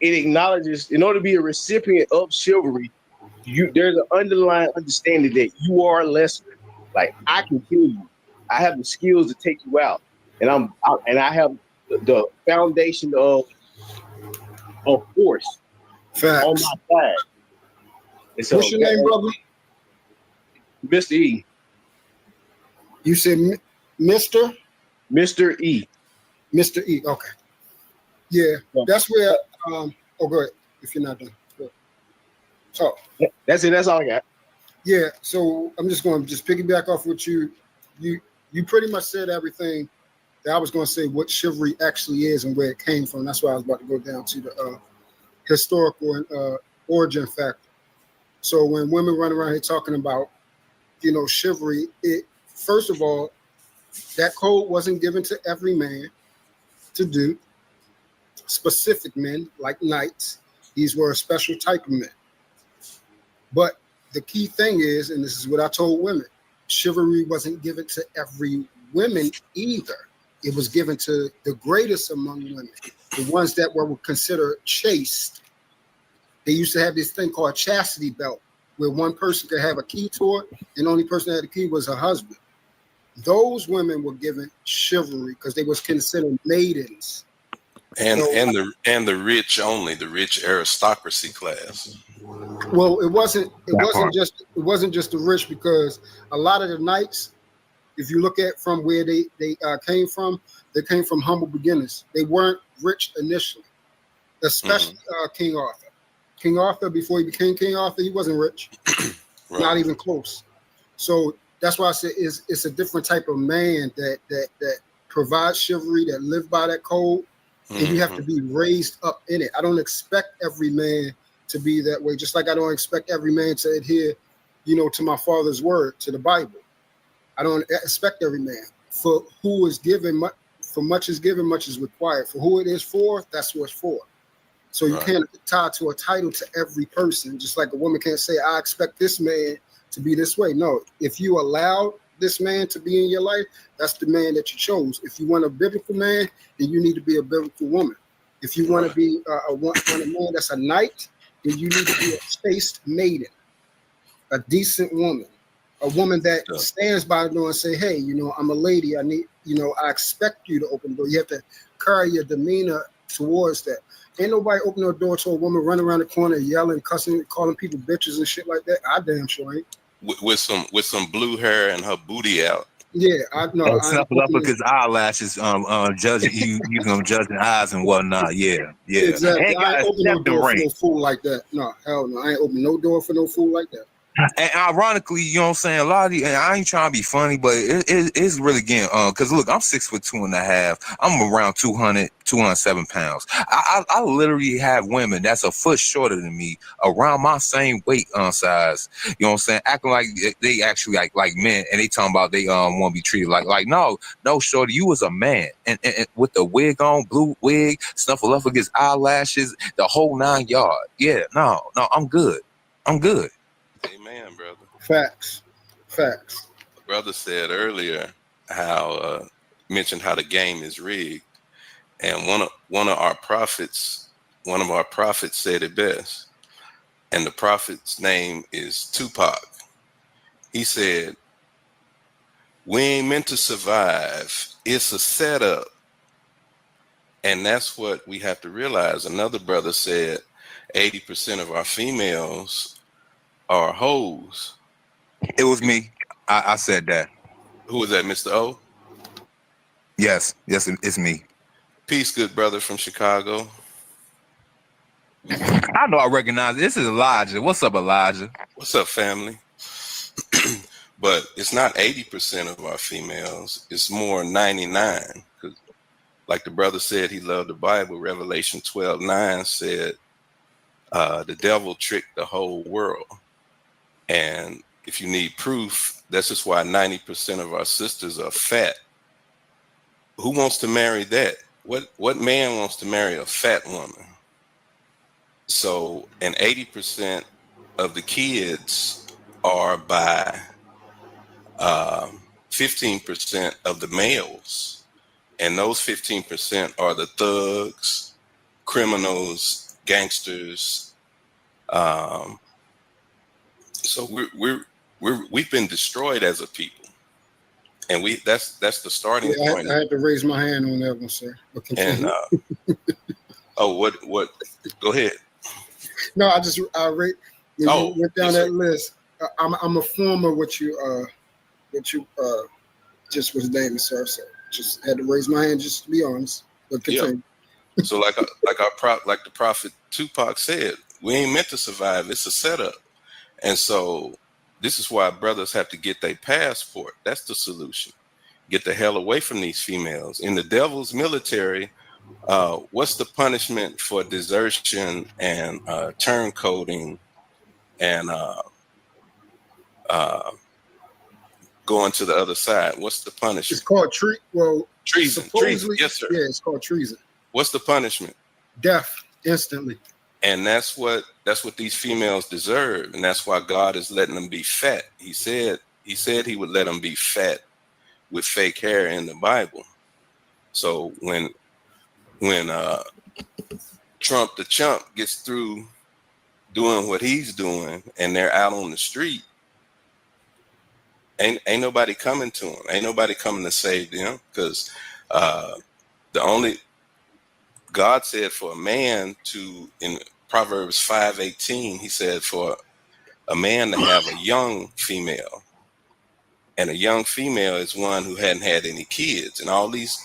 it acknowledges, in order to be a recipient of chivalry, there's an underlying understanding that you are lesser. Like, I can kill you. I have the skills to take you out, and I have the foundation of force on Facts. my side. And so, What's your name, brother? Mr. E. You said Mr. Mr. E. Mr. E. Okay. Yeah, that's where. Oh, go ahead. If you're not done. Go ahead. So that's it. That's all I got. Yeah. So I'm just going to just piggyback off what you pretty much said everything that I was going to say. What chivalry actually is and where it came from. That's why I was about to go down to the historical and origin factor. So when women run around here talking about, chivalry, it first of all, that code wasn't given to every man to do. Specific men like knights, these were a special type of men. But the key thing is, and this is what I told women, chivalry wasn't given to every woman either. It was given to the greatest among women, the ones that were considered chaste. They used to have this thing called chastity belt, where one person could have a key to it, and the only person that had the key was her husband. Those women were given chivalry because they was considered maidens. And the rich only, the rich aristocracy class. Well, it wasn't just the rich, because a lot of the knights, if you look at from where they came from humble beginnings. They weren't rich initially, especially King Arthur. King Arthur, before he became King Arthur, he wasn't rich, right. Not even close. So that's why I say it's a different type of man that provides chivalry, that live by that code. And you have to be raised up in it. I don't expect every man to be that way, just like I don't expect every man to adhere, to my father's word, to the Bible. I don't expect every man. For who is given, for much is given, much is required. For who it is for, that's what it's for. So you can't tie to a title to every person, just like a woman can't say, I expect this man to be this way. No, if you allow this man to be in your life, that's the man that you chose. If you want a biblical man, then you need to be a biblical woman. If you want to be a man that's a knight, then you need to be a chaste maiden, a decent woman, a woman that stands by the door and say, hey, I'm a lady. I need, I expect you to open the door. You have to carry your demeanor towards that. Ain't nobody open the door to a woman running around the corner yelling, cussing, calling people bitches and shit like that. I damn sure ain't. With some blue hair and her booty out. Yeah, I know. Snuffle up because eyelashes, judging you judging eyes and whatnot. Yeah. Exactly. I ain't open no door for no fool like that. No, hell no. I ain't open no door for no fool like that. And ironically, you know what I'm saying? A lot of these, and I ain't trying to be funny, but it's really getting because look, I'm 6'2.5". I'm around 207 pounds. I literally have women that's a foot shorter than me, around my same weight size. You know what I'm saying? Acting like they actually like men, and they talking about they want to be treated like no, shorty, you was a man, and with the wig on, blue wig, snuffle up against eyelashes, the whole 9 yards. Yeah, no, I'm good. Amen, brother. Facts. The brother said earlier how mentioned how the game is rigged, and one of our prophets said it best, and the prophet's name is Tupac. He said, "We ain't meant to survive. It's a setup," and that's what we have to realize. Another brother said, 80% of our females are hoes. It was me. I said that. Who was that, Mr. O? Yes, it's me. Peace, good brother from Chicago. I know I recognize it. This is Elijah. What's up, Elijah? What's up, family? But it's not 80% of our females. It's more 99. Because like the brother said, he loved the Bible. Revelation 12:9 said, the devil tricked the whole world. And if you need proof, that's just why 90% of our sisters are fat. Who wants to marry that? What man wants to marry a fat woman? So, and 80% of the kids are by 15% of the males. And those 15% are the thugs, criminals, gangsters. So we've been destroyed as a people, and that's the starting point. I had to raise my hand on that one, sir. And oh, what? Go ahead. No, I rate when you went down that sir. list. I'm a former what you just was naming, sir. So just had to raise my hand just to be honest. But continue. Yeah. So like the prophet Tupac said, we ain't meant to survive. It's a setup. And so this is why brothers have to get their passport. That's the solution. Get the hell away from these females. In the devil's military, what's the punishment for desertion and turncoating and going to the other side? What's the punishment? It's called treason. Treason. Yes, sir. Yeah, it's called treason. What's the punishment? Death instantly. And that's what these females deserve, and that's why God is letting them be fat. He said he would let them be fat with fake hair in the Bible. So when Trump the chump gets through doing what he's doing, and they're out on the street, ain't nobody coming to them. Ain't nobody coming to save them, because God said for a man to, in Proverbs 5:18, he said for a man to have a young female, and a young female is one who hadn't had any kids. And all these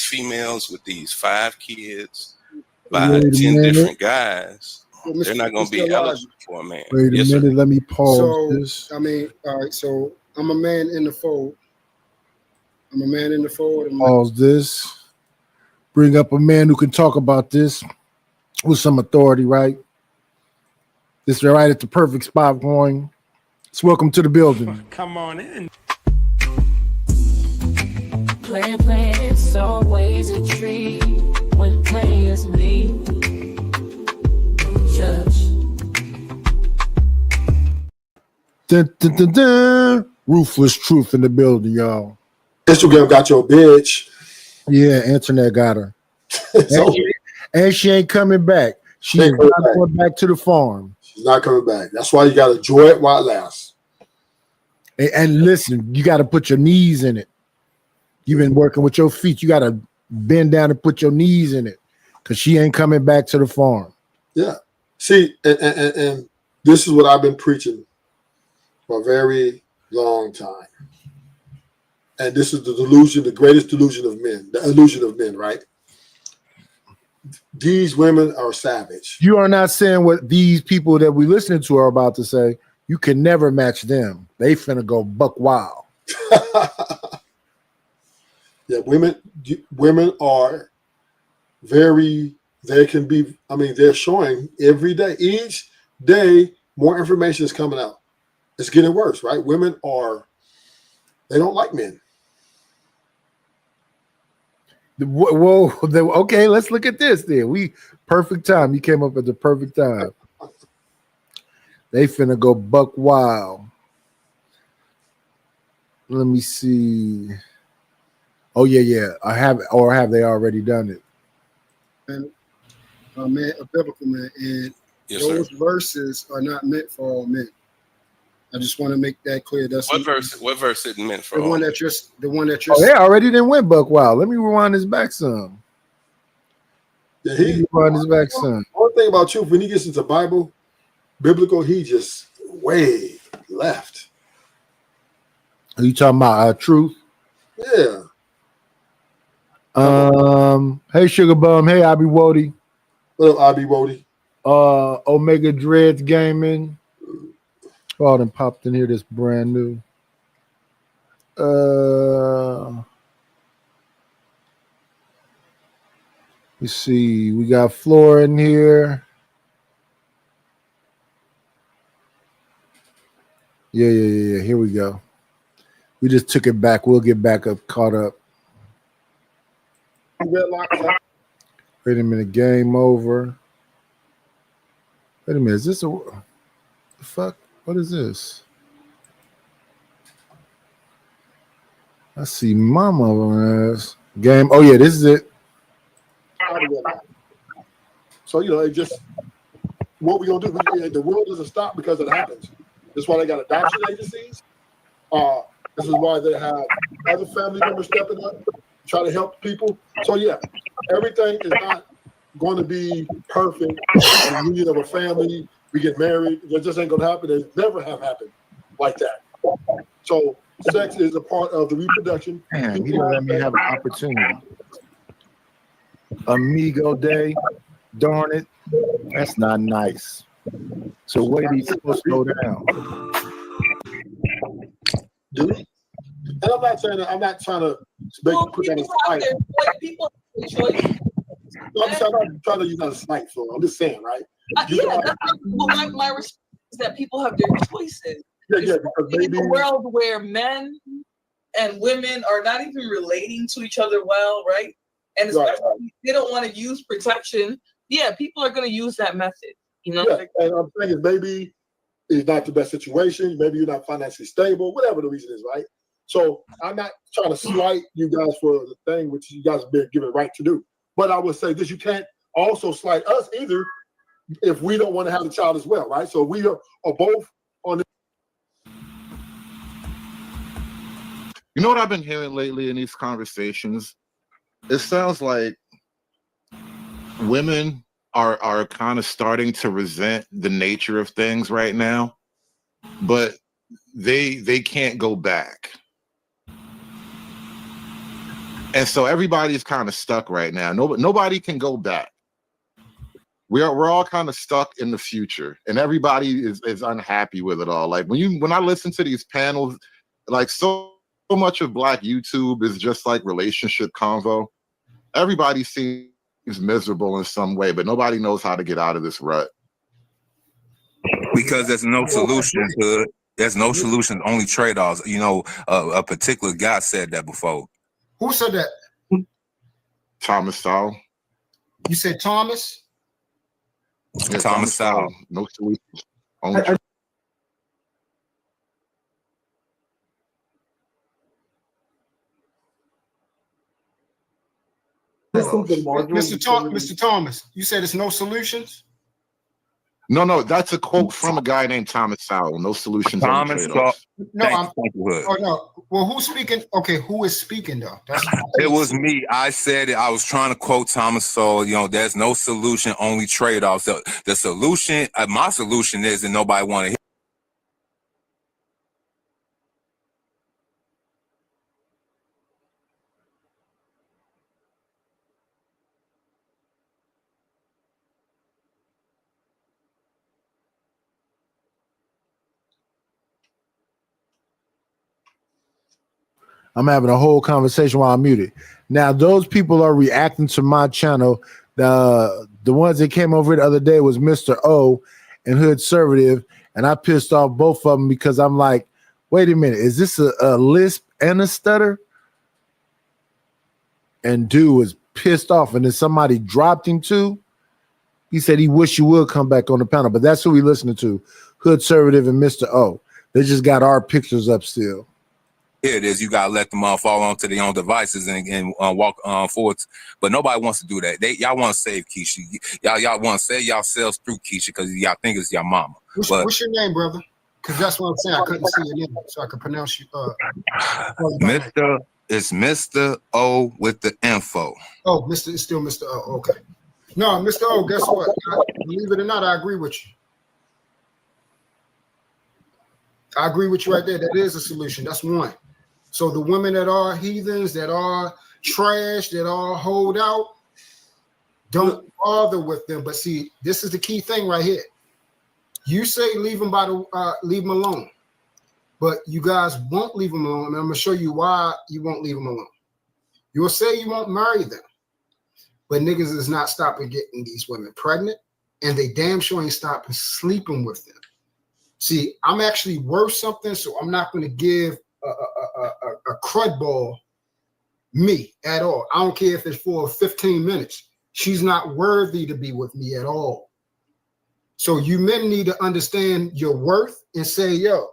females with these 5 kids by 10 different guys, they're not going to be eligible for a man. Wait a minute, let me pause this. I mean, all right, so I'm a man in the fold. Pause this. Bring up a man who can talk about this with some authority, right? This is right at the perfect spot going. So welcome to the building. Come on in. Play, it's always a treat when players leave. Church. Dun, dun, dun, dun. Ruthless truth in the building, y'all. Instagram got your bitch. Yeah, internet got her. And she ain't coming back. She ain't going back to the farm. She's not coming back. That's why you got to enjoy it while it lasts. And listen, you got to put your knees in it. You've been working with your feet. You got to bend down and put your knees in it, because she ain't coming back to the farm. Yeah. See, and this is what I've been preaching for a very long time. And this is the delusion, the greatest delusion of men, the illusion of men, right? These women are savage. You are not saying what these people that we listening to are about to say. You can never match them. They finna go buck wild. Yeah, women are very, they can be, I mean, they're showing every day. Each day, more information is coming out. It's getting worse, right? Women they don't like men. Whoa, okay, let's look at this then. Perfect time. You came up at the perfect time. They finna go buck wild. Let me see. Oh, yeah. Have they already done it? And a biblical man, and those verses are not meant for all men. I just want to make that clear. That's what verse it meant for the all one men? that you're. Oh, they already didn't win buck wild. Let me rewind this back some. Yeah, rewind this back some. One thing about Truth, when he gets into biblical, he just way left. Are you talking about Truth? Yeah. Hey Sugar Bum. Hey Abby Wody. What up, Abby Wody? Omega Dreads Gaming. Oh, then popped in here. This brand new. Let's see. We got Flora in here. Yeah. Here we go. We just took it back. We'll get back up, caught up. Wait a minute. Game over. Wait a minute. Is this the fuck? What is this? I see mama ass. Game. Oh, yeah. This is it. So, it just what we gonna do? The world doesn't stop because it happens. That's why they got adoption agencies. This is why they have other family members stepping up, try to help people. So yeah, everything is not going to be perfect. The union of a family, we get married, that just ain't gonna happen. It never have happened like that. So sex is a part of the reproduction. Man, you don't let me have an opportunity. Amigo Day, darn it, that's not nice. So where are these supposed to go down? Do we? And I'm not saying that, I'm not trying to make you put that in spite. People have choice. No, I'm not trying to use that as spite, so I'm just saying, right? My response is that people have their choices. Yeah, because maybe in a world where men and women are not even relating to each other well, right? And especially if they don't want to use protection, yeah, people are going to use that method. You know, and I'm saying maybe it's not the best situation. Maybe you're not financially stable, whatever the reason is, right? So I'm not trying to slight you guys for the thing which you guys have been given the right to do. But I would say this: you can't also slight us either if we don't want to have the child as well, right? So we are both on the. You know what I've been hearing lately in these conversations? It sounds like women are kind of starting to resent the nature of things right now, but they can't go back. And so everybody's kind of stuck right now. Nobody can go back. We're all kind of stuck in the future, and everybody is unhappy with it all. Like when I listen to these panels, like so much of Black YouTube is just like relationship convo. Everybody seems miserable in some way, but nobody knows how to get out of this rut. Because there's no solution to it. There's no solution, only trade-offs. You know, a particular guy said that before. Who said that? Thomas Sowell. You said Thomas? Yeah, Thomas Sowell. No solutions. Only Mr. Thomas, you said it's no solutions? No, that's a quote from a guy named Thomas Sowell. No solutions. Thomas Sowell. No, well, who's speaking? Okay, who is speaking though? It was me. I said it. I was trying to quote Thomas Sowell. You know, there's no solution, only trade-offs. The solution, my solution is that nobody want to hear. I'm having a whole conversation while I'm muted. Now, those people are reacting to my channel. The ones that came over the other day was Mr. O and Hood Conservative, and I pissed off both of them because I'm like, wait a minute, is this a lisp and a stutter? And dude was pissed off, and then somebody dropped him too. He said he wish you would come back on the panel, but that's who we listening to, Hood Conservative and Mr. O. They just got our pictures up still. It is. You gotta let them fall onto their own devices and walk forward. But nobody wants to do that. Y'all want to save Keisha. Y'all want to save yourselves through Keisha because y'all think it's your mama. What's your name, brother? Because that's what I'm saying. I couldn't see your name, so I could pronounce you. It's Mr. O with the info. Oh, it's still Mr. O. Okay. No, Mr. O. Guess what? Believe it or not, I agree with you. I agree with you right there. That is a solution. That's one. So the women that are heathens, that are trash, that are hold out, don't bother with them. But see, this is the key thing right here. You say leave them alone, but you guys won't leave them alone. And I'm gonna show you why you won't leave them alone. You'll say you won't marry them, but niggas is not stopping getting these women pregnant, and they damn sure ain't stopping sleeping with them. See, I'm actually worth something, so I'm not going to give a crud ball me at all. I don't care if it's for 15 minutes. She's not worthy to be with me at all. So you men need to understand your worth and say, yo,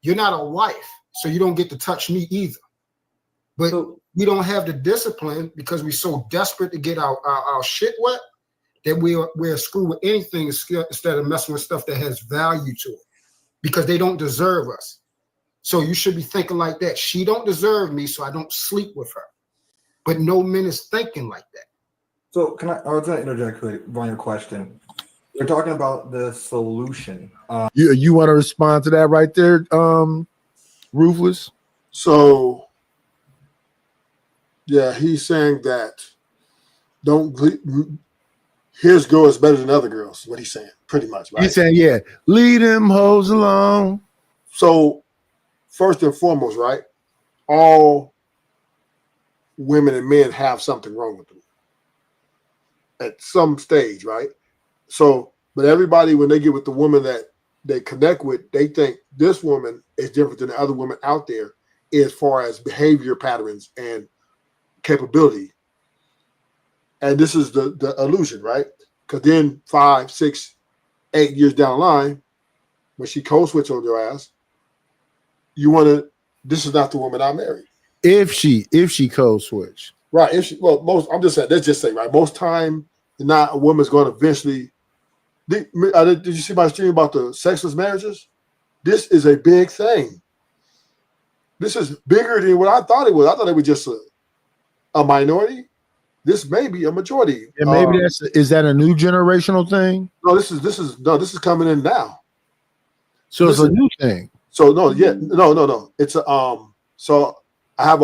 you're not a wife, so you don't get to touch me either. But we don't have the discipline because we're so desperate to get our shit wet that we'll screw with anything instead of messing with stuff that has value to it, because they don't deserve us. So you should be thinking like that. She don't deserve me, so I don't sleep with her. But no man is thinking like that. So I was going to interject on your question. You're talking about the solution. You want to respond to that right there, Ruthless? So, yeah, he's saying that his girl is better than other girls. What he's saying, pretty much, right? He's saying, yeah, leave them hoes alone. So, first and foremost, right, all women and men have something wrong with them at some stage, right? So, but everybody, when they get with the woman that they connect with, they think this woman is different than the other women out there as far as behavior patterns and capability. And this is the illusion, right? Because then 5, 6, 8 years down the line, when she code switch on your ass, you want to, this is not the woman I married. If she code switch. Right. If she, well, I'm just saying, let's just say, right, most time, not a woman's going to eventually. Did you see my stream about the sexless marriages? This is a big thing. This is bigger than what I thought it was. I thought it was just a minority. This may be a majority. And maybe is that a new generational thing? No, this is coming in now. So it's a new thing. So no. It's a so I have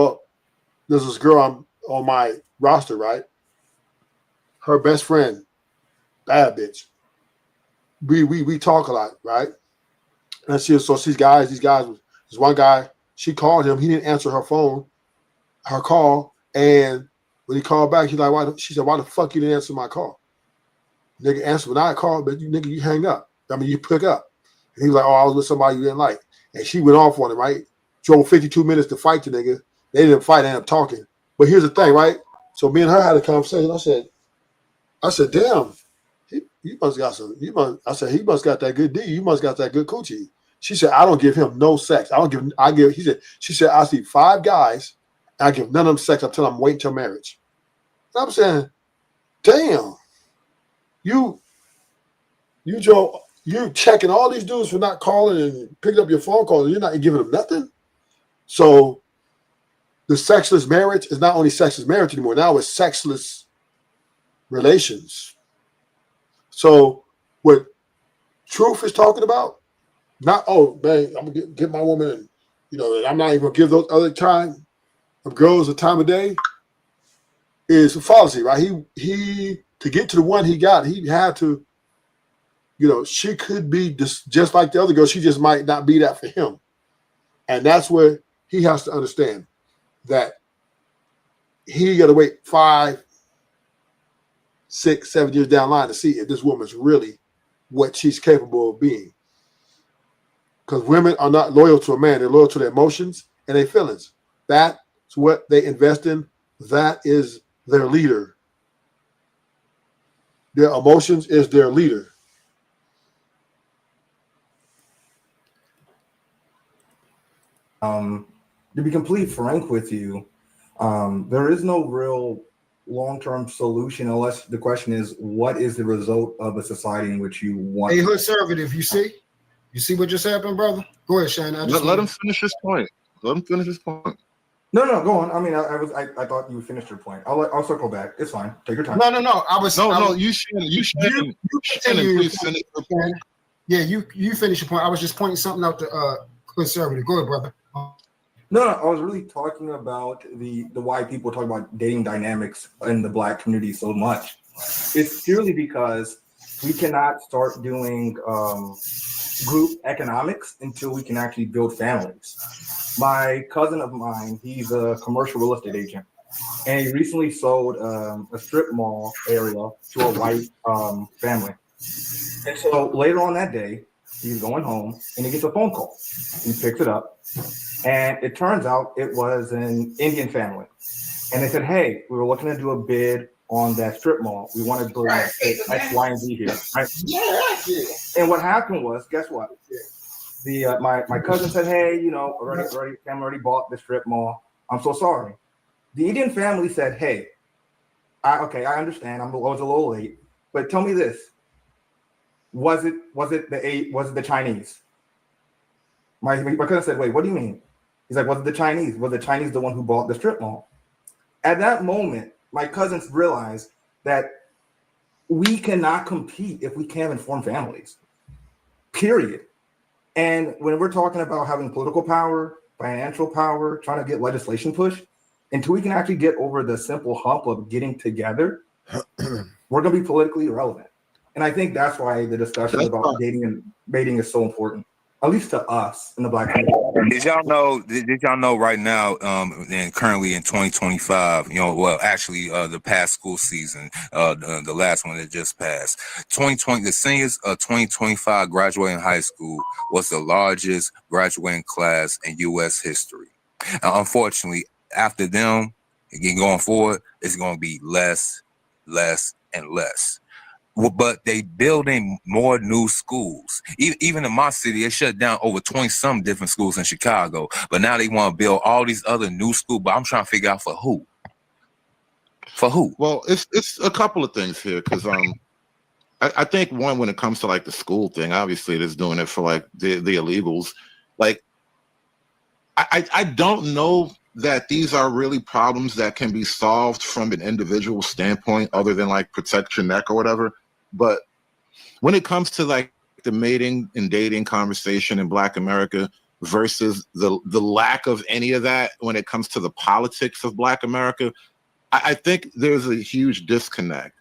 there's this girl on my roster, right? Her best friend, bad bitch. We talk a lot, right? And these guys, there's one guy, she called him, he didn't answer her call, and when he called back, he's like, why? She said, why the fuck you didn't answer my call? Nigga, answer when I called, but you hang up. I mean, you pick up. And he was like, oh, I was with somebody you didn't like. And she went off on him, right? Drove 52 minutes to fight the nigga. They didn't fight, they ended up talking. But here's the thing, right? So me and her had a conversation. I said, damn, he must got some. He must got that good D. You must got that good coochie. She said, I don't give him no sex. She said, I see 5 guys, and I give none of them sex until I'm waiting till marriage. And I'm saying, damn, you checking all these dudes for not calling and picking up your phone calls, and you're not giving them nothing. So the sexless marriage is not only sexless marriage anymore. Now it's sexless relations. So what Truth is talking about, not, oh man, I'm gonna get my woman, and I'm not even gonna give those other time of girls a time of day, is a fallacy, right? He to get to the one he got, he had to, she could be just like the other girl, she just might not be that for him. And that's where he has to understand that he got to wait 5, 6, 7 years down the line to see if this woman's really what she's capable of being. Because women are not loyal to a man. They're loyal to their emotions and their feelings. That's what they invest in. That is their leader. Their emotions is their leader. To be completely frank with you, there is no real long-term solution unless the question is, what is the result of a society in which you want? Hey, conservative, you see what just happened, brother? Go ahead, Shane. Let him finish his point. No, go on. I mean, I thought you finished your point. I'll circle back. It's fine. Take your time. No. You shouldn't. Please finish your point. Yeah, you finish your point. I was just pointing something out to conservative. Go ahead, brother. No, I was really talking about the why people talk about dating dynamics in the Black community so much. It's purely because we cannot start doing group economics until we can actually build families. My cousin of mine, he's a commercial real estate agent, and he recently sold a strip mall area to a white family. And so later on that day, he's going home and he gets a phone call. He picks it up, and it turns out it was an Indian family. And they said, hey, we were looking to do a bid on that strip mall. We want to build X, Y, and Z here. Right? Yeah. And what happened was, guess what? The my cousin said, hey, family already bought the strip mall. I'm so sorry. The Indian family said, hey, I understand. I was a little late, But tell me this: was it the Chinese? My cousin said, "Wait, what do you mean?" He's like, "Was it the Chinese? Was the Chinese the one who bought the strip mall?" At that moment, my cousins realized that we cannot compete if we can't inform families. Period. And when we're talking about having political power, financial power, trying to get legislation pushed, until we can actually get over the simple hump of getting together, we're going to be politically irrelevant. And I think that's why the discussion about dating and mating is so important, at least to us in the Black community. Did y'all know right now, and currently in 2025, actually the past school season, the last one that just passed, 2020, the seniors of 2025 graduating high school was the largest graduating class in U.S. history. Unfortunately, after them, again going forward, it's going to be less, and less. But they building more new schools. Even in my city, they shut down over 20 some different schools in Chicago. But now they want to build all these other new schools. But I'm trying to figure out for who. For who? Well, it's a couple of things here, because I think one, when it comes to like the school thing, obviously it is doing it for like the illegals. Like I don't know that these are really problems that can be solved from an individual standpoint, other than like protect your neck or whatever. But when it comes to like the mating and dating conversation in Black America versus the lack of any of that when it comes to the politics of Black America, I think there's a huge disconnect.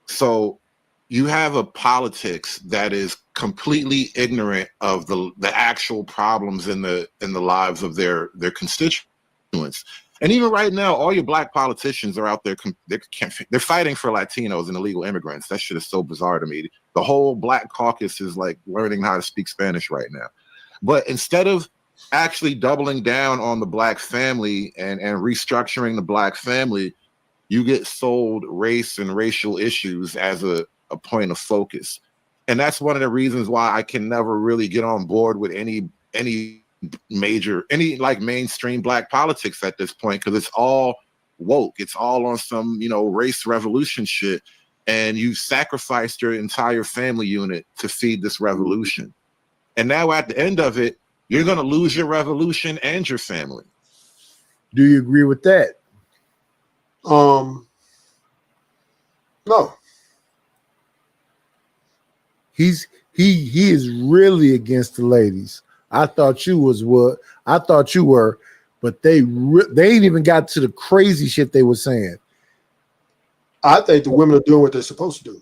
So you have a politics that is completely ignorant of the actual problems in the lives of their constituents. And even right now, all your Black politicians are out there. They're fighting for Latinos and illegal immigrants. That shit is so bizarre to me. The whole Black caucus is like learning how to speak Spanish right now. But instead of actually doubling down on the Black family and restructuring the Black family, you get sold race and racial issues as a point of focus. And that's one of the reasons why I can never really get on board with any like mainstream Black politics at this point, because it's all woke. It's all on some, race revolution shit. And you sacrificed your entire family unit to feed this revolution. And now at the end of it, you're going to lose your revolution and your family. Do you agree with that? No. He is really against the ladies. I thought you were, but they ain't even got to the crazy shit they were saying. I think the women are doing what they're supposed to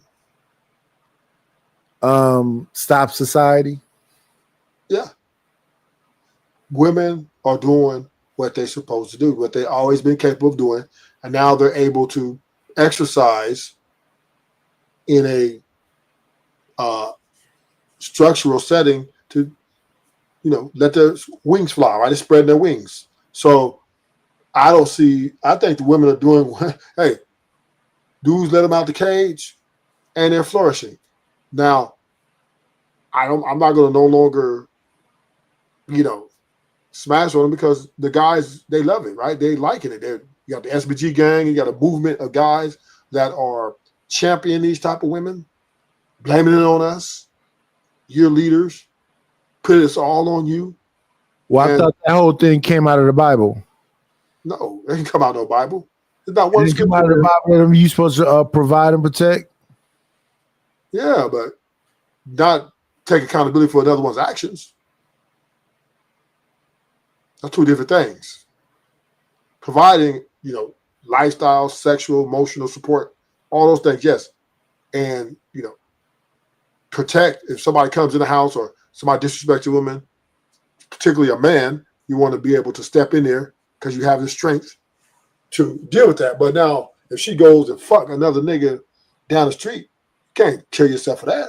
do. Stop society. Yeah. Women are doing what they're supposed to do, what they've always been capable of doing, and now they're able to exercise in a structural setting to, let their wings fly, right? They're spreading their wings. So I think the women are doing, hey, dudes let them out the cage and they're flourishing. Now, I'm not going to no longer, smash on them, because the guys, they love it, right? They liking it. You got the SBG gang, you got a movement of guys that are championing these type of women, blaming it on us. You're leaders. Put this all on you. Well, I thought that whole thing came out of the Bible. No, it didn't come out of the Bible. It's not one scripture. Out of the Bible, you supposed to provide and protect. Yeah, but not take accountability for another one's actions. That's two different things. Providing, lifestyle, sexual, emotional support, all those things, yes. And, protect if somebody comes in the house or somebody disrespects a woman, particularly a man, you want to be able to step in there because you have the strength to deal with that. But now, if she goes and fuck another nigga down the street, you can't kill yourself for that.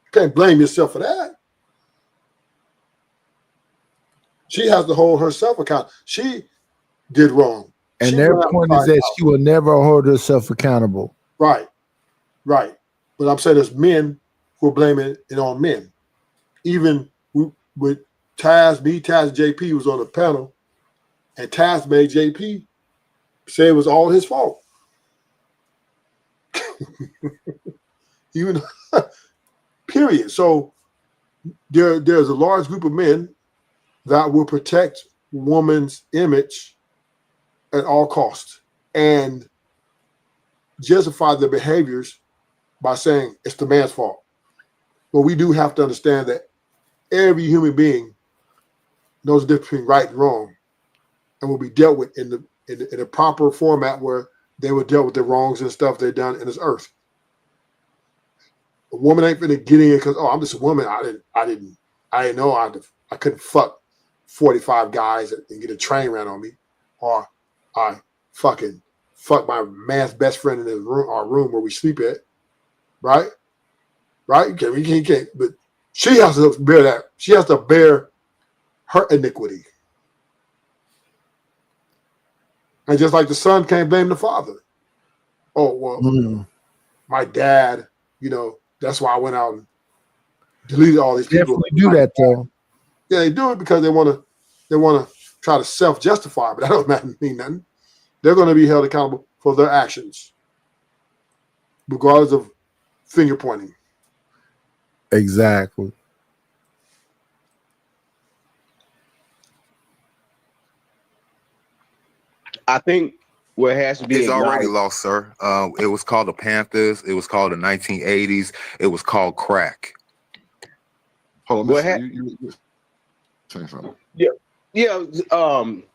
You can't blame yourself for that. She has to hold herself accountable. She did wrong. And their point is that she will never hold herself accountable. Right. But I'm saying there's men who are blaming it on men. Even with Taz JP was on the panel, and Taz made JP say it was all his fault. Even period. So there's a large group of men that will protect woman's image at all costs and justify their behaviors by saying it's the man's fault. But we do have to understand that every human being knows the difference between right and wrong, and will be dealt with in a proper format where they will deal with the wrongs and stuff they've done in this earth. A woman ain't finna get in because I'm just a woman. I didn't know I couldn't fuck 45 guys and get a train ran on me, or I fucking fuck my man's best friend in his room, our room where we sleep at, right? Right? You can't. But she has to bear that. She has to bear her iniquity. And just like the son can't blame the father. Oh, well, my dad, that's why I went out and deleted all these people. Definitely do that though. Yeah, they do it because they want to try to self-justify, but that doesn't mean nothing. They're going to be held accountable for their actions, regardless of finger pointing. Exactly. I think what has to be It's already acknowledged- lost, sir. It was called the Panthers. It was called the 1980s. It was called crack. Hold Go on, ahead. you saying something? Yeah.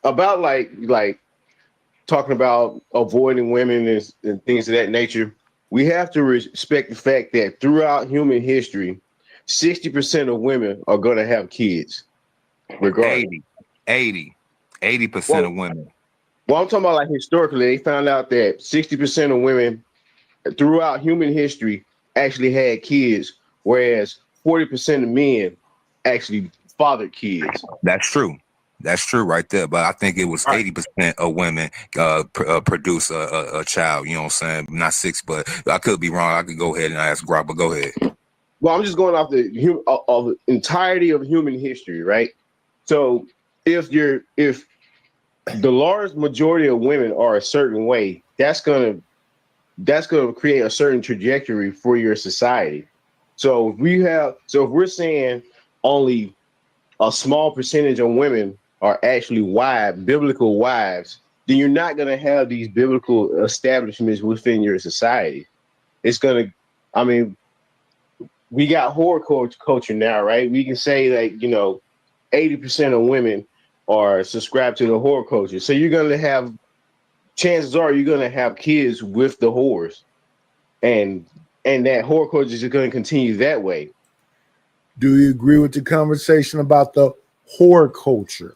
About like talking about avoiding women and things of that nature. We have to respect the fact that throughout human history, 60% of women are going to have kids, regardless. 80% of women. Well, I'm talking about like historically, they found out that 60% of women throughout human history actually had kids, whereas 40% of men actually fathered kids. That's true. That's true right there. But I think it was 80% of women produce a child. You know what I'm saying? Not 6, but I could be wrong. I could go ahead and ask Grok, but go ahead. Well, I'm just going off the entirety of human history, right? So if the large majority of women are a certain way, that's gonna create a certain trajectory for your society. So if we're saying only a small percentage of women are actually biblical wives, then you're not gonna have these biblical establishments within your society. It's gonna, I mean, we got horror culture now, right? We can say like 80% of women are subscribed to the horror culture. So chances are you're gonna have kids with the whores, and that horror culture is going to continue that way. Do you agree with the conversation about the whore culture?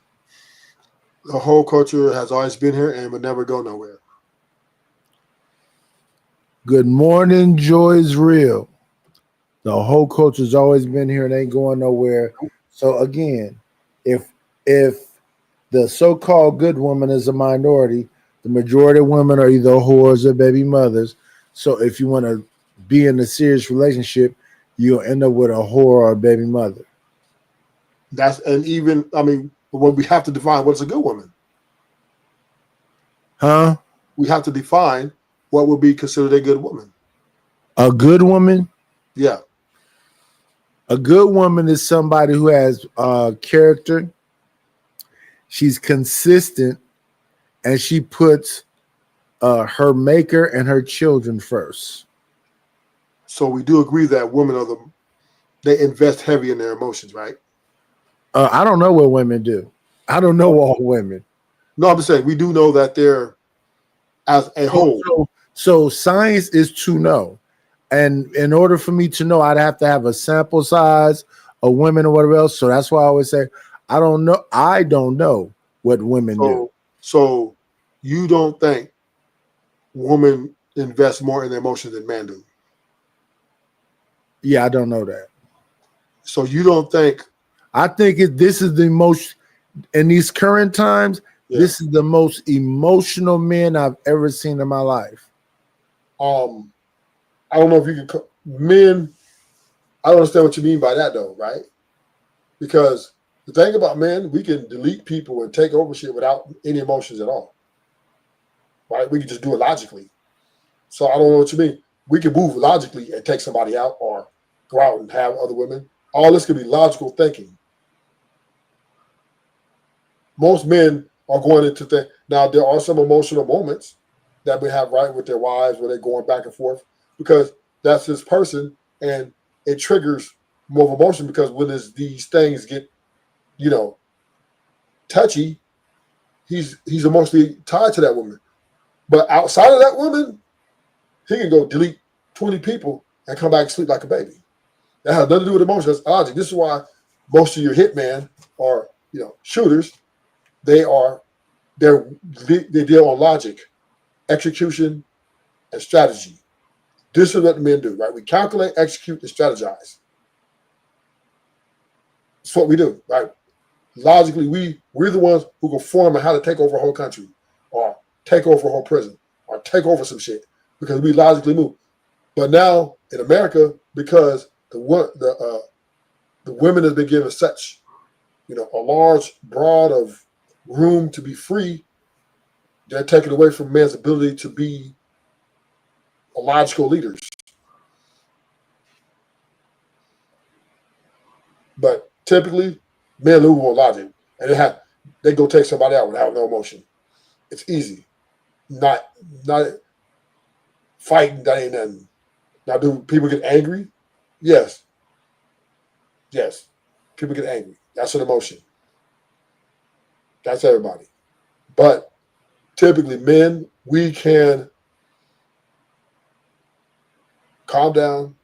The whole culture has always been here and would never go nowhere. Good morning, Joy's real. The whole culture's always been here and ain't going nowhere. So again, if the so-called good woman is a minority, the majority of women are either whores or baby mothers. So if you want to be in a serious relationship, you'll end up with a whore or a baby mother. When we have to define what's a good woman. Huh? We have to define what would be considered a good woman. A good woman? Yeah. A good woman is somebody who has character. She's consistent, and she puts her maker and her children first. So we do agree that women they invest heavy in their emotions, right? I don't know what women do. I don't know all women. No, I'm just saying we do know that they're as a whole. So science is to know. And in order for me to know, I'd have to have a sample size of women or whatever else. So that's why I always say, I don't know what women do. So you don't think women invest more in their emotions than men do? Yeah, I don't know that. So you don't think? I think this is the most, in these current times, this is the most emotional men I've ever seen in my life. I don't know if you can men. I don't understand what you mean by that though, right? Because the thing about men, we can delete people and take over shit without any emotions at all. Right? We can just do it logically. So I don't know what you mean. we can move logically and take somebody out or go out and have other women. All this could be logical thinking. Most men are going into things. Now, there are some emotional moments that we have, right, with their wives where they're going back and forth because that's his person and it triggers more of emotion because when these things get, touchy, he's emotionally tied to that woman. But outside of that woman, he can go delete 20 people and come back and sleep like a baby. That has nothing to do with emotion. That's logic. This is why most of your hitmen are, shooters. They deal on logic, execution, and strategy. This is what the men do, right? We calculate, execute, and strategize. That's what we do, right? Logically, we're the ones who can form on how to take over a whole country or take over a whole prison or take over some shit because we logically move. But now in America, because the women have been given such, a large, broad of room to be free, they're taken away from man's ability to be logical leaders. But typically, men move on logic, and they go take somebody out without no emotion. It's easy. Not fighting. That ain't nothing. Now, do people get angry? Yes. Yes. People get angry. That's an emotion. That's everybody. But typically, men, we can calm down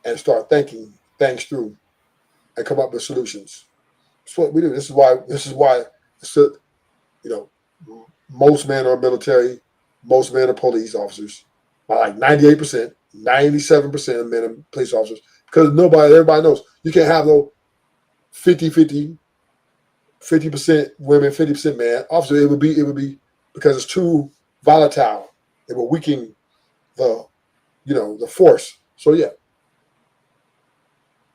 and start thinking things through and come up with solutions. That's what we do. This is why most men are military, most men are police officers. Like 98%, 97% of men are police officers. Because everybody knows you can't have no 50-50, 50% women, 50% man. Officer, it would be because it's too volatile. It will weaken the force. So yeah.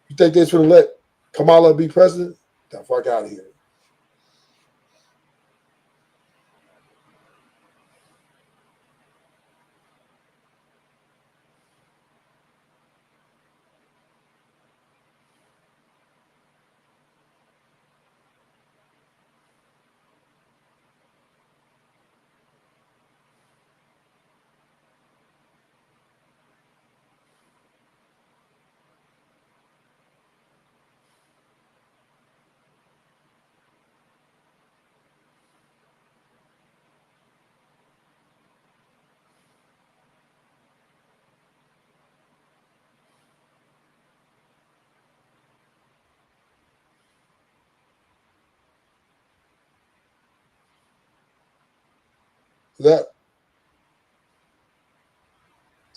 You think they're going to let Kamala be president? Get the fuck out of here.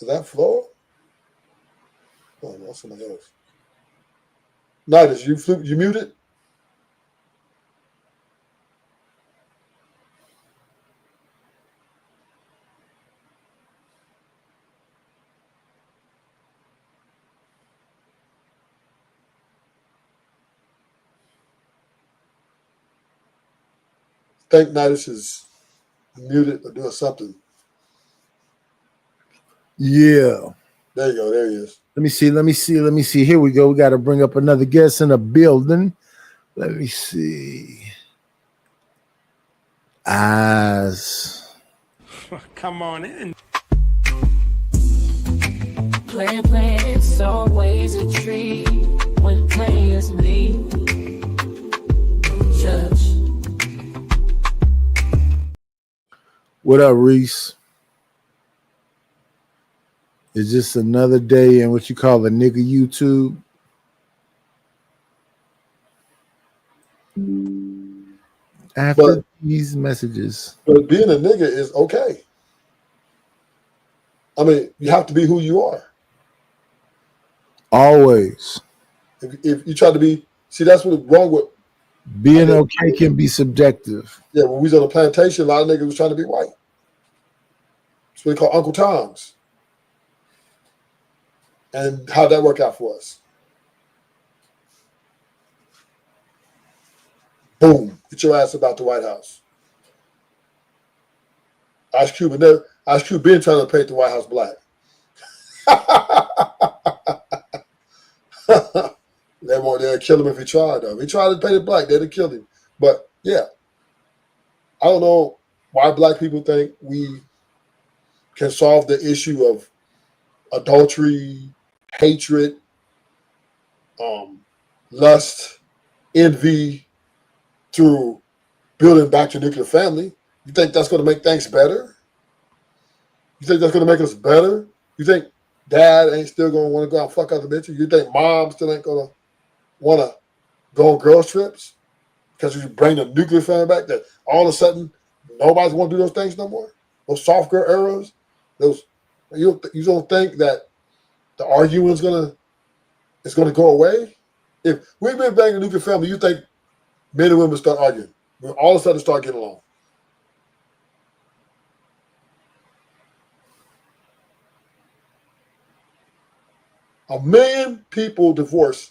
Is that Flo? Oh, no, somebody else. Nidus, you muted? Think Nidus is muted or doing something. Yeah. There you go. There he is. Let me see. Here we go. We got to bring up another guest in the building. Let me see. Come on in. Playing, it's always a treat when players leave. Judge. What up, Reese? It's just another day in what you call the nigga YouTube. After these messages. But being a nigga is okay. I mean, you have to be who you are. Always. If you try to be, that's what's wrong with being okay can be subjective. Yeah, when we was on the plantation, a lot of niggas was trying to be white. That's what they call Uncle Toms. And how'd that work out for us? Boom, get your ass about the White House. Ice Cube been trying to paint the White House black. They'll kill him if he tried, though. If he tried to paint it black, they'd kill him. But yeah, I don't know why black people think we can solve the issue of adultery, hatred, lust, envy through building back your nuclear family. You think that's going to make things better? You think that's going to make us better? You think dad ain't still going to want to go out and fuck other bitches? You think mom still ain't going to want to go on girls trips because you bring the nuclear family back? That all of a sudden nobody's want to do those things no more. Those soft girl eras. Those you don't think that the arguing is gonna go away? If we've been banging a nuclear family, you think men and women start arguing? We all of a sudden start getting along. A million people divorce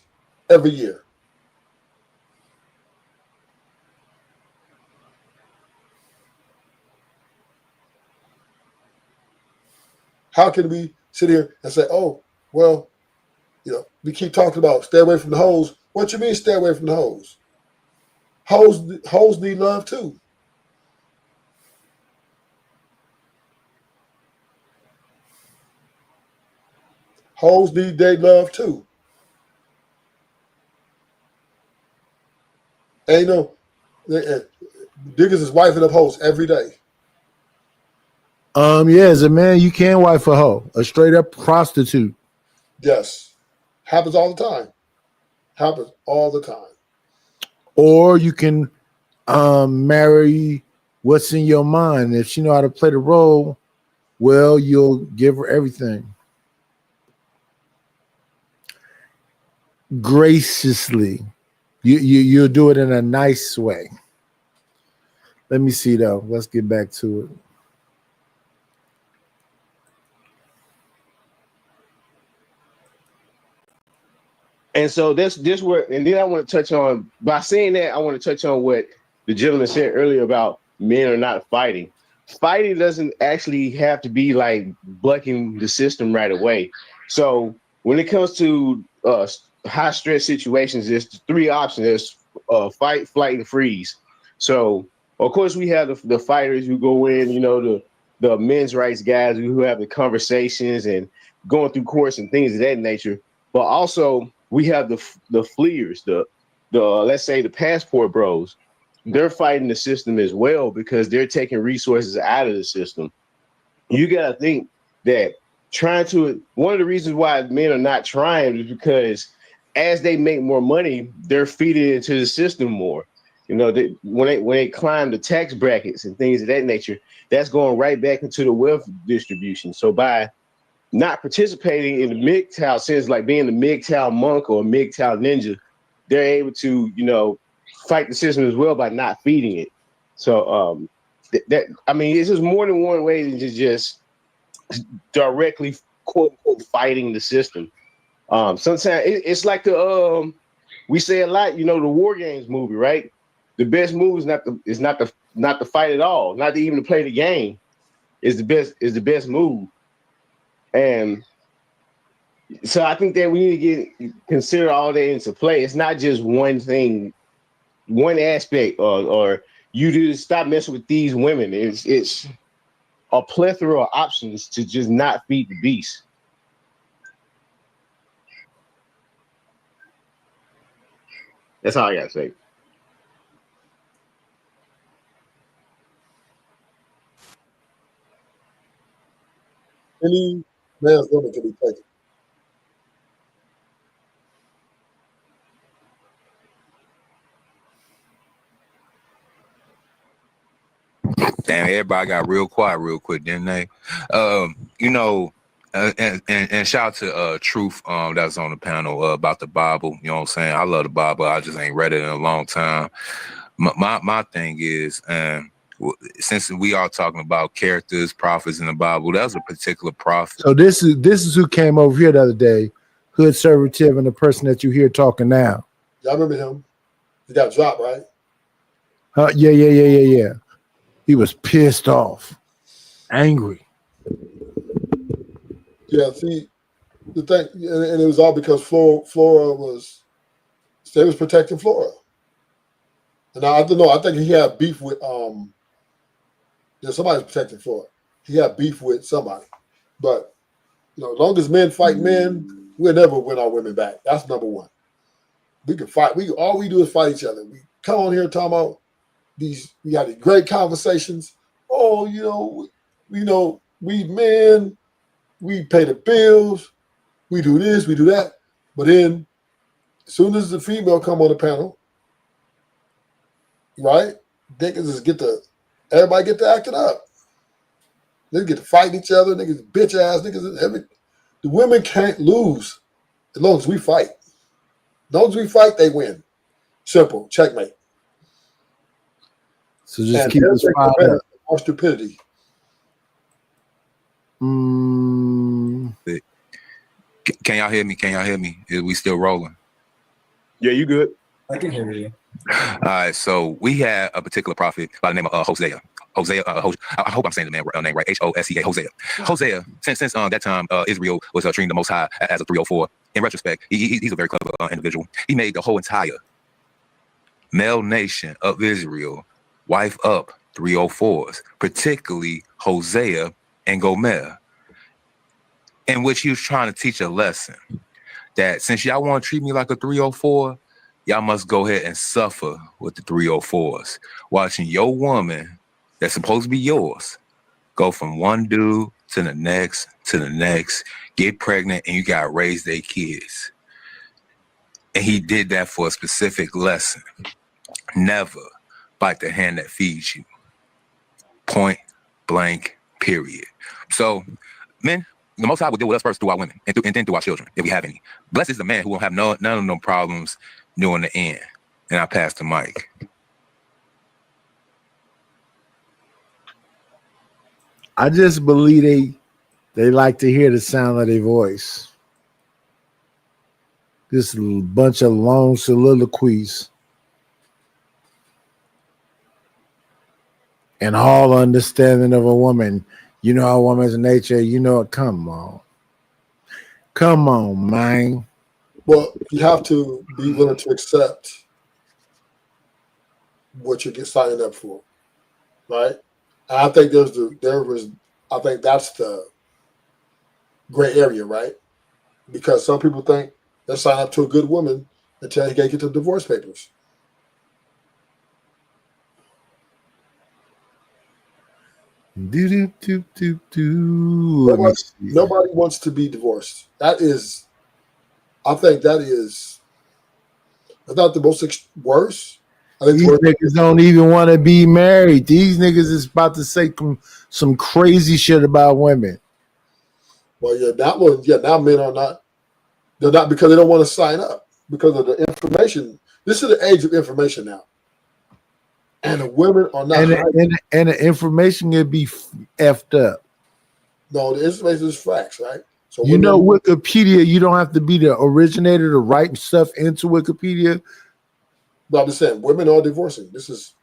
every year. How can we sit here and say, oh, well, we keep talking about stay away from the hoes. What you mean stay away from the hoes? Hoes need love too. Hoes need their love too. Ain't no niggas is wifing up hoes every day. Yeah, as a man, you can wife a hoe, a straight up prostitute. Yes. Happens all the time. Happens all the time. Or you can marry what's in your mind. If she know how to play the role, well, you'll give her everything. Graciously. You'll do it in a nice way. Let me see though. Let's get back to it. And so this where, and then I want to touch on, by saying that, I want to touch on what the gentleman said earlier about men are not fighting. Fighting doesn't actually have to be like bucking the system right away. So when it comes to high stress situations, there's three options. There's fight, flight, and freeze. So of course we have the fighters who go in, the men's rights guys who have the conversations and going through courts and things of that nature. But also we have the fleers, the let's say the passport bros. They're fighting the system as well because they're taking resources out of the system. You got to think that one of the reasons why men are not trying is because as they make more money, they're feeding into the system more. When they climb the tax brackets and things of that nature, that's going right back into the wealth distribution. So by not participating in the MGTOW sense, like being the MGTOW monk or a MGTOW ninja, they're able to, fight the system as well by not feeding it. So it's just more than one way than just directly quote unquote fighting the system. Sometimes it's like we say a lot, the War Games movie, right? The best move is not to fight at all, not to even to play the game. Is the best move. And so I think that we need to consider all that into play. It's not just one thing, one aspect, or you just stop messing with these women. It's a plethora of options to just not feed the beast. That's all I gotta say. Any man's woman can be taken. Damn, everybody got real quiet real quick, didn't they? And shout out to Truth that was on the panel about the Bible. You know what I'm saying? I love the Bible. I just ain't read it in a long time. My thing is, since we are talking about characters, prophets in the Bible, that was a particular prophet. So this is who came over here the other day, Hood Servative, and the person that you hear talking now. Y'all remember him? He got dropped, right? Yeah. He was pissed off, angry. Yeah, see, the thing, and it was all because Flora was they was protecting Flora. And I don't know. I think he had beef with somebody's protecting Flora. He had beef with somebody, but as long as men fight men, we'll never win our women back. That's number one. We can fight. All we do is fight each other. We come on here talking about these. We had these great conversations. Oh, we men, we pay the bills. We do this, we do that. But then, as soon as the female come on the panel, right? Niggas just everybody get to acting up. They get to fight each other. Niggas bitch ass niggas. The women can't lose as long as we fight. As long as we fight, they win. Simple. Checkmate. So just keep this fired up. Our stupidity. Can y'all hear me? Can y'all hear me? Is we still rolling? Yeah, you good. I can hear you. All right, so we had a particular prophet by the name of Hosea. I hope I'm saying the name right. Hosea. Hosea. Since that time, Israel was treating the Most High as a 304. In retrospect, he's a very clever individual. He made the whole entire male nation of Israel wife up 304s, particularly Hosea and Gomer, in which he was trying to teach a lesson that since y'all want to treat me like a 304, y'all must go ahead and suffer with the 304s, watching your woman that's supposed to be yours go from one dude to the next, get pregnant, and you got to raise their kids. And he did that for a specific lesson. Never bite the hand that feeds you. Point blank, period. So, men, the Most High will deal with us first through our women and then through our children, if we have any. Blessed is the man who won't have none of them problems during the end. And I pass the mic. I just believe they like to hear the sound of their voice. This bunch of long soliloquies and all understanding of a woman. You know a woman's nature. Come on, man. Well, you have to be willing to accept what you get signed up for, right? And I think I think that's the gray area, right? Because some people think they'll sign up to a good woman until they get the divorce papers. Nobody wants to be divorced. I think that's not the most worst. I think these niggas don't even want to be married. These niggas is about to say some crazy shit about women. Well, now men are not. They're not because they don't want to sign up because of the information. This is the age of information now. And the women are not. And the information can be effed up. No, the information is facts, right? So Wikipedia, you don't have to be the originator to write stuff into Wikipedia. But I'm just saying, women are divorcing. This is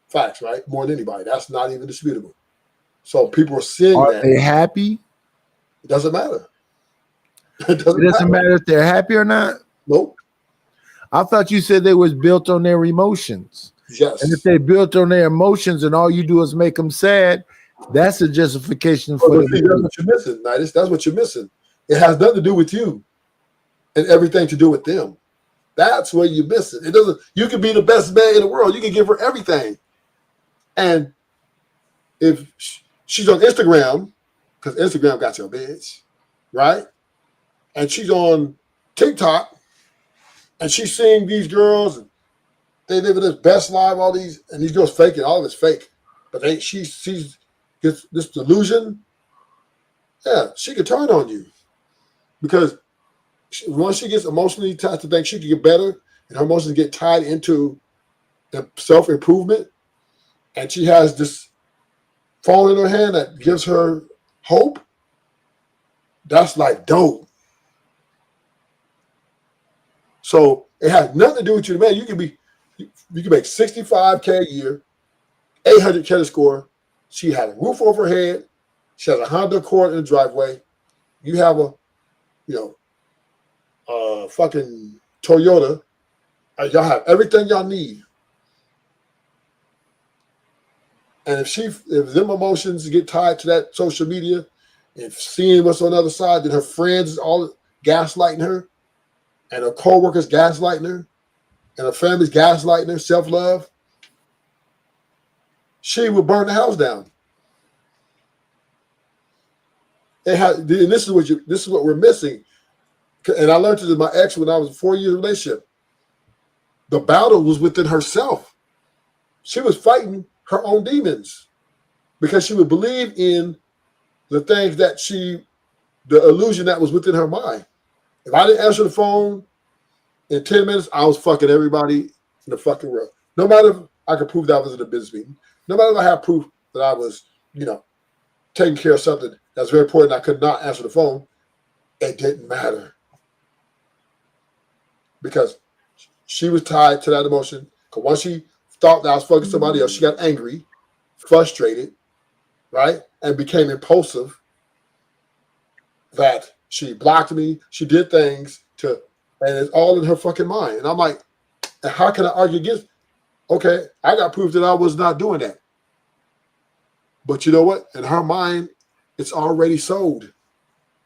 facts, right? More than anybody. That's not even disputable. So people are seeing that. Are they happy? It doesn't matter. It doesn't matter if they're happy or not? Nope. I thought you said they was built on their emotions. Yes. And if they built on their emotions and all you do is make them sad, that's a justification for them. That's what you're missing, Nidus. That's what you're missing. It has nothing to do with you and everything to do with them. That's where you miss it. It doesn't. You can be the best man in the world. You can give her everything, and if she's on Instagram, because Instagram got your bitch, right? And she's on TikTok, and she's seeing these girls, and they live in this best life. All these, and these girls fake it. All of it's fake, but she gets this delusion. Yeah, she could turn on you because. Once she gets emotionally attached to think she can get better and her emotions get tied into the self-improvement, and she has this phone in her hand that gives her hope, that's like dope. So it has nothing to do with you, man. You can make $65K a year, 800 credit score. She had a roof over her head. She has a Honda Accord in the driveway. You have a fucking Toyota. Y'all have everything y'all need. And if them emotions get tied to that social media, and seeing what's on the other side, then her friends all gaslighting her, and her co-workers gaslighting her, and her family's gaslighting her, self-love, she would burn the house down. And this is what we're missing. And I learned it with my ex when I was 4 years in a relationship. The battle was within herself. She was fighting her own demons because she would believe in the things that the illusion that was within her mind. If I didn't answer the phone in 10 minutes, I was fucking everybody in the fucking world. No matter if I could prove that I was in a business meeting, no matter if I had proof that I was, taking care of something that's very important, I could not answer the phone, it didn't matter. Because she was tied to that emotion. Because once she thought that I was fucking somebody else, she got angry, frustrated, right? And became impulsive. That she blocked me. She did things and it's all in her fucking mind. And I'm like, how can I argue against? Okay, I got proof that I was not doing that. But you know what? In her mind, it's already sold.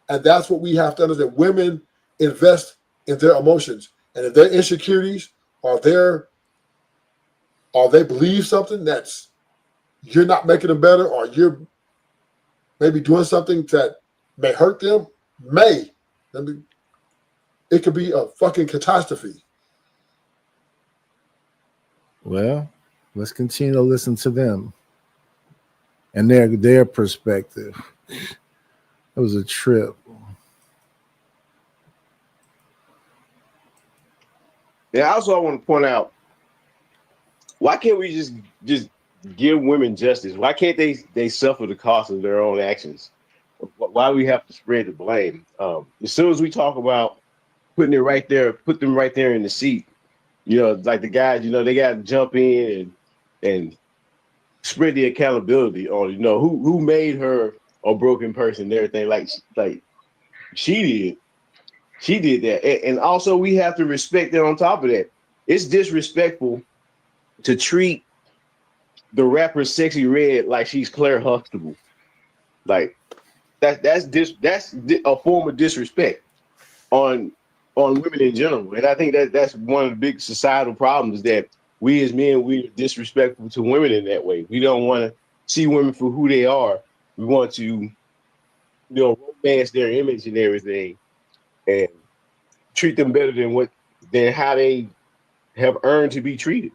And that's what we have to understand. Women invest in their emotions. And if their insecurities or they believe something that's you're not making them better, or you're maybe doing something that may hurt them, it could be a fucking catastrophe. Well, let's continue to listen to them and their perspective. It was a trip. Yeah, also I want to point out, why can't we just give women justice? Why can't they suffer the cost of their own actions? Why do we have to spread the blame? As soon as we talk about put them right there in the seat, like the guys, they got to jump in and spread the accountability on, who made her a broken person and everything. Like she did that. And also we have to respect that. On top of that, it's disrespectful to treat the rapper Sexy Red like she's Claire Huxtable. Like that's a form of disrespect on women in general. And I think that's one of the big societal problems, that we as men, we're disrespectful to women in that way. We don't want to see women for who they are. We want to, romance their image and everything and treat them better than how they have earned to be treated.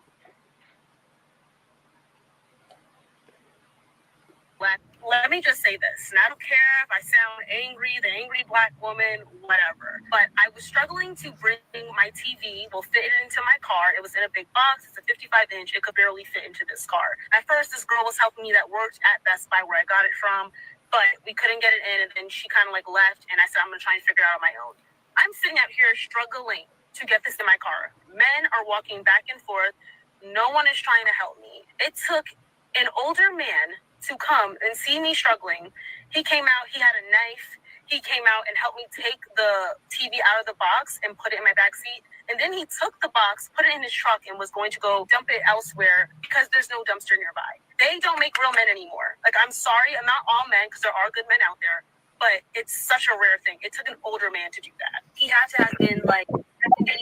Let me just say this, and I don't care if I sound angry, the angry black woman, whatever, but I was struggling to bring my TV, fit it into my car. It was in a big box. It's a 55-inch. It could barely fit into this car. At first, this girl was helping me that worked at Best Buy where I got it from, but we couldn't get it in, and then she kind of left, and I said, I'm going to try and figure it out on my own. I'm sitting out here struggling to get this in my car. Men are walking back and forth. No one is trying to help me. It took an older man to come and see me struggling. He came out, he had a knife. He came out and helped me take the TV out of the box and put it in my backseat. And then he took the box, put it in his truck, and was going to go dump it elsewhere because there's no dumpster nearby. They don't make real men anymore. I'm sorry, I'm not all men, because there are good men out there, but it's such a rare thing. It took an older man to do that. He had to have been 70, 80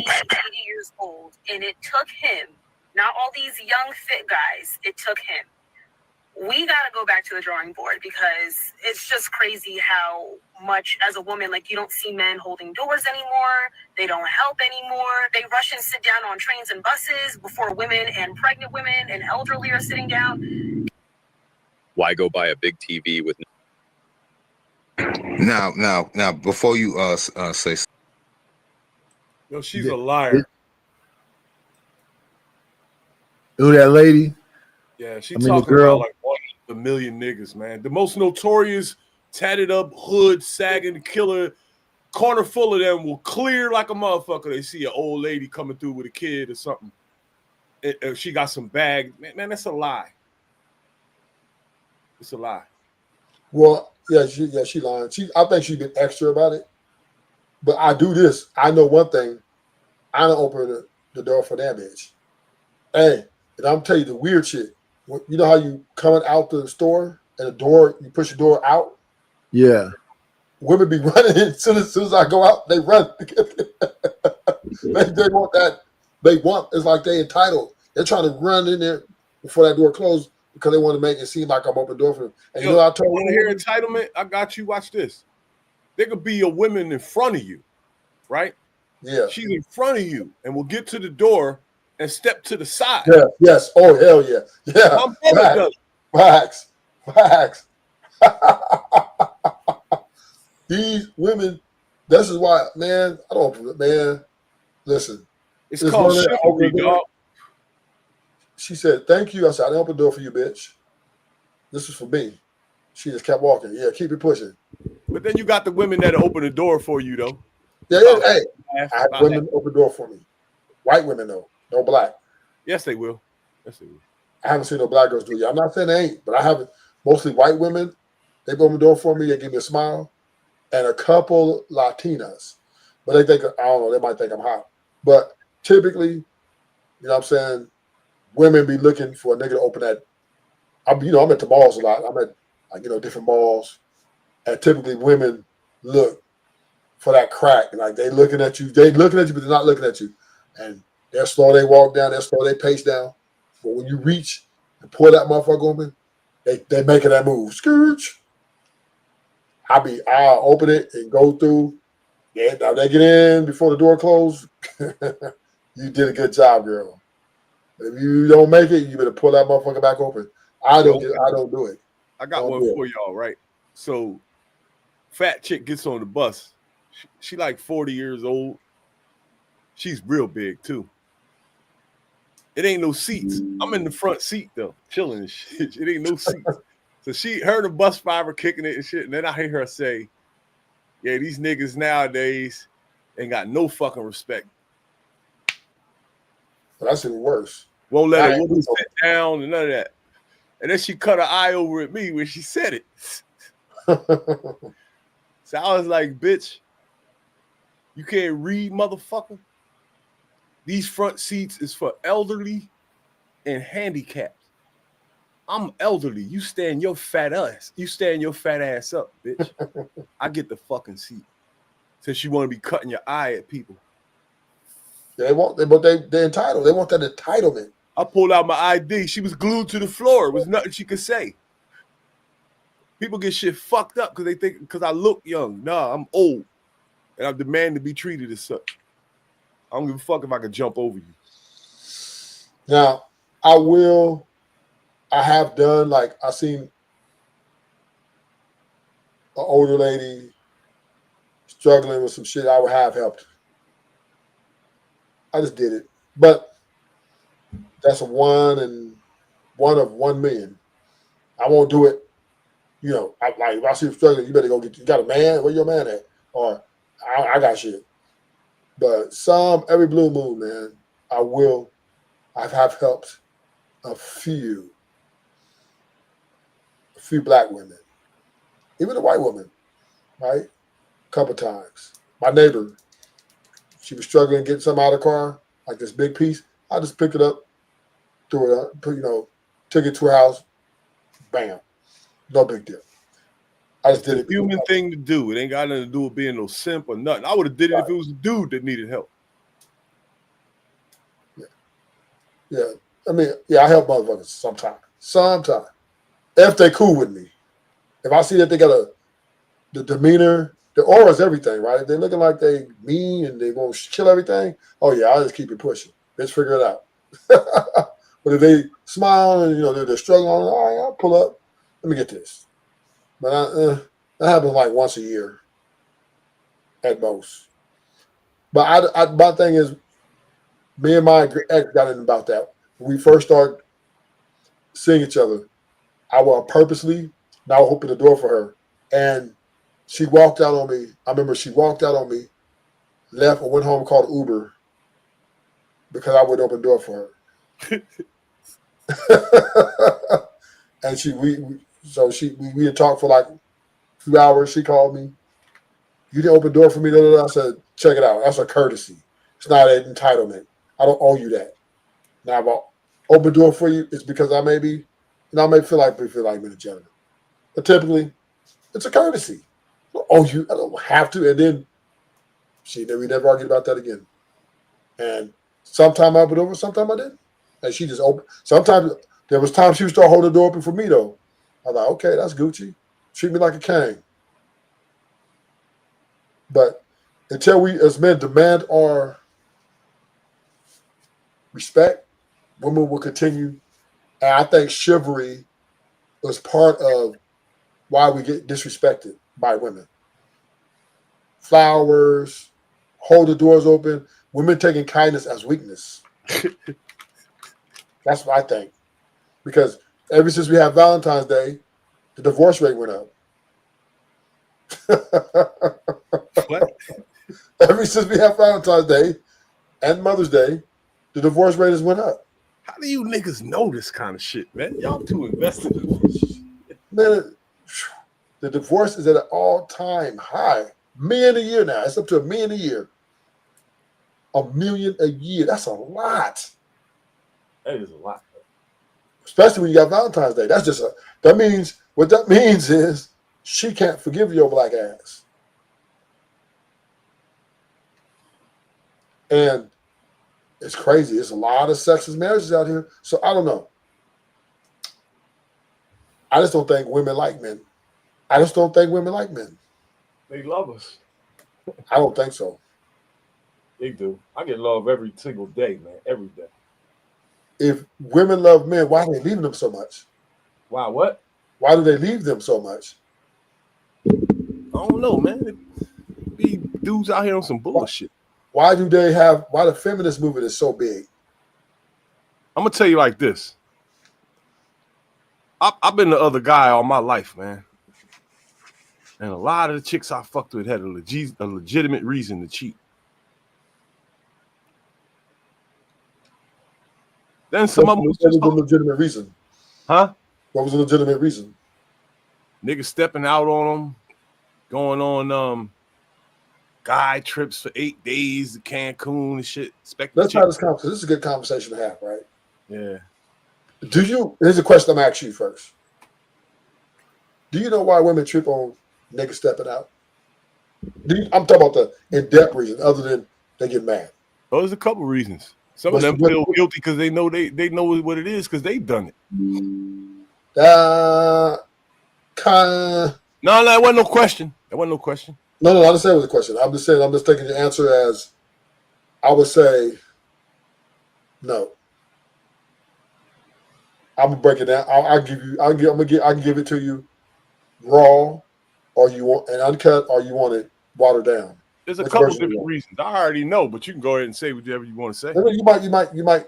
years old, and it took him, not all these young fit guys, it took him. We got to go back to the drawing board, because it's just crazy how much as a woman, you don't see men holding doors anymore. They don't help anymore. They rush and sit down on trains and buses before women and pregnant women and elderly are sitting down. Why go buy a big TV with Now, before you say, yo, she's a liar. Who that lady? Yeah, she's talking about one of the million niggas, man. The most notorious, tatted up, hood, sagging killer, corner full of them will clear like a motherfucker. They see an old lady coming through with a kid or something. She got some bag. Man, that's a lie. It's a lie. Well, she lying. I think she's been extra about it. But I do this. I know one thing. I don't open the door for that bitch. Hey, and I'm telling you the weird shit. You know how you coming out the store and the door, you push the door out? Yeah. Women be running as soon as I go out, they run. they want that. They want, it's like they entitled. They're trying to run in there before that door closed because they want to make it seem like I'm open the door for them. And you know what I told you want to hear entitlement? I got you. Watch this. There could be a woman in front of you, right? Yeah. She's in front of you and will get to the door and step to the side. Yeah, yes. Oh, hell yeah. Yeah. My brother does. Facts. Facts. These women, this is why, man, I don't, man, listen. It's called chivalry, dog. She said, thank you. I said, I didn't open the door for you, bitch. This is for me. She just kept walking. Yeah, keep it pushing. But then you got the women that open the door for you, though. Yeah, hey, I have women open the door for me. White women, though. No black. Yes, they will. Yes, they will. I haven't seen no black girls do it. I'm not saying they ain't, but I haven't. Mostly white women, they open the door for me. They give me a smile. And a couple Latinas. But they think, I don't know, they might think I'm hot. But typically, you know what I'm saying, women be looking for a nigga to open that. I'm at the malls a lot. I'm at, different malls. And typically women look for that crack. Like they looking at you, but they're not looking at you. And they're slow, they walk down, they're slow, they pace down. But when you reach and pull that motherfucker open, they making that move. Scourge. I'll open it and go through. Yeah, now they get in before the door closed. You did a good job, girl. If you don't make it, you better pull that motherfucker back open. I don't do it. I got one for y'all, right? So, fat chick gets on the bus. She like 40 years old. She's real big too. It ain't no seats. I'm in the front seat though, chilling and shit. It ain't no seats. So she heard the bus driver kicking it and shit, and then I hear her say, "Yeah, these niggas nowadays ain't got no fucking respect." But that's even worse. Won't let a woman sit down and none of that. And then she cut her eye over at me when she said it. So I was like, "Bitch, you can't read, motherfucker. These front seats is for elderly and handicapped. I'm elderly. You stand your fat ass. You stand your fat ass up, bitch. I get the fucking seat." Since you want to be cutting your eye at people. They're entitled. They want that entitlement. I pulled out my ID. She was glued to the floor. It was nothing she could say. People get shit fucked up because they think because I look young. Nah, I'm old. And I demand to be treated as such. I don't give a fuck if I can jump over you. Now, I have done, like, I seen an older lady struggling with some shit. I would have helped. I just did it. But that's one of 1 million. I won't do it. If I see you struggling, you better go you got a man? Where your man at? Or I got shit. But every blue moon, man, I have helped a few black women, even a white woman, right? A couple times. My neighbor, she was struggling getting something out of the car, like this big piece. I just picked it up, threw it up, took it to her house, bam. No big deal. I just did it. Human thing to do. It ain't got nothing to do with being no simp or nothing. I would have did it if it was a dude that needed help. Yeah. I mean, I help motherfuckers sometimes. If they cool with me. If I see that they got the demeanor, the aura is everything, right? If they're looking like they mean and they won't kill everything, oh yeah, I'll just keep it pushing. Let's figure it out. But if they smile and they're struggling, all right, I'll pull up. Let me get this. But that happens like once a year at most. But my thing is, me and my ex got in about that. When we first started seeing each other, I will purposely now open the door for her. And she walked out on me. I remember she walked out on me, left and went home, called Uber because I wouldn't open the door for her. And we had talked for like 2 hours. She called me You didn't open the door for me. Da, da, da. I said, check it out. That's a courtesy. It's not an entitlement. I don't owe you that. Now, if I open the door for you, it's because I may feel like being a gentleman. But typically, it's a courtesy. I don't owe you. I don't have to. And then we never argued about that again. And sometimes I opened over, sometimes I didn't. And she just opened. Sometimes there was times she would start holding the door open for me though. I was like, okay, that's Gucci. Treat me like a king. But until we as men demand our respect, women will continue. And I think chivalry was part of why we get disrespected by women. Flowers, hold the doors open, women taking kindness as weakness. That's what I think. Because ever since we had Valentine's Day, the divorce rate went up. What? Ever since we had Valentine's Day and Mother's Day, the divorce rate has went up. How do you niggas know this kind of shit, man? Y'all too invested in this shit. Man, the divorce is at an all-time high. $1 million a year now. It's up to $1 million a year. $1 million a year. That's a lot. That is a lot. Especially when you got Valentine's Day. What that means is she can't forgive your black ass. And it's crazy. There's a lot of sexist marriages out here. So I don't know. I just don't think women like men. I just don't think women like men. They love us. I don't think so. They do. I get love every single day, man. Every day. If women love men, why are they leaving them so much? Wow, what? Why do they leave them so much? I don't know, man. Be dudes out here on some bullshit. Why the feminist movement is so big? I'm gonna tell you like this. I've been the other guy all my life, man. And a lot of the chicks I fucked with had a legitimate reason to cheat. Then some of them was just a legitimate reason. Huh? What was a legitimate reason? Niggas stepping out on them, going on guy trips for 8 days to Cancun and shit. Let's have this conversation. This is a good conversation to have, right? Yeah. Here's a question I'm gonna ask you first. Do you know why women trip on niggas stepping out? I'm talking about the in-depth reason, other than they get mad. Oh, there's a couple reasons. Some of them feel guilty because they know what it is because they've done it. No, that wasn't no question. That wasn't no question. No, I didn't say it was a question. I'm just taking your answer as I would say no. I'm gonna break it down. I can give it to you raw, or you want an uncut, or you want it watered down. There's a couple different reasons. I already know, but you can go ahead and say whatever you want to say. You might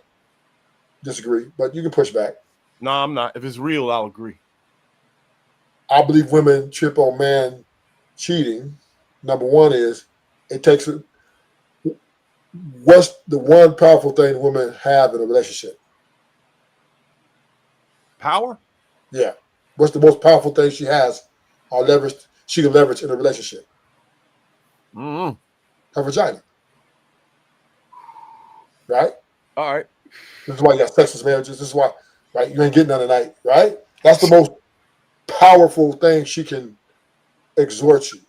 disagree, but you can push back. No, I'm not. If it's real, I'll agree. I believe women trip on man cheating. Number one is what's the one powerful thing women have in a relationship? Power? Yeah. What's the most powerful thing she has or she can leverage in a relationship? Mm-hmm. Her vagina. Right? All right. This is why you got sexless marriages. This is why, right? You ain't getting none tonight, right? That's the most powerful thing she can exhort you.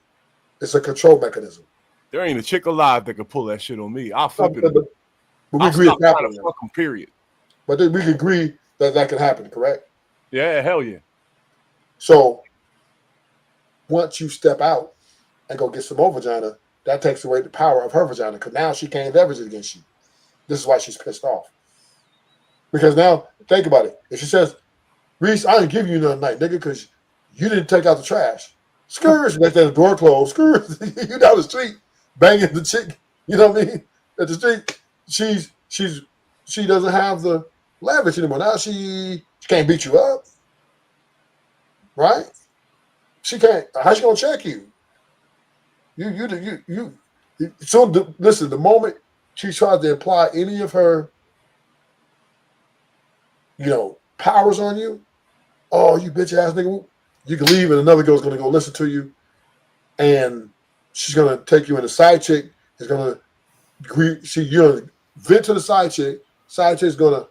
It's a control mechanism. There ain't a chick alive that can pull that shit on me. I'll flip it. But we agree it's happening. Period. But we can agree that can happen, correct? Yeah, hell yeah. So once you step out and go get some more vagina, that takes away the power of her vagina because now she can't leverage it against you. This is why she's pissed off. Because now, think about it. If she says, Reese, I didn't give you none tonight, nigga, because you didn't take out the trash. Scourge, next day the door closed. Scourge, you down the street banging the chick. You know what I mean? At the street, she doesn't have the leverage anymore. Now she can't beat you up, right? She can't. How's she gonna check you? So listen. The moment she tries to apply any of her, powers on you, oh, you bitch ass nigga, you can leave and another girl's gonna go listen to you, and she's gonna take you in. The side chick is gonna agree. You're gonna vent to the side chick. Side chick's gonna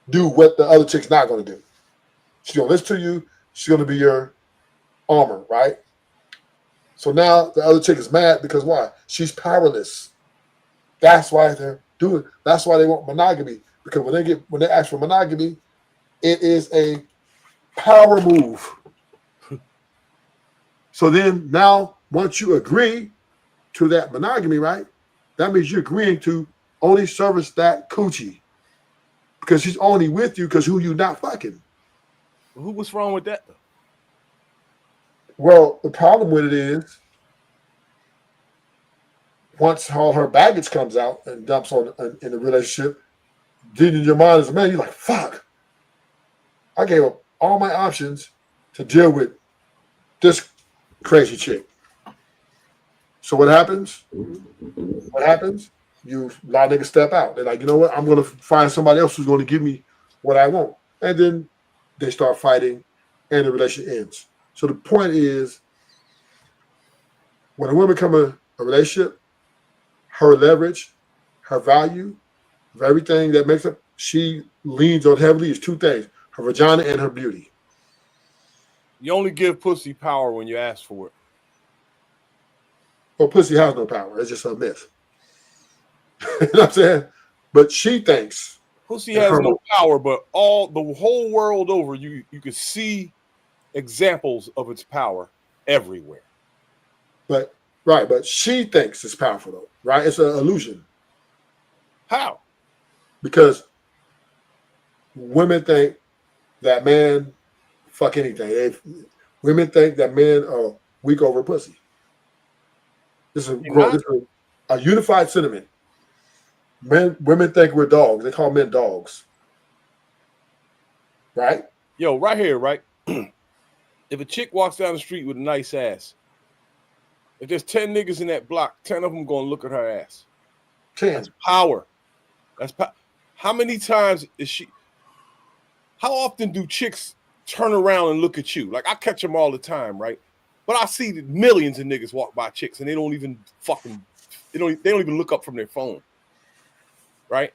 do what the other chick's not gonna do. She's gonna listen to you. She's gonna be your armor, right? So now the other chick is mad because why? She's powerless. That's why they're doing. That's why they want monogamy. Because when they ask for monogamy, it is a power move. So then now, once you agree to that monogamy, right? That means you're agreeing to only service that coochie. Because she's only with you because who you not fucking. What's wrong with that? Well, the problem with it is once all her baggage comes out and dumps on in the relationship, then in your mind as a man, you're like, fuck. I gave up all my options to deal with this crazy chick. So what happens? What happens? A lot of niggas step out. They're like, you know what? I'm going to find somebody else who's going to give me what I want. And then they start fighting and the relationship ends. So the point is, when a woman comes in a relationship, her leverage, her value, of everything that makes up, she leans on heavily is two things: her vagina and her beauty. You only give pussy power when you ask for it. Well, pussy has no power. It's just a myth. You know what I'm saying? But she thinks pussy has no power, but the whole world over, you can see examples of its power everywhere. But she thinks it's powerful though, right? It's an illusion. How? Because women think that men fuck anything. Women think that men are weak over pussy. This is a unified sentiment. Women think we're dogs. They call men dogs. Right? Yo, right here, right? If a chick walks down the street with a nice ass, if there's 10 niggas in that block, 10 of them going to look at her ass. 10. That's power. How many times how often do chicks turn around and look at you? Like, I catch them all the time, right? But I see millions of niggas walk by chicks and they don't even they don't even look up from their phone. Right?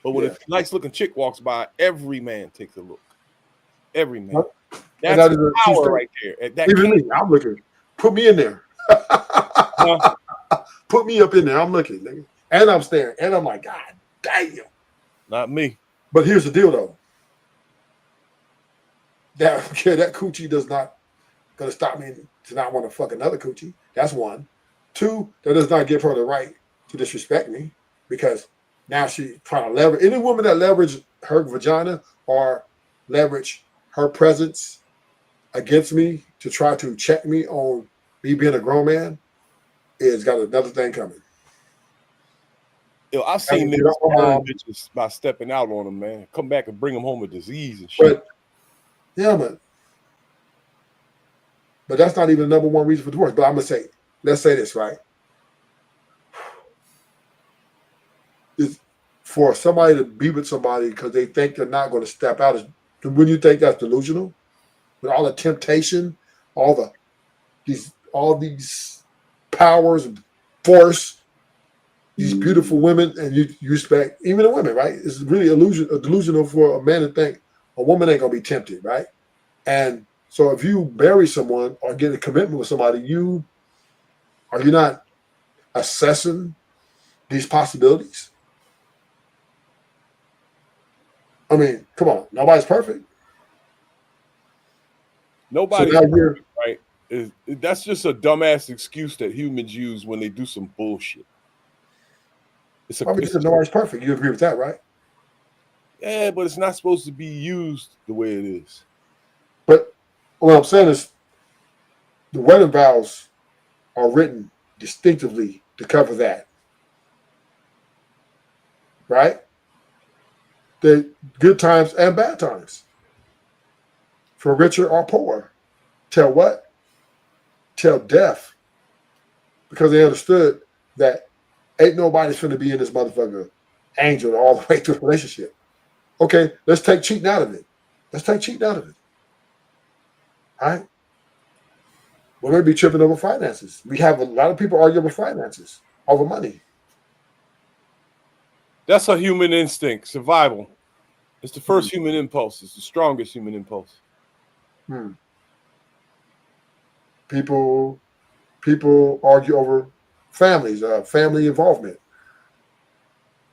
But when a nice looking chick walks by, every man takes a look. Every man. That's power right there. Even me, I'm looking. Put me in there. Put me up in there. I'm looking, nigga. And I'm staring. And I'm like, God damn. Not me. But here's the deal, though. That coochie does not gonna stop me to not want to fuck another coochie. That's one. Two, that does not give her the right to disrespect me because now she's trying to leverage. Any woman that leverage her vagina or leverage her presence against me to try to check me on me being a grown man is got another thing coming. Yo, I've seen niggas burn bitches by stepping out on them, man. Come back and bring them home with disease and shit. But that's not even the number one reason for divorce. But I'm gonna say, let's say this, right? Is for somebody to be with somebody because they think they're not going to step out. When you think that's delusional, with all the temptation, all these powers and force, these beautiful women, and you expect even the women, right? It's really delusional for a man to think a woman ain't gonna be tempted, right? And so if you marry someone or get a commitment with somebody, are you not assessing these possibilities? I mean, come on, nobody's perfect. Nobody's perfect, right? That's just a dumbass excuse that humans use when they do some bullshit. Nobody's perfect. You agree with that, right? Yeah, but it's not supposed to be used the way it is. But what I'm saying is the wedding vows are written distinctively to cover that. Right? The good times and bad times. For richer or poor. Till what? Till death. Because they understood that ain't nobody's finna be in this motherfucker angel all the way through the relationship. Okay, let's take cheating out of it. Let's take cheating out of it. All right? Women be tripping over finances. We have a lot of people argue over finances, over money. That's a human instinct, survival. It's the first human impulse. It's the strongest human impulse. People argue over families, family involvement.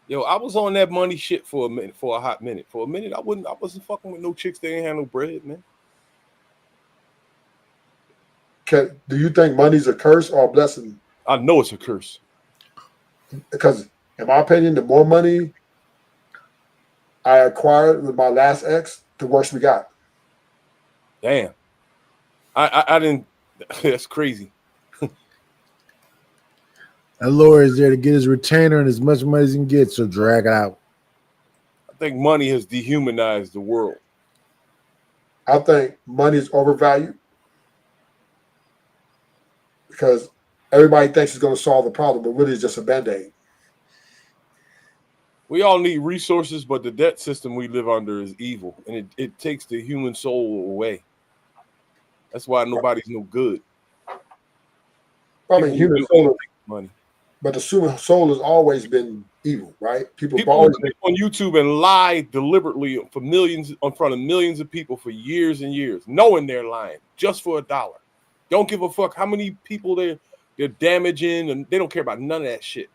Yo, I was on that money shit for a minute, for a hot minute. For a minute, I wasn't fucking with no chicks that ain't had no bread, man. Do you think money's a curse or a blessing? I know it's a curse. Because, in my opinion, the more money I acquired with my last ex, the worse we got. Damn. I didn't. That's crazy. That lawyer is there to get his retainer and as much money as he can get, so drag it out. I think money has dehumanized the world. I think money is overvalued because everybody thinks it's going to solve the problem, but really it's just a Band-Aid. We all need resources, but the debt system we live under is evil, and it takes the human soul away. That's why nobody's no good. I mean, human soul, money. But the human soul has always been evil, right? People always been on YouTube and lie deliberately for millions in front of millions of people for years and years, knowing they're lying just for $1. Don't give a fuck how many people they're damaging, and they don't care about none of that shit.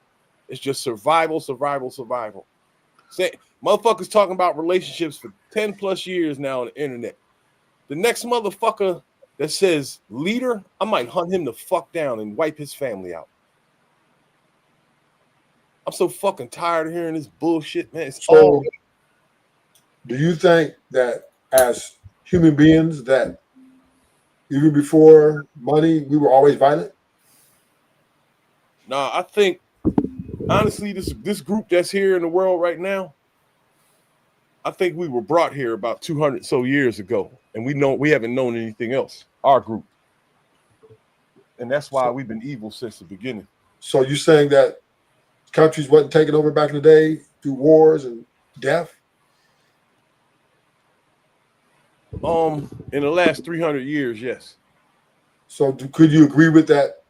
It's just survival. Say, motherfuckers talking about relationships for 10 plus years now on the internet. The next motherfucker that says leader, I might hunt him the fuck down and wipe his family out. I'm so fucking tired of hearing this bullshit, man. So, do you think that as human beings that even before money, we were always violent? No, I think honestly, this group that's here in the world right now, I think we were brought here about 200 so years ago, and we haven't known anything else. Our group, and that's why we've been evil since the beginning. So you saying that countries wasn't taken over back in the day through wars and death? In the last 300 years, yes. So could you agree with that?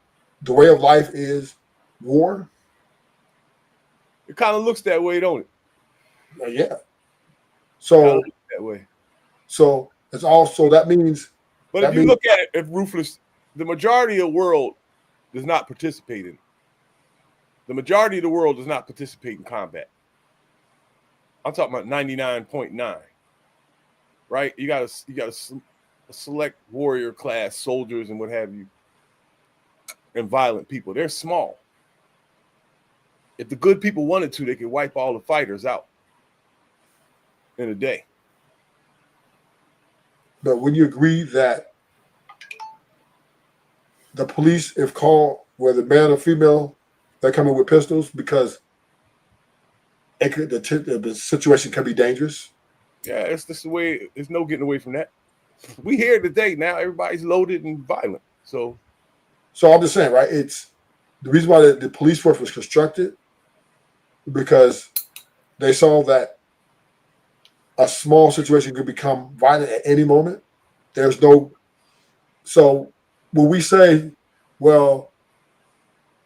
The way of life is war? It kind of looks that way, don't it? Yeah. So that way. So it's also that means. But if you look at it, if ruthless, the majority of the world does not participate in it. The majority of the world does not participate in combat. I'm talking about 99.9. Right? You got a select warrior class soldiers and what have you, and violent people. They're small. If the good people wanted to, they could wipe all the fighters out in a day. But would you agree that the police, if called, whether man or female, they're coming with pistols because the situation can be dangerous? Yeah, it's just the way. There's no getting away from that. We here today now. Everybody's loaded and violent. So I'm just saying, right? It's the reason why the police force was constructed because they saw that a small situation could become violent at any moment. So when we say, well,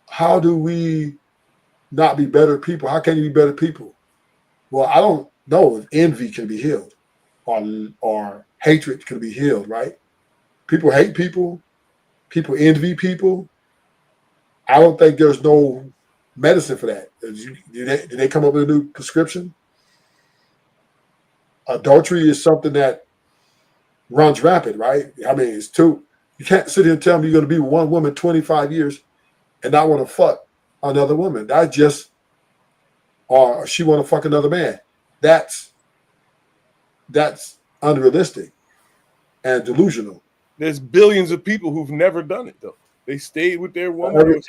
how do we not be better people? How can you be better people? Well, I don't know if envy can be healed or hatred can be healed, right? People hate people. People envy people. I don't think there's no medicine for that. Did they come up with a new prescription? Adultery is something that runs rapid, right? I mean, it's two. You can't sit here and tell me you're going to be with one woman 25 years and not want to fuck another woman. That's just, or she want to fuck another man. That's unrealistic and delusional. There's billions of people who've never done it though. They stayed with their woman.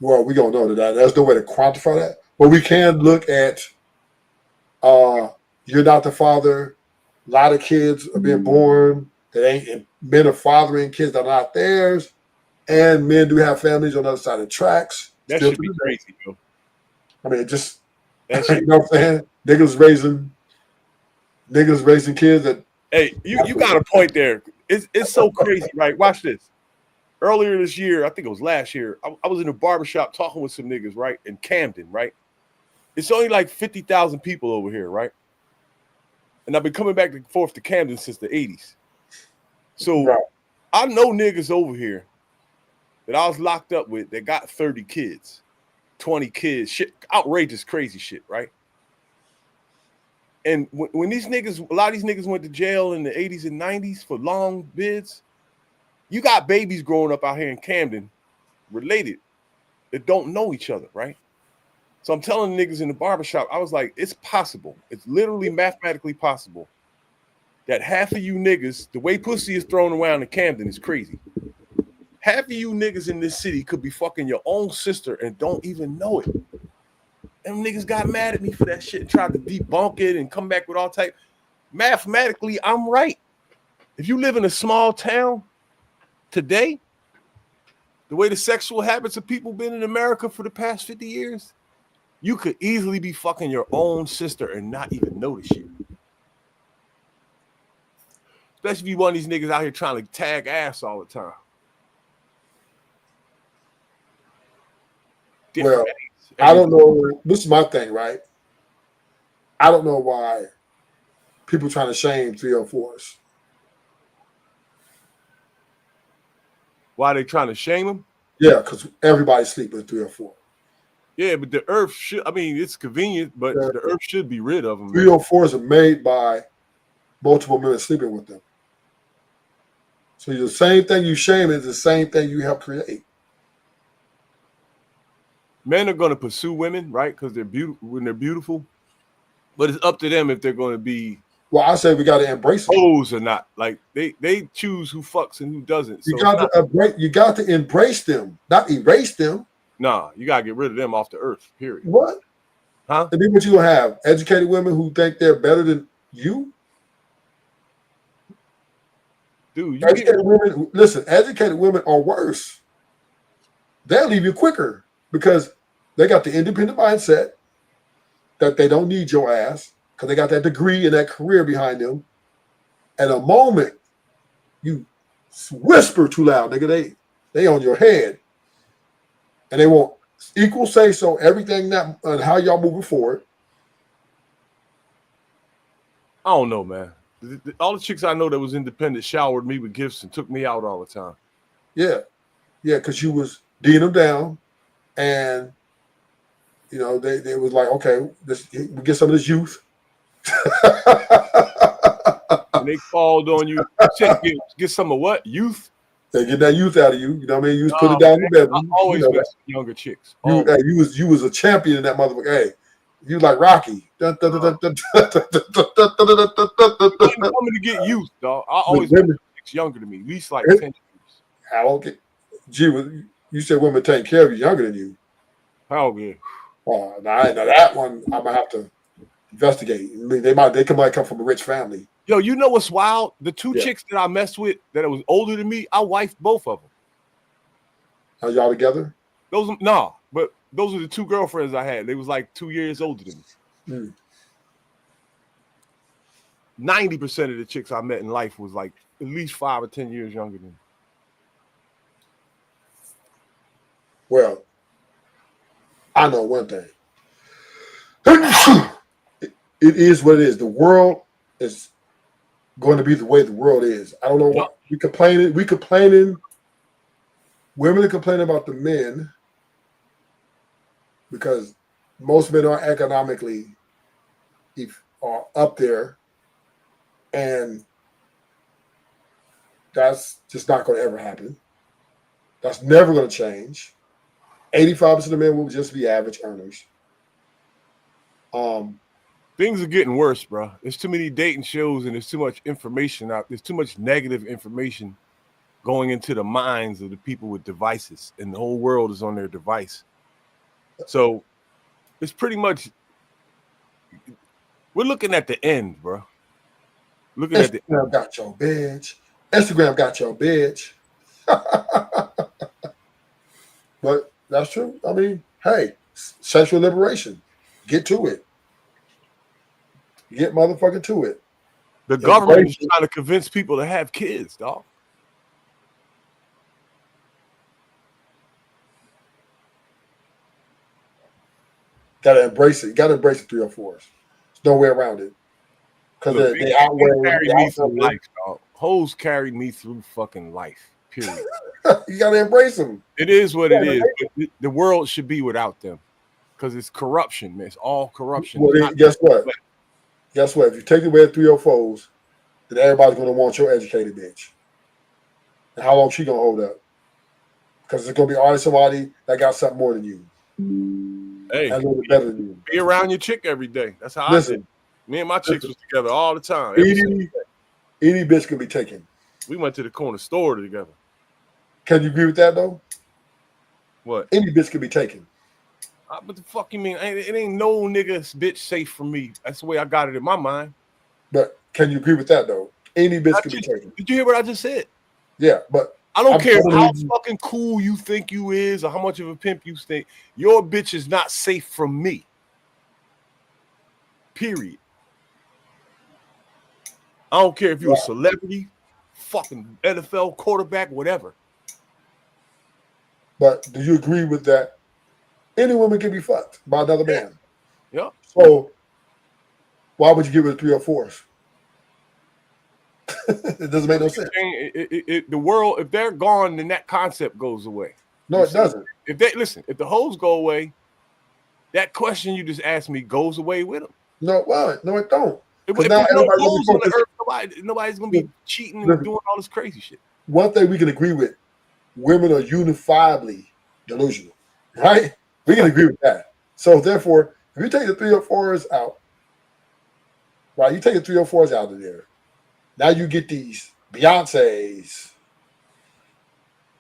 Well, we don't know that. There's no way to quantify that. But we can look at you're not the father. A lot of kids are being born that ain't, and men are fathering kids that are not theirs. And men do have families on the other side of the tracks. That should be crazy, bro. I mean, just, you know what I'm saying? Niggas raising kids that. Hey, you got a point there. It's so crazy, right? Watch this. earlier this year, I think it was last year, I was in a barbershop talking with some niggas, right, in Camden, right? It's only like 50,000 people over here, right? And I've been coming back and forth to Camden since the 80s. So I know niggas over here that I was locked up with that got 30 kids, 20 kids, shit, outrageous, crazy shit, right? And when these niggas, a lot of these niggas went to jail in the 80s and 90s for long bids, you got babies growing up out here in Camden related that don't know each other, right? So I'm telling the niggas in the barbershop, I was like, it's possible. It's literally mathematically possible that half of you niggas, the way pussy is thrown around in Camden is crazy. Half of you niggas in this city could be fucking your own sister and don't even know it. Them niggas got mad at me for that shit and tried to debunk it and come back with all type. Mathematically, I'm right. If you live in a small town today, the way the sexual habits of people been in America for the past 50 years, you could easily be fucking your own sister and not even notice shit. Especially if you one of these niggas out here trying to tag ass all the time. Well, I don't know. This is my thing, right? I don't know why people trying to shame 304s. Why they trying to shame them? Yeah, because everybody's sleeping with 304. Yeah, but the earth should, I mean, it's convenient, but the earth should be rid of them. 304s are made by multiple men sleeping with them. So the same thing you shame is the same thing you help create. Men are going to pursue women, right? Because they're beautiful when they're beautiful. But it's up to them if they're going to be. Well, I say we got to embrace them. Hoes or not. Like they choose who fucks and who doesn't. You got to embrace them, not erase them. Nah, you got to get rid of them off the earth, period. What? Huh? And then what you gonna have? Educated women who think they're better than you? Dude, women, listen, educated women are worse. They'll leave you quicker because they got the independent mindset that they don't need your ass because they got that degree and that career behind them. At a moment, you whisper too loud, nigga. They on your head. And they want equal say so, everything that and how y'all moving forward. I don't know, man. All the chicks I know that was independent showered me with gifts and took me out all the time. Yeah. Yeah, because you was D'ing them down. And, you know, they was like, okay, we get some of this youth. And they called on you. Get some of what? Youth? They get that youth out of you. You know what I mean? You was put it down in bed. I always you know best younger chicks. You was a champion in that motherfucker. Hey, you like Rocky. I'm coming to get youth, dog. I always been chicks younger than me, at least like 10 years. I don't get. Gee, you said women take care of you younger than you. Hell yeah. Oh, now that one I'm gonna have to investigate. I mean, they might come from a rich family. Yo, you know what's wild? The two chicks that I messed with that was older than me, I wifed both of them. Are y'all together? But those are the two girlfriends I had. They was like 2 years older than me. 90% of the chicks I met in life was like at least 5 or 10 years younger than me. Well, I know one thing. It is what it is. The world is going to be the way the world is. I don't know what we complaining. Women are complaining about the men because most men are economically are up there, and that's just not going to ever happen. That's never going to change. 85% of men will just be average earners. Things are getting worse, bro. There's too many dating shows and there's too much information out. There's too much negative information going into the minds of the people with devices, and the whole world is on their device. So it's pretty much, we're looking at the end, bro. Instagram got your bitch. Instagram got your bitch. But that's true. I mean, hey, sexual liberation. Get to it. Get motherfucking to it. The government is trying to convince people to have kids, dog. Gotta embrace it. You gotta embrace the 304s. There's no way around it. Because they outweigh. Carry me through life, dog. Hoes carried me through fucking life. Period. You gotta embrace them. It is what it is. But the world should be without them, because it's corruption, man. It's all corruption. Well, guess what? Guess what? If you take away the 304s, then everybody's gonna want your educated bitch. And how long she gonna hold up? Because it's gonna be always somebody that got something more than you. Hey, a little bit better than you. Be around your chick every day. That's how I did. Me and my chicks was together all the time. Any bitch can be taken. We went to the corner store together. Can you agree with that though? What? Any bitch can be taken. What the fuck you mean? It ain't no nigga's bitch safe from me. That's the way I got it in my mind. But can you agree with that though? Any bitch can be taken. Did you hear what I just said? Yeah, but I don't care how fucking cool you think you is or how much of a pimp you think. Your bitch is not safe from me. Period. I don't care if you're a celebrity, fucking NFL quarterback, whatever. But do you agree with that? Any woman can be fucked by another man. Yeah. So why would you give it 304s? It doesn't make no sense. The world, if they're gone, then that concept goes away. No, it doesn't. If the hoes go away, that question you just asked me goes away with them. No, well, no, it don't. If there's no hoes on the earth, nobody's gonna be cheating and doing all this crazy shit. One thing we can agree with: women are unifiably delusional, right? We can agree with that. So therefore, if you take the 304s out, right? You take the 304s out of there. Now you get these Beyoncé's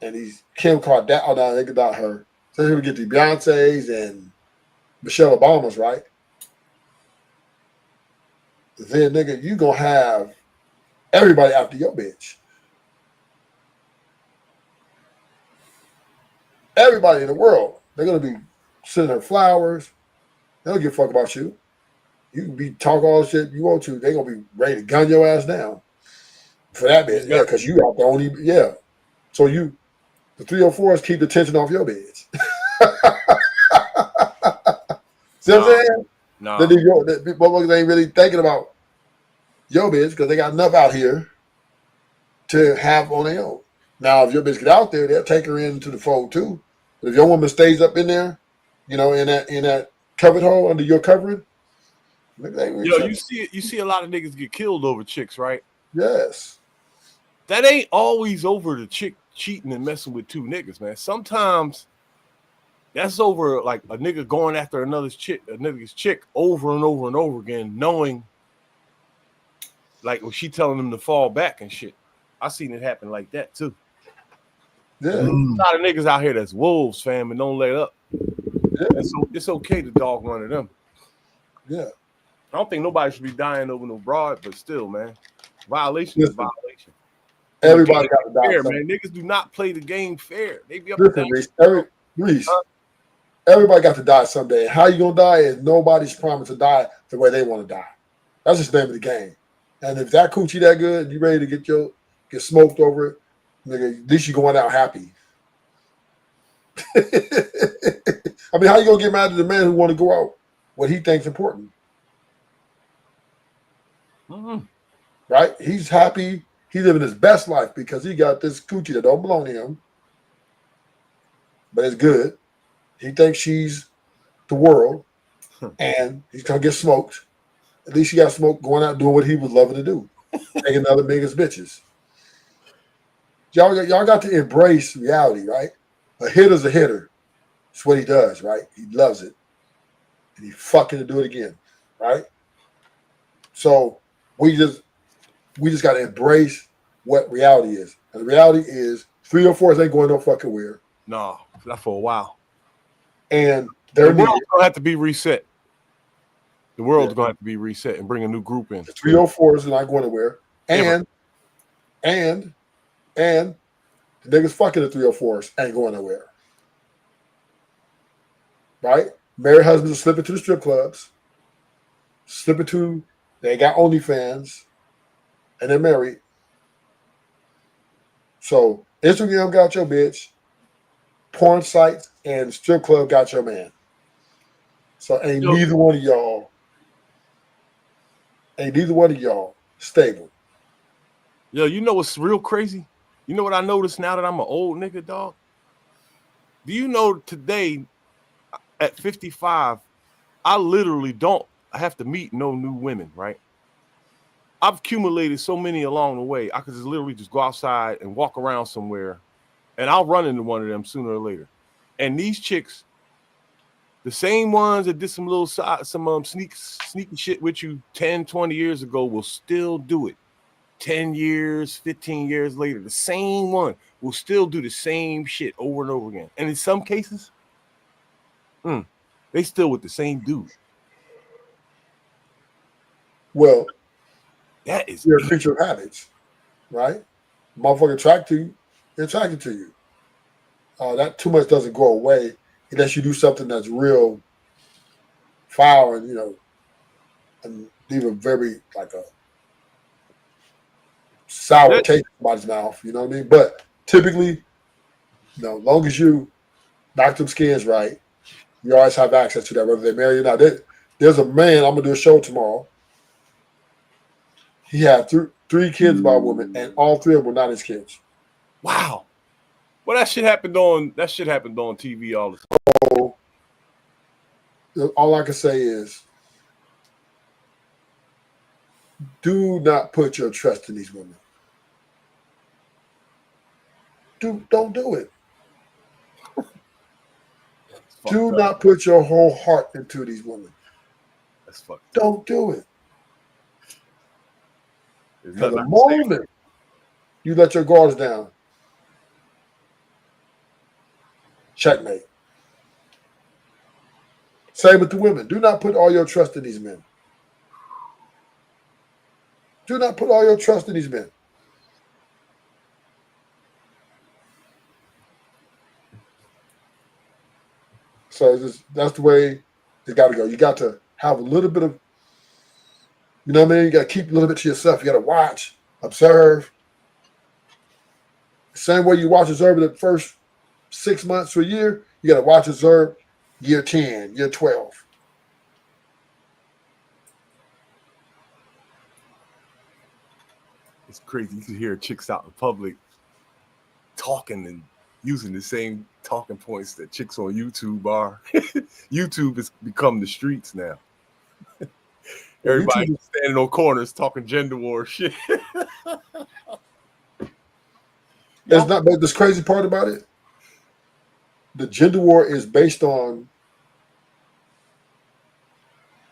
and these Kim Kardashian. Oh no, they not her. So we get the Beyoncé's and Michelle Obama's, right? Then nigga, you gonna have everybody after your bitch. Everybody in the world, they're gonna be sending her flowers. They don't give a fuck about you. You can be talk all the shit you want to. They're gonna be ready to gun your ass down for that bitch. Yeah, because you out the only So the 304s keep the tension off your bitch. See what I'm saying? No. The motherfuckers ain't really thinking about your bitch because they got enough out here to have on their own. Now, if your bitch get out there, they'll take her into the fold too. But if your woman stays up in there, in that covered hole under your covering, you see a lot of niggas get killed over chicks, right? Yes. That ain't always over the chick cheating and messing with two niggas, man. Sometimes that's over like a nigga going after a nigga's chick over and over and over again, knowing like when she telling them to fall back and shit. I seen it happen like that too. Yeah. A lot of niggas out here that's wolves, fam, and don't let up. Yeah. So it's okay to dog one of them. Yeah. I don't think nobody should be dying over no broad, but still, man, violation is violation. Everybody got to die. Fair, man. Niggas do not play the game fair. They be up Reese, everybody got to die someday. How you gonna die is nobody's promised to die the way they want to die. That's just the name of the game. And if that coochie that good, you ready to get smoked over it, nigga, at least you going out happy. I mean, how you gonna get mad at the man who want to go out what he thinks important? Mm-hmm. Right? He's happy. He's living his best life because he got this coochie that don't belong to him, but it's good. He thinks she's the world, and he's gonna get smoked. At least he got smoked going out doing what he was loving to do, taking other niggas' bitches. Y'all got to embrace reality, right? A hitter's a hitter. That's what he does, right? He loves it, and he fucking to do it again, right? So we just got to embrace what reality is. And the reality is 304s ain't going no fucking where. No, not for a while. And the world's going to have to be reset. The world's going to have to be reset and bring a new group in. The 304s are not going nowhere. And the niggas fucking the 304s ain't going nowhere. Right? Married husbands are slipping to the strip clubs. They got OnlyFans. And they're married. So Instagram got your bitch. Porn sites and strip club got your man. So ain't neither one of y'all stable. Yo, you know what's real crazy? You know what I noticed now that I'm an old nigga, dog? Do you know today at 55, I literally don't have to meet no new women, right? I've accumulated so many along the way. I could just literally just go outside and walk around somewhere, and I'll run into one of them sooner or later. And these chicks, the same ones that did some little sneaky shit with you 10, 20 years ago will still do it. 10 years, 15 years later, the same one will still do the same shit over and over again. And in some cases, they still with the same dude. Well, that is you're a creature of habits, right? Motherfucker attracted to you. That too much doesn't go away unless you do something that's real foul and, you know, and leave a very, like a sour taste in somebody's mouth, you know what I mean? But typically, you know, as long as you knock them skins right, you always have access to that, whether they're married or not. There's a man, I'm going to do a show tomorrow. He had three kids by a woman, and all three of them were not his kids. Wow. Well, that shit happened on TV all the time. So, all I can say is, do not put your trust in these women. Don't do it. Do not put your whole heart into these women. That's fucked. Don't do it. For the moment you let your guards down, checkmate. Same with the women. Do not put all your trust in these men. Do not put all your trust in these men. So that's the way it got to go. You got to have a little bit of, you know what I mean? You got to keep a little bit to yourself. You got to watch, observe. Same way you watch, observe the first 6 months to a year, you got to watch, observe year 10, year 12. It's crazy. You can hear chicks out in public talking and using the same talking points that chicks on YouTube are. YouTube has become the streets now. Everybody standing on corners talking gender war shit. It's not, but this crazy part about it, the gender war is based on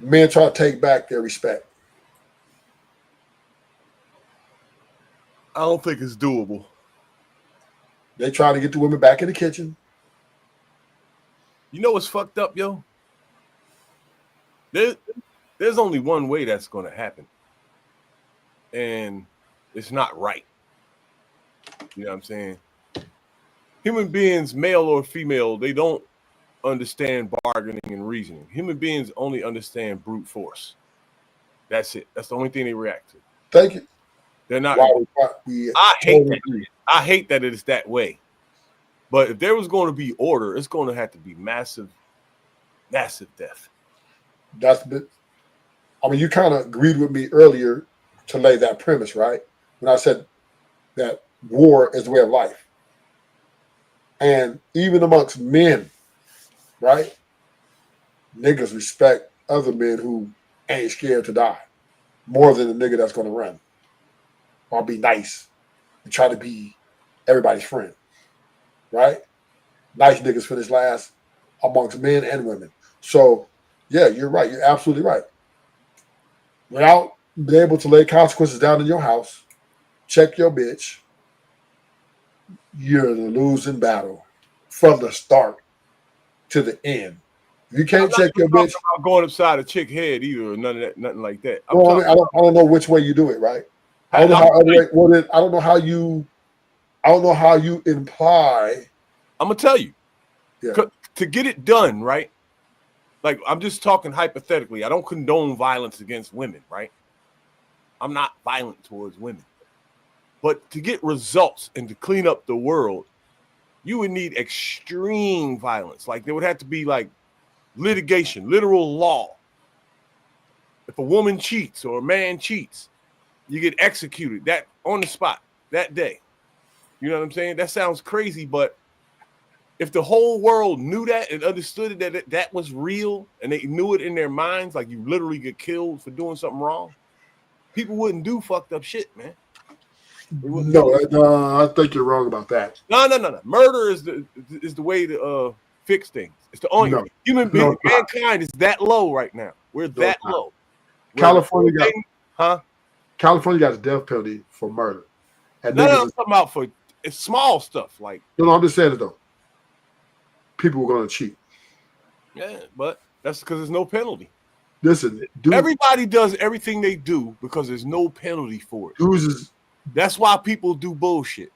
men trying to take back their respect. I don't think it's doable. They trying to get the women back in the kitchen. You know what's fucked up, yo? There's only one way that's going to happen. And it's not right. You know what I'm saying? Human beings, male or female, they don't understand bargaining and reasoning. Human beings only understand brute force. That's it. That's the only thing they react to. Thank you. They're not. I hate that it is that way. But if there was going to be order, it's going to have to be massive death. I mean, you kind of agreed with me earlier to lay that premise, right? When I said that war is the way of life. And even amongst men, right? Niggas respect other men who ain't scared to die more than the nigga that's going to run or be nice and try to be everybody's friend, right? Nice niggas finish last amongst men and women. So, yeah, you're right. You're absolutely right. Without being able to lay consequences down in your house, check your bitch, you're in a losing battle from the start to the end. If you can't check your bitch, I'm going upside a chick head either, or none of that, nothing like that. I don't know which way you do it, right? I don't know how you imply. I'm gonna tell you. Yeah. To get it done, right? Like, I'm just talking hypothetically. I don't condone violence against women, right? I'm not violent towards women. But to get results and to clean up the world, you would need extreme violence. Like, there would have to be like litigation, literal law. If a woman cheats or a man cheats, you get executed that on the spot that day. You know what I'm saying? That sounds crazy, but if the whole world knew that and understood that that was real and they knew it in their minds, like you literally get killed for doing something wrong, people wouldn't do fucked up shit, man. No, I think you're wrong about that. No. Murder is the way to fix things. It's the only mankind is that low right now. We're that low. California California got a death penalty for murder. And no, I'm talking about for it's small stuff like. No, I'm just saying it though. People were going to cheat. Yeah, but that's because there's no penalty. Listen, everybody does everything they do because there's no penalty for it. That's why people do bullshit.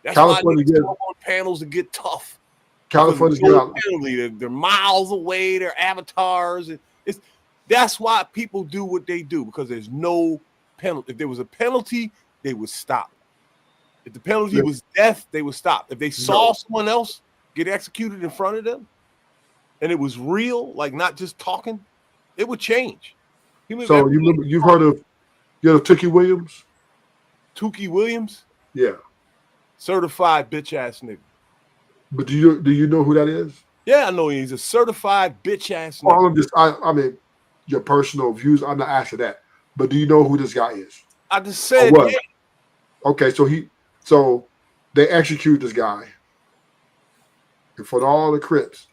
That's California why they go on panels to get tough. California no penalty. They're miles away. They're avatars. That's why people do what they do because there's no penalty. If there was a penalty, they would stop. If the penalty was death, they would stop. If they saw someone else get executed in front of them, and it was real, like not just talking, it would change. So you've heard of Tookie Williams? Tookie Williams? Yeah. Certified bitch ass nigga. But do you know who that is? Yeah, I know he's a certified bitch ass nigga. I mean, your personal views. I'm not asking that. But do you know who this guy is? I just said yeah. Okay, so they execute this guy in front of all the Crips.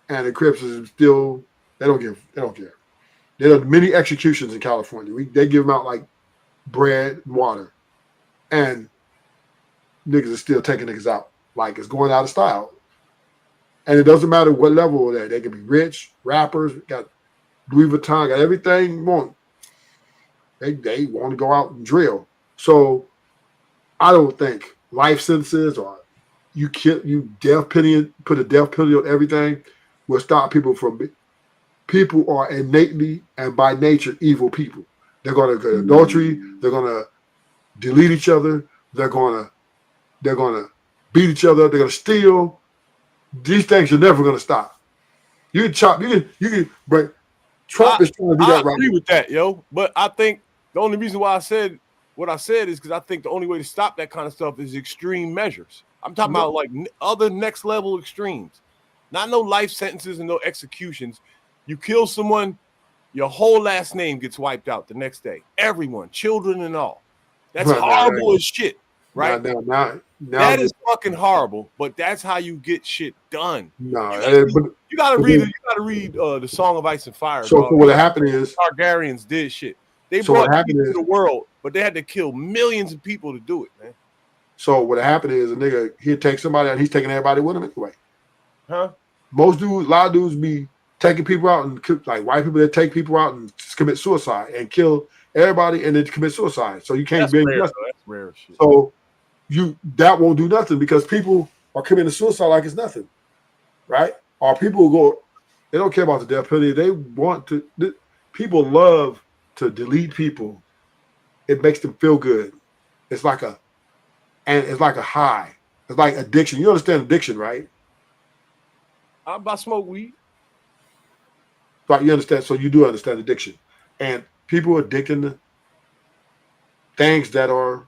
And the Crips is still they don't care. There are many executions in California. They give them out like bread and water. And niggas are still taking niggas out. Like it's going out of style. And it doesn't matter what level they're. They can be rich, rappers, got Louis Vuitton, got everything you want. They want to go out and drill. So I don't think life sentences or you death penalty, put a death penalty on everything will stop people from. People are innately and by nature evil people. They're going to commit adultery. They're going to delete each other. They're going to beat each other. They're going to steal. These things are never going to stop. You can chop. You can. But Trump is trying to do that right. I agree with that, yo. But I think the only reason why I said what I said is because I think the only way to stop that kind of stuff is extreme measures. I'm talking about like other next level extremes, not no life sentences and no executions. You kill someone, your whole last name gets wiped out the next day. Everyone, children and all. That's horrible as shit, right? That is fucking horrible. But that's how you get shit done. You gotta read the Song of Ice and Fire. So what happened is Targaryens did shit. They brought people to the world, but they had to kill millions of people to do it, man. So what happened is a nigga he'd take somebody out, he's taking everybody with him anyway. Huh? A lot of dudes be taking people out and like white people that take people out and commit suicide and kill everybody and then commit suicide. So you can't be that's rare shit. So that won't do nothing because people are committing suicide like it's nothing, right? Or people go, they don't care about the death penalty. They want to. People love to delete people. It makes them feel good. It's like a high. It's like addiction. You understand addiction, right? I'm about to smoke weed. Right, you understand. So you do understand addiction, and people are addicted to things that are.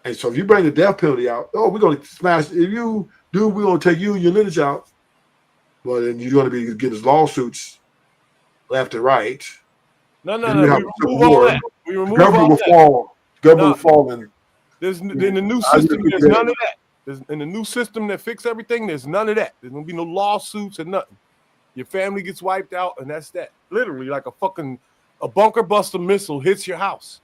And so if you bring the death penalty out, we're going to smash. If you do, we're going to take you and your lineage out. Well, then you're going to be getting lawsuits left and right. No. We remove all that. We remove all that. Government will fall. And in the new system, there's none of that. In the new system that fix everything, there's none of that. There's going to be no lawsuits or nothing. Your family gets wiped out, and that's that. Literally, like a bunker buster missile hits your house.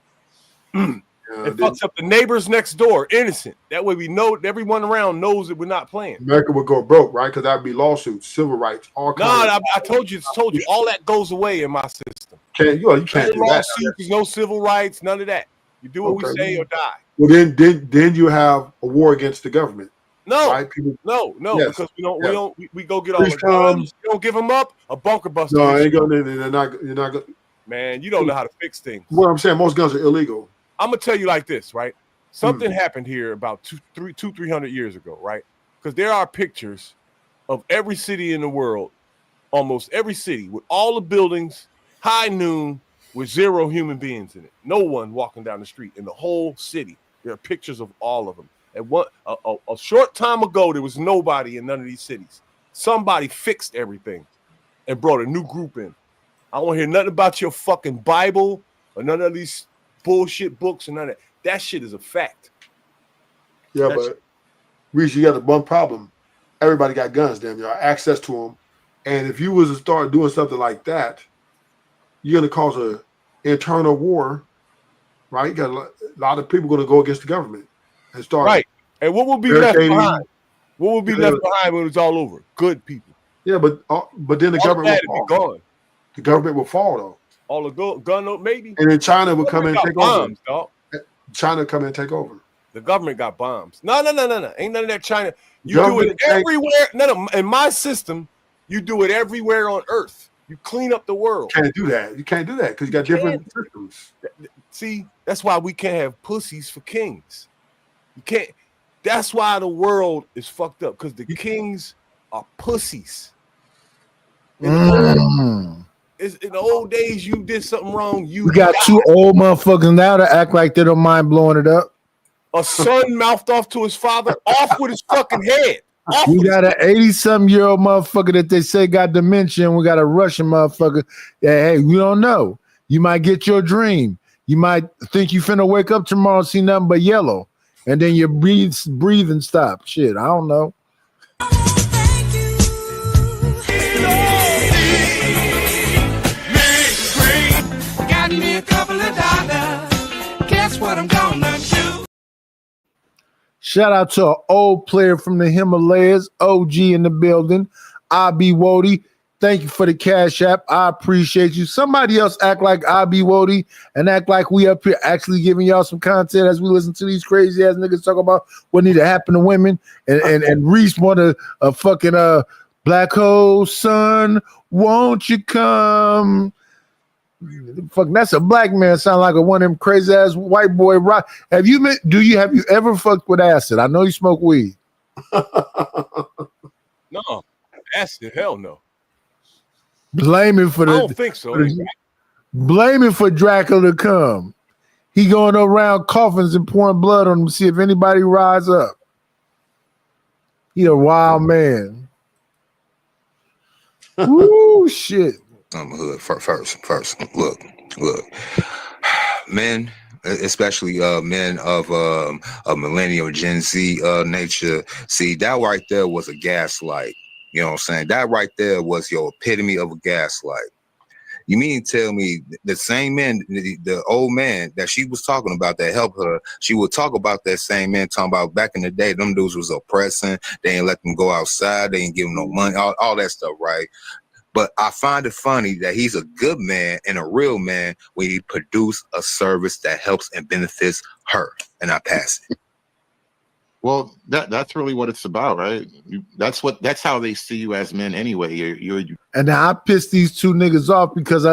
It fucks up the neighbors next door, innocent. That way we know everyone around knows that we're not playing. America would go broke, right? Because that'd be lawsuits, civil rights, all kinds. No, I told you, all that goes away in my system. You can't do that. There's no civil rights, none of that. You do what we say or die. Well, then you have a war against the government. No, right? No, yes. Because we go get all the guns. You don't give them up. A bunker buster. No, ain't gonna. You're not gonna. Man, you don't know how to fix things. What I'm saying, most guns are illegal. I'm gonna tell you like this, right? Something happened here about 300 years ago, right? Because there are pictures of every city in the world almost every city with all the buildings, high noon, with 0 human beings in it. No one walking down the street in the whole city. There are pictures of all of them. And a short time ago, there was nobody in none of these cities. Somebody fixed everything and brought a new group in. I don't want to hear nothing about your fucking Bible or none of these bullshit books and none of that. That shit is a fact. Yeah, but Reese, you got one problem. Everybody got guns, damn y'all, access to them. And if you was to start doing something like that, you're going to cause an internal war, right? You got a lot of people going to go against the government and start. Right. And what will be left behind? What will be left behind when it's all over? Good people. Yeah, but then the government will fall. Gone. The government will fall, though. All the gun, maybe. And then China will come in and take bombs, over. Dog. China come in and take over. The government got bombs. No. Ain't none of that China. You do it everywhere. No. In my system, you do it everywhere on Earth. You clean up the world. You can't do that. You can't do that because you got different systems. See, that's why we can't have pussies for kings. You can't. That's why the world is fucked up because the kings are pussies. In the old days, you did something wrong. We got 2 old motherfuckers now to act like they don't mind blowing it up. A son mouthed off to his father, off with his fucking head. We got an 80-something-year-old motherfucker that they say got dementia, and we got a Russian motherfucker. Hey, we don't know. You might get your dream. You might think you finna wake up tomorrow and see nothing but yellow, and then your breathing stop. Shit, I don't know. Got me a couple of dollars. Guess what I'm gonna do? Shout out to an old player from the Himalayas, OG in the building, I.B. Wody. Thank you for the Cash App. I appreciate you. Somebody else act like I.B. Wody and act like we up here actually giving y'all some content as we listen to these crazy ass niggas talk about what need to happen to women. And Reese want a fucking black hole son, won't you come? Fuck, that's a black man. Sound like one of them crazy ass white boy rock. Have you ever fucked with acid? I know you smoke weed. No, acid, hell no. Blame him for I don't think so. Blame him for Dracula to come. He going around coffins and pouring blood on them to see if anybody rise up. He a wild man. Woo, shit. I'm hood first. Look. Men, especially men of millennial Gen Z nature, see that right there was a gaslight. You know what I'm saying? That right there was your epitome of a gaslight. You mean to tell me the same man, the old man that she was talking about that helped her, she would talk about that same man talking about back in the day, them dudes was oppressing. They ain't let them go outside. They ain't give them no money, all that stuff, right? But I find it funny that he's a good man and a real man when he produce a service that helps and benefits her. And I pass it. Well, that's really what it's about, right? That's how they see you as men anyway. You're And now I pissed these 2 niggas off because I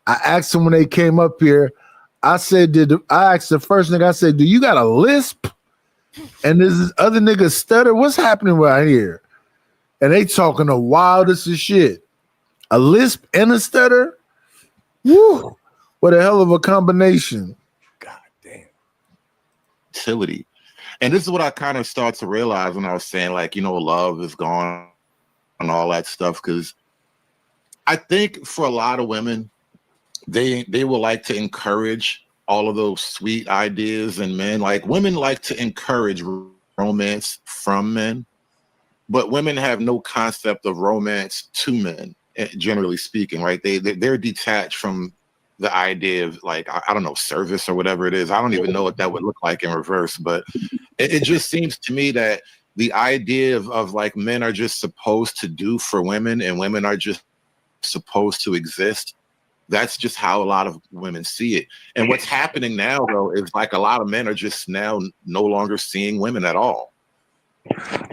asked them when they came up here, I asked the first nigga, I said, do you got a lisp? And this other nigga stutter. What's happening right here? And they talking the wildest of shit. A lisp and a stutter? Woo! What a hell of a combination. God damn. Utility. And this is what I kind of start to realize when I was saying, like, love is gone and all that stuff. Because I think for a lot of women, they will like to encourage all of those sweet ideas in men. Like, women like to encourage romance from men, but women have no concept of romance to men, generally speaking, right? They're detached from the idea of, like, I don't know, service or whatever it is. I don't even know what that would look like in reverse, but it just seems to me that the idea of like men are just supposed to do for women and women are just supposed to exist. That's just how a lot of women see it. And what's happening now, though, is like a lot of men are just now no longer seeing women at all.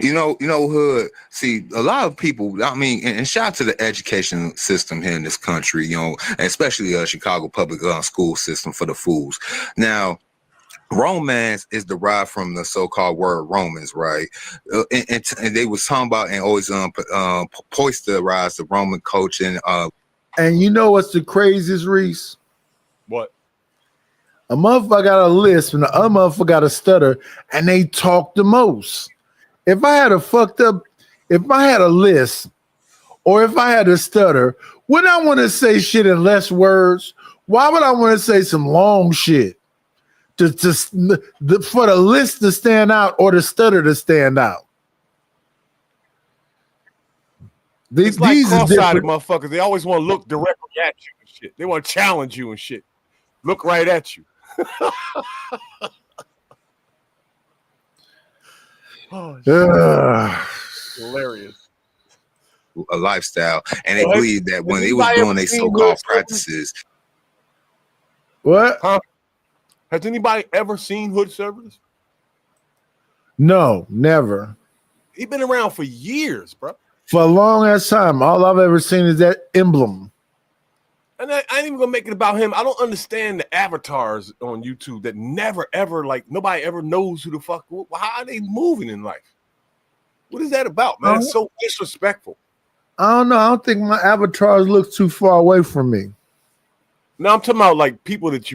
Hood. See, a lot of people, I mean, and shout out to the education system here in this country, especially Chicago public school system for the fools. Now, Romance is derived from the so-called word Romans, right? And they was talking about and always posterized the Roman culture. And you know what's the craziest, Reese? What? A motherfucker got a lisp and the other motherfucker got a stutter, and they talk the most. If I had a lisp, or if I had a stutter, wouldn't I want to say shit in less words? Why would I want to say some long shit? For the list to stand out or the stutter to stand out. It's like cross-sided motherfuckers. They always want to look directly at you and shit. They want to challenge you and shit. Look right at you. Oh, hilarious. A lifestyle, and they believe that when they was doing their so-called practices. What? Huh? Has anybody ever seen Hood Service? No, never. He's been around for years, bro. For a long ass time. All I've ever seen is that emblem. And I ain't even gonna make it about him. I don't understand the avatars on YouTube that never ever, like, nobody ever knows who the fuck. How are they moving in life? What is that about, man? It's so disrespectful. I don't know. I don't think my avatars look too far away from me. No, I'm talking about like people that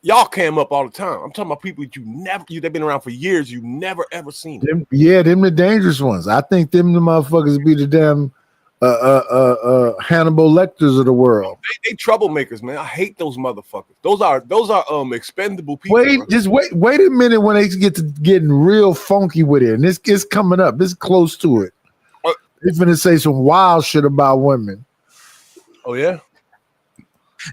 y'all came up all the time. I'm talking about people that they've been around for years. You've never ever seen them. Them the dangerous ones. I think them the motherfuckers be the damn Hannibal Lecters of the world. They troublemakers, man. I hate those motherfuckers. Those are expendable people. Wait a minute when they get to getting real funky with it. And it's coming up. It's close to it. They're finna say some wild shit about women. Oh yeah.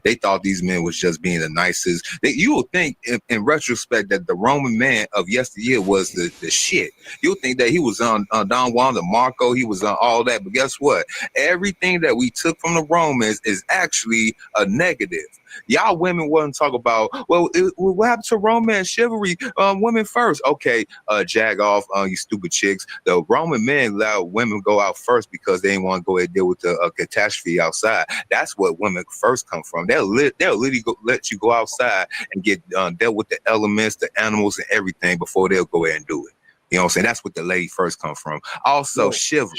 They thought these men was just being the nicest. You would think, in retrospect, that the Roman man of yesteryear was the shit. You would think that he was on Don Juan de Marco. He was on all that. But guess what? Everything that we took from the Romans is actually a negative. Y'all women wouldn't talk about, well, what happened to romance, chivalry, women first. Okay, jag off, you stupid chicks. The Roman men allowed women go out first because they didn't want to go and deal with the catastrophe outside. That's what women first come from. They'll literally let you go outside and get dealt with the elements, the animals, and everything before they'll go ahead and do it. You know what I'm saying? That's what the lady first come from. Also, chivalry.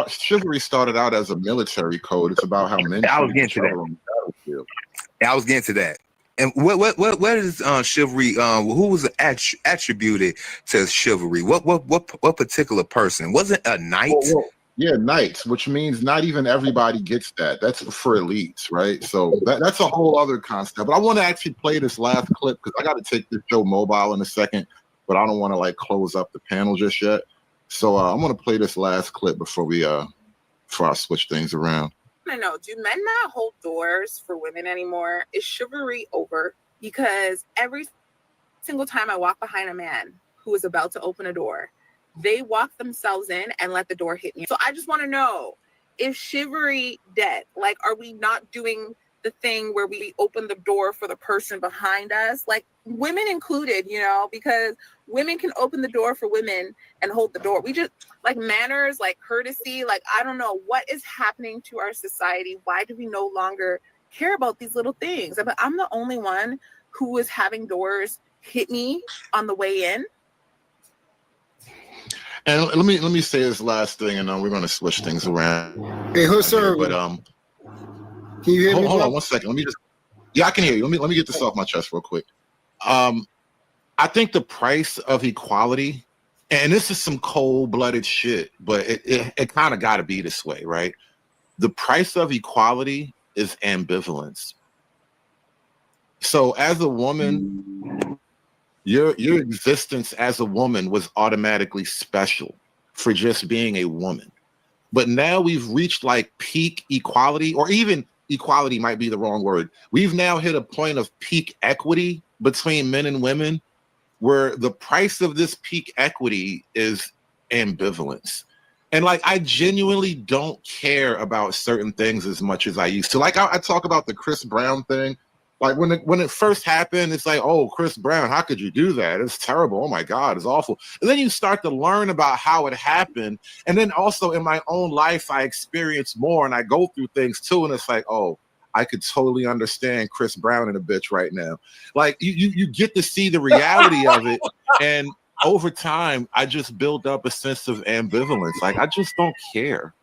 Chivalry started out as a military code. It's about how men. I was getting to that. I was getting to that. And what is chivalry? Who was attributed to chivalry? What particular person? Was it a knight? Yeah, knights, which means not even everybody gets that. That's for elites, right? So that's a whole other concept. But I want to actually play this last clip because I got to take this show mobile in a second, but I don't want to like close up the panel just yet. So I'm going to play this last clip before I switch things around. I know. Do men not hold doors for women anymore? Is chivalry over? Because every single time I walk behind a man who is about to open a door, they walk themselves in and let the door hit me. So I just want to know, is chivalry dead? Like, are we not doing the thing where we open the door for the person behind us? Like, women included, because women can open the door for women and hold the door. We just, like, manners, like courtesy, like, I don't know what is happening to our society. Why do we no longer care about these little things? But I'm the only one who is having doors hit me on the way in. And let me say this last thing, and we're going to switch things around. Hey, sir? But can you hear me? Hold on 1 second. Yeah, I can hear you. Let me get this off my chest real quick. I think the price of equality, and this is some cold-blooded shit, but it kind of got to be this way, right? The price of equality is ambivalence. So as a woman, your existence as a woman was automatically special for just being a woman. But now we've reached like peak equality, or even equality might be the wrong word. We've now hit a point of peak equity between men and women, where the price of this peak equity is ambivalence. And like, I genuinely don't care about certain things as much as I used to. Like, I talk about the Chris Brown thing. Like, when it first happened, it's like, oh, Chris Brown, how could you do that? It's terrible. Oh my God, it's awful. And then you start to learn about how it happened. And then also in my own life, I experience more and I go through things too. And it's like, oh, I could totally understand Chris Brown and a bitch right now. Like you get to see the reality of it, and over time, I just built up a sense of ambivalence. Like I just don't care.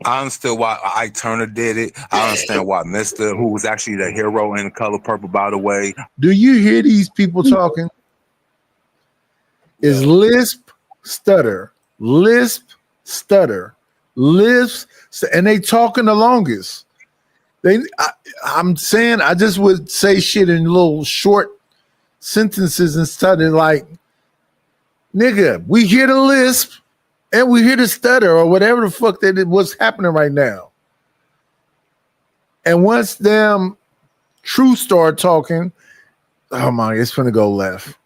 I understood why Ike Turner did it. I understand why Mister, who was actually the hero in Color Purple, by the way. Do you hear these people talking? Is lisp, stutter, lisp, stutter, lisp, and they talking the longest. I'm saying I just would say shit in little short sentences and stutter like, nigga, we hear the lisp and we hear the stutter or whatever the fuck that it was happening right now. And once them True start talking, oh my, it's gonna go left.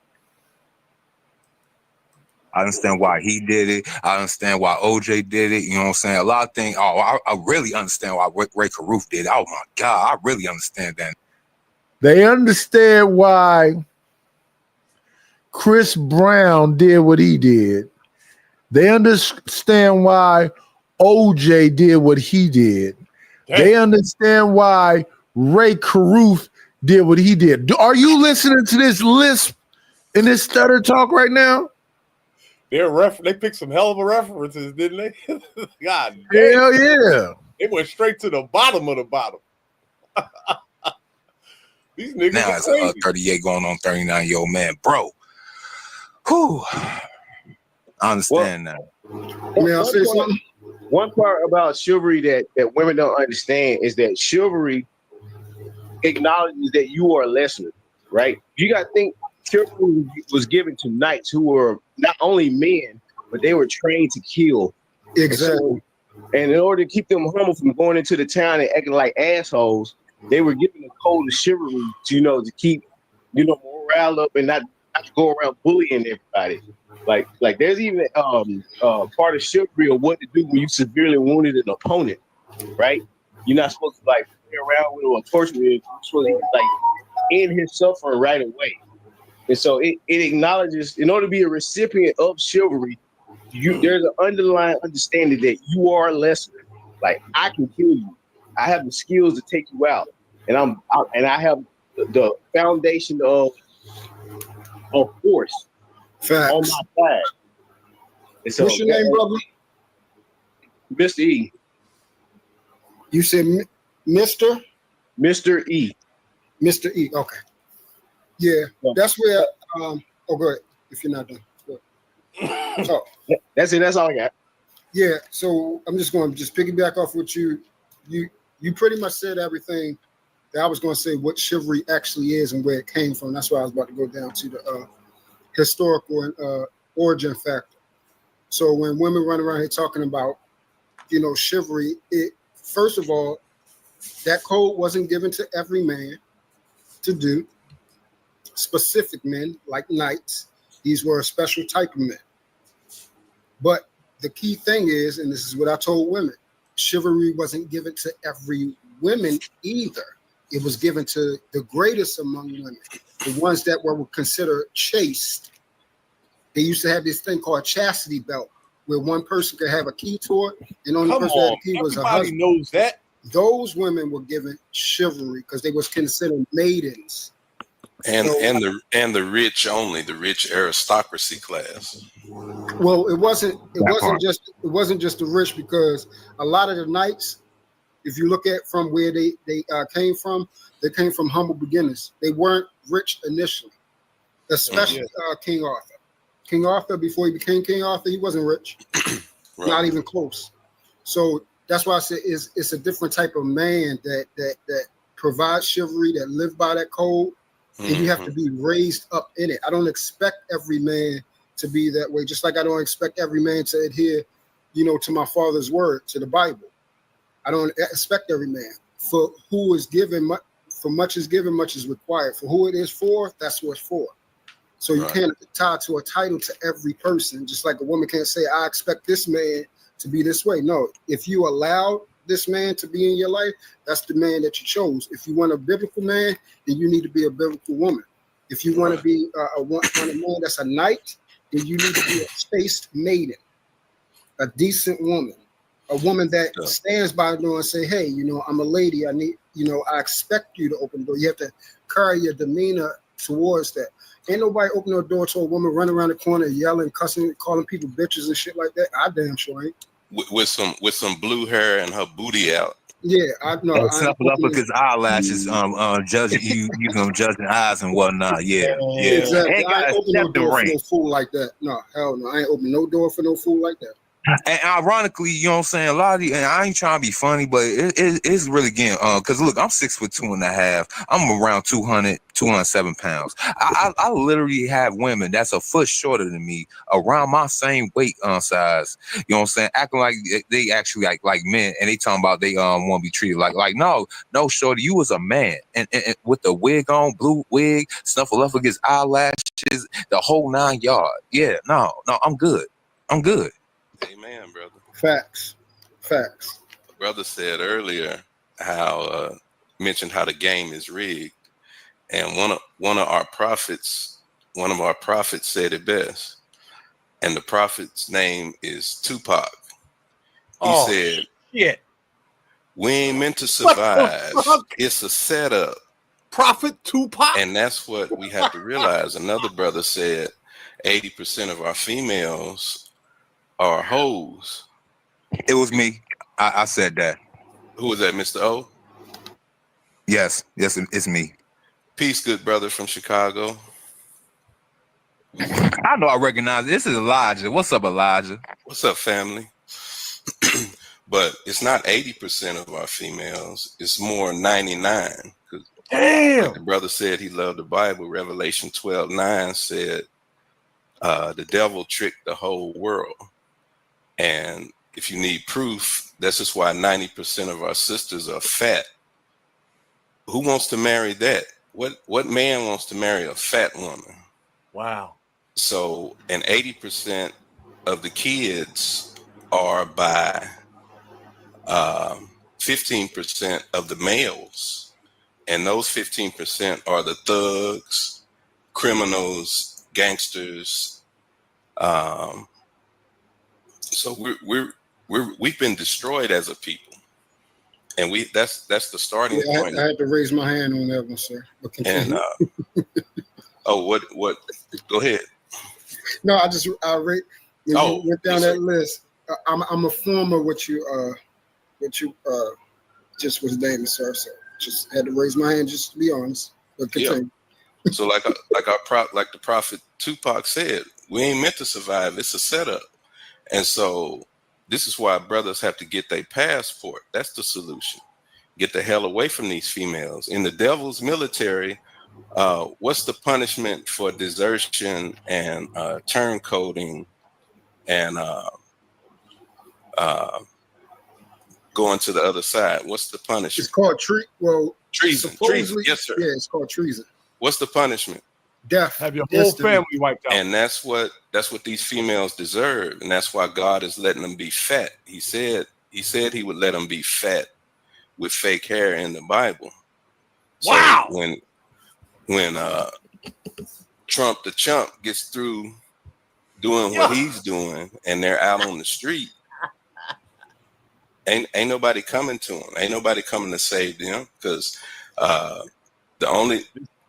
I understand why he did it. I understand why OJ did it. You know what I'm saying? A lot of things. Oh, I really understand why Ray Caruth did it. Oh my God, I really understand that. They understand why Chris Brown did what he did. They understand why OJ did what he did. Damn. They understand why Ray Caruth did what he did. Are you listening to this lisp and this stutter talk right now? They picked some hell of a references, didn't they? God damn. Hell yeah. It went straight to the bottom of the bottom. These niggas now it's a 38 going on 39-year-old man. Bro. Whew. I understand now. May I say something? One part about chivalry that women don't understand is that chivalry acknowledges that you are lesser, right? You got to think chivalry was given to knights who were not only men, but they were trained to kill. Exactly. And in order to keep them humble from going into the town and acting like assholes, they were given a code of chivalry to, to keep, morale up and not to go around bullying everybody. Like there's even part of chivalry of what to do when you severely wounded an opponent, right? You're not supposed to play around with him or torture him. You're supposed to end his suffering right away. And so it acknowledges, in order to be a recipient of chivalry, there's an underlying understanding that you are lesser. Like I can kill you. I have the skills to take you out, and I have the foundation of force. Facts. On my side. And so, what's your name, brother? Mr. E. You said Mr. Mr. E. Mr. E. Okay. Yeah, that's where. Go ahead. If you're not done. So that's it. That's all I got. Yeah. So I'm just going to piggyback off what you pretty much said everything that I was going to say. What chivalry actually is and where it came from. That's why I was about to go down to the historical and origin factor. So when women run around here talking about, chivalry, it first of all, that code wasn't given to every man to do. Specific men like knights, these were a special type of men. But the key thing is, and this is what I told women, chivalry wasn't given to every woman either. It was given to the greatest among women, the ones that were considered chaste. They used to have this thing called chastity belt, where one person could have a key to it, and only person that had a key was a husband. Knows that. Those women were given chivalry because they was considered maidens. And the rich only, the rich aristocracy class. Well, it wasn't just the rich, because a lot of the knights, if you look at from where they came from humble beginnings. They weren't rich initially, especially King Arthur. King Arthur, before he became King Arthur, he wasn't rich, right. Not even close. So that's why I say it's a different type of man that provides chivalry, that live by that code. And you have to be raised up in it. I don't expect every man to be that way, just like I don't expect every man to adhere, to my father's word, to the Bible. I don't expect every man. For who is given, for much is given, much is required. For who it is for, that's what it's for. So you can't tie to a title to every person, just like a woman can't say, I expect this man to be this way. No, if you allow this man to be in your life, that's the man that you chose. If you want a biblical man, then you need to be a biblical woman. If you want to be a man that's a knight, then you need to be a chaste maiden, a decent woman, a woman that stands by the door and say, hey, you know, I'm a lady. I need, you know, I expect you to open the door. You have to carry your demeanor towards that. Ain't nobody open the door to a woman running around the corner yelling, cussing, calling people bitches and shit like that. I damn sure ain't. With some blue hair and her booty out. Yeah, I know. And snuffle up with his eyelashes, judging you know, judging eyes and whatnot. Yeah, yeah. Exactly. Ain't I got ain't a open no step to door for ring. no fool like that. No, hell no. I ain't open no door for no fool like that. And ironically, you know what I'm saying, a lot of the, and I ain't trying to be funny, but it's really getting because look, I'm 6'2.5". I'm around 207 pounds. I literally have women that's a foot shorter than me, around my same weight size. You know what I'm saying, acting like they actually like men, and they talking about they want to be treated like no shorty, you was a man, and with the wig on, blue wig, snuffle up against eyelashes, the whole 9 yards. Yeah, no, I'm good. Amen, brother. Facts. Brother said earlier how mentioned how the game is rigged, and one of our prophets said it best, and the prophet's name is Tupac. He said, "Shit, we ain't meant to survive. It's a setup." Prophet Tupac, and that's what we have to realize. Another brother said, 80% of our females are hoes. It was me. I said that. Who was that, Mr. O? Yes, it's me. Peace, good brother from Chicago. I know I recognize it. This is Elijah. What's up, Elijah? What's up, family? But it's not 80% of our females. It's more 99. Damn. Like the brother said, he loved the Bible. Revelation 12:9 said, the devil tricked the whole world. And if you need proof, that's just why 90% of our sisters are fat. Who wants to marry that? What man wants to marry a fat woman? Wow. So, and 80% of the kids are by 15% of the males. And those 15% are the thugs, criminals, gangsters. So we've been destroyed as a people, and that's the starting point. I had to raise my hand on that one, sir. But and what? Go ahead. No, when you went down that list. I'm a former what you just was named, sir. So just had to raise my hand just to be honest. But continue. Yeah. So like the prophet Tupac said, we ain't meant to survive. It's a setup. And so this is why brothers have to get their passport. That's the solution. Get the hell away from these females. In the devil's military, what's the punishment for desertion and turncoating and going to the other side? What's the punishment? It's called treason. Treason. Yes, sir. Yeah, it's called treason. What's the punishment? Death. Have your whole family wiped out. And that's what these females deserve, and that's why God is letting them be fat. He said he would let them be fat with fake hair in the Bible. So wow. When Trump the chump gets through doing what he's doing, and they're out on the street, ain't nobody coming to them. Ain't nobody coming to save them, because the only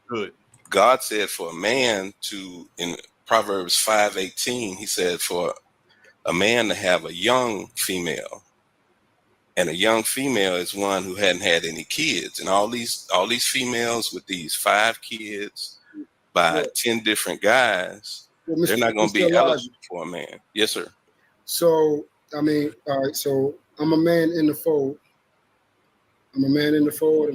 good. God said for a man to, in Proverbs 5:18, he said for a man to have a young female, and a young female is one who hadn't had any kids. And all these females with these 5 kids by 10 different guys, they're not going to be eligible for a man. Yes, sir. So, I mean, all right, so I'm a man in the fold. I'm a man in the fold, a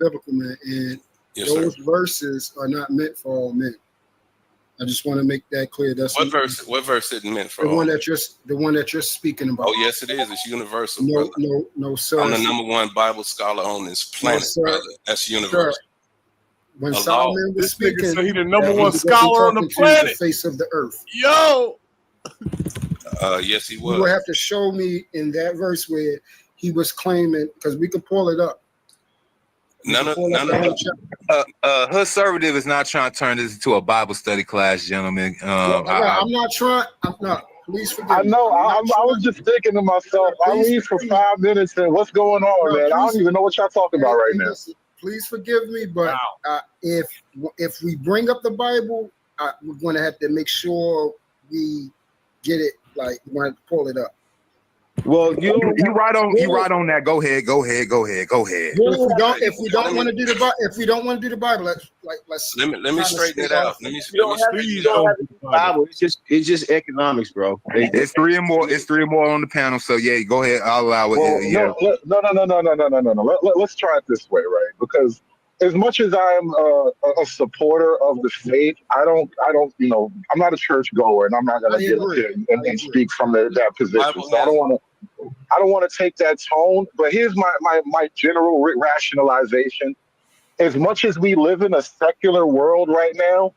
biblical man. And those verses are not meant for all men. I just want to make that clear. That's what verse isn't meant for the all one men? the one that you're speaking about. Oh, yes, it is. It's universal, brother. No, sir. I'm the #1 Bible scholar on this planet, brother. That's universal. Sir. When Solomon was speaking, so he the #1 scholar on the planet, the face of the earth. Yo. Yes, he was. You will have to show me in that verse where he was claiming, because we can pull it up. None of Conservative is not trying to turn this into a Bible study class, gentlemen. I'm not trying. I'm not. Please forgive I me. know. I Sure. was just thinking to myself, I leave for 5 minutes and what's going on, man? I don't even know what y'all talking about right now. Listen, please forgive me, but if we bring up the Bible, we're going to have to make sure we get it. Like we're going to pull it up. Well, you right on that. Go ahead. If we don't want to do the Bible, let's let me straighten it out. Let me Bible. It's just economics, bro. It's three or more on the panel. So yeah, go ahead. I'll allow it. Well, Yeah. No. Let's try it this way, right? Because as much as I'm a supporter of the faith, I don't, I'm not a church goer, and I'm not going to get up here and speak from that position. So I don't want to take that tone. But here's my general rationalization. As much as we live in a secular world right now,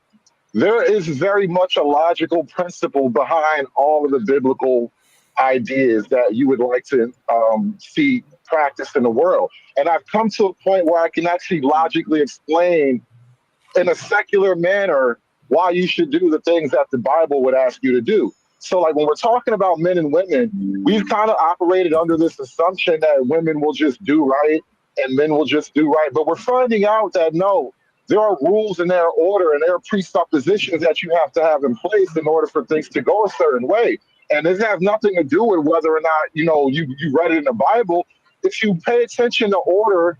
there is very much a logical principle behind all of the biblical ideas that you would like to see practiced in the world. And I've come to a point where I can actually logically explain in a secular manner why you should do the things that the Bible would ask you to do. So like when we're talking about men and women, we've kind of operated under this assumption that women will just do right and men will just do right. But we're finding out that no, there are rules and there are order and there are presuppositions that you have to have in place in order for things to go a certain way. And this has nothing to do with whether or not, you read it in the Bible. If you pay attention to order,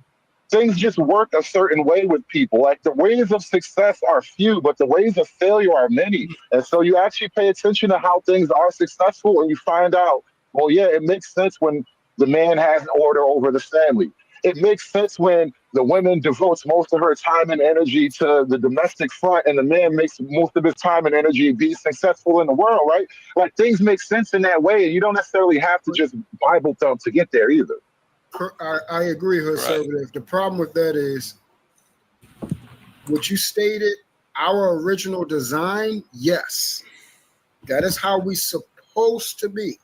things just work a certain way with people. Like the ways of success are few, but the ways of failure are many. And so you actually pay attention to how things are successful and you find out, well, yeah, it makes sense when the man has order over the family. It makes sense when the woman devotes most of her time and energy to the domestic front and the man makes most of his time and energy being successful in the world, right? Like things make sense in that way. And you don't necessarily have to just Bible thump to get there either. I agree, conservative. Right. The problem with that is what you stated, our original design, yes. That is how we're supposed to be.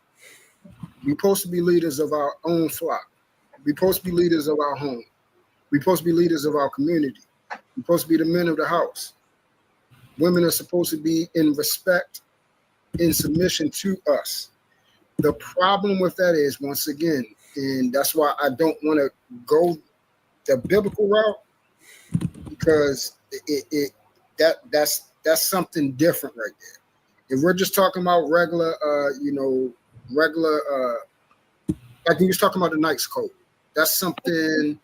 We're supposed to be leaders of our own flock. We're supposed to be leaders of our home. We're supposed to be leaders of our community. We're supposed to be the men of the house. Women are supposed to be in respect, in submission to us. The problem with that is, once again, and that's why I don't want to go the biblical route, because that's something different right there. If we're just talking about regular, like we was talking about the Knight's Code, that's something,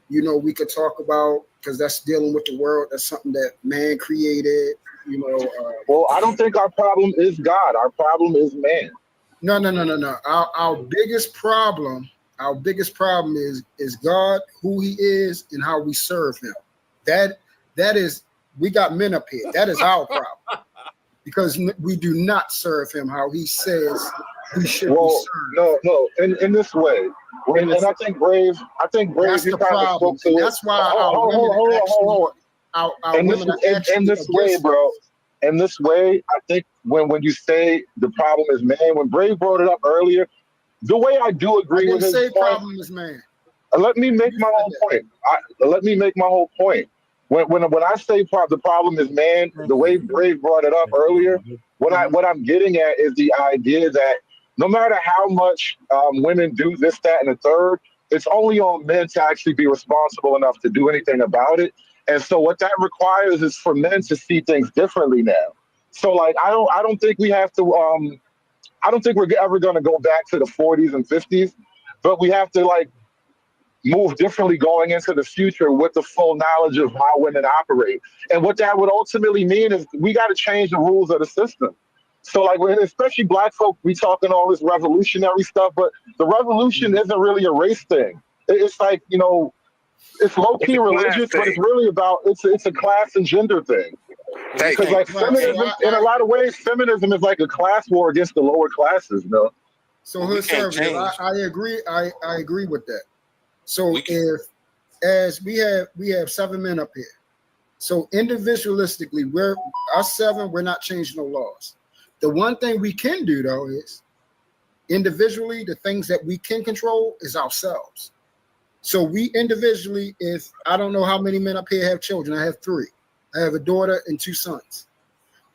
we could talk about because that's dealing with the world. That's something that man created, Well, I don't think our problem is God. Our problem is man. No. Our biggest problem is God, who he is, and how we serve him. That is, we got men up here. That is our problem. Because we do not serve him how he says we should be served. No, in this way. And I think Brave, that's the problem. And that's why hold on. In this way, bro. In this way, I think when you say the problem is man, when Brave brought it up earlier, the way I do agree with his point. Problem is man. Let me make my whole point. When I say the problem is man, the way Brave brought it up earlier, what I'm getting at is the idea that no matter how much women do this, that, and the third, it's only on men to actually be responsible enough to do anything about it. And so what that requires is for men to see things differently now. So like I don't think we have to I don't think we're ever going to go back to the 40s and 50s, but we have to like move differently going into the future with the full knowledge of how women operate. And what that would ultimately mean is we got to change the rules of the system. So like, especially Black folk, we talking all this revolutionary stuff, but the revolution isn't really a race thing. It's like, it's low-key religious, but it's really about, it's a class and gender thing. Because like feminism, in a lot of ways, feminism is like a class war against the lower classes, So I agree. I agree with that. So as we have 7 men up here. So individualistically, we're not changing no laws. The one thing we can do though is individually, the things that we can control is ourselves. So we individually, if I don't know how many men up here have children, I have 3. I have a daughter and 2 sons.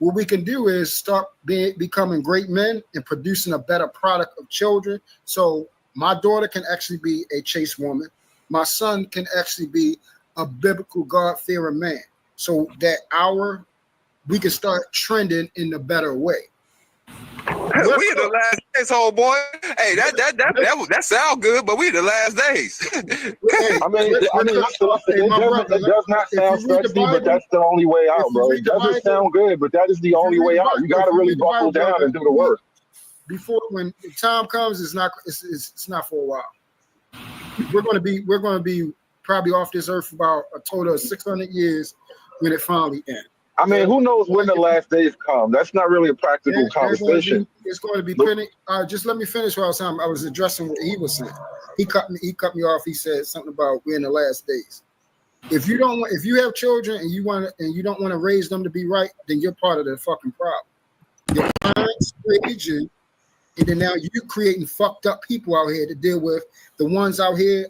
what we can do is start becoming great men and producing a better product of children. So my daughter can actually be a chaste woman. My son can actually be a biblical God-fearing man. So that we can start trending in a better way. We in the last days, old boy. Hey, that sound good, but we in the last days. I mean, it does not sound sexy, but that's the only way out, bro. It doesn't sound good, but that is the only way out. You got to really buckle down and do the work. Before, when the time comes, it's not for a while. We're going to be probably off this earth for about a total of 600 years when it finally ends. I mean, who knows when the last days come? That's not really a practical conversation. It's going to be plenty. Just let me finish what I was addressing what he was saying. He cut me off. He said something about we're in the last days. If you have children and you don't want to raise them to be right, then you're part of the fucking problem. Your parents raised you, and then now you creating fucked up people out here to deal with. The ones out here,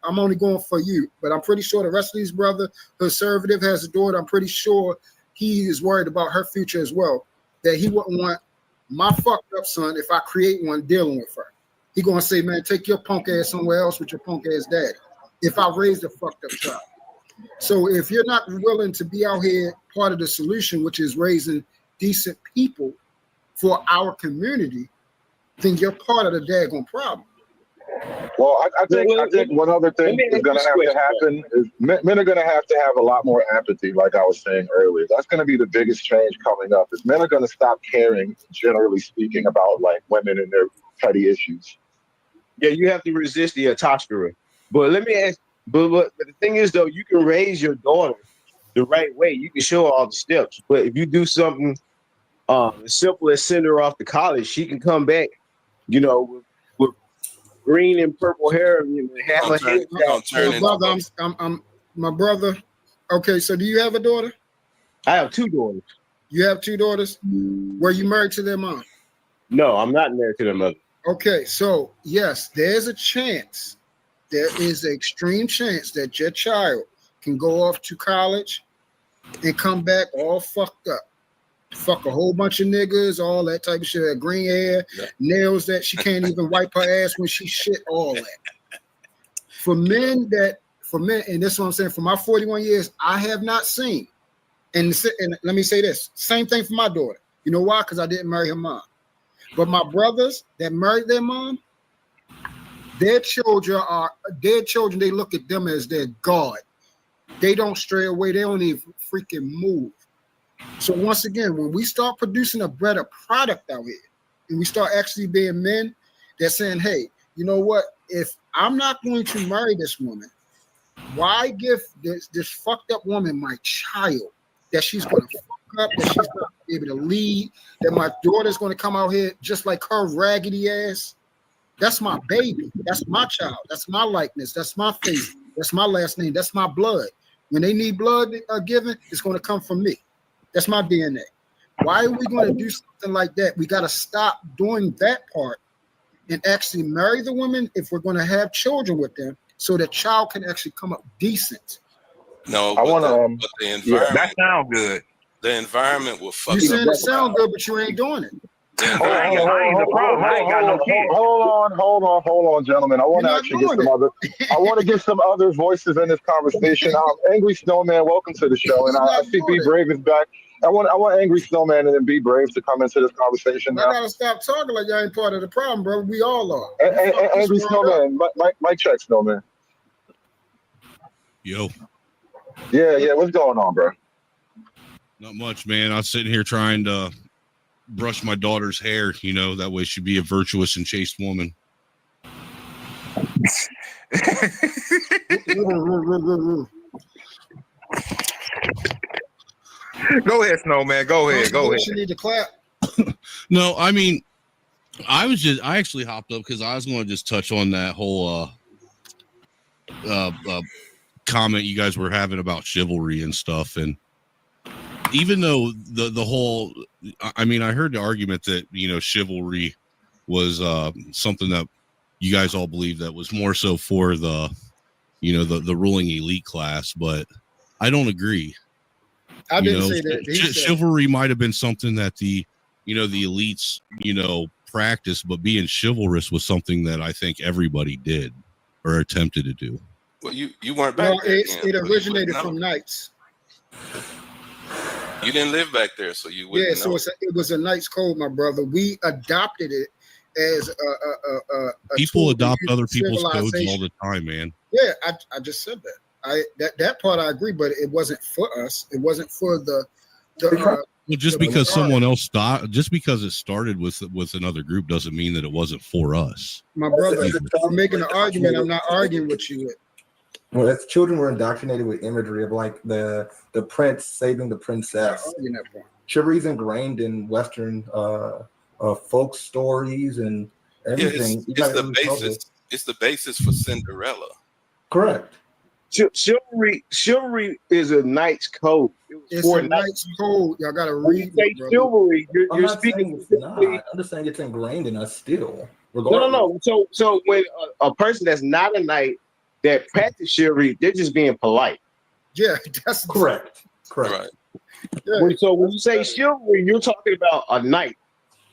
I'm only going for you, but I'm pretty sure the rest of these brother conservative has a daughter. I'm pretty sure he is worried about her future as well. That he wouldn't want my fucked up son, if I create one, dealing with her. He gonna say, man, take your punk ass somewhere else with your punk ass daddy. If I raised a fucked up child. So if you're not willing to be out here part of the solution, which is raising decent people for our community, then you're part of the daggone problem. Well, I think one other thing is going to have to happen is men are going to have a lot more empathy, like I was saying earlier. That's going to be the biggest change coming up. Is men are going to stop caring, generally speaking, about like women and their petty issues. Yeah, you have to resist the testosterone. But let me ask. But the thing is, though, you can raise your daughter the right way. You can show her all the steps. But if you do something as simple as send her off to college, she can come back, with green and purple hair and have a head. My brother. Okay, so do you have a daughter? I have two daughters. You have two daughters? Were you married to their mom? No, I'm not married to their mother. Okay, so yes, there's a chance. There is an extreme chance that your child can go off to college and come back all fucked up. Fuck a whole bunch of niggas, all that type of shit. Green hair, nails that she can't even wipe her ass when she shit, all that. For men, and this is what I'm saying, for my 41 years, I have not seen, and let me say this, same thing for my daughter. You know why? Because I didn't marry her mom. But my brothers that married their mom, their children, they look at them as their God. They don't stray away. They don't even freaking move. So once again, when we start producing a better product out here, and we start actually being men, they're saying, hey, you know what? If I'm not going to marry this woman, why give this fucked up woman my child that she's going to fuck up, that she's going to be able to lead, that my daughter's going to come out here just like her raggedy ass? That's my baby. That's my child. That's my likeness. That's my face. That's my last name. That's my blood. When they need blood given, it's going to come from me. That's my DNA. Why are we going to do something like that? We got to stop doing that part and actually marry the women if we're going to have children with them, so the child can actually come up decent. No, I want to. But the environment. That sound good. The environment will fuck You saying up. it sound good, but you ain't doing it. Hold on, gentlemen. I want to actually get some other. I want to get some other voices in this conversation. Angry Snowman, welcome to the show, and I see B Brave is back. I want Angry Snowman and then B Brave to come into this conversation now. I gotta stop talking like y'all ain't part of the problem, bro. We all are. Angry Snowman, Mike check, Snowman. Yo. Yeah. What's going on, bro? Not much, man. I was sitting here trying to brush my daughter's hair, that way she'd be a virtuous and chaste woman. Go ahead, Snowman. Go ahead. You need to clap. No, I mean, I actually hopped up because I was going to just touch on that whole comment you guys were having about chivalry and stuff. And even though the whole, I mean, I heard the argument that, chivalry was something that you guys all believe that was more so for the ruling elite class, but I don't agree. I didn't say that. Chivalry might have been something that the elites, practiced, but being chivalrous was something that I think everybody did or attempted to do. Well, you weren't back there. It originated from knights. You didn't live back there, so you wouldn't know. So it was a knight's code, my brother. We adopted it as a people adopt other people's codes all the time, man. Yeah, I just said that. That part I agree, but it wasn't for us. It wasn't for the well, just because someone else just because it started with another group doesn't mean that it wasn't for us. My brother, you're making an argument I'm not arguing with you with. Well, as children were indoctrinated with imagery of like the prince saving the princess. Chivalry is ingrained in Western folk stories and everything. It's the basis. It's the basis for Cinderella. Correct. Chivalry is a knight's code. It's a knight's code. Y'all gotta read. When you say chivalry, you're speaking. I'm just saying it's ingrained in us still. No. So when a person that's not a knight that practice chivalry, they're just being polite. Yeah, that's correct. Right. Yeah. So when you say chivalry, you're talking about a knight.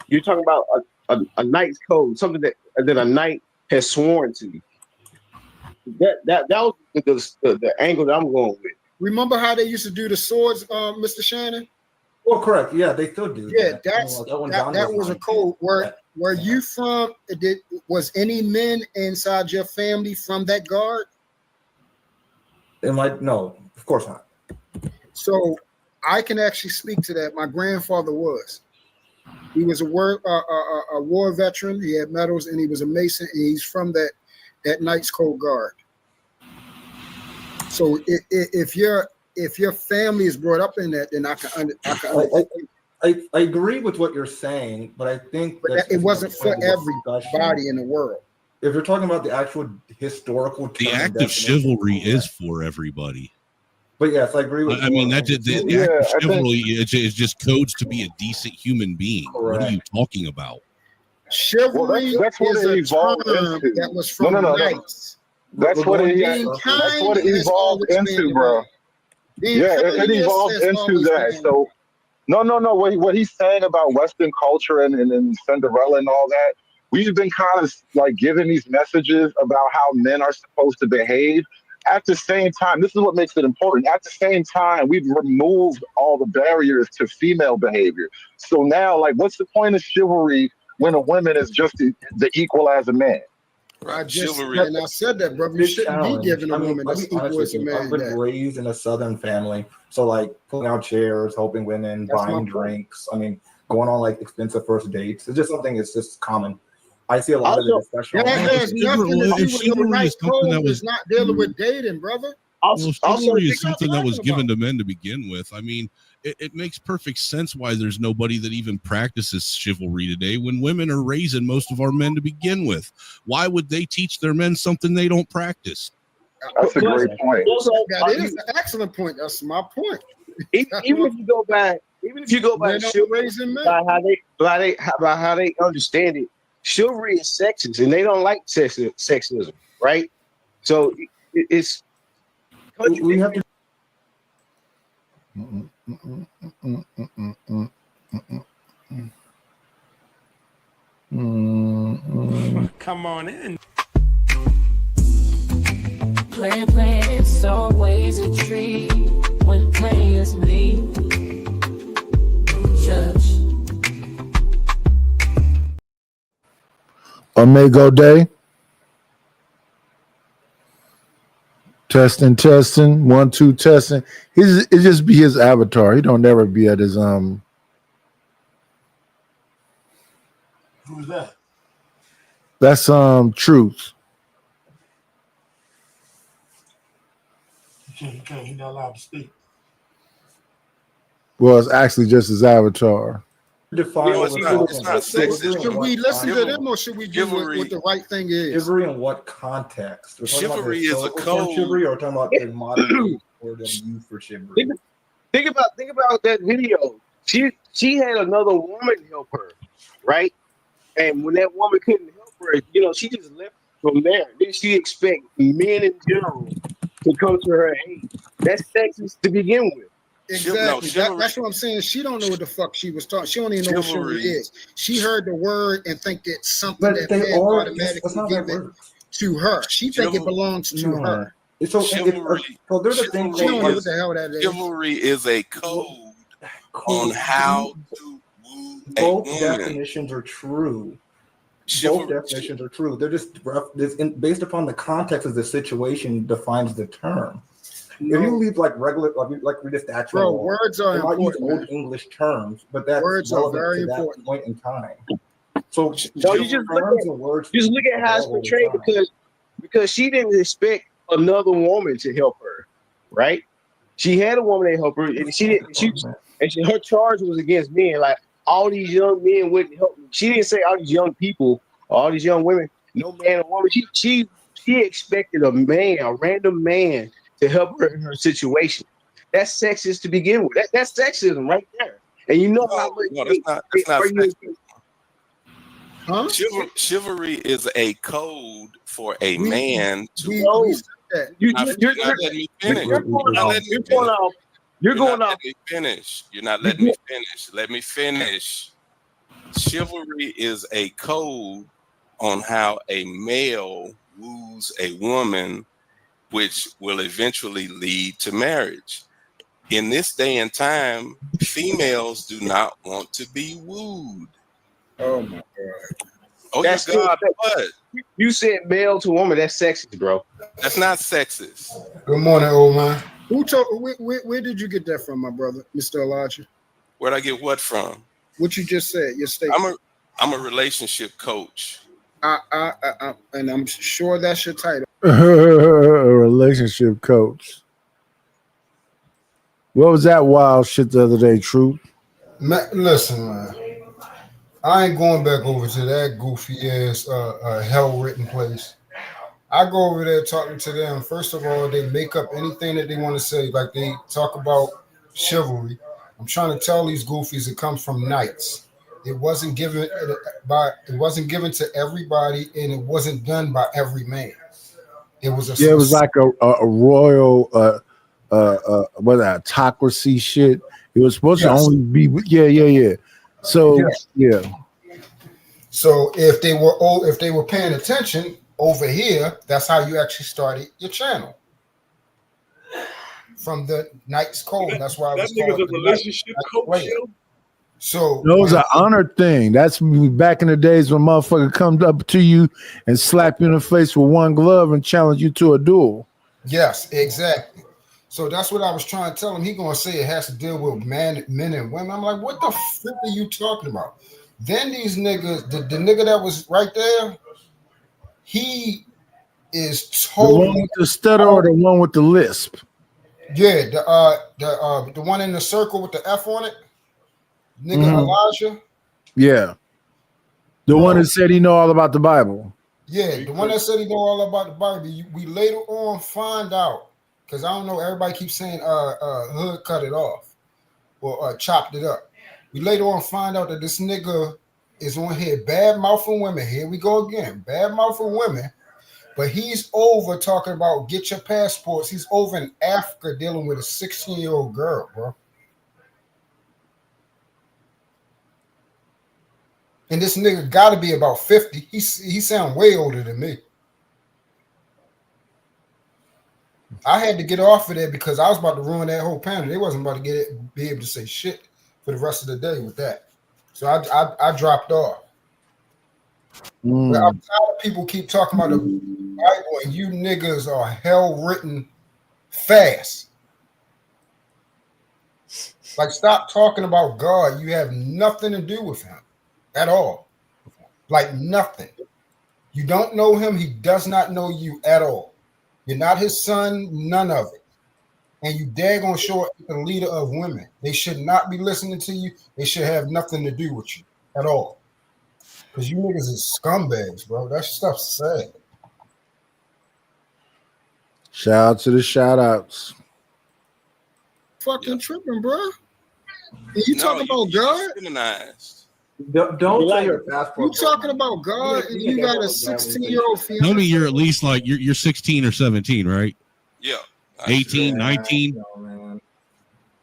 You're talking about a knight's code, something that a knight has sworn to. That was the angle that I'm going with. Remember how they used to do the swords, Mr. Shannon? Well, correct. Yeah, they still do. Yeah, that was a code. Where you from? Was any men inside your family from that guard? No, of course not. So I can actually speak to that. My grandfather was. He was a war veteran. He had medals, and he was a Mason. And he's from that Knights Code Guard. So if your family is brought up in that, then I can I agree with what you're saying, but I think it wasn't for everybody in the world. If you're talking about the actual historical, the act of chivalry is for everybody. But yes, I agree with. I mean, the act of chivalry is just codes to be a decent human being. Correct. What are you talking about? Chivalry that's what it evolved into. That was from knights. That's what it evolved into, bro. It evolved into that. So, no. What he's saying about Western culture and Cinderella and all that, we've been kind of like giving these messages about how men are supposed to behave. At the same time, this is what makes it important. At the same time, we've removed all the barriers to female behavior. So now, like, what's the point of chivalry when a woman is just the equal as a man? Right. I said that, brother. You shouldn't be giving a woman as equal as a man. I've been raised in a Southern family, so like pulling out chairs, helping women, buying drinks. I mean, going on like expensive first dates. It's just something that's just common. I see a lot of the discussion. That has nothing to do with the right code. It's not dealing with dating, brother. Chivalry is something that was given to men to begin with. I mean, it makes perfect sense why there's nobody that even practices chivalry today when women are raising most of our men to begin with. Why would they teach their men something they don't practice? That's a great point. That is an excellent point. That's my point. Even if you go back, by how they understand it, chivalry is sexist, and they don't like sexism, right? So it's we have to. Come on in. Play, it's always a treat when players leave. Judge. Omega Day. Testing. 1, 2, testing. It just be his avatar. He don't ever be at his Who's that? That's Truth. He's not allowed to speak. Well, it's actually just his avatar. Should we listen to them or should we do what the right thing is? Chivalry in what context? Chivalry is a code. Chivalry, or talking about the modern or the youth for chivalry. Think about that video. She had another woman help her, right? And when that woman couldn't help her, she just left from there. Then she expect men in general to come to her aid. That's sexist to begin with. Exactly. That's what I'm saying. She don't know what the fuck she was talking. She don't even know what chivalry is. She heard the word and think it's something that man automatically given to her. She think it belongs to her. Chivalry. So there's a thing called, what the hell that is. Chivalry is a code on how to woo a Both woman. definitions are true. Both definitions are true. They're just based upon the context of the situation defines the term. If you leave like regular, like read a statute, bro, words are important. Use old English terms, but that's words are very to important. That point in time. So no, you just look at how it's portrayed because she didn't expect another woman to help her, right? She had a woman that helped her, and her charge was against men. Like all these young men wouldn't help me. She didn't say all these young people, all these young women, no man or woman. She expected a random man, to help her in her situation. That's sexist to begin with. That's sexism right there. And you know how that's not sexism. Huh? Chivalry is a code for a man to. You're not letting me finish. You're going off. You're not letting me finish. You're not letting me finish. Let me finish. Chivalry is a code on how a male woos a woman, which will eventually lead to marriage. In this day and time, females do not want to be wooed. Oh my God. Oh, that's God, what? You said male to woman. That's sexist, bro. That's not sexist. Good morning, old man. Where did you get that from, my brother, Mr. Elijah? Where'd I get what from? What you just said, your statement. I'm a relationship coach. And I'm sure that's your title. A relationship coach. What was that wild shit the other day, Truth? Listen, man. I ain't going back over to that goofy ass hell-written place. I go over there talking to them. First of all, they make up anything that they want to say. Like they talk about chivalry. I'm trying to tell these goofies it comes from knights. It wasn't given to everybody, and it wasn't done by every man. It was it was like a royal autocracy shit. It was supposed to only be So So if they were paying attention over here, that's how you actually started your channel. From the Knight's Code. That's why that nigga's a relationship coach. So it was an honor thing. That's back in the days when motherfucker comes up to you and slap you in the face with one glove and challenge you to a duel. Yes, exactly. So that's what I was trying to tell him. He gonna say it has to deal with men and women. I'm like, what the fuck are you talking about? Then these niggas, the nigga that was right there, he is totally the one with the stutter or the one with the lisp. Yeah, the one in the circle with the F on it. Nigga Elijah. Yeah. The one that said he know all about the Bible. Yeah, the one that said he know all about the Bible. We later on find out, because I don't know, everybody keeps saying Hood cut it off or chopped it up. We later on find out that this nigga is on here bad mouthing women. Here we go again. Bad mouthing women. But he's over talking about get your passports. He's over in Africa dealing with a 16-year-old girl, bro. And this nigga got to be about 50. He sound way older than me. I had to get off of there because I was about to ruin that whole panel. They wasn't about to be able to say shit for the rest of the day with that. So I dropped off. But I'm tired of people keep talking about the Bible and you niggas are hell-written fast. Like, stop talking about God. You have nothing to do with him at all. Like, nothing. You don't know him. He does not know you at all. You're not his son, none of it. And you daggone sure the leader of women. They should not be listening to you. They should have nothing to do with you at all. Because you niggas is scumbags, bro. That stuff's sad. Shout out to the shout outs. Fucking tripping, bro. You talking about God? Don't say your passport. You talking about God and you got a 16-year-old fiance? Tell me you're at least like you're 16 or 17, right? Yeah. 18, 19.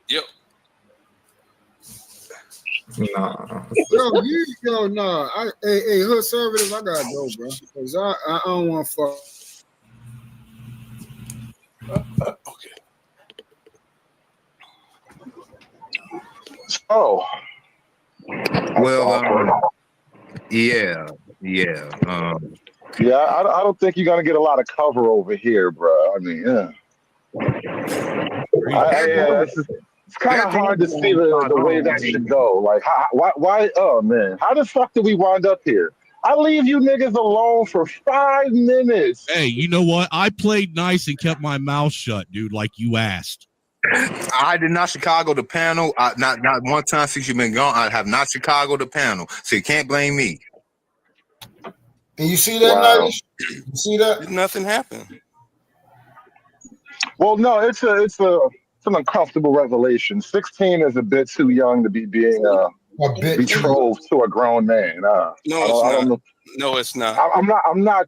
Yep. Nah. Nah. Hey, hood service, I gotta go, bro. Cause I don't want to fuck. Okay. Oh. Well, yeah. Yeah, I don't think you're gonna get a lot of cover over here, bro. I mean, yeah. It's kind of hard to see the way that should go. Like, why? Oh man, how the fuck did we wind up here? I leave you niggas alone for 5 minutes. Hey, you know what? I played nice and kept my mouth shut, dude, like you asked. I did not Chicago the panel. Not one time since you've been gone. I have not Chicago the panel, so you can't blame me. And you see that, Wow. You see that? Nothing happened. Well, no, it's an uncomfortable revelation. 16 is a bit too young to be being betrothed to a grown man. No, it's not. No, it's not. I'm not.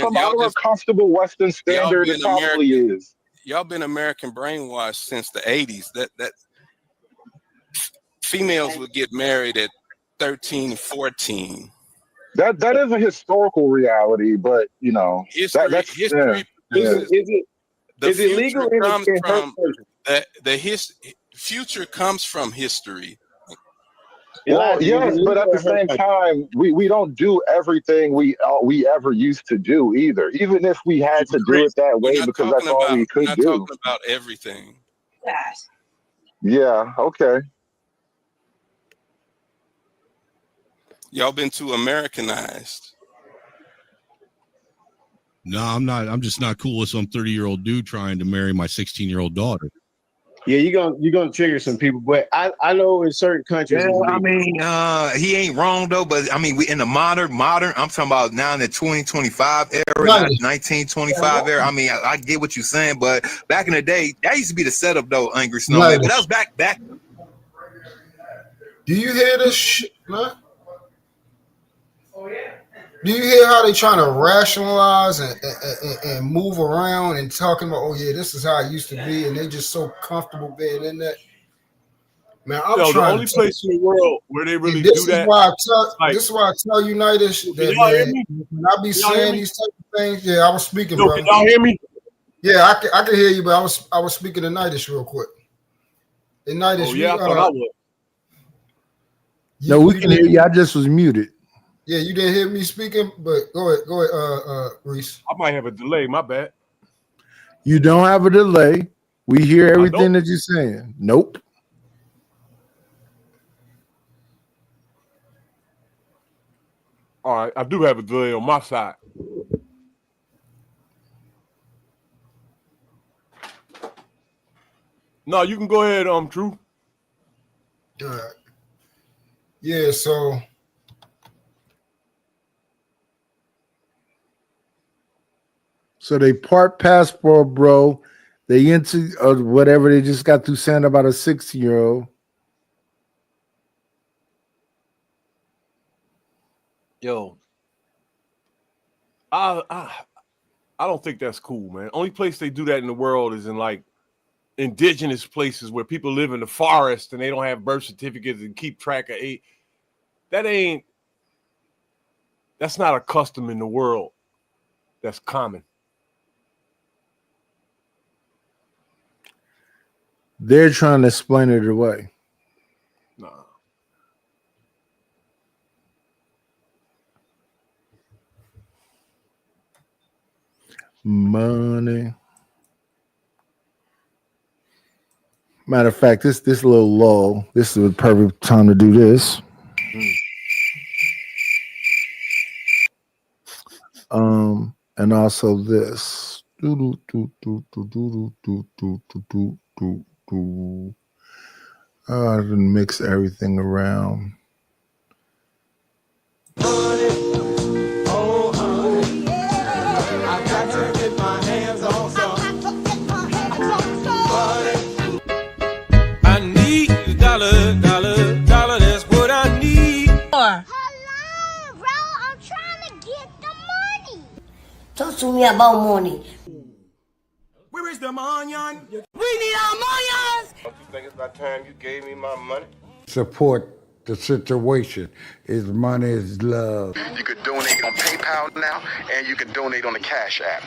From our comfortable Western standard, it probably is. Y'all been American brainwashed since the 80s. That females would get married at 13, 14. That is a historical reality, but you know, history produces. Is it legal? Comes from future comes from history. Well, yes, but at the same time, we don't do everything we ever used to do either. Even if we had to do it that way because that's all we could do. We're not talking about everything. Yeah. Okay. Y'all been too Americanized. No, I'm not. I'm just not cool with some 30-year-old dude trying to marry my 16-year-old daughter. Yeah, you're gonna trigger some people, but I know in certain countries. Yeah, I mean, he ain't wrong though. But I mean, we in the modern. I'm talking about now in the 2025 era, not 1925 era. I mean, I get what you're saying, but back in the day, that used to be the setup though, Angry Snowman. But that was back. Do you hear this shit, man? Oh yeah. Do you hear how they trying to rationalize and move around and talking about, oh yeah, this is how it used to be, and they just so comfortable being in that. Man, I'm trying. The only place in the world where they really this do that. This is why I tell Unitas that man, when I be saying these type of things, yeah, I was speaking, bro. Can y'all hear me? Yeah, I can hear you, but I was speaking to Unitas real quick. And Unitas, I thought I was. No, we can hear you. I just was muted. Yeah, you didn't hear me speaking, but go ahead, Reese. I might have a delay. My bad. You don't have a delay. We hear everything that you're saying. Nope. All right, I do have a delay on my side. No, you can go ahead, True. All right. Yeah, So they part passport, bro. They into whatever they just got through saying about a 16-year-old. Yo, I don't think that's cool, man. Only place they do that in the world is in like indigenous places where people live in the forest and they don't have birth certificates and keep track of age. That's not a custom in the world that's common. They're trying to explain it away. Nah. Money. Matter of fact, this little lull. This is the perfect time to do this. And also this. I didn't mix everything around. I need a dollar, that's what I need. Hello, bro, I'm trying to get the money. Talk to me about money. Where is the money? We need our money. Don't you think it's about time you gave me my money? support the situation. Is money, is love. You could donate on PayPal now, and you can donate on the Cash App.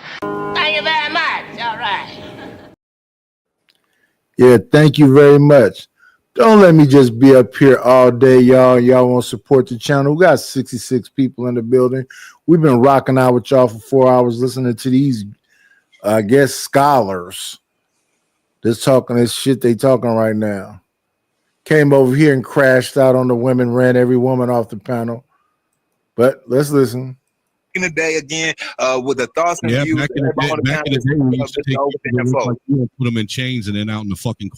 Thank you very much. All right. Yeah, thank you very much. Don't let me just be up here all day, y'all. Y'all want to support the channel. We got 66 people in the building. We've been rocking out with y'all for 4 hours listening to these, I guess, scholars. Just talking this shit they talking right now. Came over here and crashed out on the women, ran every woman off the panel. But let's listen. In the day again, with the thoughts and views. Back in the day, we used to take people that look like you and put them in chains and then out in the fucking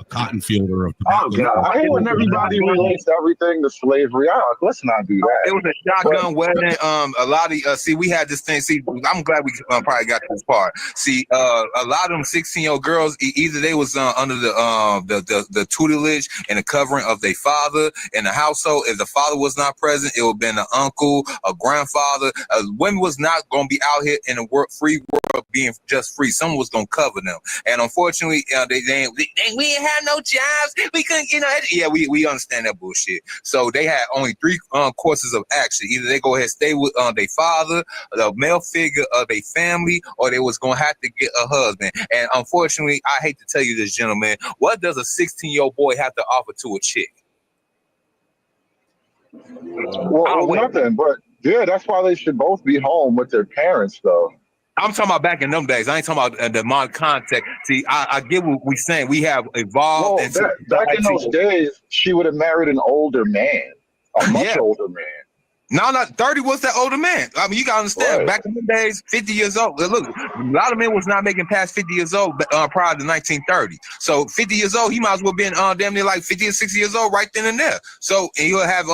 cotton field or a Oh God! I hate when everybody relates everything to slavery. Let's not do that. It was a shotgun wedding. A lot of see, we had this thing. See, I'm glad we probably got to this part. See, a lot of them 16-year-old girls, either they was under the tutelage and the covering of their father in the household. If the father was not present, it would have been an uncle, a grandfather. Women was not going to be out here in the free world being just free. Someone was going to cover them, and unfortunately, we didn't have no jobs. We couldn't, yeah, we understand that bullshit. So they had only 3 courses of action. Either they go ahead and stay with their father, the male figure of their family, or they was going to have to get a husband. And unfortunately, I hate to tell you this, gentlemen, what does a 16-year-old boy have to offer to a chick? Well, nothing, but yeah, that's why they should both be home with their parents, though. I'm talking about back in them days. I ain't talking about the modern context. See, I get what we're saying. We have evolved. Well, back in those days, she would have married an older man, a much older man. No, not 30 was that older man. I mean, you gotta understand. Back in the days, 50 years old. Look, a lot of men was not making past 50 years old prior to 1930. So 50 years old, he might as well been damn near like 50 or 60 years old right then and there. So and he'll have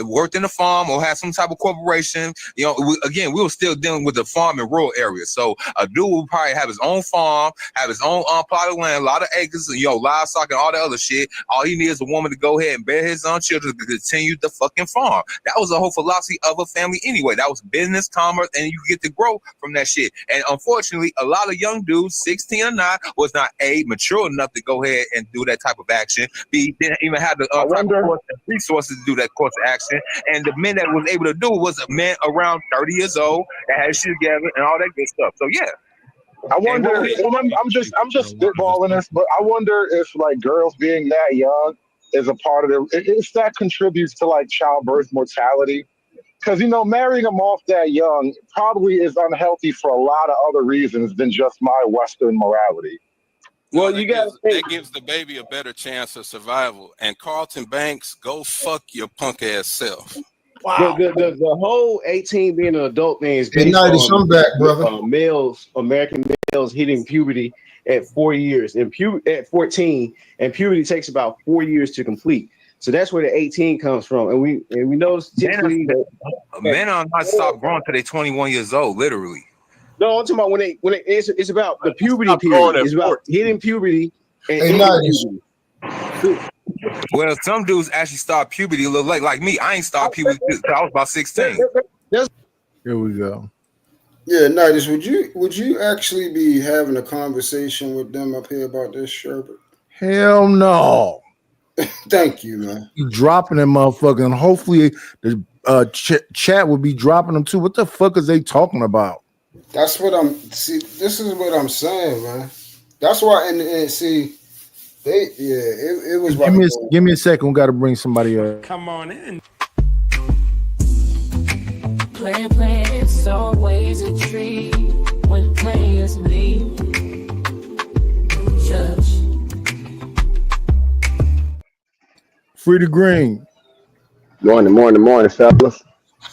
worked in a farm or have some type of corporation. We were still dealing with the farm in rural areas. So a dude will probably have his own farm, have his own plot of land, a lot of acres, livestock and all that other shit. All he needs is a woman to go ahead and bear his own children to continue the fucking farm. That was a whole philosophy of a family anyway. That was business, commerce, and you get to grow from that shit. And unfortunately, a lot of young dudes, 16 or not, was not mature enough to go ahead and do that type of action. B, didn't even have the type of resources to do that course of action. And the men that was able to do it was a man around 30 years old that had shit together and all that good stuff. So yeah. I wonder. I'm just spitballing this, but I wonder if like girls being that young is a part of if that contributes to like childbirth mortality. Because, marrying them off that young probably is unhealthy for a lot of other reasons than just my Western morality. Well, that gives the baby a better chance of survival. And Carlton Banks, go fuck your punk ass self. Wow. The whole 18 being an adult thing is based on back, brother. American males hitting puberty at 4 years and at 14, and puberty takes about 4 years to complete. So that's where the 18 comes from, and we know statistically men are not stop growing till they're 21 years old, literally. No, I'm talking about when it's about the puberty period. It's about hitting puberty and puberty. Well, some dudes actually start puberty a little late, like me. I ain't start puberty until I was about 16. Here we go. Yeah, Nidus, would you actually be having a conversation with them up here about this, Sherbert? Hell no. Thank you, man. You dropping them motherfucker, and hopefully the chat will be dropping them too. What the fuck is they talking about? That's what this is what I'm saying, man. That's why, and see, it was. Give me a second. We got to bring somebody up. Come on in. Play, it's always a treat when players leave. Judge. Free the green. Morning, fellas.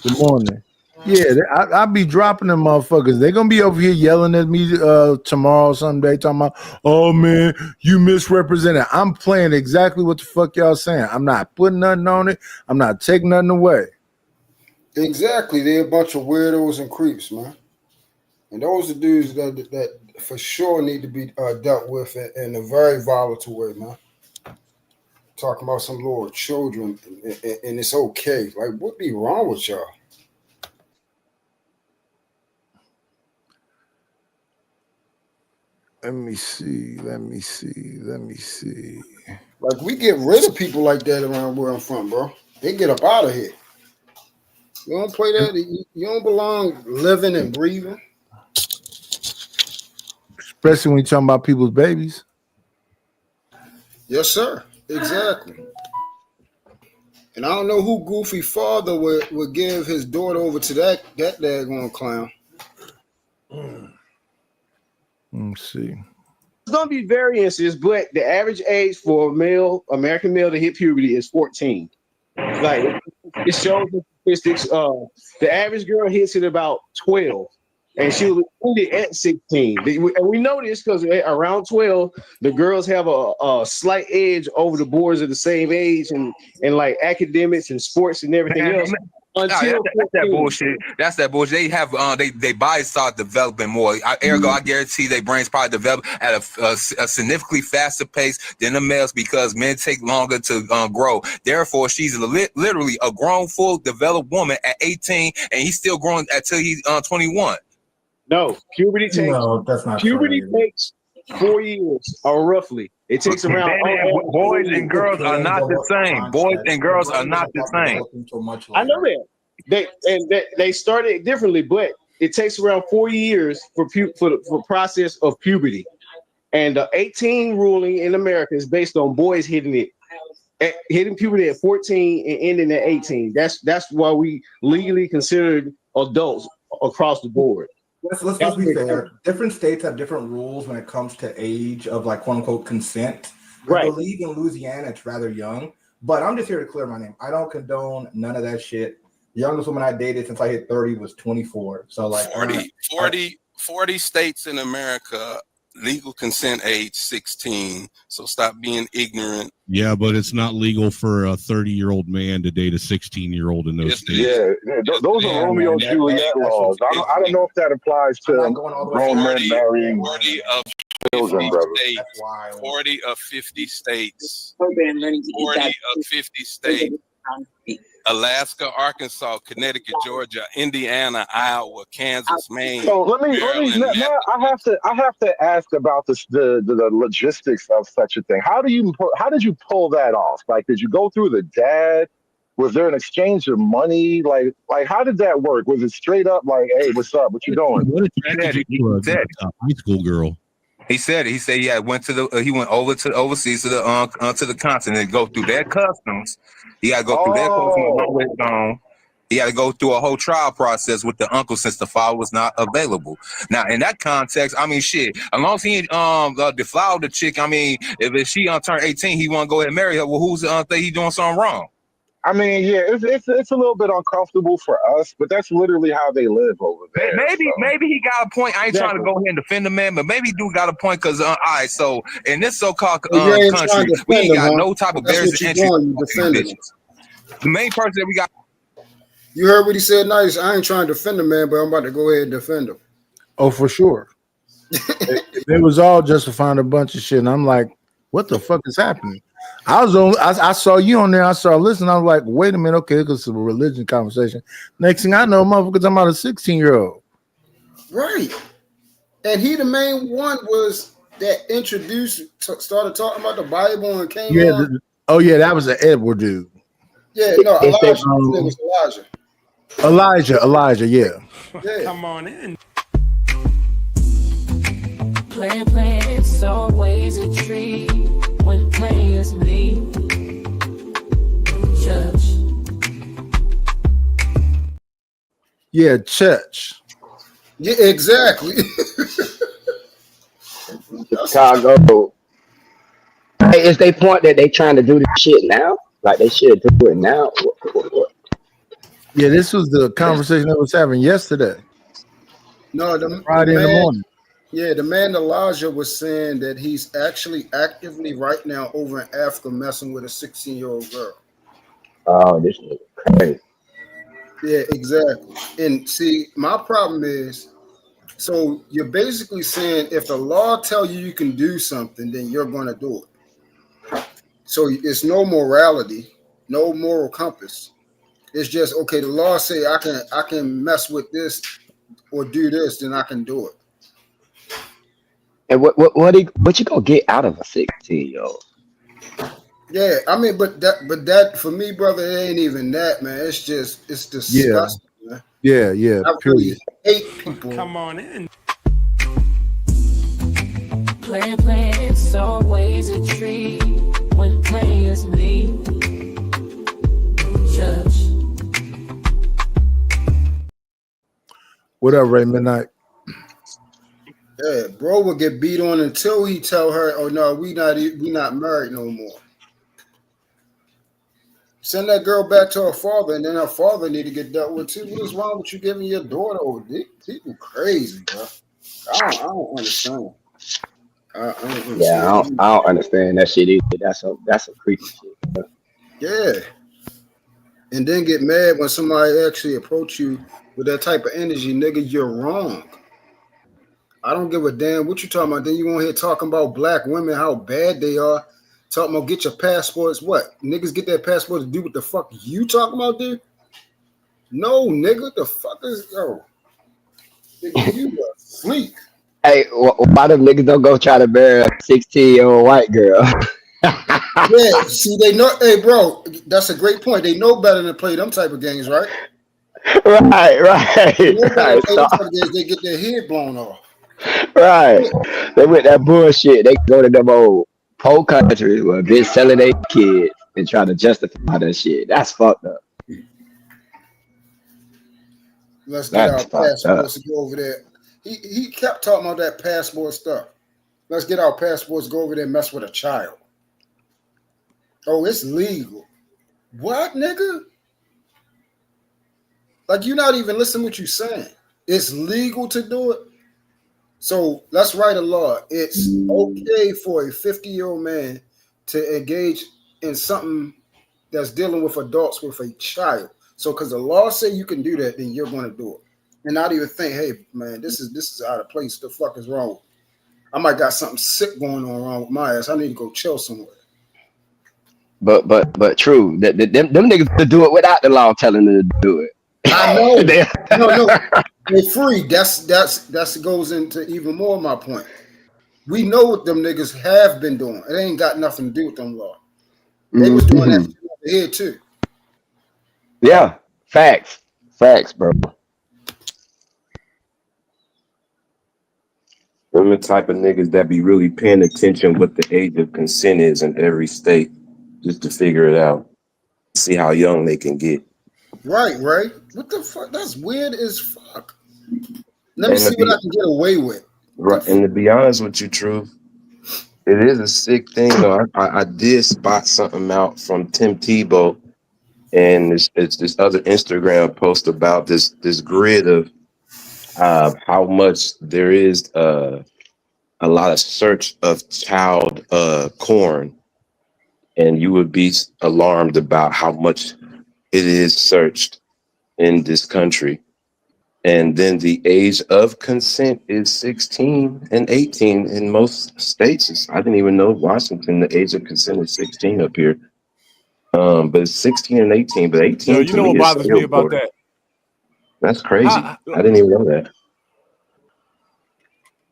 Good morning. Yeah, I'll be dropping them motherfuckers. They're gonna be over here yelling at me tomorrow, someday, talking about, oh man, you misrepresented. I'm playing exactly what the fuck y'all saying. I'm not putting nothing on it. I'm not taking nothing away. Exactly. They're a bunch of weirdos and creeps, man. And those are dudes that for sure need to be dealt with in a very volatile way, man. Talking about some little children and it's okay. Like, what be wrong with y'all? Let me see. Like we get rid of people like that around where I'm from, bro. They get up out of here. You don't play that. You don't belong living and breathing. Especially when you're talking about people's babies. Yes, sir. Exactly. And I don't know who goofy father would give his daughter over to that daggone clown. Let me see. It's gonna be variances, but the average age for a male, American male to hit puberty is 14. Like it shows the statistics. The average girl hits it about 12, and she was at 16. And we know this because around 12, the girls have a slight edge over the boys of the same age and like academics and sports and everything else. Until that's that bullshit. That's that bullshit. They have they bodies start developing more. Ergo, I guarantee their brains probably develop at a significantly faster pace than the males because men take longer to grow. Therefore, she's literally a grown, full, developed woman at 18, and he's still growing until he's 21. No, puberty takes. No, that's not puberty true. takes 4 years, or roughly. It takes around. Boys and girls are not the same. Boys and girls are not the same. I know that. They started differently, but it takes around 4 years for the process of puberty. And the 18 ruling in America is based on boys hitting puberty at 14 and ending at 18. That's why we legally considered adults across the board. Let's be fair. Different states have different rules when it comes to age of like quote unquote consent. Right. I believe in Louisiana it's rather young, but I'm just here to clear my name. I don't condone none of that shit. The youngest woman I dated since I hit 30 was 24. So like 40 states in America, legal consent age 16. So stop being ignorant. Yeah, but it's not legal for a 30-year-old man to date a 16-year-old in those states. Yeah, those are Romeo and Juliet laws. I don't know if that applies to grown men marrying 40 of children, 50 brother. states. 40 of 50 states. 40 of 50 states. Alaska, Arkansas, Connecticut, Georgia, Indiana, Iowa, Kansas, Maine. So let me now I have to ask about the logistics of such a thing. How did you pull that off? Like, did you go through the dad? Was there an exchange of money? Like how did that work? Was it straight up like, hey, what's up? What you doing? What did you do a high school girl? He said he went over to overseas to the continent and go through their customs. He got to go through their customs. He had to go through a whole trial process with the uncle since the father was not available. Now, in that context, I mean, shit. As long as he deflowered the chick, I mean, if she turned 18, he want to go ahead and marry her. Well, who's think he doing something wrong? I mean, yeah, it's a little bit uncomfortable for us, but that's literally how they live over there. Maybe he got a point. I ain't trying to go ahead and defend the man, but maybe he do got a point because all right. So in this so-called country, we ain't got no type of barriers to entry. The main person that we got. You heard what he said. Nice. I ain't trying to defend the man, but I'm about to go ahead and defend him. Oh, for sure. It was all justifying a bunch of shit, and I'm like, what the fuck is happening? I saw you on there. I saw listen. I was like, wait a minute, okay, it's a religion conversation. Next thing I know, motherfuckers, I'm about a 16-year-old. Right. And he the main one was that started talking about the Bible and came on. That was an Edward dude. Yeah, no, Elijah. It was Elijah. Elijah, yeah. Come on in. Play, it's always a treat when players leave. Church. Yeah, church. Yeah, exactly. Chicago. Hey, is they point that they trying to do this shit now? Like they should do it now? What? Yeah, this was the conversation I was having yesterday. No, Friday in the morning. Yeah, the man Elijah was saying that he's actually actively right now over in Africa messing with a 16-year-old girl. Oh, this is crazy. Yeah, exactly. And see, my problem is, so you're basically saying if the law tell you can do something, then you're going to do it. So it's no morality, no moral compass. It's just, okay, the law say I can mess with this or do this, then I can do it. And what you gonna get out of a 16-year-old? Yeah, I mean, but that for me, brother, it ain't even that, man. It's Yeah, disgusting, man. yeah. I Period. really hate people. Come on in. Playing, it's always a treat when players meet. Judge. What up, Ray Midnight? Yeah, bro will get beat on until he tell her, "Oh no, we not married no more." Send that girl back to her father, and then her father need to get dealt with too. What is wrong with you giving your daughter over? People crazy, bro. I don't understand. I don't Yeah, understand. I don't understand that shit either. That's some creepy shit. Bro. Yeah, and then get mad when somebody actually approach you with that type of energy, nigga. You're wrong. I don't give a damn what you talking about. Then you on here talking about black women, how bad they are. Talking about get your passports. What niggas get their passports to do what the fuck you talking about, dude? No, nigga, the fuck is nigga, you are sleep. Hey, why them niggas don't go try to marry a 16-year-old white girl? Yeah, see, they know. Hey, bro, that's a great point. They know better than play them type of games, right? Right. They know better than play them Stop. type of games. They get their head blown off. Right. They with that bullshit. They go to them old poor countries where bitch selling their kids and try to justify that shit. That's fucked up. Let's get our That's fucked up. passports to go over there. He kept talking about that passport stuff. Let's get our passports, go over there and mess with a child. Oh, it's legal. What, nigga? Like, you're not even listening to what you're saying. It's legal to do it. So let's write a law. It's okay for a 50-year-old man to engage in something that's dealing with adults with a child. So because the law say you can do that, then you're going to do it. And not even think, hey, man, this is out of place. The fuck is wrong? I might got something sick going on wrong with my ass. I need to go chill somewhere. But true. Them niggas to do it without the law telling them to do it. I know. No, they're free. That's goes into even more of my point. We know what them niggas have been doing. It ain't got nothing to do with them law. They was doing that shit over here too. Yeah. Facts, bro. I'm the type of niggas that be really paying attention what the age of consent is in every state, just to figure it out, see how young they can get. Right. What the fuck? That's weird as fuck. Let me see what I can get away with. Right, and to be honest with you, Truth, it is a sick thing though. I did spot something out from Tim Tebow, and it's this other Instagram post about this grid of how much there is a lot of search of child porn, and you would be alarmed about how much it is searched in this country. And then the age of consent is 16 and 18 in most states. I didn't even know Washington, the age of consent is 16 up here. But it's 16 and 18, but 18 Yo, you to know me what is bothers me about important. that? That's crazy. How, I didn't even know that.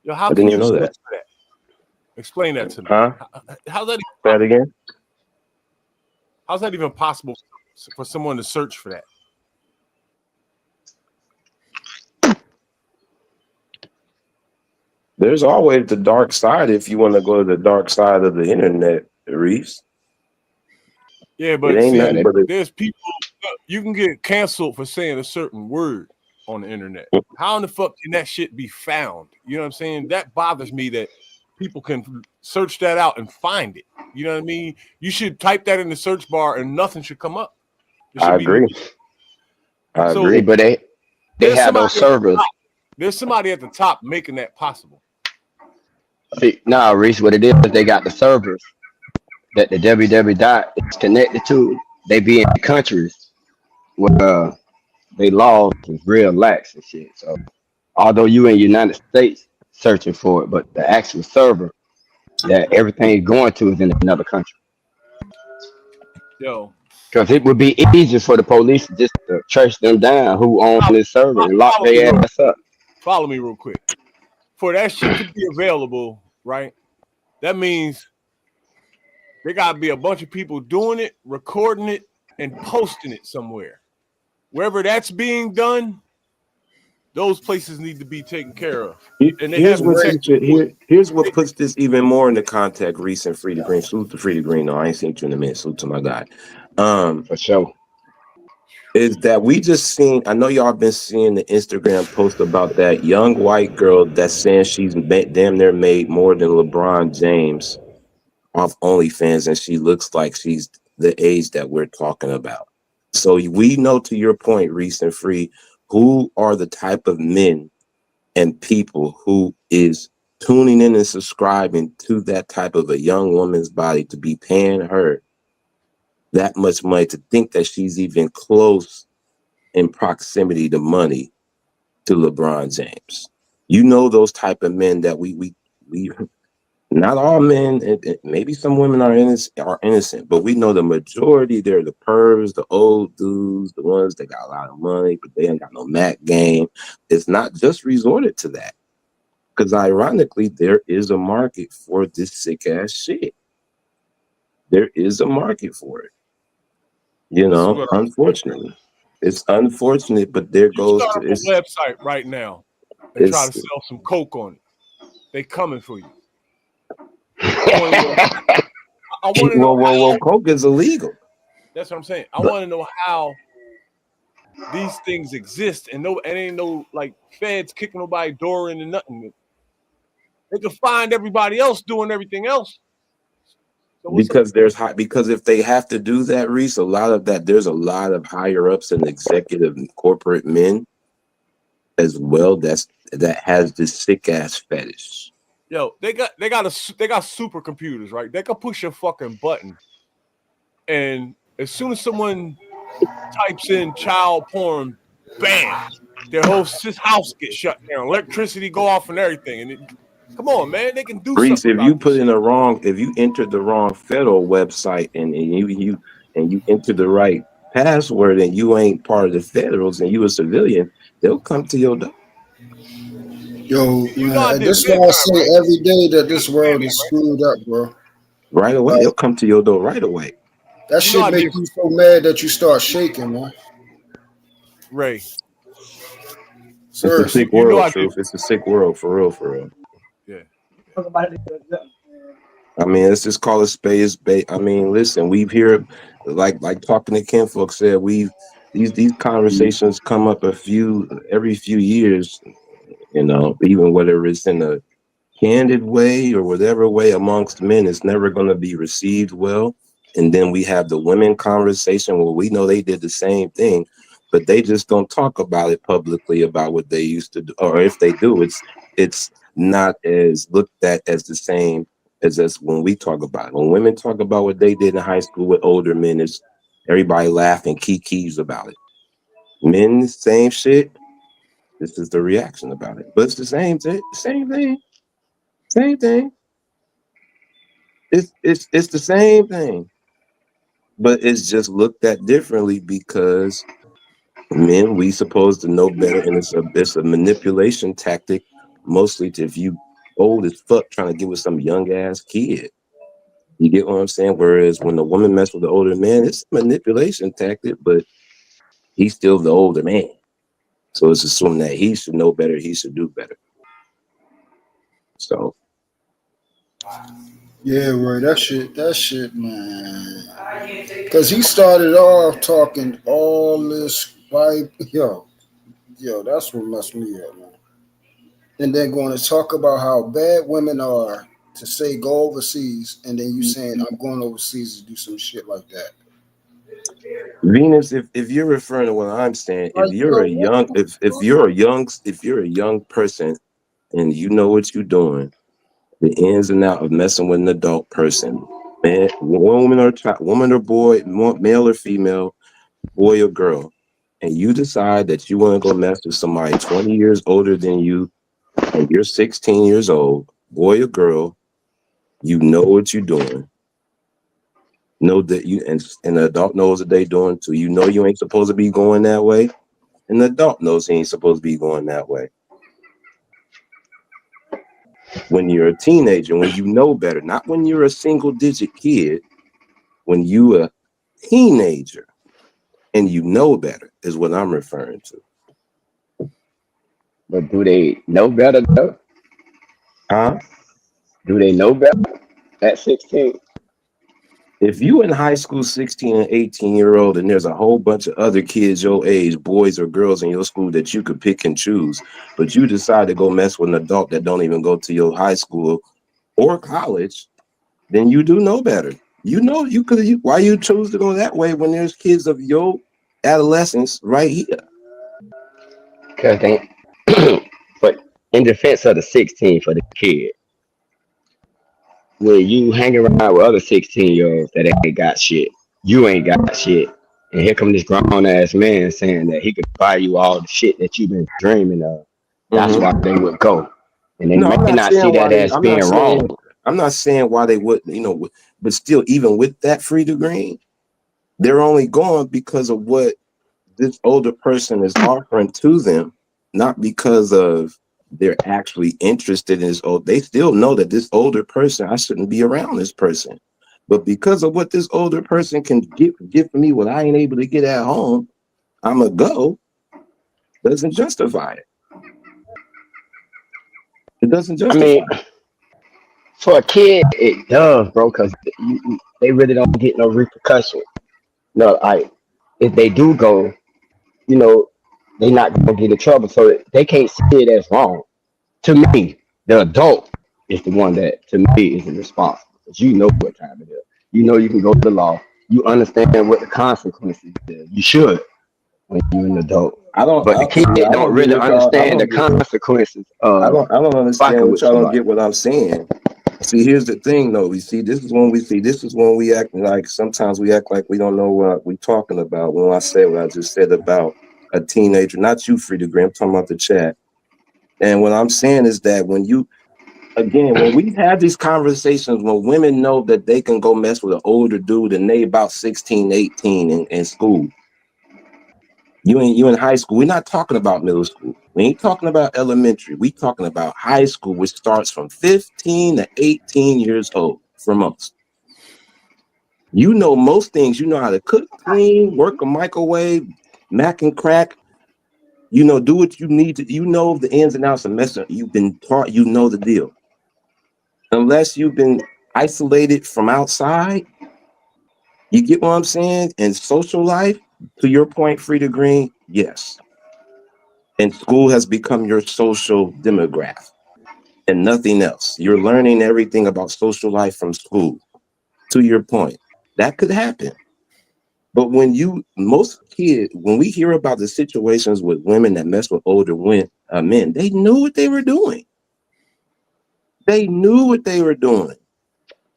yo, how I can didn't you even know search that. for that? Explain that to me. Huh? How's that? Say that again? How's that even possible for someone to search for that? There's always the dark side if you want to go to the dark side of the internet, Reese. Yeah, It but ain't see, nothing but there's people, you can get canceled for saying a certain word on the internet. How in the fuck can that shit be found? You know what I'm saying? That bothers me that people can search that out and find it. You know what I mean? You should type that in the search bar and nothing should come up. I agree. I So, agree. But they have those servers. There's somebody at the top making that possible. See, nah, Reese, what it is, they got the servers that the www is connected to. They be in countries where they laws is real lax and shit. So although you in the United States searching for it, but the actual server that everything is going to is in another country. Yo. Because it would be easier for the police just to trace them down who own this server and lock Follow me their ass up. Follow me real quick. For that shit to be available, right? That means There got to be a bunch of people doing it, recording it, and posting it somewhere. Wherever that's being done, those places need to be taken care of. And they Here's have to what check. here's what puts this even more into context. Recent Free to Green, salute to Free to Green. No, I ain't seen you in a minute. Salute to my guy. For sure. Is that we just seen? I know y'all been seeing the Instagram post about that young white girl that's saying she's damn near made more than LeBron James off OnlyFans, and she looks like she's the age that we're talking about. So we know, to your point, Recent Free, who are the type of men and people who is tuning in and subscribing to that type of a young woman's body to be paying her that much money to think that she's even close in proximity to money to LeBron James. You know, those type of men that we not all men, and maybe some women are innocent, but we know the majority, they're the pervs, the old dudes, the ones that got a lot of money, but they ain't got no Mac game. It's not just resorted to that. Because ironically, there is a market for this sick ass shit. There is a market for it. You This is know, what unfortunately. It's unfortunate, but there you goes start to up a website right now and try to sell some coke on it. They coming for you. I want to know. Well, coke is illegal. That's what I'm saying. I want to know how these things exist, and ain't no like feds kicking nobody door in and nothing. They can find everybody else doing everything else. So Because if they have to do that, Reese, a lot of that, there's a lot of higher ups and executive and corporate men as well that has this sick ass fetish. Yo, they got supercomputers, right? They can push a fucking button, and as soon as someone types in child porn, bam, their whole house gets shut down, electricity go off and everything. And come on, man, they can do Reese, something if you put in if you entered the wrong federal website and you entered the right password and you ain't part of the federals and you a civilian, they'll come to your door. Yo, man, this is why I say every day that this world is screwed up, bro. Right away, they'll come to your door right away. That shit make you so mad that you start shaking, man. Ray. It's a sick world, Truth. It's a sick world, for real, for real. Yeah. I mean, let's just call it spade. I mean, listen, we've heard, like talking to Ken folks said, these conversations come up every few years, you know, even whether it's in a candid way or whatever way amongst men, it's never going to be received well. And then we have the women conversation where we know they did the same thing, but they just don't talk about it publicly about what they used to do, or if they do, it's not as looked at as the same as when we talk about it. When women talk about what they did in high school with older men, it's everybody laughing kikis about it. Men, same shit. This is the reaction about it, but it's the same thing. Same thing. It's the same thing, but it's just looked at differently because men, we supposed to know better, and it's a manipulation tactic, mostly if you old as fuck trying to get with some young ass kid. You get what I'm saying? Whereas when the woman mess with the older man, it's a manipulation tactic, but he's still the older man. So it's assumed that he should know better, he should do better. So yeah, right. That shit, man. Because he started off talking all this pipe. Yo, that's what messed me up, man. And then going to talk about how bad women are to say go overseas, and then you saying I'm going overseas to do some shit like that. Venus, if you're referring to what I'm saying, if you're a young person and you know what you're doing, the ins and out of messing with an adult person, man, woman or child, woman or boy, male or female, boy or girl, and you decide that you want to go mess with somebody 20 years older than you, and you're 16 years old, boy or girl, you know what you're doing. Know that and the adult knows what they're doing too. You know you ain't supposed to be going that way, and the adult knows he ain't supposed to be going that way. When you're a teenager, when you know better, not when you're a single digit kid, when you a teenager and you know better is what I'm referring to. But do they know better though? Huh? Do they know better at 16? If you in high school, 16 and 18-year-old, and there's a whole bunch of other kids your age, boys or girls in your school that you could pick and choose, but you decide to go mess with an adult that don't even go to your high school or college, then you do know better. You know why you chose to go that way when there's kids of your adolescence right here. Because they, but in defense of the 16 for the kid, when you hang around with other 16-year-olds that ain't got shit, you ain't got shit. And here come this grown ass man saying that he could buy you all the shit that you've been dreaming of. That's why they would go. And they No, may I'm not not see saying why that they. as being wrong. I'm not saying why they wouldn't. But still, even with that free degree, they're only going because of what this older person is offering to them, not because of they're actually interested in this old. They still know that this older person, I shouldn't be around this person, but because of what this older person can give for me, what I ain't able to get at home, I'ma go. Doesn't justify it. It doesn't I justify mean, it. for a kid, it does, bro, because they really don't get no repercussion. No, if they do go, you know, they not gonna get in trouble, so they can't see it as wrong. To me, the adult is the one that, to me, is responsible because you know what time it is. You know you can go to law. You understand what the consequences is. You should when you're an adult. I don't. But the kid I don't don't get really what y'all. I understand the don't get. consequences I of don't understand fucking what with y'all don't somebody. get what I'm saying. See, here's the thing though. This is when we act like sometimes we act like we don't know what we're talking about. When I say what I just said about a teenager, not you, Free Degree, I'm talking about the chat. And what I'm saying is that when we have these conversations, when women know that they can go mess with an older dude and they about 16, 18 in school. You in high school. We're not talking about middle school. We ain't talking about elementary. We talking about high school, which starts from 15 to 18 years old for most. You know most things. You know how to cook, clean, work a microwave, mac and crack. You know, do what you need to. You know the ins and outs of messing. You've been taught. You know the deal. Unless you've been isolated from outside, you get what I'm saying? And social life, to your point, Free to Green, yes. And school has become your social demographic and nothing else. You're learning everything about social life from school. To your point, that could happen. But when we hear about the situations with women that mess with older men, they knew what they were doing. They knew what they were doing.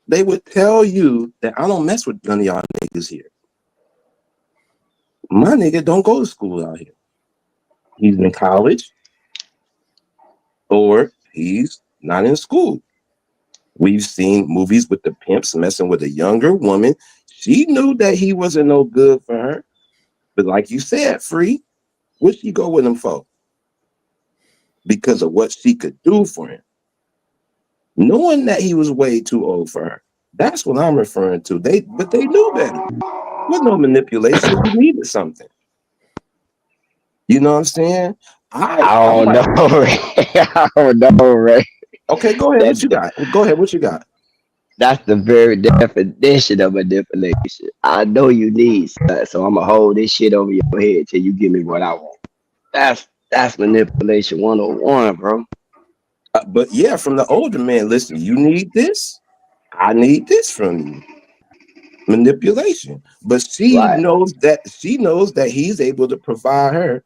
They would tell you that I don't mess with none of y'all niggas here. My nigga don't go to school out here. He's in college or he's not in school. We've seen movies with the pimps messing with a younger woman. She knew that he wasn't no good for her. But like you said, Free, what'd she go with him for? Because of what she could do for him. Knowing that he was way too old for her. That's what I'm referring to. But they knew better. There was no manipulation. You needed something. You know what I'm saying? I don't know, Ray. I don't know, Ray. Okay, go ahead. What you got? Go ahead. What you got? That's the very definition of manipulation. I know you need something, so I'm gonna hold this shit over your head till you give me what I want. That's manipulation 101, bro. But yeah, from the older man, listen, you need this. I need this from you. Manipulation. But she knows that he's able to provide her.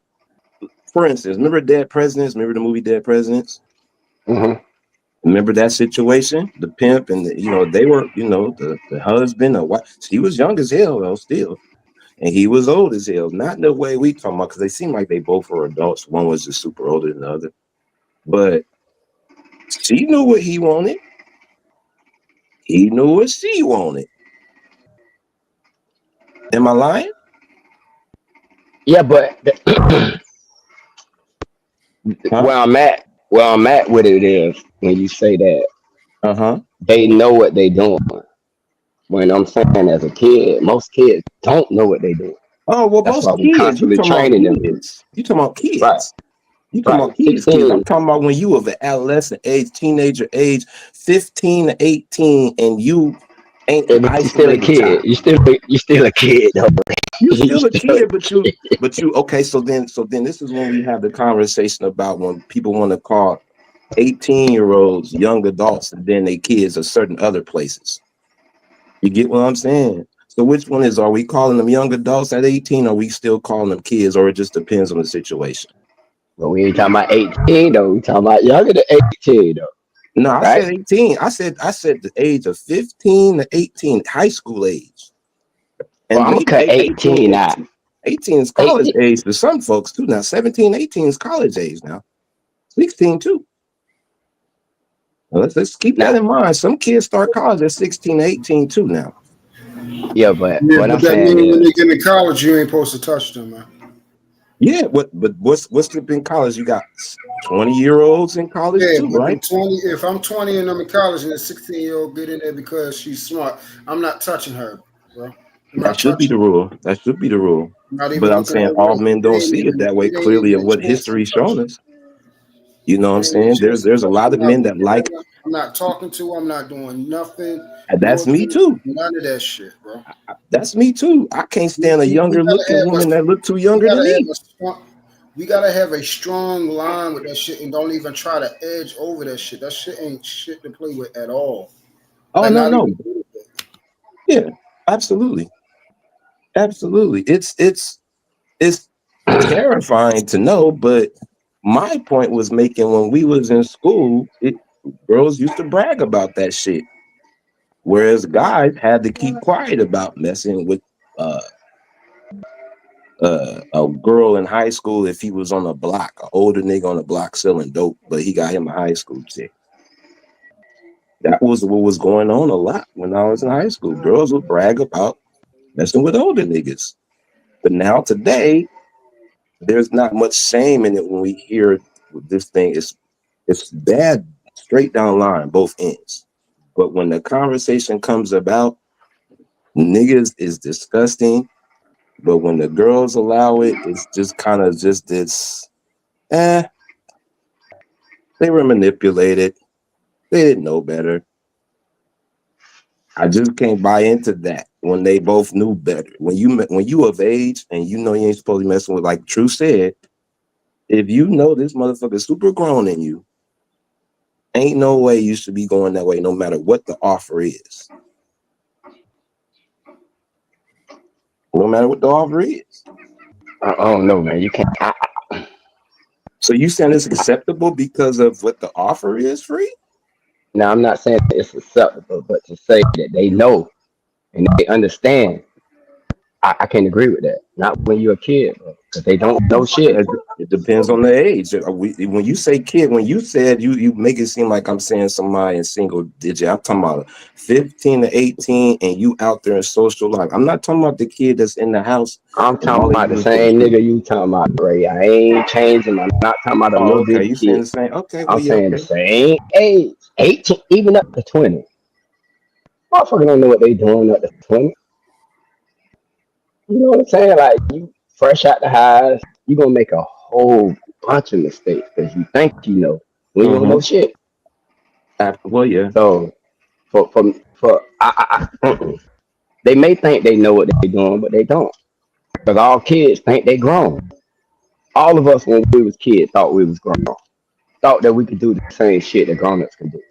For instance, remember Dead Presidents? Remember the movie Dead Presidents? Mm-hmm. Remember that situation? The pimp and they were, the husband or what? She was young as hell though, still. And he was old as hell. Not in the way we talking about, because they seem like they both were adults. One was just super older than the other. But she knew what he wanted. He knew what she wanted. Am I lying? Yeah, but where I'm at with it is when you say that they know what they doing. When I'm saying as a kid, most kids don't know what they do. Oh well, That's most why we kids. You constantly talking about training them. kids? You talking about Right, kids? You talking right. about kids? I'm 16. talking about when you of an adolescent age, teenager age, 15 to 18, and you ain't Yeah, an but you still a isolated kid. child. You still a kid though. You You still a still a kid, but you okay. So then this is when we have the conversation about when people want to call 18-year-olds young adults, and then they kids are certain other places. You get what I'm saying? So which one is, are we calling them young adults at 18, or are we still calling them kids, or it just depends on the situation? But we ain't talking about 18 though. We talking about younger than 18 though, No, I right? said 18. I said the age of 15 to 18, high school age. Well, And I'm gonna maybe cut 18, 18 out. 18, 18 is college 18. age for some folks too. Now 17, 18 is college age now. 16 too. Well, let's keep that Now, in mind. Some kids start college at 16, 18 too now. yeah, but Yeah, what but I'm that saying means when they is, get in college, you ain't supposed to touch them, man. Yeah, but what's in college? You got 20-year-olds in college Yeah, too, but right? them 20, if I'm 20 and I'm in college and a 16-year-old get in there because she's smart, I'm not touching her, bro. I'm That not should be touching the her. rule. That should be the rule. I'm not But even I'm looking saying her all way. men don't see it that way It ain't clearly even of a what chance history's of touching. shown us. You know what I'm Ain't even a saying? There's chance of there's a lot touching. of I'm not men that looking at like, her. I'm not talking to her. I'm not doing nothing. and No, that's me too. none of that shit, bro. That's me too. I can't stand a We younger gotta looking have woman that look too we younger than gotta have me. a strong, we gotta have a strong line with that shit, and don't even try to edge over that shit. That shit ain't shit to play with at all. Oh Like no, not even no. a little bit. Yeah, absolutely. Absolutely. It's terrifying to know, but my point was making when we was in school, girls used to brag about that shit. Whereas guys had to keep quiet about messing with uh a girl in high school if he was on a block, an older nigga on the block selling dope, but he got him a high school chick. That was what was going on a lot when I was in high school. Girls would brag about messing with older niggas. But now today, there's not much shame in it when we hear this thing. It's bad straight down line, both ends. But when the conversation comes about, niggas is disgusting. But when the girls allow it, it's just kind of just this, they were manipulated. They didn't know better. I just can't buy into that when they both knew better. When you of age and you know you ain't supposed to be messing with, like True said, if you know this motherfucker super grown in you, ain't no way you should be going that way, no matter what the offer is. No matter what the offer is. I don't know, man. You can't. So you saying it's acceptable because of what the offer is, free? Now, I'm not saying it's acceptable, but to say that they know and they understand, I can't agree with that. Not when you're a kid, bro, because they don't know shit. It depends on the age. When you say kid, when you said you make it seem like I'm saying somebody in single digit. I'm talking about 15 to 18 and you out there in social life. I'm not talking about the kid that's in the house I'm and all talking they about the do is go to same school. nigga you talking about, Ray. I ain't changing. I'm not talking about a Oh, little okay. bitty You saying kid. the same? Okay, well, I'm yeah, saying the okay. same age, 18, even up to 20. Motherfucker don't know what they doing up to 20. You know what I'm saying? Like, you fresh out the house, you gonna make a whole bunch of mistakes because you think you know when you don't know Mm-hmm. shit. Well, yeah. So they may think they know what they're doing, but they don't. Because all kids think they grown. All of us when we was kids thought we was grown. Thought that we could do the same shit that grown ups can do.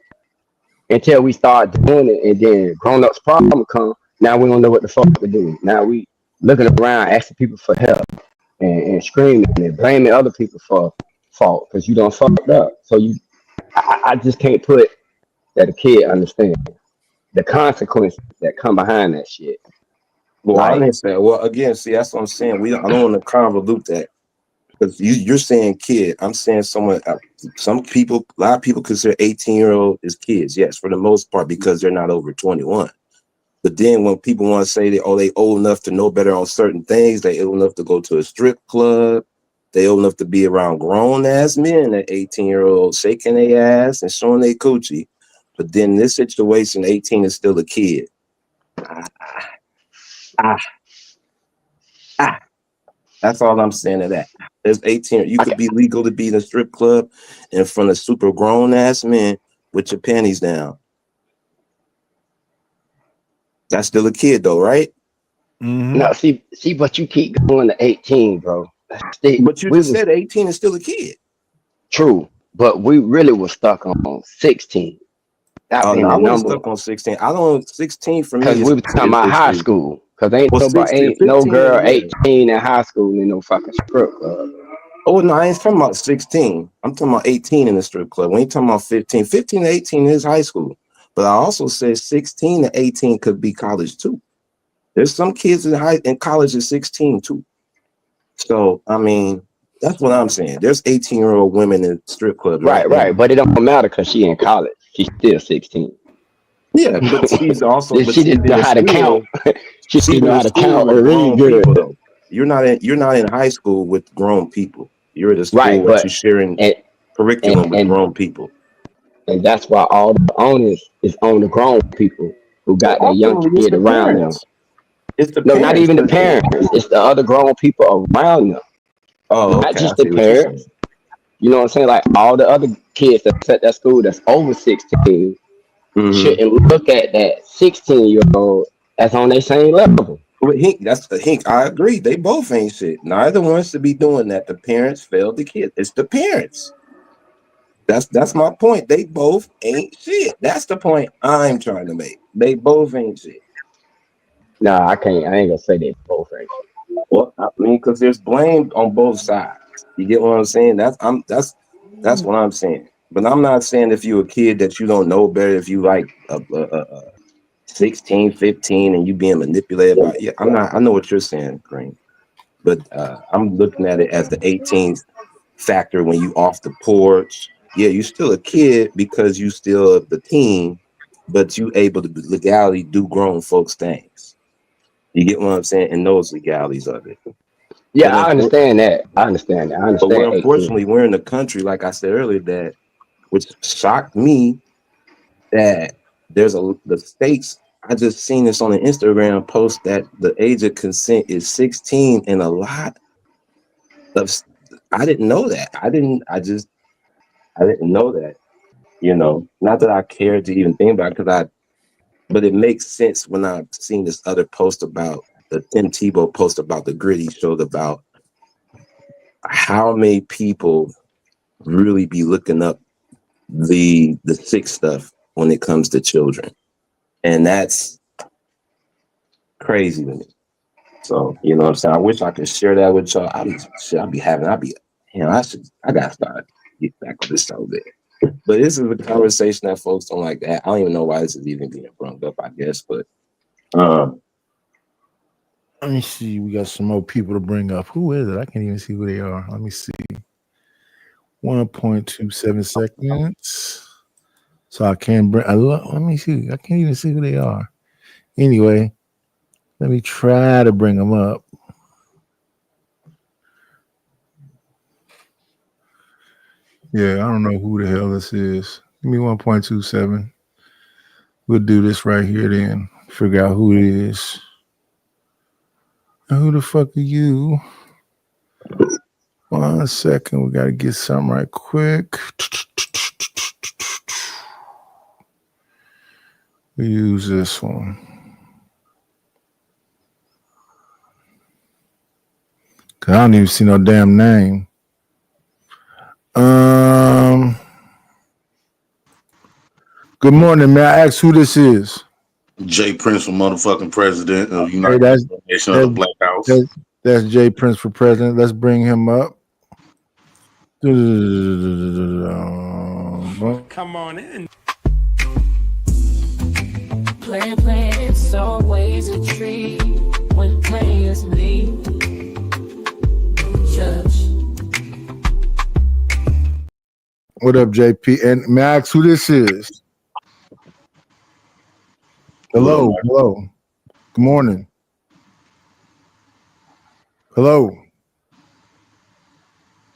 Until we start doing it and then grown ups problem come. Now we don't know what the fuck to do. Now we looking around asking people for help and screaming and blaming other people for fault because you don't fucked up. So I just can't put that a kid understand the consequences that come behind that shit. Well, I Like, didn't say. Well, again, see, that's what I'm saying. I don't want to convolute that because you're saying kid. I'm saying someone. Some people, a lot of people consider 18-year-old as kids. Yes, for the most part, because they're not over 21. But then when people want to say they old enough to know better on certain things, they old enough to go to a strip club, they old enough to be around grown ass men at 18-year-olds shaking their ass and showing their coochie. But then in this situation, 18 is still a kid. That's all I'm saying to that. There's 18. You could be legal to be in a strip club in front of super grown ass men with your panties down. That's still a kid though, right? No, see, but you keep going to 18, bro. But you just said 18 is still a kid. True, but we really were stuck on 16. That Oh being no, I the wasn't number. stuck on 16. I don't 16 for me Because is we were talking about high school. Because well 16, ain't no 15 girl and yeah. 18 in high school in no fucking strip club. Oh no, I ain't talking about 16. I'm talking about 18 in the strip club. We ain't talking about 15. 15 to 18 is high school. But I also said 16 to 18 could be college too. There's some kids in college at 16 too. So I mean, that's what I'm saying. There's 18-year-old women in strip clubs right now. Right. But it don't matter because she in college. She's still 16. Yeah, but she's also she didn't know how to count. she She's didn't know in how to school count with really grown good. people though. You're not in high school with grown people. You're at a school Right, where but you're sharing curriculum with grown people. And that's why all the onus is on the grown people who got their young Ultimately, it's kid the around them. parents. It's the No, not parents. even the parents. It's the other grown people around them. Oh, Not okay. I just the see what you're saying. parents. You know what I'm saying? Like all the other kids that's at that school that's over 16 shouldn't look at that 16-year-old as on their same level. But that's the Hink. I agree. They both ain't shit. Neither wants to be doing that. The parents failed the kid. It's the parents. That's my point. They both ain't shit. That's the point I'm trying to make. They both ain't shit. Nah, I can't. I ain't gonna say they both ain't. Well, I mean, because there's blame on both sides. You get what I'm saying? That's what I'm saying. But I'm not saying if you're a kid that you don't know better, if you like 16, 15 and you being manipulated by I know what you're saying, Green. But I'm looking at it as the 18th factor when you off the porch. Yeah, you're still a kid because you still the teen, but you able to legality do grown folks things. You get what I'm saying? And those legalities of it. Yeah, I understand that. I understand But we're 18. we're in the country, like I said earlier, that which shocked me that the states. I just seen this on an Instagram post that the age of consent is 16, and a lot of I didn't know that. I didn't know that. Not that I cared to even think about it, but it makes sense when I've seen this other post about the Tim Tebow post about the gritty showed about how many people really be looking up the sick stuff when it comes to children. And that's crazy to me. So, you know what I'm saying? I wish I could share that with y'all. I gotta start get back on this so bad. But this is a conversation that folks don't like that. I don't even know why this is even being brought up, I guess. But let me see. We got some more people to bring up. Who is it? I can't even see who they are. Let me see. 1.27 seconds. So I can't bring. Let me see. I can't even see who they are. Anyway, let me try to bring them up. Yeah, I don't know who the hell this is. Give me 1.27. We'll do this right here then. Figure out who it is. Who the fuck are you? 1 second. We got to get something right quick. We use this one. Cause I don't even see no damn name. Good morning, man. I ask who this is. Jay Prince for motherfucking president of United Nation of the Black House. That's Jay Prince for president. Let's bring him up. Come on in. Play, it's always a treat when players leave. Judge. What up, JP? And may I ask who this is? Hello. Good morning. Hello.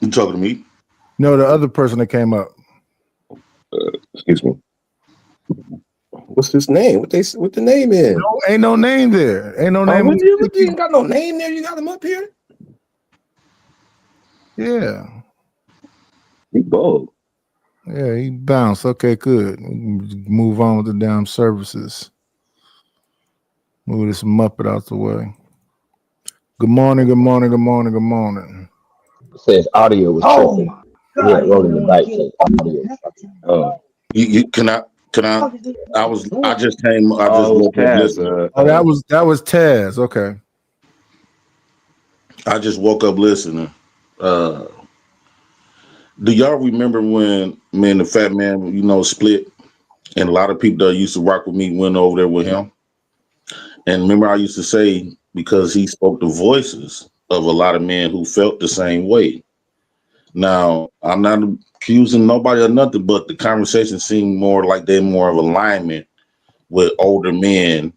You talking to me? No, the other person that came up. Excuse me. What's his name? What the name is? No, ain't no name there. Ain't no name. You ain't got no name there. You got him up here. Yeah. He bold. Yeah, he bounced. Okay, good. Move on with the damn services. Move this Muppet out the way. Good morning, good morning, good morning, good morning. It says audio was tripping. Yeah, rolling the dice. Says audio. Oh, you can I just came. I just Oh, woke up Taz. listening. That was Taz. Okay. I just woke up listening. Do y'all remember when me and the Fat Man, split, and a lot of people that used to rock with me went over there with him? And remember, I used to say because he spoke the voices of a lot of men who felt the same way. Now, I'm not accusing nobody of nothing, but the conversation seemed more like they're more of alignment with older men,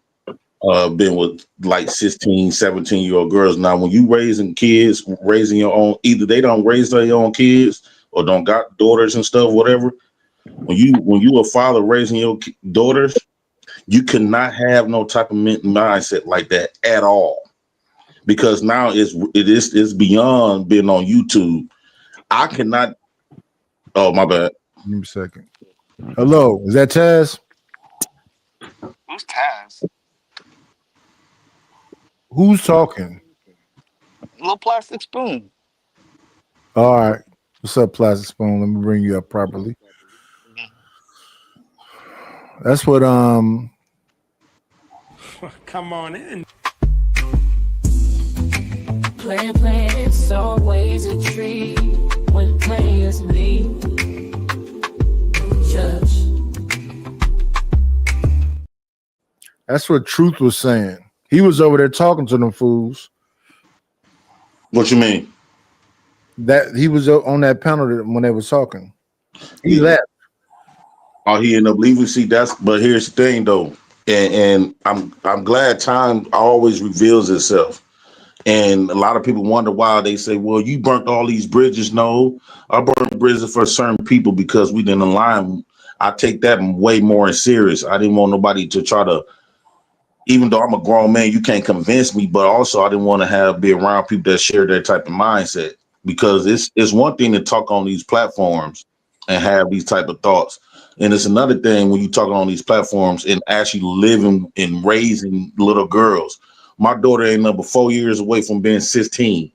been with like 16, 17-year-old girls. Now, when you raising kids, raising your own, either they don't raise their own kids or don't got daughters and stuff, whatever. When you a father raising your daughters, you cannot have no type of mindset like that at all, because now it's beyond being on YouTube. I cannot. Oh, my bad. Give me a second. Hello, is that Taz? Who's Taz? Who's talking? Little Plastic Spoon. All right. What's up, Plastic Spoon? Let me bring you up properly. That's what Come on in. Play, it's always a treat when players leave. Judge. That's what Truth was saying. He was over there talking to them fools. What you mean? That he was on that panel when they was talking. He left. Oh, he ended up leaving. See, but here's the thing though, and I'm glad time always reveals itself. And a lot of people wonder why. They say, well, you burnt all these bridges. No, I burned bridges for certain people because we didn't align. I take that way more serious. I didn't want nobody to try to, even though I'm a grown man, you can't convince me, but also I didn't want to be around people that share that type of mindset, because it's one thing to talk on these platforms and have these type of thoughts. And it's another thing when you talking on these platforms and actually living and raising little girls. My daughter ain't number 4 years away from being 16.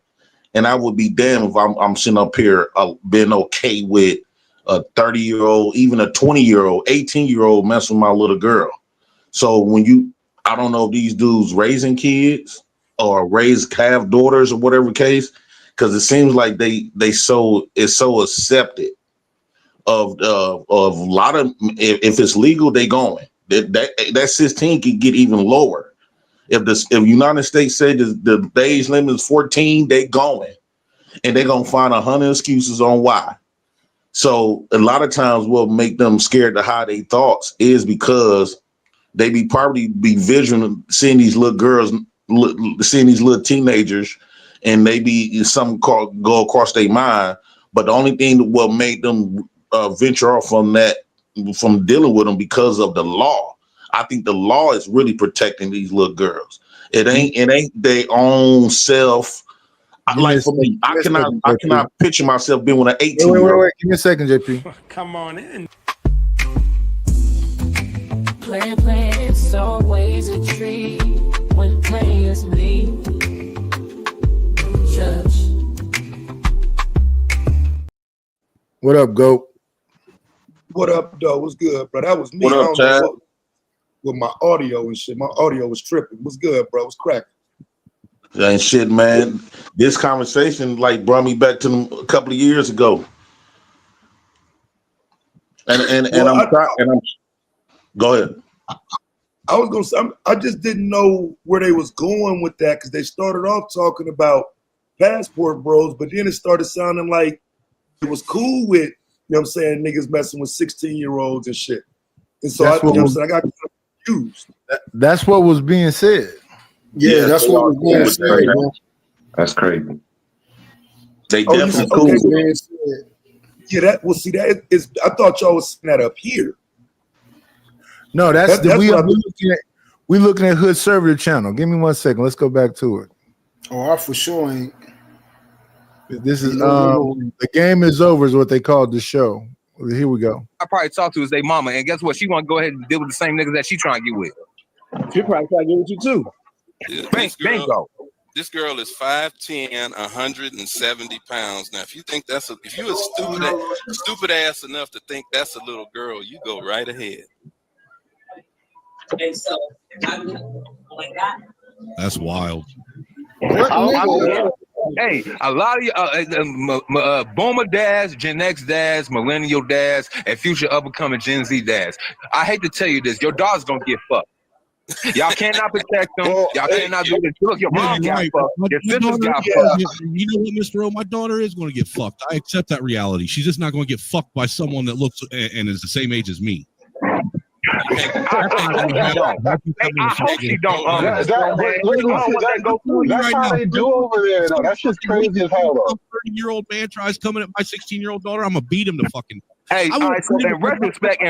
And I would be damned if I'm sitting up here being okay with a 30-year-old, even a 20-year-old, 18-year-old messing with my little girl. So I don't know if these dudes raising kids or have daughters or whatever case, because it seems like it's so accepted of a lot of, if it's legal, they going. That 16 can get even lower. If United States said the age limit is 14, they going, and they're gonna find 100 excuses on why. So a lot of times what make them scared to hide their thoughts is because they probably be vision seeing these little girls, seeing these little teenagers, and maybe something go across their mind. But the only thing that will make them venture off from dealing with them, because of the law. I think the law is really protecting these little girls. It ain't their own self. Like for me, I cannot picture myself being with an 18-year-old. Wait. Give me a second, JP. Come on in. Play, it's always a treat when players leave. Judge. What up, Goat? What up, though? What's good, bro? That was me. What up, I don't know Chad? what, with my audio and shit. My audio was tripping. What's good, bro? What's cracking? And shit, man. This conversation brought me back to them a couple of years ago. And I'm go ahead. I was gonna say I just didn't know where they was going with that, because they started off talking about passport bros, but then it started sounding like it was cool with, you know what I'm saying, niggas messing with 16-year-olds and shit. And so I got confused. That's what was being said. Yeah, that's what was being said, bro. That's crazy. They definitely cool. Yeah, that see that is. I thought y'all was saying that up here. No, that's the what I mean. we looking at Hood Servitor channel. Give me 1 second. Let's go back to it. Oh, I for sure ain't. This is the game is over is what they called the show. Here we go. I probably talk to is their mama, and guess what? She want to go ahead and deal with the same niggas that she trying to get with. She probably try to get with you too. Yeah, this girl is 5'10", 170 pounds. Now, if you think if you're stupid ass enough to think that's a little girl, you go right ahead. Okay, so That's wild. Hey, a lot of boomer dads, Gen X dads, millennial dads, and future up-and-coming Gen Z dads. I hate to tell you this, your dog's gonna get fucked. Y'all cannot protect them. Y'all cannot do this. Look, your mom got fucked. Your sisters got fucked. You know what, Mr. O? My daughter is going to get fucked. I accept that reality. She's just not going to get fucked by someone that looks and is the same age as me. I hope she don't. That's how they do over there. Though. That's just crazy as hell. A 30-year-old man tries coming at my 16-year-old daughter. I'm gonna beat him to fucking. Hey, all right. So in retrospect,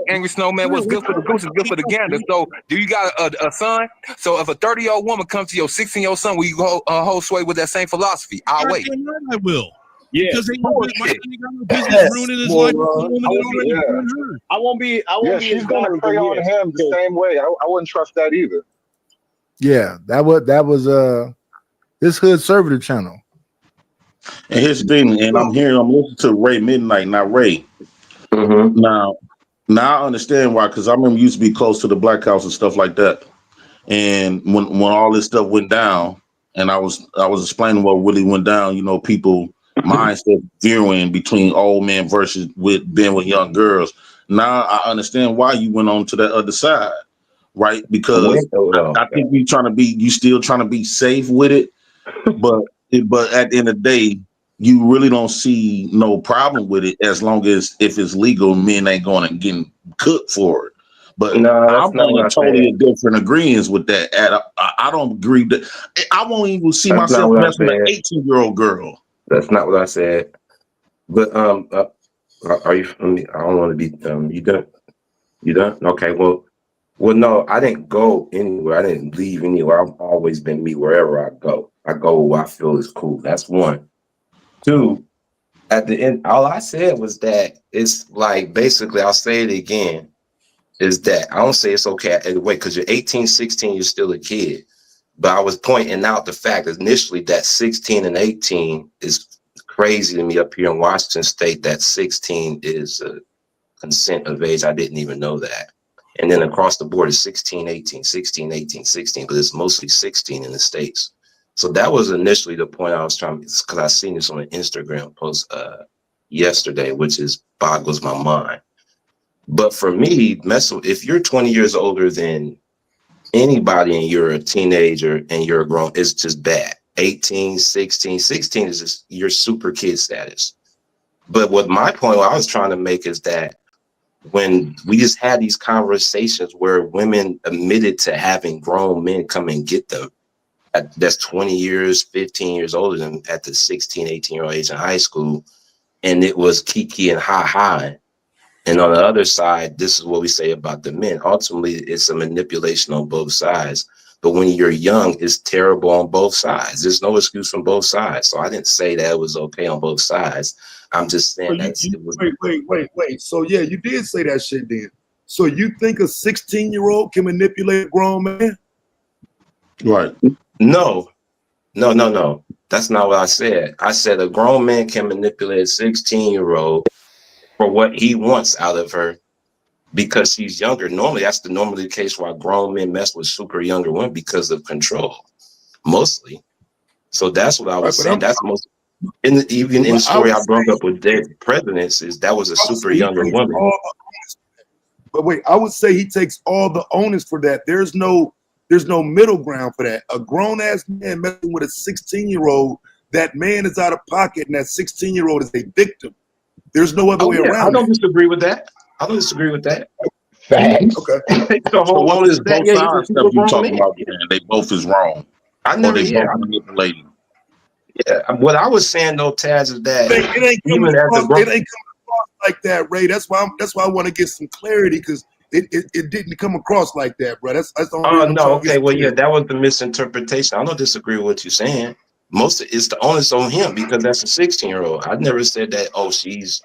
Angry Snowman, what's good for the goose is good for the gander. So, do you got a son? So, if a 30-year-old woman comes to your 16-year-old son, will you go hold sway with that same philosophy? I'll wait. I will. Yeah, because they my business ruining his life. I won't be. She's gonna prey on him the same way. I wouldn't trust that either. Yeah, that was this Hood Servitor channel. And here's the thing, and I'm listening to Ray Midnight, not Ray. Mm-hmm. Now I understand why, because I remember used to be close to the Black House and stuff like that. And when all this stuff went down, and I was explaining what really went down, you know, people mindset veering between old men versus being with young girls. Now I understand why you went on to that other side, right? Because I think you still trying to be safe with it, but at the end of the day, you really don't see no problem with it as long as if it's legal, men ain't going and getting cooked for it. But I'm on a totally different agreement with that. I don't agree that I won't even see myself messing with an 18-year-old girl. That's not what I said. But are you? I don't want to be. You done? You done? Okay. Well, no. I didn't go anywhere. I didn't leave anywhere. I've always been me wherever I go. I go where I feel is cool. That's one. Two. At the end, all I said was that it's like basically. I'll say it again. Is that I don't say it's okay. Wait, because you're 18, 16, you're still a kid. But I was pointing out the fact that initially that 16 and 18 is crazy to me up here in Washington State. That 16 is a consent of age. I didn't even know that. And then across the board is 16, 18, 16, 18, 16, but it's mostly 16 in the States. So that was initially the point I was trying, because I seen this on an Instagram post yesterday, which boggles my mind. But for me, if you're 20 years older than anybody and you're a teenager and you're a grown, it's just bad. 18, 16 is just your super kid status. But what my point I was trying to make is that when we just had these conversations where women admitted to having grown men come and get them, that's 20 years, 15 years older than at the 16, 18-year-old age in high school, and it was kiki and ha-ha. And on the other side, this is what we say about the men. Ultimately, it's a manipulation on both sides. But when you're young, it's terrible on both sides. There's no excuse from both sides. So I didn't say that it was okay on both sides. I'm just saying Wait. So yeah, you did say that shit then. So you think a 16-year-old can manipulate a grown man? Right. No. That's not what I said. I said a grown man can manipulate a 16-year-old for what he wants out of her because she's younger. Normally, that's the case why grown men mess with super younger women because of control, mostly. So that's what I was saying. That's most. Even in the story I brought up with dead presidents, that was a super younger woman. But wait, I would say he takes all the onus for that. There's no middle ground for that. A grown ass man messing with a 16-year-old, that man is out of pocket, and that 16-year-old is a victim. There's no other way around. I don't disagree with that. Facts. Okay. So what is both sides stuff you talking about? They both is wrong. Both manipulating. Yeah. What I was saying though, Taz, is that it ain't coming across like that, Ray. That's why I want to get some clarity because it didn't come across like that, bro. That's the only Oh reason I'm no, trying to okay, get well, clear. yeah, that was the misinterpretation. I don't disagree with what you're saying. Most of it's the onus on him because that's a 16-year-old. I never said that. Oh, she's,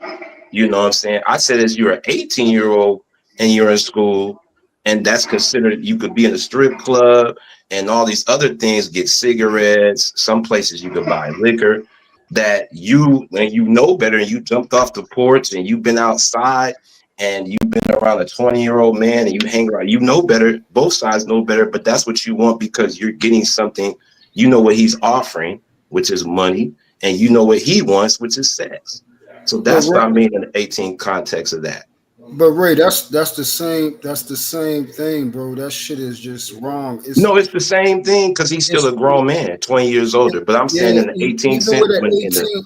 you know what I'm saying. I said as you're an 18-year-old and you're in school, and that's considered you could be in a strip club and all these other things. Get cigarettes. Some places you could buy liquor. That you, when you know better, and you jumped off the porch and you've been outside and you've been around a 20-year-old man and you hang around, you know better, both sides know better, but that's what you want because you're getting something, you know what he's offering, which is money, and you know what he wants, which is sex. So that's what I mean in the 18 context of that. But Ray, that's the same thing, bro. That shit is just wrong. No, it's the same thing because he's still a grown man, 20 years older. But I'm saying in the 18 even with cent, when that in the 18,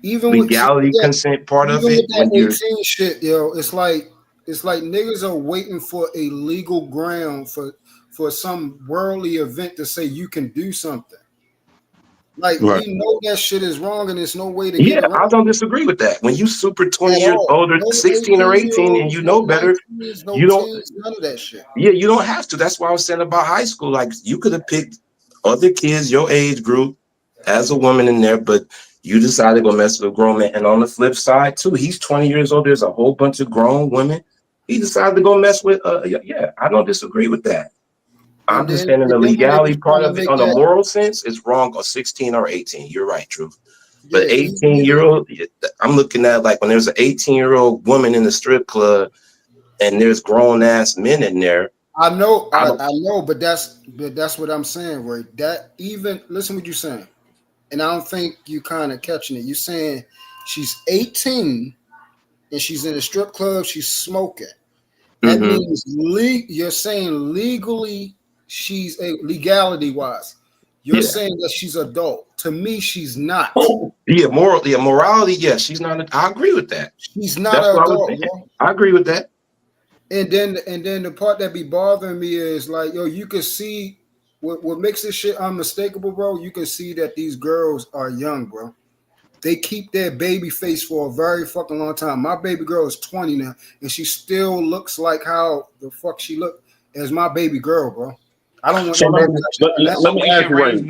even with legality that, consent part of even it, with that when you're 18 shit, yo, it's like niggas are waiting for a legal ground for some worldly event to say you can do something. Like right. we know that shit is wrong, and there's no way to get Yeah, I around don't disagree with that. When you super 20 at years all. older, No 16 or 18, and 18-year-olds, you no know better, 19s, no you don't. teens, none of that shit. Yeah, you don't have to. That's why I was saying about high school. Like you could have picked other kids your age group as a woman in there, but you decided to go mess with a grown man. And on the flip side, too, he's 20 years old. There's a whole bunch of grown women. He decided to go mess with. Yeah, I don't disagree with that. I'm just saying in the when legality niggas part trying to of it, make on the that, moral sense, it's wrong on 16 or 18. You're right, Truth. yeah, But 18-year-old, I'm looking at like when there's an 18-year-old woman in the strip club and there's grown ass men in there. I know, but that's what I'm saying, Ray. That even listen what you're saying, and I don't think you kind of catching it. You're saying she's 18 and she's in a strip club, she's smoking. That means you're saying legally she's a legality wise. You're saying that she's adult. To me, she's not. Yeah, morality, yes, she's not. I agree with that. She's not That's an what I was adult, saying. bro. I agree with that. And then the part that be bothering me is like, yo, you can see what makes this shit unmistakable, bro. You can see that these girls are young, bro. They keep their baby face for a very fucking long time. My baby girl is 20 now, and she still looks like how the fuck she looked as my baby girl, bro. I don't want So no let man me, touching her now. let me ask you, Ray.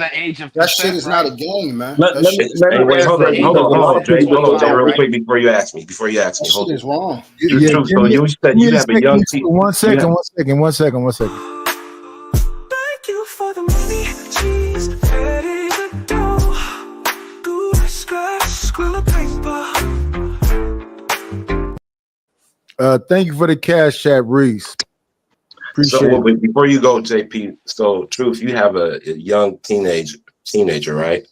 That shit is not a game, man. Let That me shit is let me Wait, ask hold Ray because a lot on, of people Jay, don't real know. quick before you ask me. That shit is wrong. Yeah, True. So you said you have a young team. One second. Thank you for the money, cheese, ready to go. Good scratch, squirrel paper. Thank you for the cash chat, Reese. Appreciate So it. before you go, JP, so Truth, you have a young teenager, right?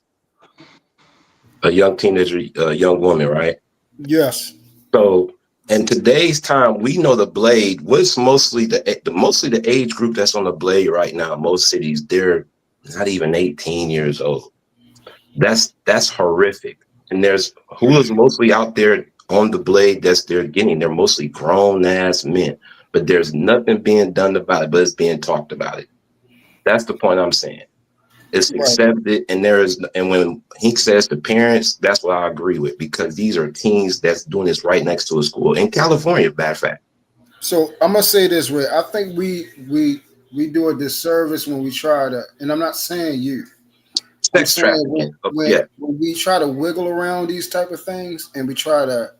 A young teenager, young woman, right? Yes. So in today's time, we know the Blade. What's mostly the age group that's on the Blade right now? Most cities, they're not even 18 years old. That's horrific. And there's who is mostly out there on the Blade they're getting. They're mostly grown ass men, but there's nothing being done about it. But it's being talked about it. That's the point I'm saying. It's accepted, and when he says to parents, that's what I agree with because these are teens that's doing this right next to a school in California. Bad fact. So I'm gonna say this way. I think we do a disservice when we try to, and I'm not saying you. I'm Sex saying trafficking. when we try to wiggle around these type of things and we try to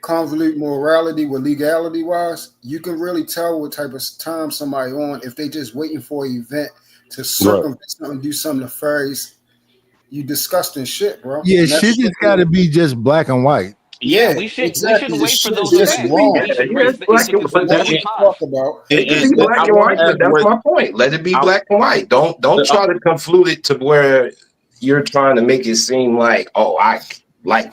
convolute morality with legality wise, you can really tell what type of time somebody on if they just waiting for an event to circumvent something, do something nefarious. You disgusting shit, bro. Yeah, shit just got to be just black and white. Yeah, we shouldn't exactly. wait for those just events. wrong. We should Yeah, raise it's the black age of and consent white. to What we 25. talk about. It can be black and white, but that's my point. Let it be black and white. Don't try to conflute it to where you're trying to make it seem like, oh, I like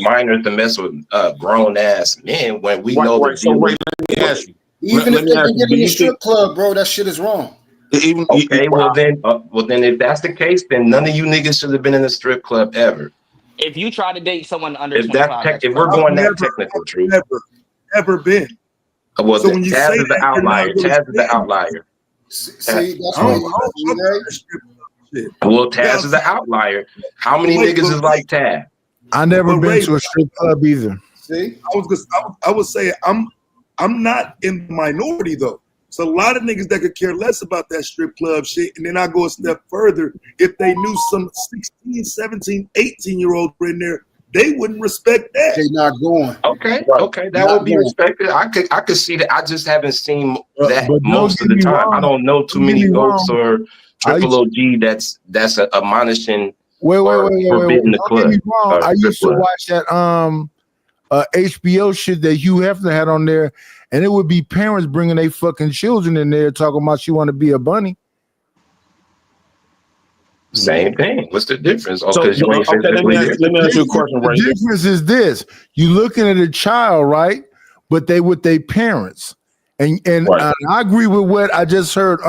minors to mess with grown ass men when we know the So deal. Ray, let me ask you. Even if they can get in the strip club, bro, that shit is wrong. Well then, if that's the case, then none of you niggas should have been in a strip club ever. If you try to date someone under If 25, that's if we're crazy. going that technical, Truth. Never been. Well, So when you Taz say is the that, you're not outlier. really Taz is the saying outlier. See, that's I why don't you fuck with that strip club shit. Well, Taz is the outlier. How many niggas is like Taz? I never been to a strip club either. See, I was saying I'm not in the minority though. So a lot of niggas that could care less about that strip club shit. And then I go a step further. If they knew some 16, 17, 18-year-olds were in there, they wouldn't respect that. They're not going. Okay, Right. okay, that Not would be going. respected. I could see that. I just haven't seen that But don't most get of the me time. wrong. I don't know too Don't get many me goats wrong. or I used triple OG that's admonishing wait. or forbidding the Don't club. get me wrong. I strip used to club. watch that HBO shit that Hugh Hefner had on there, and it would be parents bringing their fucking children in there talking about she want to be a bunny. Same thing. What's the difference? Oh, So, because you ain't okay, physically there. let me ask you a question, The Ray. difference is this: you looking at a child, right? But they with their parents, and Right. I agree with what I just heard.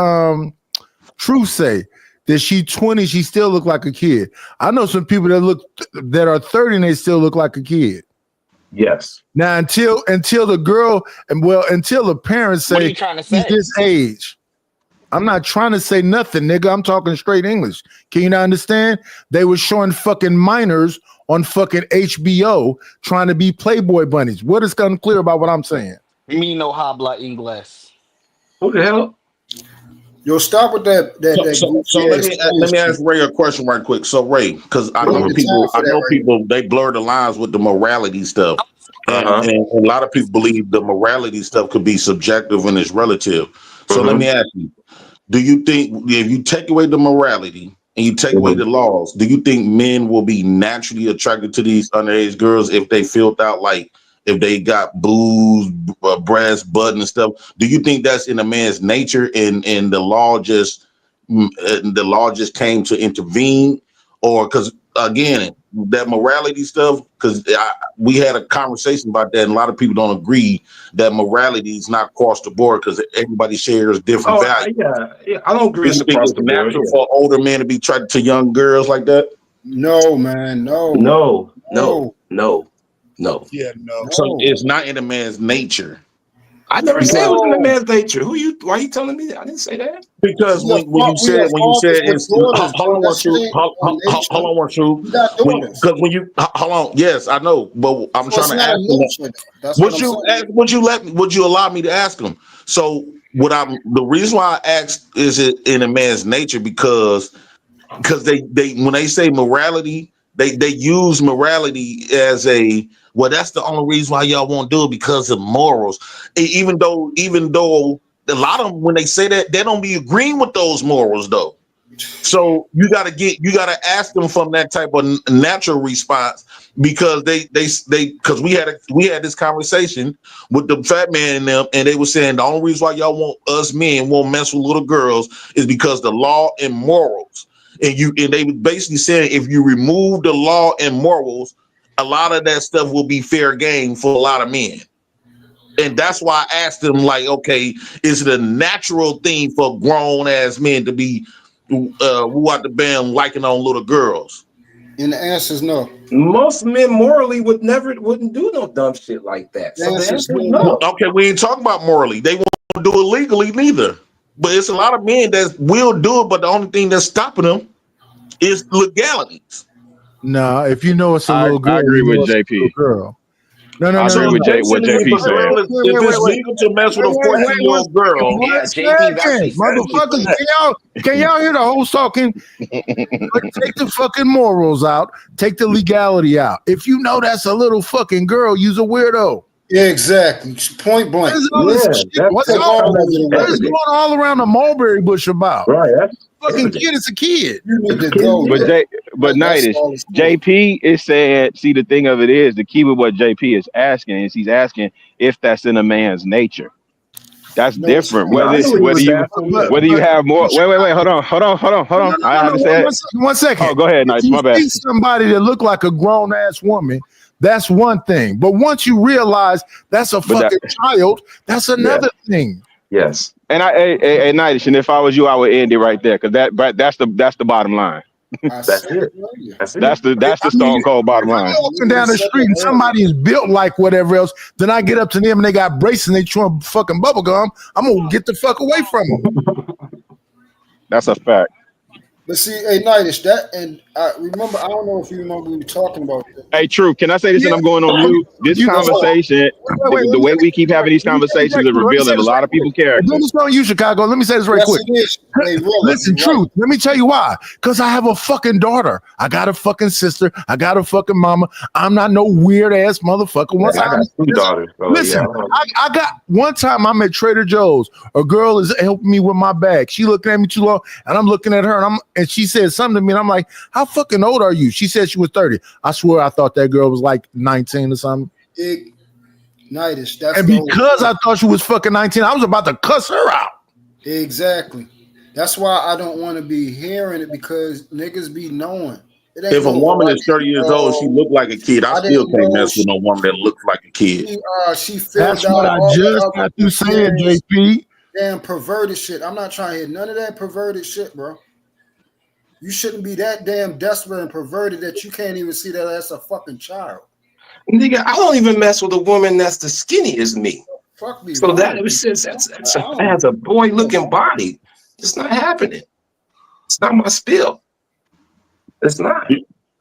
Truth say that she 20, she still look like a kid. I know some people that are 30 and they still look like a kid. Yes. Now until the girl until the parents What are say you trying to he's say? this age. I'm not trying to say nothing, nigga. I'm talking straight English. Can you not understand? They were showing fucking minors on fucking HBO trying to be Playboy bunnies. What is unclear about what I'm saying? Me no habla inglés. Who the hell? Yo, stop with that. So let me ask Ray a question right quick. So Ray, because I know people they blur the lines with the morality stuff, and a lot of people believe the morality stuff could be subjective and it's relative. So let me ask you: do you think if you take away the morality and you take away the laws, do you think men will be naturally attracted to these underage girls if they filled out like if they got boobs, breast, butt, and stuff? Do you think that's in a man's nature and the law just came to intervene, or because again that morality stuff? Because we had a conversation about that, and a lot of people don't agree that morality is not across the board because everybody shares different values. Yeah, I don't agree. Do you think it's natural for older men to be attracted to young girls like that? No, man, no. Yeah, no. So it's not in a man's nature. I never said it was in the man's nature. Why are you telling me that? I didn't say that. Because when you said it's hold on one shoe. Because when you hold on, yes, I know, but I'm trying to ask him. Would you allow me to ask him? So the reason why I asked is it in a man's nature because they when they say morality, they use morality as a that's the only reason why y'all won't do it because of morals. Even though a lot of them, when they say that, they don't be agreeing with those morals though. So you gotta ask them from that type of natural response because because we had this conversation with the fat man and them, and they were saying the only reason why y'all won't mess with little girls is because the law and morals. And they were basically saying if you remove the law and morals, a lot of that stuff will be fair game for a lot of men. And that's why I asked them, like, okay, is it a natural thing for grown ass men to be who out the band liking on little girls? And the answer is no. Most men morally wouldn't do no dumb shit like that. So the answer is no. Okay, we ain't talking about morally. They won't do it legally neither. But it's a lot of men that will do it, but the only thing that's stopping them is legalities. No, if you know it's a little girl, I agree with JP. Girl. No. I agree with what JP said. If it's legal to mess with a 14-year-old girl, motherfuckers, can y'all hear the whole talking? Take the fucking morals out, take the legality out. If you know that's a little fucking girl, you's a weirdo. Yeah, exactly. Point blank. What's going all around the mulberry bush about? Right. Fucking kid is a kid. You need to go. But Nightish, JP is saying, see, the thing of it is, the key with what JP is asking is he's asking if that's in a man's nature. That's different. Whether you have more. Wait. Hold on. I have to say it. 1 second. Oh, go ahead, Nice. My bad. See somebody that look like a grown ass woman. That's one thing. But once you realize that's a fucking child, that's another thing. Yes. And hey, Nightish, and if I was you, I would end it right there because that's the bottom line. That's it. That's the stone cold bottom line. Walking down the street and somebody is built like whatever else, then I get up to them and they got braces and they chewing fucking bubble gum. I'm gonna get the fuck away from them. That's a fact. But see, hey, Nightish, that and Remember, I don't know if you remember we were talking about this. Hey, True, can I say this and I'm going on mute? This conversation, the way we keep having these conversations is revealing a lot of people's character. This on you, Chicago. Let me say this right quick. Listen, Truth, let me tell you why. Because I have a fucking daughter. I got a fucking sister. I got a fucking mama. I'm not no weird ass motherfucker. Once I got 2 daughters. So listen, I got one time I'm at Trader Joe's. A girl is helping me with my bag. She looking at me too long, and I'm looking at her, and she said something to me, and I'm like, "How fucking old are you?" She said she was 30. I swear I thought that girl was like 19 or something. Ignitus. And because I thought she was fucking 19, I was about to cuss her out. Exactly. That's why I don't want to be hearing it, because niggas be knowing. If a woman is 30 years old, she look like a kid. I still can't mess with no woman that looks like a kid. She filled That's what I just got through saying, JP. Damn perverted shit. I'm not trying to hear none of that perverted shit, bro. You shouldn't be that damn desperate and perverted that you can't even see that as a fucking child. Nigga, I don't even mess with a woman that's the skinny as me. Fuck me. So that has a boy looking body. It's not happening. It's not my spill. It's not.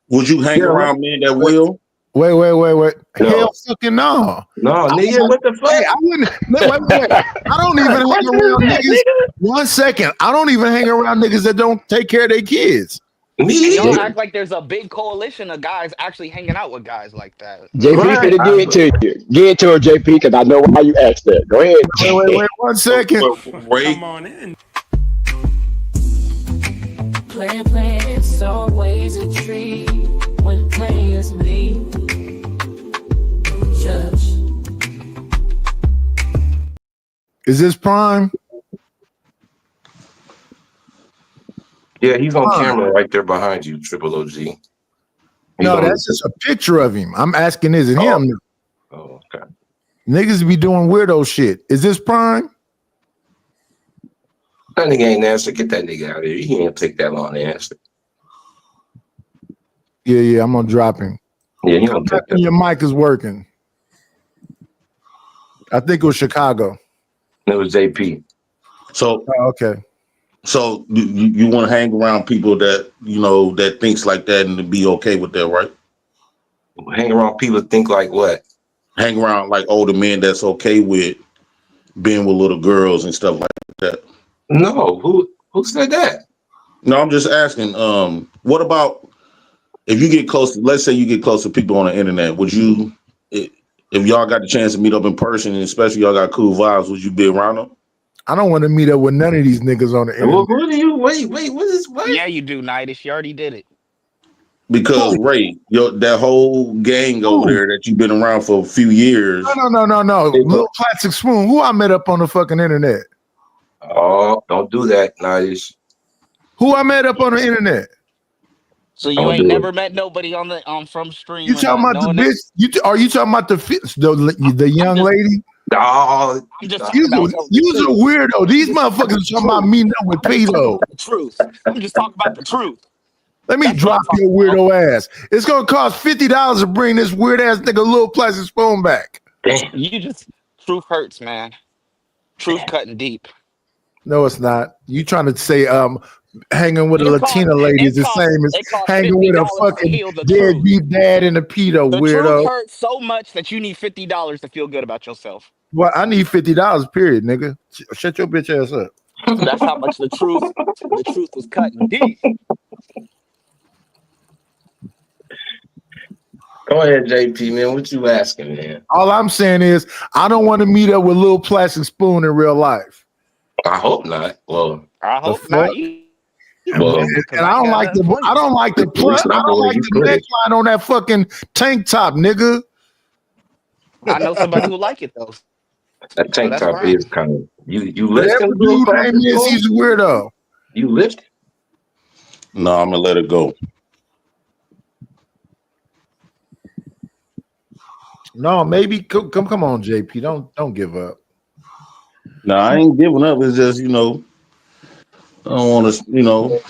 Would you hang around men that will? Wait. No. Hell fucking no. No, nigga, what the fuck? Hey, I wouldn't. Wait. I don't even hang around niggas. 1 second. I don't even hang around niggas that don't take care of their kids. Me? Y'all act like there's a big coalition of guys actually hanging out with guys like that. JP, right. Get it to you. Get it to her, JP, because I know why you asked that. Go ahead. Wait. 1 second. Come on in. Playing, it's always a treat when players meet. Judge. Is this Prime? Yeah, he's on camera right there behind you, Triple OG. No, that's just a picture of him. I'm asking, is it him? Oh, okay. Niggas be doing weirdo shit. Is this Prime? That nigga ain't answer. Get that nigga out of here. He ain't take that long to answer. Yeah, I'm gonna drop him. Yeah, you don't take that. Your mic is working. I think it was Chicago. It was JP. So okay. So you want to hang around people that that thinks like that and to be okay with that, right? Hang around people that think like what? Hang around like older men that's okay with being with little girls and stuff like that. No, who said that? No, I'm just asking. What about if you get close? Let's say you get close to people on the internet. Would you, if y'all got the chance to meet up in person, and especially y'all got cool vibes, would you be around them? I don't want to meet up with none of these niggas on the internet. Well, what do you wait? What? Yeah, you do, Nighty. She already did it. Because Ray, that whole gang over there that you've been around for a few years. No. Little Plastic Spoon. Who I met up on the fucking internet? Oh, don't do that, Nice. Who I met up on the internet? So you ain't never met nobody on the from stream. You talking about the bitch? Are you talking about the young lady? Oh, you's a weirdo. These motherfuckers talking about meeting up with pedo. The truth. I'm just talking about the truth. Let me drop your weirdo ass. It's gonna cost $50 to bring this weird ass nigga Little Plastic Spoon back. Truth hurts, man. Truth cutting deep. No, it's not. You trying to say hanging with a Latina lady is the same as hanging with a fucking deadbeat dad and a pedo, weirdo. The truth hurts so much that you need $50 to feel good about yourself. Well, I need $50, period, nigga. Shut your bitch ass up. So that's how much the truth was cutting deep. Go ahead, JP, man. What you asking, man? All I'm saying is I don't want to meet up with Little Plastic Spoon in real life. I hope not. Well, I hope not. Well, and I don't like the neckline on that fucking tank top, nigga. I know somebody who like it though. That tank top is kind of you lift him. Dude name is he's a weirdo. You lift? No, I'm gonna let it go. No, maybe come on, JP. Don't give up. No, I ain't giving up. It's just, I don't want to,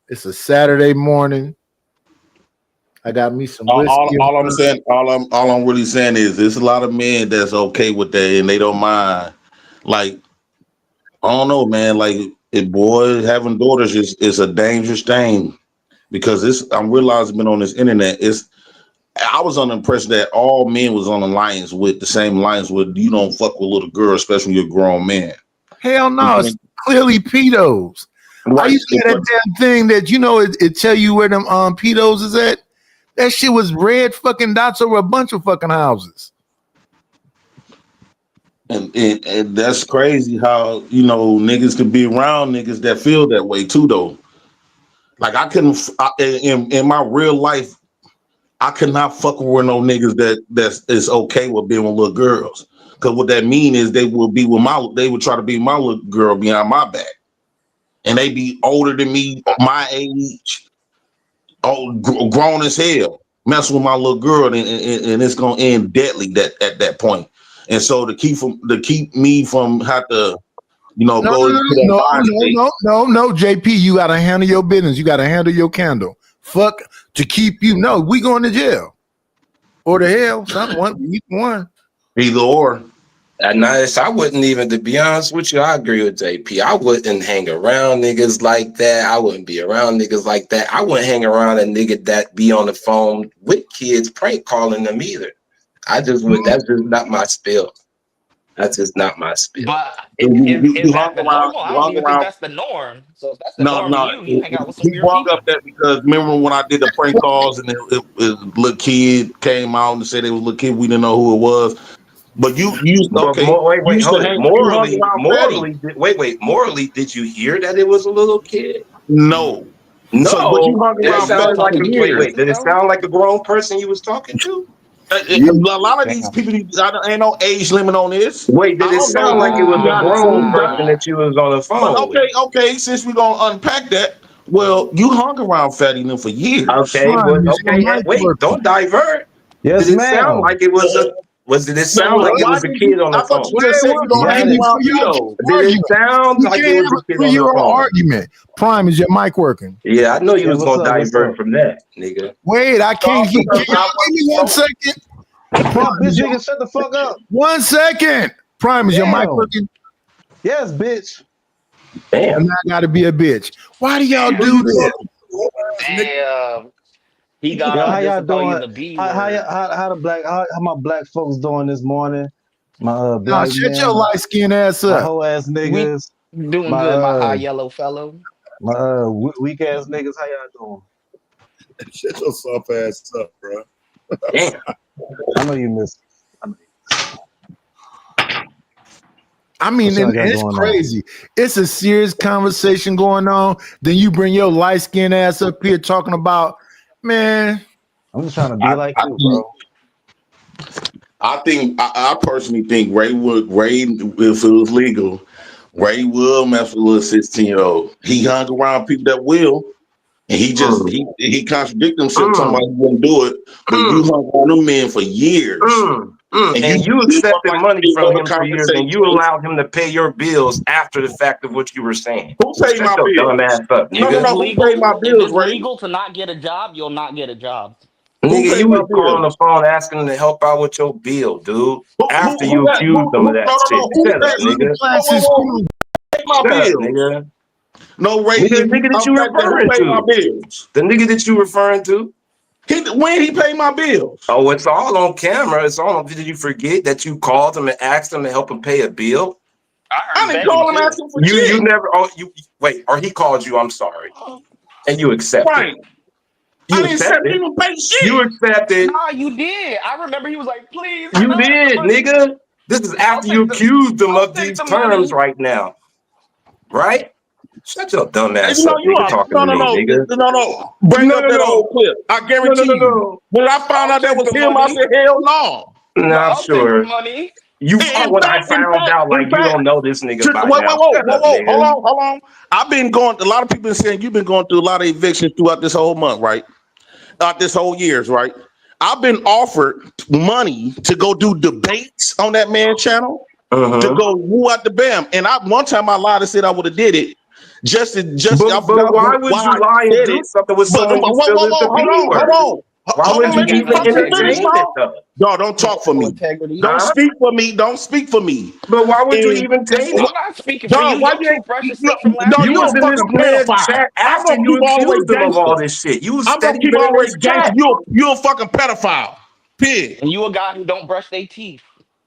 It's a Saturday morning. I got me some whiskey. All I'm saying, all I'm really saying is there's a lot of men that's okay with that and they don't mind. Like, I don't know, man. Like, Boy, having daughters is a dangerous thing because I'm realizing on this internet I was under the impression that all men was on the same alliance with you don't fuck with little girls, especially when you're a grown man. Hell no, it's clearly pedos. Right. I used to get that damn thing that it tell you where them pedos is at. That shit was red fucking dots over a bunch of fucking houses. And that's crazy how niggas could be around niggas that feel that way too though. Like in my real life, I could not fuck with no niggas that is okay with being with little girls. Cause what that mean is they would try to be my little girl behind my back. And they be older than me, my age, grown as hell, messing with my little girl, and it's gonna end deadly at that point. And so to keep me from have to, go into that No, JP, you gotta handle your business. You gotta handle your candle. Fuck to keep you. No, we going to jail or the hell. One. Either or. Nice. I wouldn't even, to be honest with you, I agree with JP. I wouldn't hang around niggas like that. I wouldn't be around niggas like that. I wouldn't hang around a nigga that be on the phone with kids prank calling them either. That's just not my spill. That's just not my spill. But is that the normal? I don't even think that's the norm. So if that's the norm, you hang out with some weird brought people. up that because remember when I did the prank calls and it little kid came out and said it was a little kid, we didn't know who it was. But you used okay. Morally, did you hear that it was a little kid? No. So, but you hung around sounds like did it sound like a grown person you was talking to? A lot of these people, ain't no age limit on this. Wait, did it sound like it was a grown person that you was on the phone? But okay. Since we're gonna unpack that, well, you hung around Fatty them for years. Okay, wait, don't divert. Yes, did it sound like it was a? Did it sound like it was a kid on the phone? I thought you just said you don't hang around people. Did it sound like it was a kid on the phone? Argument. Prime, is your mic working? Yeah, I know you was gonna divert from that, nigga. Wait, I can't hear. Give me 1 second. Prime, bitch, nigga, shut the fuck up. 1 second. Prime, is your mic working? Yes, bitch. Damn. I gotta be a bitch. Why do y'all do this? Damn. He got how y'all doing? How my black folks doing this morning? My black shut your light skin ass up. My whole ass niggas. Doing good, my high yellow fellow. My weak ass niggas. How y'all doing? Shut your soft ass up, bro. Damn. I know you missed. I mean, it's crazy. It's a serious conversation going on. Then you bring your light skin ass up here talking about, man. I'm just trying to be like you, bro. I personally think Ray, if it was legal, Ray will mess with a little 16-year-old. He hung around people that will. And he just he contradicted himself talking about he wouldn't do it, but you hung on them men for years. And you accepted money from him for years, and you allowed him to pay your bills after the fact of what you were saying. Who paid my bills? Dumb ass up, nigga. Who paid my bills, If it's legal to not get a job, you'll not get a job. Nigga, you was calling the phone asking him to help out with your bill, dude. After you accused them of that shit. Shut up, nigga. Shut up, nigga. No, Ray. The nigga that you referring to. The nigga that you referring to. When he paid my bills. Oh, it's all on camera. It's all on. Did you forget that you called him and asked him to help him pay a bill? I didn't call him asking for shit. You never. Oh, you wait. Or he called you. I'm sorry, and you accepted. Right. I didn't accept even pay shit. You accepted. Nah, you did. I remember he was like, "Please." You did, nigga. This is after you accused him of these terms right now, right? Shut your dumb ass up, nigga, talking to me, nigga. No. Bring up that old clip. I guarantee you. When I found out that was him, I said, hell no. No, I'm sure. You when I found out, like, you don't know this nigga by now. Whoa. Hold on. I've been going, a lot of people are saying you've been going through a lot of evictions throughout this whole month, right? This whole years, right? I've been offered money to go do debates on that man's channel, to go woo out the bam. And one time I lied and said I would have did it. But why would you lie and do something with someone you feel is the Hold on. Why Hold would on, you let me even fucking finish, entertain it dog. though? Dog, don't talk for No me. integrity. Don't Huh? speak for me. Don't speak for me. But why would you And even entertain it? I'm not speaking for dog, you. why Your you ain't? toothbrush is No, still from last no, You you was a month. in this fucking man's pedophile. chat I'm after gonna you keep always accused him of all gangster. this shit. You was I'm gonna steady keep been in always his gangster. chat. You a fucking pedophile. Pig, And you a guy who don't brush their teeth.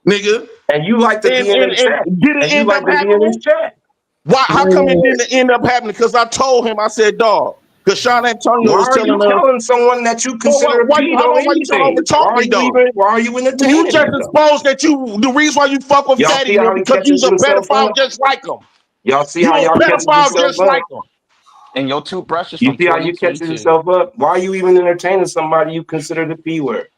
nigga. And you like to be in his And chat. did it And you end like up to be in his happening? chat. Why? How come it Man, didn't end up happening? Because I told him. I said, dog. Because Sean Antonio why was are you telling us. telling someone that you Well, consider a why you? peed Hold on on. Why you trying to anything? overtalk me, though? Why are you You entertaining just it though? exposed that you. The reason why you fuck with Y'all see Fatty how them he because you's catches a himself pedophile up? just like him. Y'all see You how a y'all catches pedophile yourself just up? like him. And your toothbrush is You from see how you catches 2022. yourself up? Why are you even entertaining somebody you consider the P word?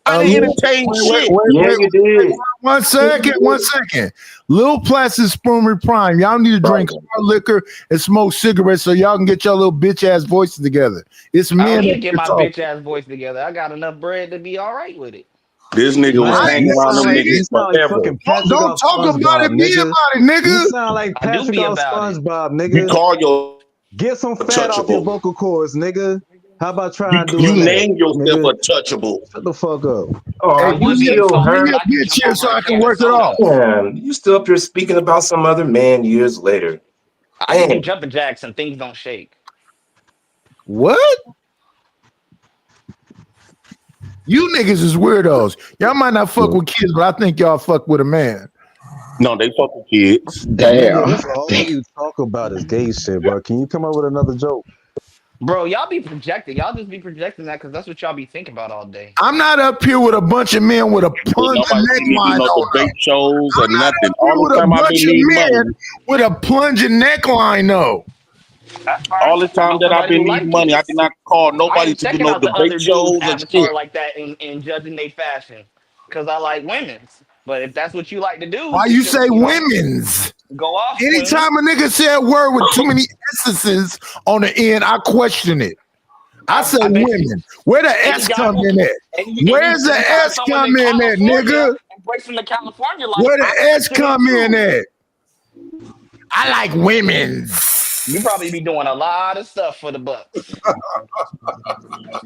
I didn't entertain shit. Yeah, you did. 1 second, 1 second. Lil Placid Spoonery Prime. Y'all need to drink hard liquor and smoke cigarettes so y'all can get your little bitch ass voices together. It's I men don't need that to get you're my talking. bitch ass voice together. I got enough bread to be all right with it. This nigga was Night, hanging you around sound them like niggas forever. fucking Patrick Don't off talk about it. SpongeBob, Be nigga. about it, You nigga. sound like I do Patrick be off about it. SpongeBob, You nigga. call your Get some fat off your untouchable. vocal cords, nigga. How about trying You doing that, name yourself nigga? untouchable. Shut the fuck up. Oh, I Hey, you would be still before, bring hurt? but your I can bitch jump here over so a I can can of work it soda. off. Man, you still up here speaking about some other man years later. I can do Damn. jumping jacks and things don't shake. What? You niggas is weirdos. Y'all might not fuck with kids, but I think y'all fuck with a man. No, they fuck with kids. Nigga, Damn. that's all you talk about is gay shit, bro. Can you come up with another joke? Bro, y'all be projecting. Y'all just be projecting that because that's what y'all be thinking about all day. I'm not up here with a bunch of men with a Ain't plunging nobody see me do neckline no on them. debate shows or I'm not nothing. up here All with the a time I've bunch been of needing men money. with a plunging neckline, though. That's fine. All the I time know that I've somebody been who needing like it. money, I did not call I nobody ain't to do checking no out the debate other dudes' shows or avatar shit. like that and judging their fashion because I like women's. But if that's what you like to do, Why you get your, say women's? go off, queen. Anytime a nigga say a word with too many essences on the end, I question it. I say I bet you women. Where the any S guy come who in at? Where's the any time S someone in come in at, California nigga? embracing the California life, Where the I S question it come in too. at? I like women's. You probably be doing a lot of stuff for the bucks.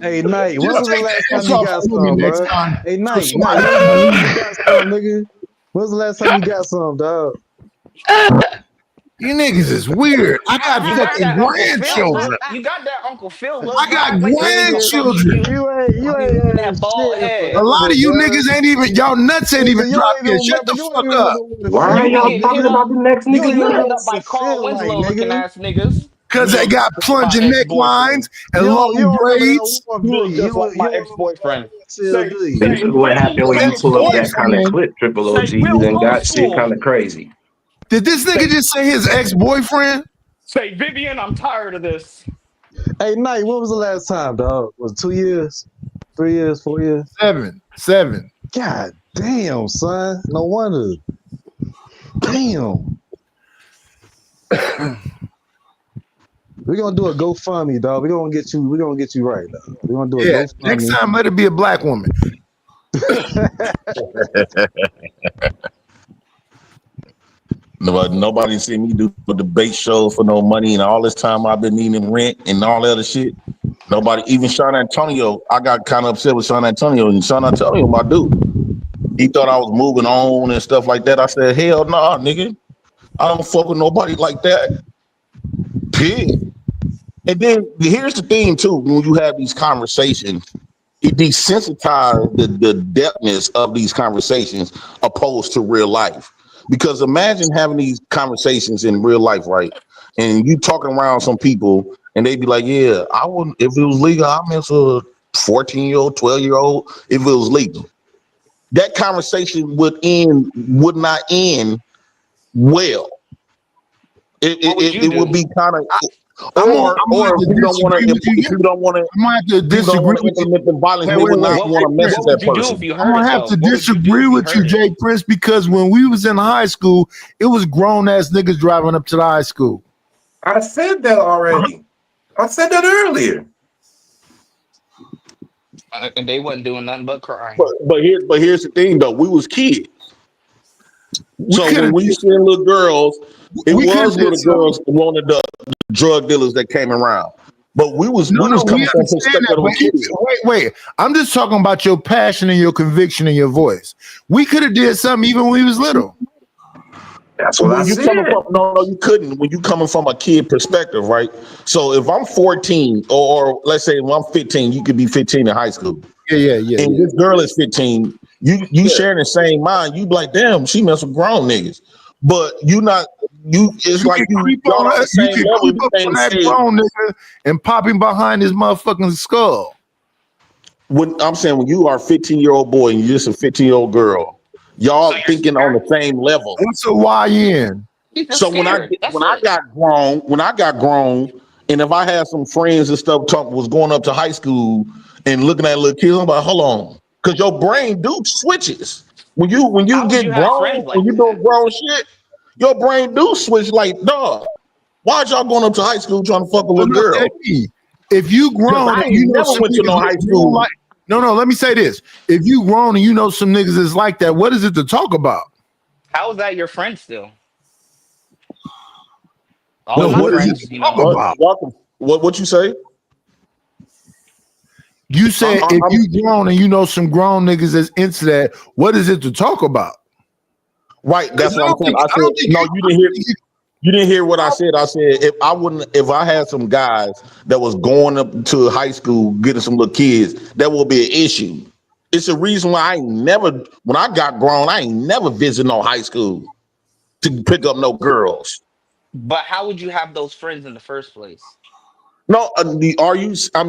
Hey, Knight, when Just was the take last the time S you off got of women some, next bro? time. Hey, So Knight, when somebody was the can last time believe you it. got some, nigga? When was the last time you got some, dog? You niggas is weird. I got You got fucking that Uncle Phil look. grandchildren. You got that Uncle Phil look. I You got act like this nigga Nigga, so grandchildren. cute. you And ain't that had bald shit A head. lot forever, of you bro. niggas ain't even, y'all nuts ain't even Nigga, you don't dropped even yet. Shut remember. the You don't fuck even up. remember what the Why fuck are You you be y'all getting look hit talking up. about the next You nigga be getting like. hit left? up What's by it Carl feel like, Winslow looking nigga? ass niggas. Cause they got Like my plunging ex necklines boyfriend. and You long don't remember that braids. one, You do look you? just like You my don't ex remember boyfriend. that Winslow, do you? This is Say what happened when Your you say pull up that kind of ex-boyfriend. clip, Triple OG. say You real done old got shit school. kind of crazy. Did this nigga Say just say his ex-boyfriend? say Vivian, I'm tired of this. Hey, Knight, when was the last time, dog? Was it 2 years? 3 years? 4 years? Seven. God damn, son. No wonder. Damn. We're gonna do a GoFundMe, dog. We're gonna get you right, dog. We're gonna do a Yeah. Next GoFundMe. time, let it be a black woman. Nobody see me do a debate show for no money, and all this time I've been needing rent and all that other shit. Nobody, even Sean Antonio. I got kind of upset with Sean Antonio, and Sean Antonio, my dude. He thought I was moving on and stuff like that. I said, hell nah, nigga. I don't fuck with nobody like that. Pig. And then here's the thing too: when you have these conversations, it desensitizes the depthness of these conversations opposed to real life. Because imagine having these conversations in real life, right? And you talking around some people, and they be like, "Yeah, I wouldn't if it was legal. I mess with a 14-year-old, 12-year-old if it was legal." That conversation would not end well. What would you It would do? be kind of, I'm gonna have or to if you don't want disagree to, with you. if you don't want to, I'm gonna have to people don't disagree want to with you. implement the violence, Wait, they would wait, not wait. want Jay to mess Prince. with What that would you do if person. you I'm heard gonna it have though? to What would you do disagree if you with you, heard it? Jay Prince, because when we was in high school, it was grown ass niggas driving up to the high school. I said that already. I said that earlier. And they wasn't doing nothing but crying. But here's the thing though, we was kids. We So could when have we seen little girls, it we could have was did little something. girls, one of the drug dealers that came around. But we was No, coming we from understand perspective that. of But a kid. wait. I'm just talking about your passion and your conviction in your voice. We could have did something even when we was little. That's what I When you said. coming from no, you couldn't. When you coming from a kid perspective, right? So if I'm 14, or let's say when I'm 15, you could be 15 in high school. Yeah. And this girl is 15. You sharing the same mind. You be like, damn, she mess with grown niggas. But you not. It's You like can creep y'all on on the you same can level. creep You up on can't that say. grown nigga and pop him behind his motherfucking skull. When I'm saying when you are a 15-year-old boy and you're just a 15-year-old girl, y'all thinking on the same level. What's a YN? So when I got grown, and if I had some friends and stuff was going up to high school and looking at little kids, I'm like, hold on, because your brain do switches when you How would get you have grown, friends when like you that? doing grown shit, your brain do switch. Like, dog, why y'all going up to high school trying to fuck a little girl? If you grown I and you ain't know never some went to niggas no high that you don't school. like, no, let me say this. If you grown and you know some niggas is like that, what is it to talk about? How is that your friend still? All No, of my what is it friends, to talk about? What you say? You said if you grown and you know some grown niggas that's into that, what is it to talk about? Right, that's what I'm saying. I said, no, you didn't hear. You didn't hear what I said. I said if I had some guys that was going up to high school getting some little kids, that will be an issue. It's a reason why I ain't never, when I got grown, I ain't never visited no high school to pick up no girls. but how would you have those friends in the first place? No, I'm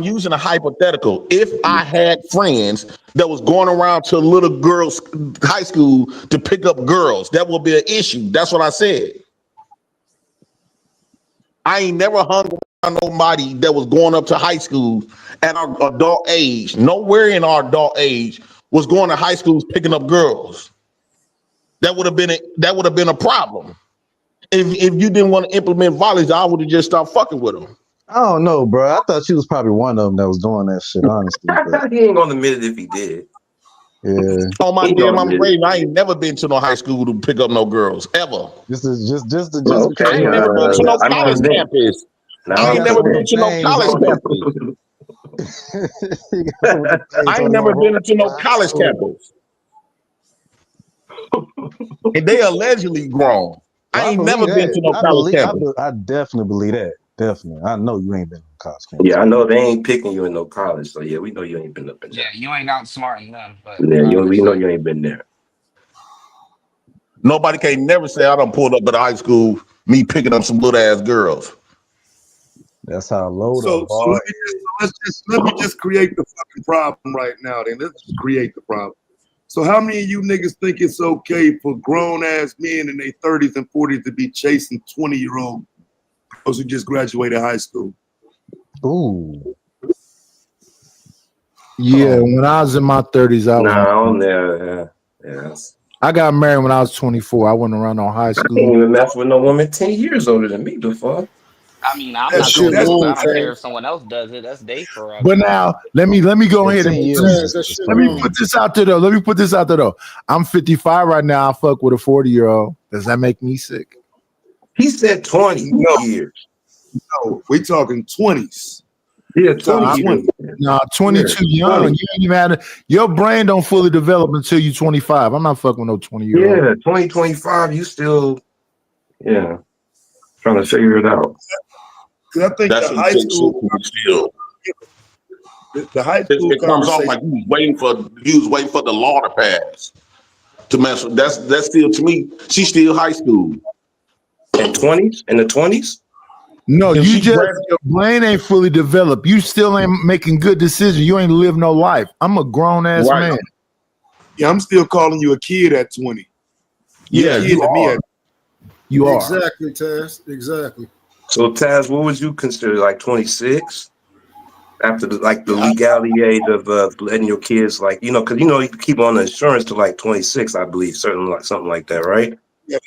using a hypothetical. If I had friends that was going around to little girls' high school to pick up girls, that would be an issue. That's what I said. I ain't never hung around nobody that was going up to high school at our adult age. Nowhere in our adult age was going to high schools picking up girls. That would have been a problem. If you didn't want to implement volleys, I would have just stopped fucking with them. I don't know, bro. I thought you was probably one of them that was doing that shit, honestly. But He ain't gonna admit it if he did. yeah. On my He ain't damn, gonna I'm admit it. brave. I ain't never been to no high school to pick up no girls ever. Just because I Okay, ain't never been to no I college mean, then campus. now I he ain't got I'm some never of been them to no things college on him. campus. He got some of them things I ain't on him never on been roll into no high college school. campus. And they allegedly grown. Well, I I ain't believe never been that. to no college campus. I definitely believe that. Definitely. I know you ain't been on college campus. Yeah, I know they ain't picking you in no college, so yeah, we know you ain't been up in Yeah, there. you ain't outsmarting them, but Yeah, I we know understand. you ain't been there. Nobody can never say I done pulled up at a high school, me picking up some little ass girls. That's how low the So bar let me just create the fucking problem right now. Then let's just create the problem. So how many of you niggas think it's okay for grown ass men in their 30s and 40s to be chasing 20-year-old girls who just graduated high school? Ooh. Yeah, when I was in my 30s, I was. No, yeah. I got married when I was 24. I went around on high I school. can't even mess with no woman 10 years older than me before. I mean, I'm That's not gonna shit do it, but wrong, I don't care Taz. if someone else does it. That's their But prerogative. now let me go ahead and 10 years let me put this out there though. Let me put this out there though. I'm 55 right now. I fuck with a 40-year-old. Does that make me sick? He said 20 years. No, we talking 20s. Yeah, Talking 20 years. No, 22 Yeah, young. 20. You ain't even had your brain don't fully develop until you 25. I'm not fucking with no 20-year-old. Yeah, 2025, you still, trying to figure it out. Because I think That's the some high sick shit school, to be still. the high school It comes off like conversation. you was waiting for the law to pass to mess with. That's still, to me, she's still high school. In the 20s? No, If you she just grad- your brain ain't fully developed. You still ain't making good decisions. You ain't live no life. I'm a grown ass Right. man. Yeah, I'm still calling you a kid at 20. Yeah, You're a kid you to me are. at You are. Exactly, Taz. Exactly. So, Taz, what would you consider like 26? After the legality age of letting your kids, like, because you can keep on the insurance to like 26, I believe, something like that, right? Yeah,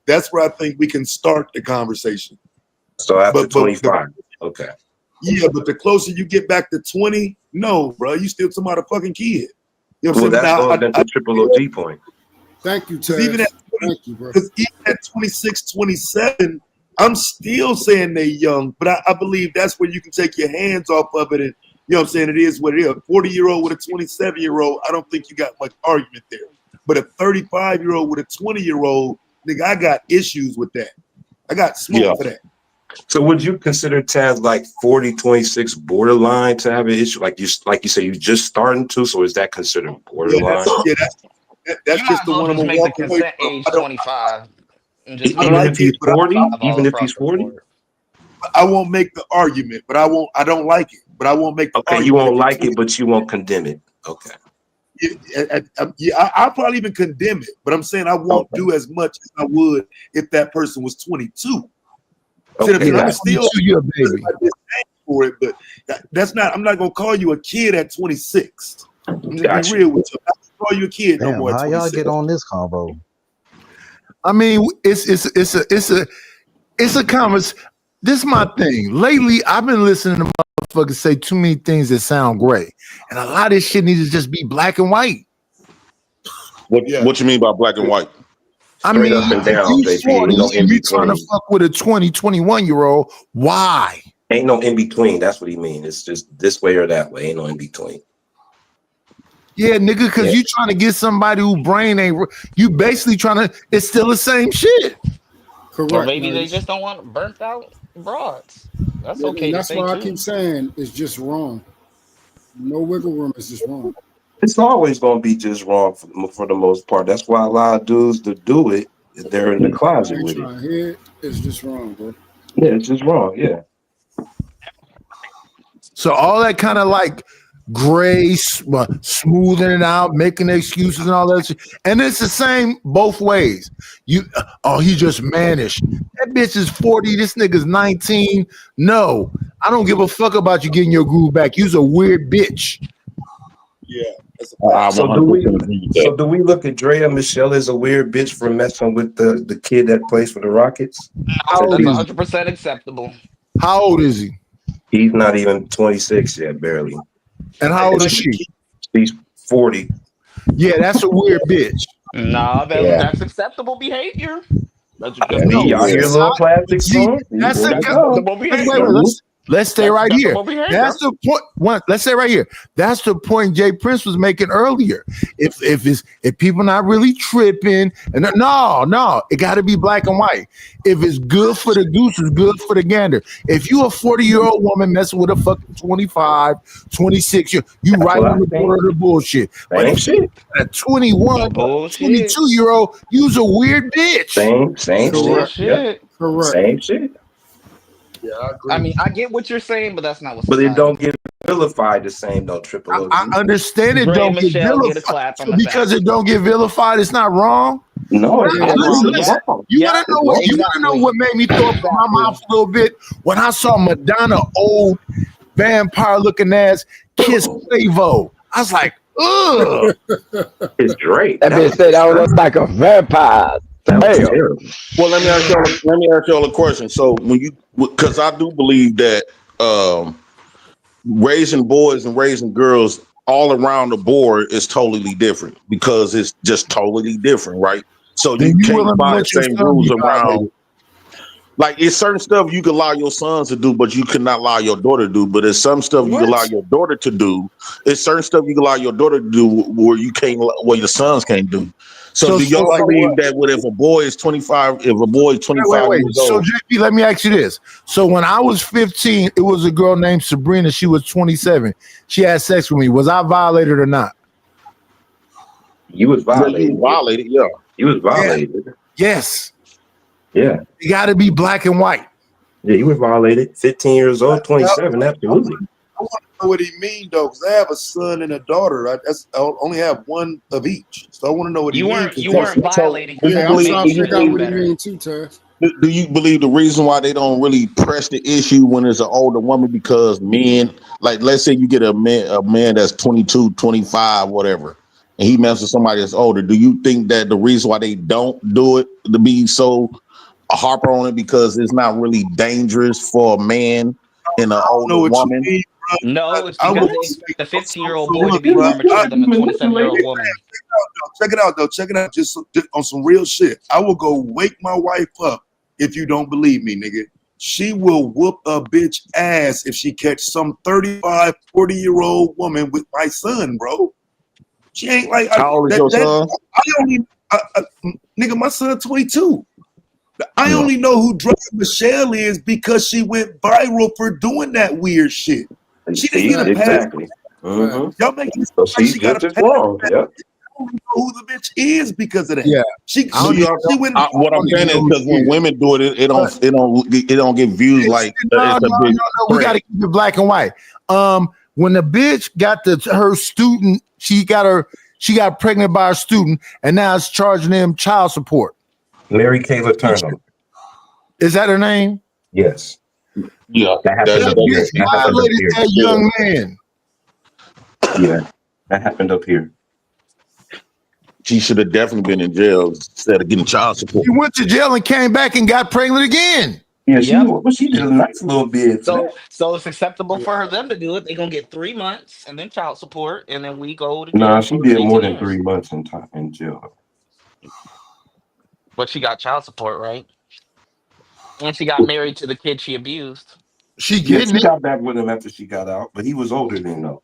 that's where I think we can start the conversation. So after But 25, okay. Yeah, but the closer you get back to 20, no, bro, you still talking about a fucking kid. You know what I'm Well, saying? that's Now, going into triple OG point. Thank you, Because even Taz. at Thank you, bro. 26, 27, I'm still saying they young, but I believe that's where you can take your hands off of it. And you know what I'm saying? It is what it is. A 40-year-old with a 27-year-old, I don't think you got much argument there. But a 35-year-old with a 20-year-old, nigga, I got issues with that. I got smoke for that. So would you consider Taz like 40-26 borderline to have an issue? Like you say, you just starting to, so is that considered borderline? That's You might just as the well one I'm just gonna make the walk away consent from. age 25 and just I make like it it, but 40, all across the board. I won't make the argument, but I don't like it, but I won't make the Okay, argument. you won't like it, but you won't condemn it. Okay. I'll probably even condemn it, but I'm saying I won't do as much as I would if that person was 22. Okay, I'm still you're a baby for it, but that's not. I'm not gonna call you a kid at 26. I'm gonna Gotcha. be real with you. I'm not gonna call you a kid no Damn, more. how At y'all 26. get on this combo? I mean, it's a conversation. This is my thing. Lately, I've been listening to motherfuckers say too many things that sound gray, and a lot of this shit needs to just be black and white. What you mean by black and white? I Straight mean, up and if down, you JP. 40 Ain't no in and you trying to between. fuck with a 20, 21-year-old, why? Ain't no in between. That's what he means. It's just this way or that way. Ain't no in between. Yeah, nigga, because you trying to get somebody who brain ain't. You basically trying to. It's still the same shit. Correct. Or maybe they Nice. just don't want burnt out broads. That's And okay to that's say why I too. keep saying it's just wrong. No wiggle room is just wrong. It's always gonna be just wrong for the most part. That's why a lot of dudes that do it, they're in the I closet ain't with it. trying to hear it. It's just wrong, bro. Yeah, it's just wrong. Yeah. So all that kind of like gray, smoothing it out, making excuses and all that shit. And it's the same both ways. He just managed. That bitch is 40. This nigga's 19. No, I don't give a fuck about you getting your groove back. You's a weird bitch. Yeah. So do we look at Drea Michelle as a weird bitch for messing with the kid that plays for the Rockets? No, that's 100% acceptable. How old is he? He's not even 26 yet, barely. And how old is she? She's 40. Yeah, that's a weird bitch. Nah, that's acceptable behavior. That's acceptable. Y'all hear little plastic song? That's acceptable behavior. Let's stay right here. acceptable behavior. That's the point. Let's stay right here. That's the point Jay Prince was making earlier. If people not really tripping, and no, it got to be black and white. If it's good for the goose, it's good for the gander. If you a 40-year-old woman messing with a fucking 25, 26, you right on the border of the bullshit. But if you a 21, 22-year-old, you's a weird bitch. Same shit. Correct. Same shit. Yeah, I agree. I mean, I get what you're saying, but that's not what. But it don't get vilified the same though. Triple OG. I understand it Dre don't and get Michelle vilified. get a clap on So the because back. it don't get vilified, it's not wrong. No, it's not wrong. Listen, you want to know what? You want to know what made me throw up in my mouth a little bit when I saw Madonna old vampire-looking ass kiss Quavo. I was like, ugh. It's Drake. That bitch said I was like a vampire. Damn. Well, let me ask y'all a question. So because I do believe that raising boys and raising girls all around the board is totally different because it's just totally different, right? So you can't apply the same rules around. Like it's certain stuff you can allow your sons to do, but you cannot allow your daughter to do. But there's some stuff you can allow your daughter to do. It's certain stuff you can allow your daughter to do where you can't, where your sons can't do. So do y'all believe that if a boy is 25, if a boy is 25 years So old? JP, let me ask you this. So when I was 15, it was a girl named Sabrina. She was 27. She had sex with me. Was I violated or not? You was violated. You violated, yeah. You was violated. Yes. Yeah. You got to be black and white. Yeah, you were violated. 15 years old, 27, absolutely. I want to know what he mean though, because I have a son and a daughter. I only have one of each, so I want to know what he mean. You weren't violating. Yeah, I'm trying to figure out what he mean too, Taz. Do you believe the reason why they don't really press the issue when it's an older woman because men, like let's say you get a man that's 22, 25, whatever, and he messes with somebody that's older. Do you think that the reason why they don't do it to be so a harper on it because it's not really dangerous for a man and an older woman? No, it's because they expect a 15-year-old boy to be more mature than a 27-year-old woman. Check it out though. Check it out. Just on some real shit. I will go wake my wife up if you don't believe me, nigga. She will whoop a bitch ass if she catch some 35, 40-year-old woman with my son, bro. She ain't like How old is your son? Nigga, my son 22. I only know who Drake Michelle is because she went viral for doing that weird shit. She didn't get a pass. Exactly. Y'all make it So like she got a just pass. wrong. Yep. I don't know who the bitch is because of that. Yeah. What I'm saying is because when women do it, it don't get views like No, it's a big. we got to keep it black and white. When the bitch got her student, she got pregnant by a student, and now it's charging them child support. Mary Kayla Turner. Is that her name? Yes. Yeah. That happened up here. Bitch violated that young man. Yeah. That happened up here. She should have definitely been in jail instead of getting child support. She went to jail and came back and got pregnant again. Yeah, she did a nice little bit. So it's acceptable for them to do it. They're gonna get 3 months and then child support, and then we go to jail. Nah, she for did 18 more than years. 3 months in jail. But she got child support, right? And she got married to the kid she abused. She got back with him after she got out, but he was older than though.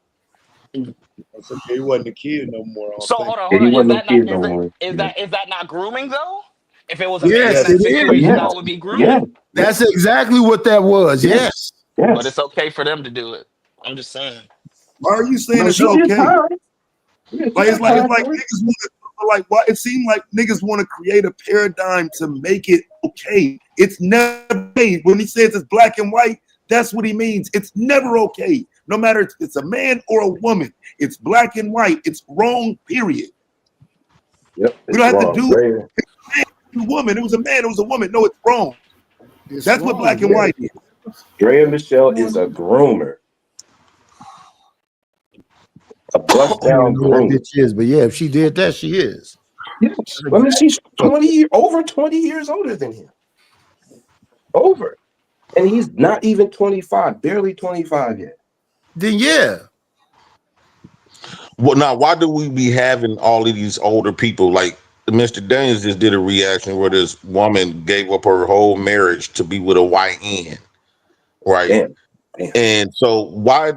That's okay. He wasn't a kid no more. So hold on. He Is wasn't that a kid not no more. is that not grooming though? If it was a Yes, man in it that is. situation, Yes. that would be grooming. Yeah. That's exactly what that was. Yes. But it's okay for them to do it. I'm just saying. Why are you saying No, it's she did okay? fine. Yeah, Like she it's got like time. niggas want to like why it seemed like niggas want to create a paradigm to make it okay. It's never okay. When he says it's black and white, that's what he means. It's never okay. No matter if it's a man or a woman, it's black and white. It's wrong, period. Yep, We don't have to do it. it. A woman, it was a man, it was a woman. No, it's wrong. That's what black and white is. Drea Michelle is a groomer. A bust down groomer. Bitch is, but yeah, if she did that, she is. Yes. I mean, she's over 20 years older than him. Over. And he's not even 25, barely 25 yet. Then yeah. Well, now why do we be having all of these older people? Like Mr. Daniels just did a reaction where this woman gave up her whole marriage to be with a YN, right? Damn. And so why?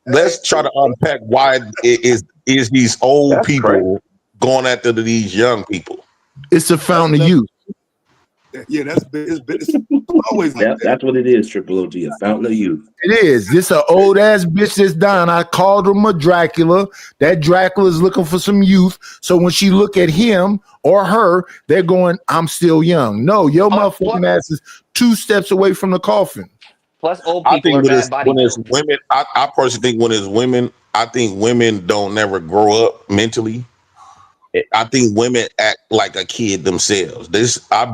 Let's try to unpack why is these old people going after these young people? It's a fountain of youth. Yeah, it's always like that. That's what it is, Triple OG, a fountain of youth. It is. This an old ass bitch that's dying. I called him a Dracula. That Dracula is looking for some youth. So when she look at him or her, they're going, I'm still young. No, your motherfucking ass is 2 steps away from the coffin. Plus, old I people think are bad body when it's build. women, I personally think when it's women, I think women don't never grow up mentally. I think women act like a kid themselves. I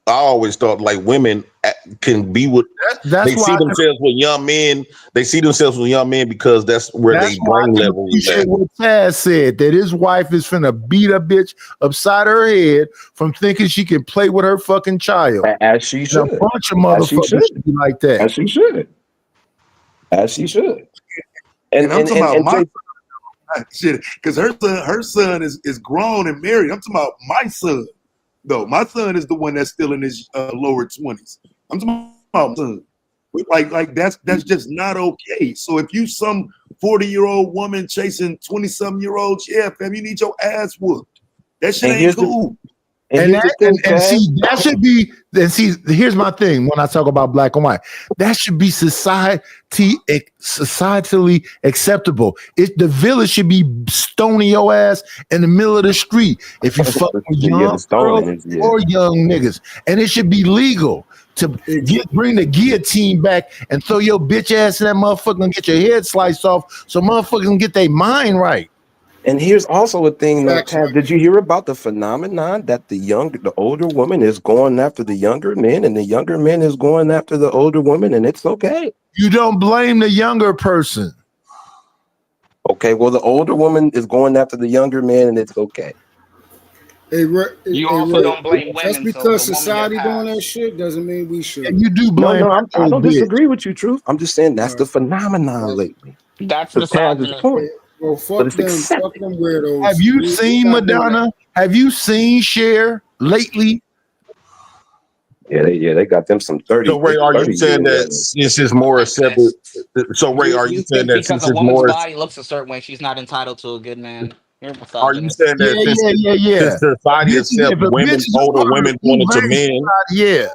always thought like women can be with. They see themselves with young men. They see themselves with young men because that's where they brain level is at. What Taz said, that his wife is finna beat a bitch upside her head from thinking she can play with her fucking child. As she should. A bunch of motherfuckers should be like that. As she should. As she should. And I'm talking about my shit, because her son is grown and married. I'm talking about my son, though. My son is the one that's still in his lower 20s. I'm talking about my son. Like that's just not okay. So if you some 40-year-old woman chasing 20-something-year-olds, yeah, fam, you need your ass whooped. That shit ain't cool. And see, that should be. And see, here's my thing when I talk about black and white. That should be societally acceptable. The village should be stoning your ass in the middle of the street if you fuck with young girls or young niggas, and it should be legal to bring the guillotine back and throw your bitch ass in that motherfucker and get your head sliced off, so motherfuckers can get their mind right. And here's also a thing, Tab, did you hear about the phenomenon that the older woman is going after the younger men and the younger men is going after the older woman, and it's okay? You don't blame the younger person. Okay, well, the older woman is going after the younger man, and it's okay. You also don't blame women. Just because society doing that shit doesn't mean we should. And you do blame. No, I don't disagree with you, Truth. I'm just saying that's the phenomenon lately. That's Tab's point. Well, fuck them weirdos. Have you seen Madonna? Have you seen Cher lately? they got them some 30. So Ray, are you 30 saying years that old. since it's more accepted? So Ray, are you You saying think that because since a it's woman's more? body looks a certain way, she's not entitled to a good man? You're a Are you misogynist. saying that since society If accepts a bitch women, is a older woman, women doing it to very men? yeah.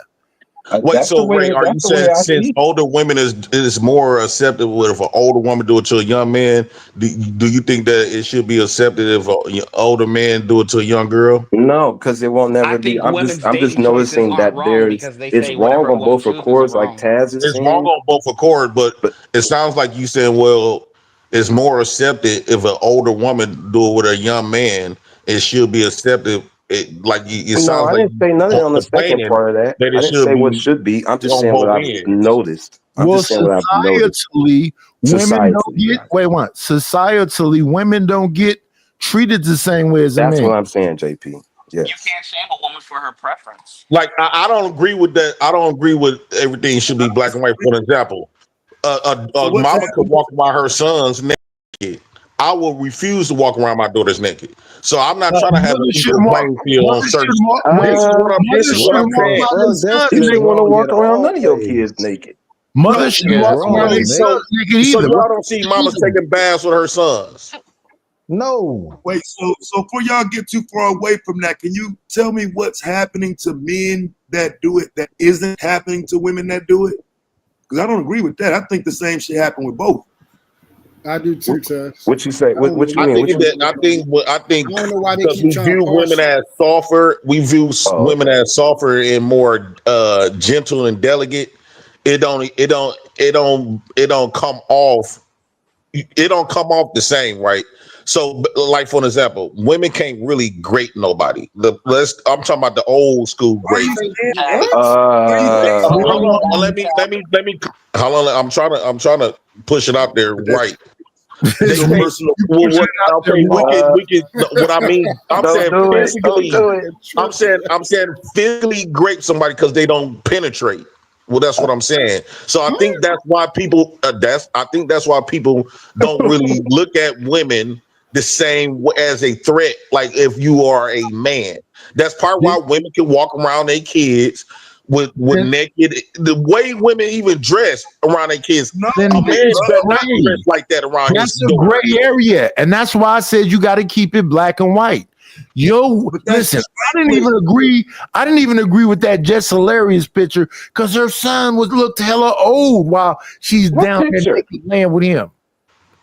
Wait, That's the so Ray, way. are you That's the way saying I since see. older women is more acceptable if an older woman do it to a young man? Do you think that it should be accepted if an older man do it to a young girl? No, because it won't I never be. think I'm women's just dating choices noticing aren't that wrong there's because they it's say whatever wrong a on woman both chooses is accords, like wrong. Taz is It's wrong saying. on both accord, but it sounds like you saying, well, it's more accepted if an older woman do it with a young man. It should be accepted. It No, sounds I like didn't you say nothing are on the second complaining part of that. that I it didn't should say what be should be. I'm just on saying what both I've ends. noticed. I'm Well, just saying what I've noticed. societally, women don't Society. get societally, women don't get treated the same way as a That's man. what I'm saying, JP. You Yes. can't shame a woman for her preference. Like I don't agree with that. I don't agree with everything should be black and white. For example, So a what's mama could happening? walk around her son's naked. I will refuse to walk around my daughter's naked. So I'm not trying to have an Mother equal shouldn't walk. playing field on Mother certain. shouldn't walk. This is what I'm. This Mother is what I'm shouldn't walk saying. around Well, their them son kids naked. don't want to walk around none of your always. kids naked. Mother No, shouldn't It's walk around wrong, their Nick. sons naked so either. y'all don't see mamas taking baths with her sons. No. Wait, so before y'all get too far away from that, can you tell me what's happening to men that do it that isn't happening to women that do it? Because I don't agree with that. I think the same shit happened with both. I do too, Tess. What you say? I don't What you know. I mean? think What you? that I think I don't know why they because keep we trying to view parse women it. as softer, we view Oh, women okay. as softer and more gentle and delicate. It don't come off. It don't come off the same, right? So, like for an example, women can't really grate nobody. I'm talking about the old school Why you grating. saying Hey, what? Why you saying Hold that? on, let me. Hold on, I'm trying to push it out there right. They That's your can't. personal. Well, what? Okay, we can. What I mean, I'm Don't saying do it. Don't physically. do it. I'm saying physically grape somebody because they don't penetrate. Well, that's what I'm saying. So I think that's why people. I think that's why people don't really look at women the same as a threat. Like if you are a man, that's part why women can walk around their kids with naked. The way women even dress around their kids, Then a man it's better not gray. dress like that around his That's a daughter. gray area, and that's why I said you got to keep it black and white. Yo, listen, I didn't even agree. I didn't even agree with that Jess Hilarious picture because her son looked hella old while she's What down there picture? naked laying with him.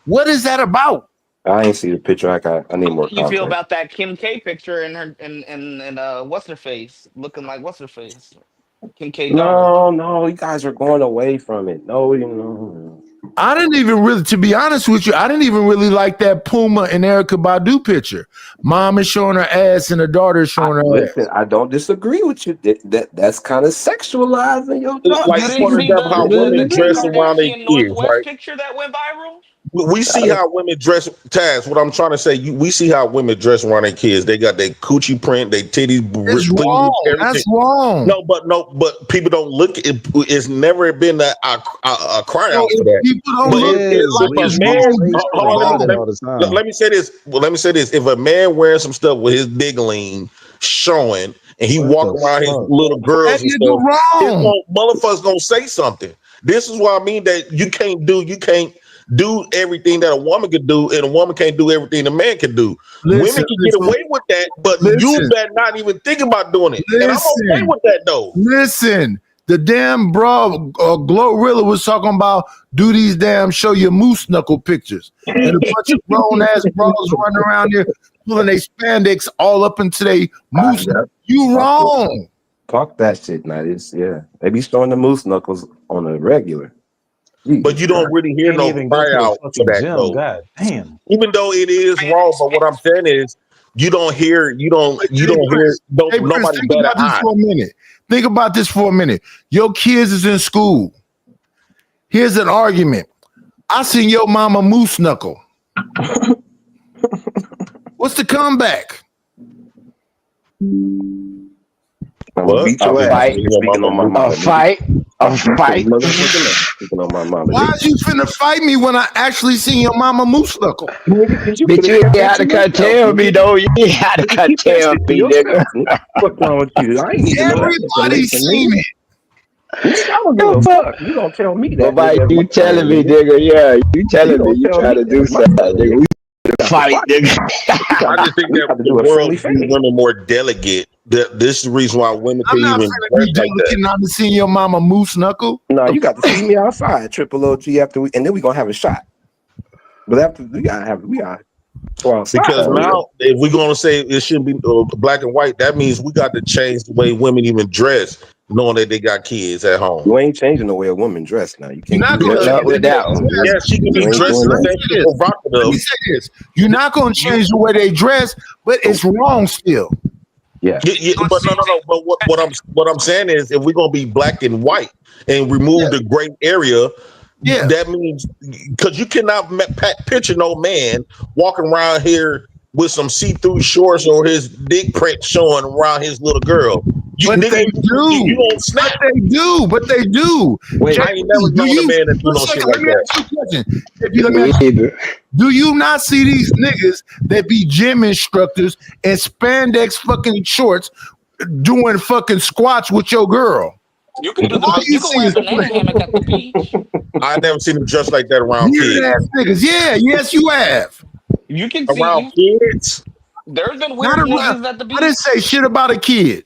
What is that about? I ain't see the picture. I need more how you feel context. about that Kim K picture and her and what's her face looking like what's her face? Kim K daughter. No, you guys are going away from it. No, you know. I didn't even really, to be honest with you, I didn't even really like that Puma and Erica Badu picture. Mom is showing her ass and the daughter is showing her Listen, ass. I don't disagree with you. That's kind of sexualizing your Like You daughter. didn't for see example, how the women Kim dress around their Kardashian kids, Northwest right? picture that went viral? We see how women dress. Taz, what I'm trying to say, we see how women dress around their kids. They got their coochie print, their titties, It's cleavage, wrong. everything. That's wrong. But people don't look. It's never been a cry So out for if that. people don't But look at it like if a it's man, wrong, you Racist hold about it on, all the time. let me say this. Well, let me say this. If a man wearing some stuff with his diggling showing, and he What walk the around his fuck? little girls that and nigga stuff, wrong. motherfuckers gonna say something. This is what I mean that you can't do everything that a woman could do, and a woman can't do everything a man can do. Women can get away with that, but you better not even think about doing it. And I'm okay with that though. Listen. The damn bra Glorilla was talking about do these damn show your moose knuckle pictures, and a bunch of grown ass bras running around here pulling their spandex all up into their moose. You wrong. Talk that shit now. They be showing the moose knuckles on a regular. But you don't really hear Can't no even go cry to the out for fucking that gym. though. God damn. Even though it is wrong, but what I'm saying is you don't hear Hey, Prince, nobody think better about this eye. for a minute. Think about this for a minute. Your kids is in school. Here's an argument. I seen your mama moose knuckle. What's the comeback? I'm gonna beat your ass. Nigga, speaking on my mama. A fight. Speaking on my mama. Why is you finna fight me when I actually seen your mama moose knuckle? Bitch, you ain't had to cut tell me though. You ain't had to cut tell me, nigga. What's wrong with you? I ain't need to know that. Everybody's seen it. I don't give a fuck. You gonna tell me that? Nobody, you telling me, nigga? Yeah, you telling me. You trying to do something, nigga? We fight, nigga. I just think that the world views women more delicate. This is the reason why women I'm can not even finna be delicate not to see your mama moose knuckle. No, you got to see me outside, Triple OG, after and then we gonna have a shot. But after we gotta go outside. Because now, if we're gonna say it shouldn't be black and white, that means we got to change the way women even dress, knowing that they got kids at home. You ain't changing the way a woman dress now. You can't do that with that one. Yeah, she can be dressed provocative. Let me say this: you're not gonna change the way they dress, but it's wrong still. Yeah. But no. But what I'm saying is, if we're gonna be black and white and remove the gray area, that means because you cannot picture no man walking around here with some see-through shorts or his dick print showing around his little girl. But they do. You don't snap. But they do. Wait, I ain't never known a man that do no shit like that. Do you not see these niggas that be gym instructors and spandex fucking shorts doing fucking squats with your girl? You can do the you can wear a banana hammock at the beach. I never seen them dressed like that around kids. Niggas. Yeah, yes, you have. You can around see kids. There's been weird niggas at the beach. I didn't say shit about a kid.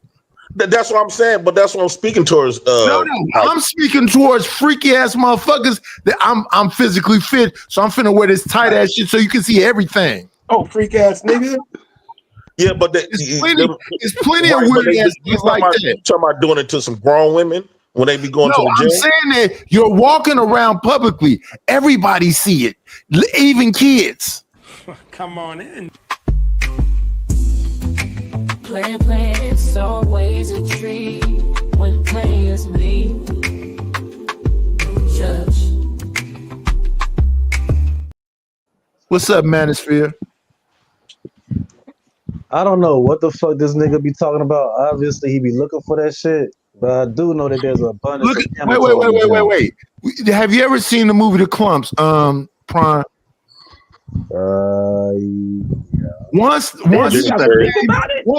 That's what I'm saying, but that's what I'm speaking towards. No, I'm speaking towards freaky ass motherfuckers that I'm physically fit, so I'm finna wear this tight ass shit so you can see everything. Oh, freak ass nigga. Yeah, but it's plenty of weird ass niggas like that. You talking about doing it to some grown women when they be going to the gym? I'm saying that you're walking around publicly. Everybody see it, even kids. Come on in. Play, it's always a treat when players meet. Judge. What's up, Manosphere? I don't know what the fuck this nigga be talking about. Obviously, he be looking for that shit. But I do know that there's a abundance. Wait. Have you ever seen the movie The Clumps? Prime. Yeah. Once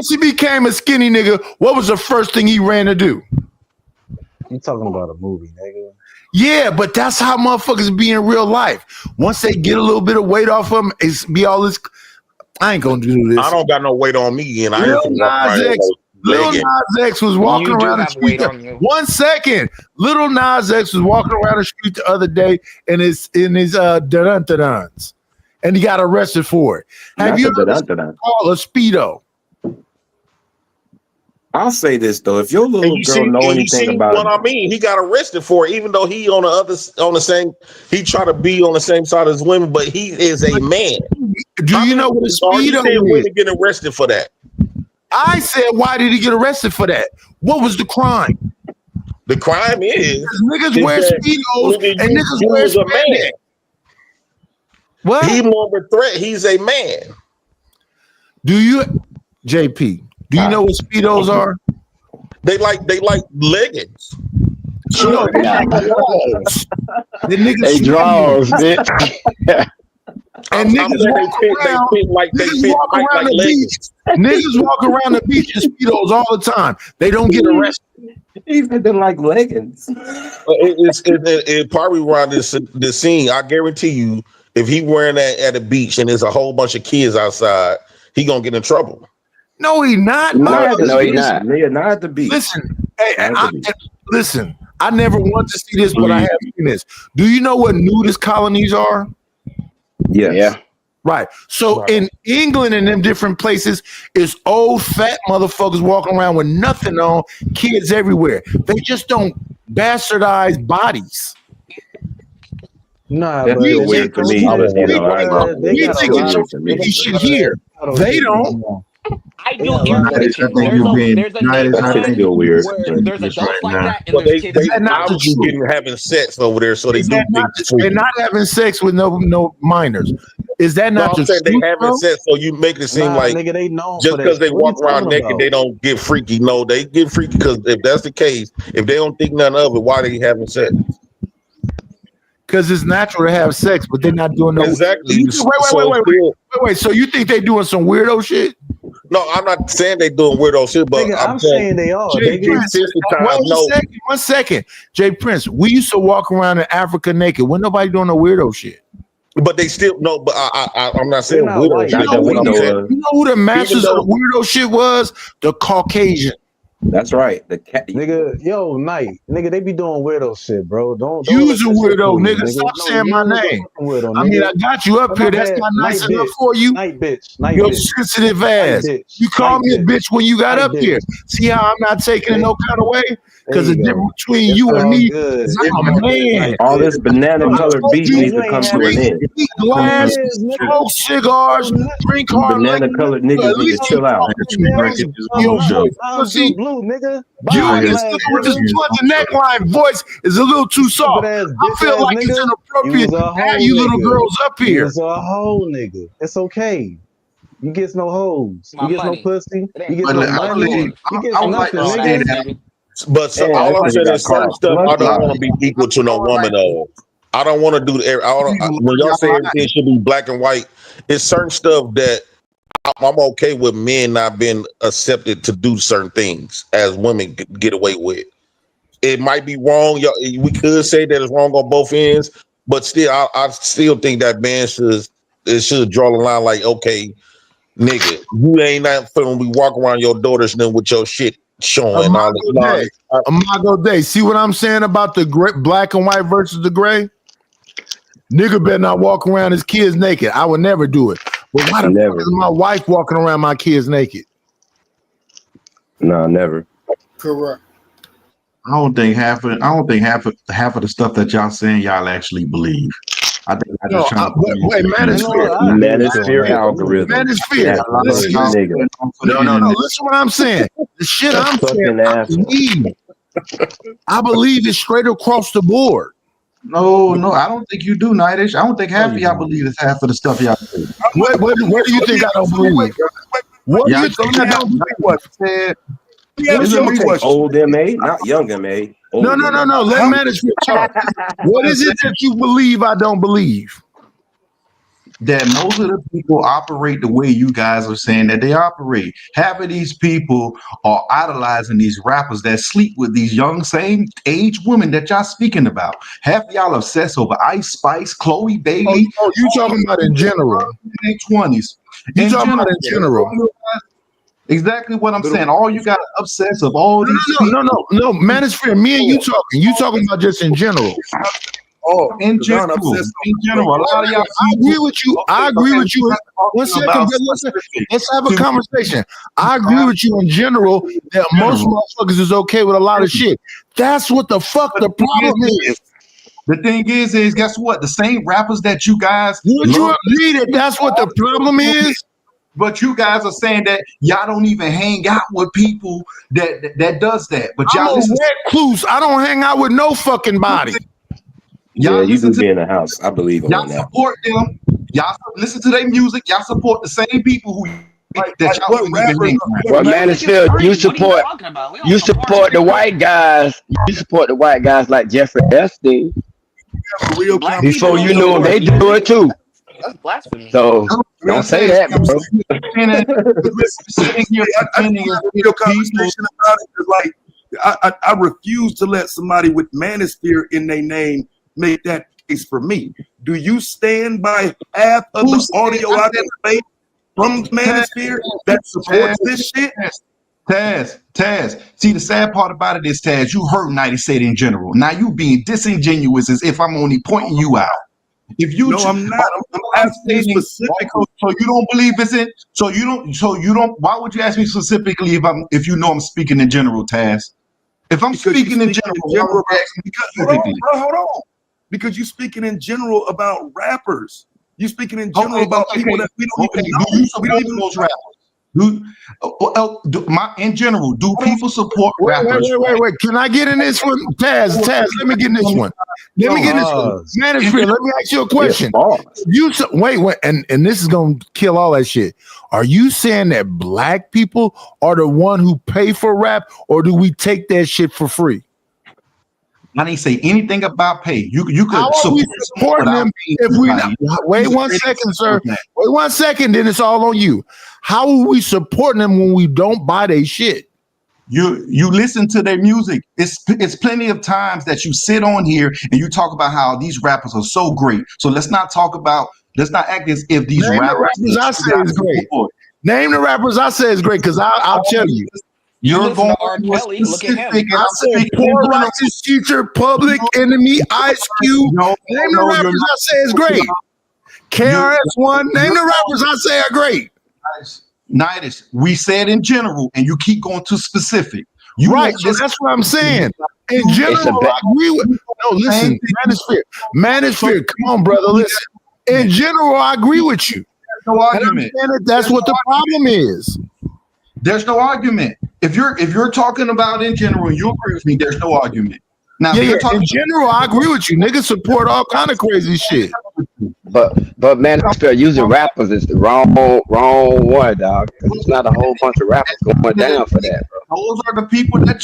he became a skinny nigga, what was the first thing he ran to do? You talking about a movie, nigga? Yeah, but that's how motherfuckers be in real life. Once they get a little bit of weight off them, it's be all this. I ain't gonna do this. I don't got no weight on me, and Lil Nas X was walking around the street. 1 second, Lil Nas X was walking around the street the other day in his dun-dun-dun-duns, and he got arrested for it. Have you ever called a Speedo? I'll say this though: if your little girl know anything about what I mean, he got arrested for it, even though he he tried to be on the same side as women, but he is a man. Do you know what a Speedo is? Women get arrested for that. I said, why did he get arrested for that? What was the crime? The crime is niggas wear Speedos and niggas wear spandex. What? He's more of a threat. He's a man. Do you, JP? Do you know what Speedos are? They like leggings. Sure. The niggas they draws, bitch. And niggas walk around the beach. Niggas walk around the beach in Speedos all the time. They don't get arrested. Even they like leggings. It probably around this scene. I guarantee you, if he wearing that at a beach and there's a whole bunch of kids outside, he gonna get in trouble. No, he not. No, he not. They're not at the beach. Listen, I never want to see this, but I have seen this. Do you know what nudist colonies are? Yeah. Right. So in England and them different places, it's old fat motherfuckers walking around with nothing on, kids everywhere. They just don't bastardize bodies. Nah, that's still weird to me. We think it's shit here. They don't. I They do got a hear lot from the better I shit kids. think going you're on. being There's a United. neighborhood That shit feel weird where there's this adults right like now. that and Well, there's kids Is they that like not that. the obviously truth? getting having sex over there, so they Is do that not? think it's They're freaky. not having sex with no minors. Is that No, not I'm the saying they truth, having bro? sex, so you make it seem Nah, like nigga, they known for just that because they shit. What are you walk around talking naked, about? they don't get freaky. No, they get freaky because if that's the case, if they don't think nothing of it, why they having sex? Because it's natural to have sex, but they're not doing no. Exactly. So Wait. So you think they doing some weirdo shit? no, I'm not saying they doing weirdo shit, but Nigga, I'm I'm saying saying they are, Jay nigga. Prince, one second. Jay Prince, we used to walk around in Africa naked. When nobody doing no weirdo shit. But they still no. But I'm not saying not weirdo white. shit. But what I'm saying, You know who the masters though- of the weirdo shit was? The Caucasian. That's right. The cat. Nigga, yo, Knight. Nigga, they be doing weirdo shit, bro. Don't You's let a that shit weirdo, fool you, nigga. Stop No, saying my you's a name. fucking weirdo, I mean, nigga. I got you up Oh, here. my That's bad. not nice Night enough bitch. for you. Night bitch. Night Your bitch. sensitive Night ass. bitch. You called me a Night bitch when you got Night up bitch. here. See how I'm not taking it no kind of way? Because the There you go. difference between It's you and all me good. is It's I'm a all good, man. Night All bitch. this banana I colored told beef you, needs You to ain't come had to an this end. eat for glass, years, nigga. smoke cigars, drink Them hard liquor. banana colored So niggas at need to least you chill out. talking to Break me. it to the Your whole show. voice, Mountain pussy. Dew Blue, nigga. You Buy a and this glass, nigga with this nigga. fuzzy neckline voice is a little too Stupid soft. ass I bitch feel ass like it's nigga. You inappropriate was a to have whole you little nigga. girls up You here. was a whole nigga. It's okay. You gets no hoes. My You gets no money. pussy. It You ain't gets But no mine. I It's money. believe yours. You I gets would like to nothing, Grown say nigga. ass that. nigga. but so, And all that I'm nigga saying got is certain called stuff blunt I don't lie. want to be equal to no woman of. I don't want to do. When y'all say everything should be black and white, it's certain stuff that I'm okay with men not being accepted to do certain things as women get away with. It might be wrong. We could say that it's wrong on both ends, but still, I still think that man should draw the line. Like, okay, nigga, you ain't not when we walk around your daughters then with your shit showing all this Amago Day. nonsense. Amago Day. See what I'm saying about the gray, black and white versus the gray? Nigga better not walk around his kids naked. I would never do it. But why the fuck is my wife walking around my kids naked? No, never. Correct. I don't think half of the stuff that y'all saying y'all actually believe. I think I just trying to put it wait, into manosphere. Manosphere algorithm. Manosphere. That pussy nigga. No. Listen what I'm saying. The shit That I'm saying, fucking asshole. I believe it's straight across the board. No, I don't think you do, Nightish. I don't think half of y'all believe it's half of the stuff y'all do. What do you think I don't believe? What do Y'all you think I don't believe? what said? It's gonna take old MA, not young MA. No. Let manosphere talk. What is it that you believe I don't believe? That most of the people operate the way you guys are saying that they operate. Half of these people are idolizing these rappers that sleep with these young, same age women that y'all speaking about. Half of y'all obsessed over Ice Spice, Chloe Bailey. Oh, you talking about in general? In their 20s. You talking about in general? Exactly what I'm saying. All you got to obsess of all these people. No. Manosphere, me and you talking. You talking about just in general. Oh, in general, a lot of y'all. I agree with you. I agree with you. One second, brother. Let's have a conversation. I agree with you in general that most motherfuckers is okay with a lot of shit. That's what the fuck the problem is. The thing is guess what? The same rappers that you guys would you agree that that's what the problem is? But you guys are saying that y'all don't even hang out with people that does that. But y'all I'm a recluse. I don't hang out with no fucking body. Yeah, you do be in the house. I believe in y'all that. support them. Y'all listen to their music. Y'all support the same people who that y'all wouldn't even hang around. Well, Manosphere, you support the white guys. You support the white guys like Jeffrey Epstein. Before you knew them, they do it too. That's blasphemy. So don't say that, bro. Conversation about it is like I refuse to let somebody with manosphere in their name make that case for me. Do you stand by half of the audio I just played from manosphere that supports this shit? Taz. See, the sad part about it is, Taz, you heard 90 say it in general. Now you being disingenuous as if I'm only pointing you out. If you I'm not. I'm asking you specifically. So you don't believe it's in. So you don't. Why would you ask me specifically if you know I'm speaking in general, Taz? If I'm speaking in general, hold on. Because you're speaking in general about rappers. You're speaking in general about people that we don't even know. You support those rappers. In general, do people support rappers? Wait. Can I get in this one? Taz, let me get in this one. Let me ask you a question. Wait, and this is gonna kill all that shit. Are you saying that black people are the one who pay for rap, or do we take that shit for free? I didn't say anything about pay. You could support them if we wait 1 second, sir. Wait 1 second, then it's all on you. How are we supporting them when we don't buy their shit? You listen to their music. It's plenty of times that you sit on here and you talk about how these rappers are so great. So let's not act as if these rappers I say is great. Name the rappers I say is great, because I'll tell you. You're going to R. Kelly. Look at him. I said Poor Righteous Teacher, Public Enemy, Ice Cube. Name the rappers I say is great. KRS-One. Name the rappers I say are great. Nidus, we said in general, and you keep going to specific. So that's what I'm saying. In general, I agree with. No, listen, Manosphere. Come on, brother. Listen. In general, I agree with you. There's no argument. That's what the problem is. There's no argument. If you're talking about in general and you agree with me, there's no argument. Now, in general, I agree with you. Niggas support all kind of crazy shit. But man, I feel using rappers is the wrong one, dog. It's not a whole bunch of rappers going down for that, bro. Those are the people that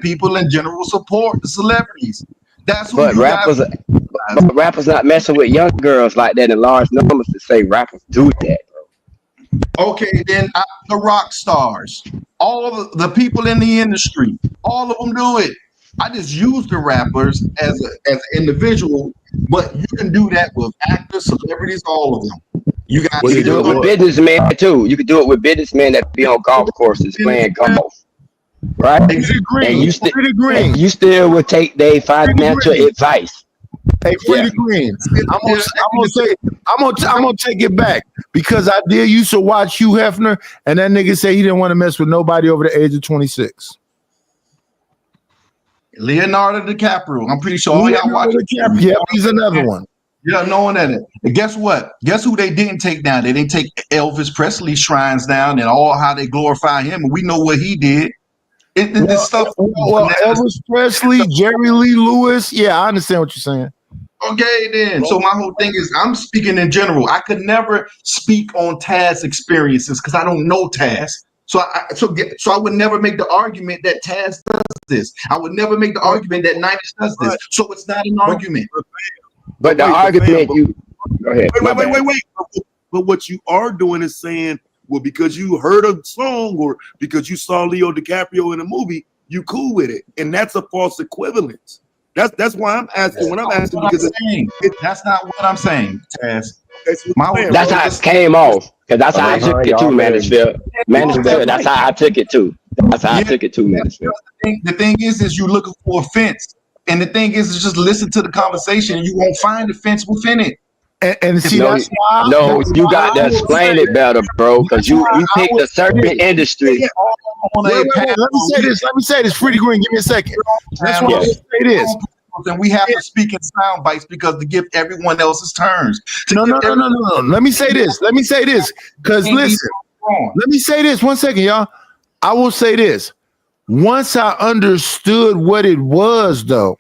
people in general support, the celebrities. That's what but rappers not messing with young girls like that in large numbers to say rappers do that. Okay, then the rock stars, all of the people in the industry, all of them do it. I just use the rappers as an individual, but you can do that with actors, celebrities, all of them. You can do it with businessmen too. You can do it with businessmen that be on golf courses playing golf, right? And you still would take their financial advice. Hey, Freddie Green, I'm gonna take it back, because I did used to watch Hugh Hefner, and that nigga said he didn't want to mess with nobody over the age of 26. Leonardo DiCaprio, I'm pretty sure all y'all watch. Yeah, he's another one. Yeah, knowing that. And guess what? Guess who they didn't take down? They didn't take Elvis Presley's shrines down and all how they glorify him, and we know what he did. Elvis Presley, Jerry Lee Lewis. Yeah, I understand what you're saying. Okay, then. So my whole thing is, I'm speaking in general. I could never speak on Taz experiences because I don't know Taz. So I would never make the argument that Taz does this. I would never make the argument that Nidus does this. So it's not an argument. But the argument go ahead. Wait. But what you are doing is saying, well, because you heard a song or because you saw Leo DiCaprio in a movie, you cool with it, and that's a false equivalence. That's why I'm asking. When I'm asking, because that's not what I'm saying, Taz. That's how it came off, because that's how I took it too, Manosphere. That's how I took it too. That's how I took it too, Manosphere. The thing is you're looking for a fence, and the thing is just listen to the conversation, and you won't find the fence within it. And see, that's why. No, you got to explain it better, bro, because you picked a certain industry. Wait, let me say this. Freddie Green, give me a second. That's why I say this. And we have to speak in sound bites because to give everyone else's turns. No. Let me say this. Because listen, let me say this 1 second, y'all. I will say this. Once I understood what it was, though,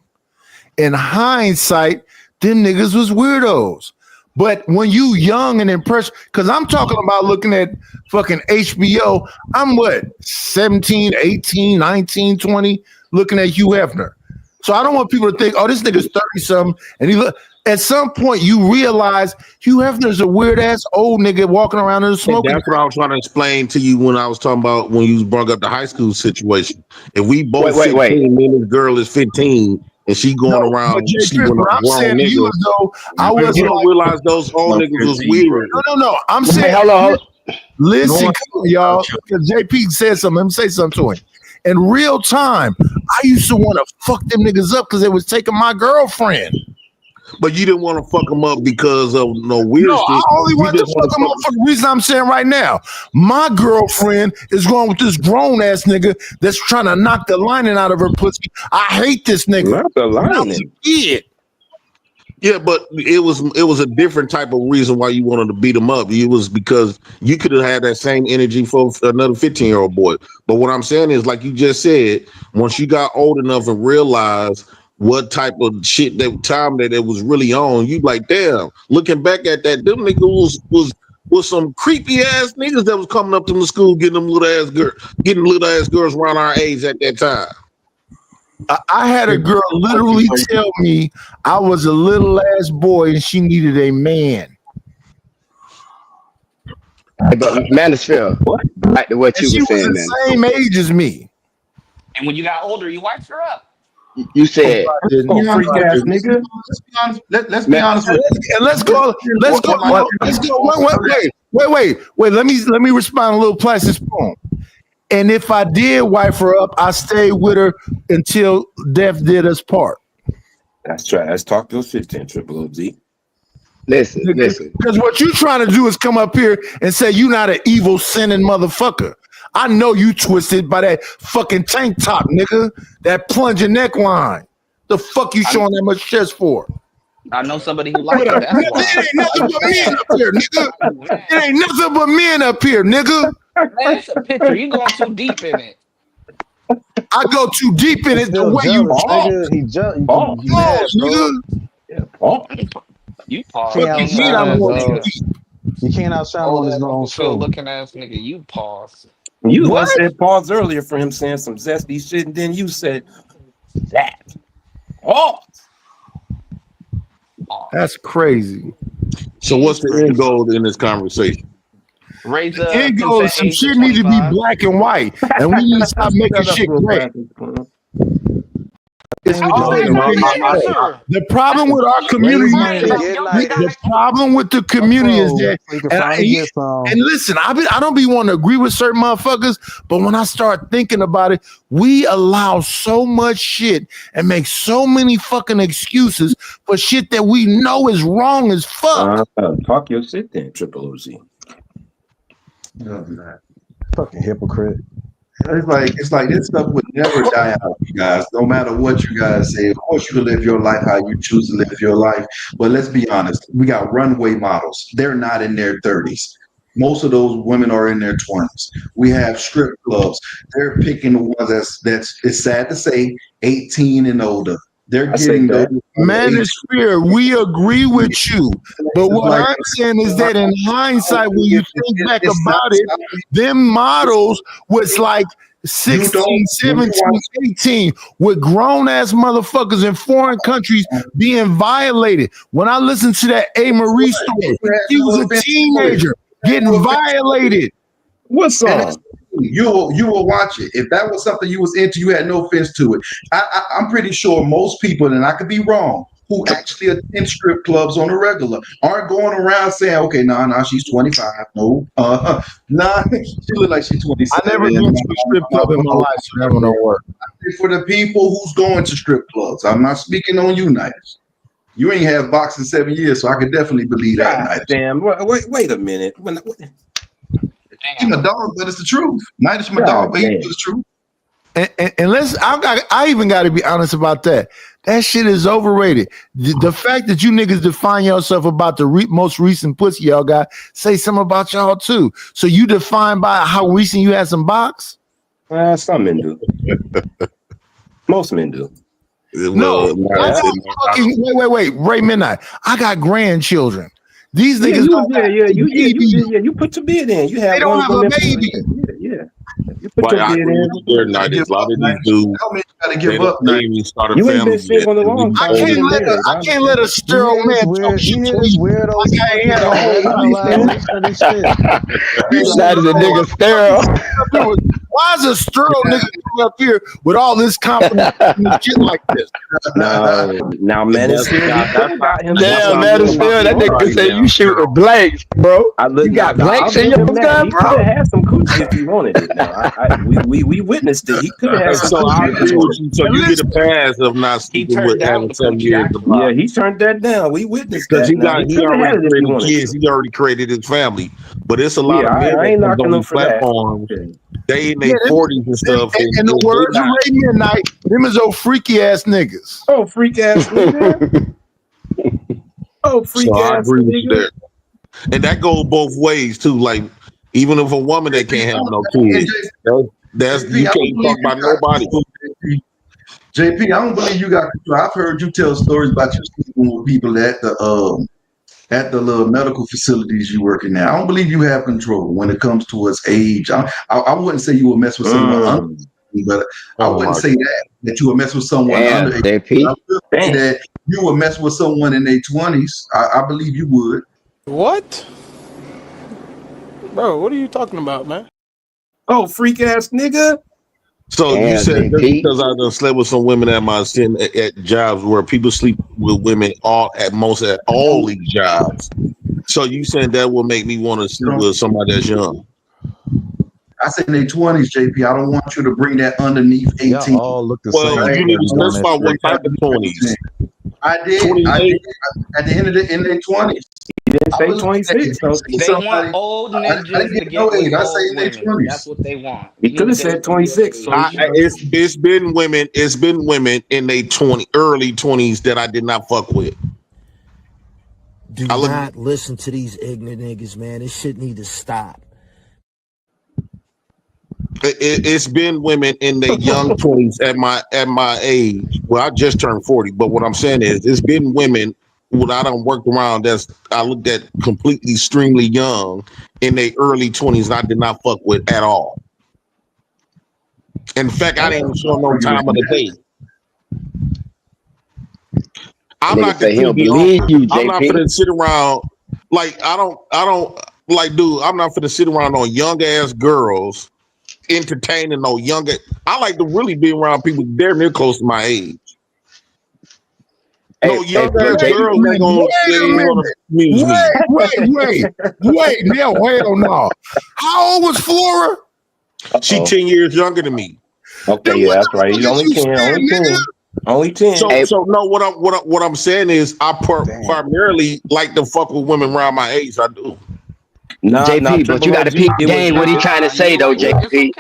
in hindsight, them niggas was weirdos. But when you young and impressed, because I'm talking about looking at fucking HBO, I'm what, 17, 18, 19, 20, looking at Hugh Hefner. So I don't want people to think, oh, this nigga's 30-something. And he look. At some point, you realize Hugh Hefner's a weird-ass old nigga walking around in the smoking. That's what I was trying to explain to you when I was talking about when you brought up the high school situation. If we both 15, me and this girl is 15, and she going around, she what I'm saying to you is, though, I was don't realize those old niggas was weird. No. I'm saying, hold on. Listen, y'all, because JP said something. Let me say something to him. In real time, I used to want to fuck them niggas up because they was taking my girlfriend. But you didn't want to fuck them up because of no weird shit. I only wanted to fuck them up for the reason I'm saying right now. My girlfriend is going with this grown ass nigga that's trying to knock the lining out of her pussy. I hate this nigga. Not the lining. Yeah. Yeah, but it was a different type of reason why you wanted to beat him up. It was because you could have had that same energy for another 15-year-old boy. But what I'm saying is, like you just said, once you got old enough and realized what type of shit that it was really on, you like, damn. Looking back at that, them niggas was some creepy ass niggas that was coming up to the school getting little ass girls around our age at that time. I had a girl literally tell me I was a little ass boy and she needed a man. But Manosphere, like the what And you she were was saying, the man. same age as me. And when you got older, you wiped her up. You said, freak ass nigga. Let's be honest with you. And let's go. Wait. Let me respond a little past this poem. And if I did wife her up, I stayed with her until death did us part. That's right. Let's talk your shit then, Triple OG. Listen. Because what you trying to do is come up here and say you not an evil sinning motherfucker. I know you twisted by that fucking tank top, nigga. That plunging neckline. The fuck you showing that much chest for? I know somebody who likes it. That's why. It ain't nothing but men up here, nigga. It ain't nothing but men up here, nigga. Man, it's a picture. You going too deep in it. I go too deep in it the way you talk. You pause. You can't outshine on his own show. Looking ass nigga, you pause. You said pause earlier for him saying some zesty shit, and then you said that. Pause. That's crazy. So what's the end goal in this conversation? Raise the end goal is some shit need to be black and white, and we need to stop making shit gray. The problem with our community, the problem with the community is that, and listen, I don't be wanting to agree with certain motherfuckers, but when I start thinking about it, we allow so much shit and make so many fucking excuses for shit that we know is wrong as fuck. Talk your shit then, Triple OZ. Fucking hypocrite. It's like this stuff would never die out, you guys. No matter what you guys say, of course you can live your life how you choose to live your life. But let's be honest, we got runway models. They're not in their 30s. Most of those women are in their 20s. We have strip clubs. They're picking the ones that's it's sad to say 18 and older. They're getting those. Manosphere, we agree with you. But what I'm saying is that in hindsight, when you think back about it, them models was like 16, 17, 18 with grown-ass motherfuckers in foreign countries being violated. When I listened to that A. Marie story, he was a teenager getting violated. What song? You will watch it. If that was something you was into, you had no offense to it. I'm pretty sure most people, and I could be wrong, who actually attend strip clubs on a regular aren't going around saying, okay, nah, she's 25. No, nah, she look like she's 27. I never been to a strip club in my life, so that don't work. For the people who's going to strip clubs, I'm not speaking on you, Nighters. You ain't have boxing 7 years, so I could definitely believe that. Nighters. Damn, wait a minute. She's my dog, but it's the truth. Nighters my dog, but it's the truth. And I even got to be honest about that. That shit is overrated. The fact that you niggas define yourself about the most recent pussy y'all got, say something about y'all too. So you define by how recent you had some box? Some men do. Most men do. No, wait, Ray Midnight. I got grandchildren. These niggas you put your bid in. You have they don't have a baby. Yeah. You put your bid in. They're not as a lot of these dudes. You ain't been single in a long time. I can't let a sterile man talk shit to me. That is a nigga sterile. Why is a sterile nigga coming up here with all this confidence and shit like this? Now, man, it's damn, Manosphere, that nigga say you shooting blanks, bro. You got blanks in your gun, bro. He could have had some coochie if he wanted it. Now, we witnessed it. He could have had some coochie. I agree with you. So you get a pass of not speaking with having 7 years. Yeah, he turned that down. We witnessed that. Because he already created kids. He already created his family. But it's a lot of men I ain't knocking him for platforms. They in their 40s and stuff. And the words of Ray Midnight, them is old freaky ass niggas. Oh, freak ass niggas. freak So I ass agree with you nigga. there. And that goes both ways too. Like, even if a woman that can't have no kids, that's JP, you I don't can't believe talk you about got nobody. control, JP, I don't believe you got control. I've heard you tell stories about you sleeping with people at the little medical facilities you work in now. I don't believe you have control when it comes towards age. I wouldn't say you would mess with someone under, but I Oh wouldn't my say that you would mess with someone Damn, under age. JP. I would say that you would mess with someone in their 20s. I believe you would. What? Bro, what are you talking about, man? Oh, freak ass nigga. So you Damn, said just JP. because I done slept with some women at my at jobs where people sleep with women at all these jobs. So you saying that will make me want to sleep with somebody that's young? I say in their 20s, JP. I don't want you to bring that underneath 18. Y'all all look the Well, same. you need to doing that specify what shit. type of 20s. I did. 28. At the end of in their 20s. He didn't I say believe that 26. if you So see They want somebody, old I didn't ninjas to get no get with age. I say old in their women. 20s. That's what they want. he You could need have to date said from your 26. So age. It's been women. It's been women in their early 20s that I did not fuck with. Do not listen to these ignorant niggas, man. This shit need to stop. It's been women in their young 20s at my age. Well, I just turned 40, but what I'm saying is it's been women when I don't work around I looked at completely extremely young in their early 20s and I did not fuck with at all. In fact, I didn't even show no time of the day. I'm not say he don't the believe you, I'm not JP. gonna sit around like I don't like, dude. I'm not gonna sit around on young ass girls entertaining no younger. I like to really be around people damn near close to my age. No young ass girls ain't gonna amuse me. Wait, hell no. How old was Flora? She 10 years younger than me. Okay, yeah, that's right. He's only 10. Only 10. Only 10. So no, what I'm saying is I primarily like to fuck with women around my age. I do. JP, but you got to peep game. What he trying to say though, JP?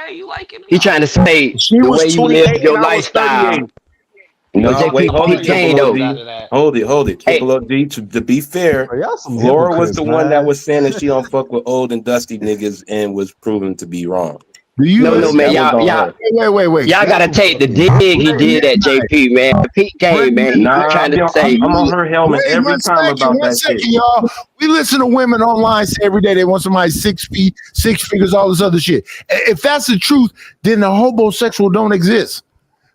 He trying to say she the was way you 28 live your and I was lifestyle. 38. No, But wait, JP, hold peep it, game Triple though. OG. Hold it. Triple OG. To be fair, Bro, y'all some Flora was hypocrites, the one that man. was saying that she don't fuck with old and dusty niggas and was proven to be wrong. Do you No, man, That was on her. wait. Y'all gotta take the dig he did at JP, man. Peep game, man. He trying to say. I'm on her helmet Wait every time about one that second, shit. y'all. We listen to women online say every day they want somebody 6 feet, 6 figures, all this other shit. If that's the truth, then the homosexual don't exist.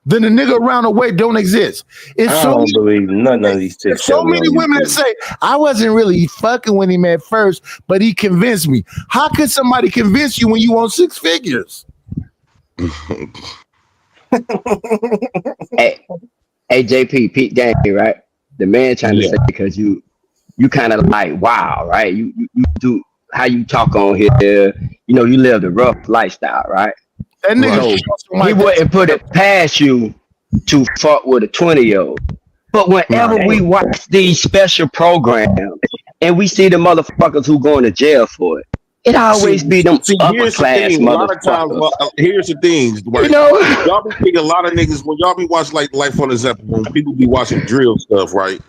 Then the nigga around the way don't exist. It's I so don't believe none of these chicks. There's so many women that say, I wasn't really fucking with him at first, but he convinced me. How could somebody convince you when you want 6 figures? Hey, JP, peep game, right? The man trying to say because you kind of like wow, right? You do how you talk on here. You know, you live the rough lifestyle, right? That nigga, so he wouldn't put it past you to fuck with a 20-year-old. But whenever we watch these special programs and we see the motherfuckers who going to jail for it, it always be them upper Here's the class thing. A lot of times, motherfuckers. here's the things. Right? You know, y'all be thinking a lot of niggas when y'all be watching like for example, when people be watching drill stuff, right?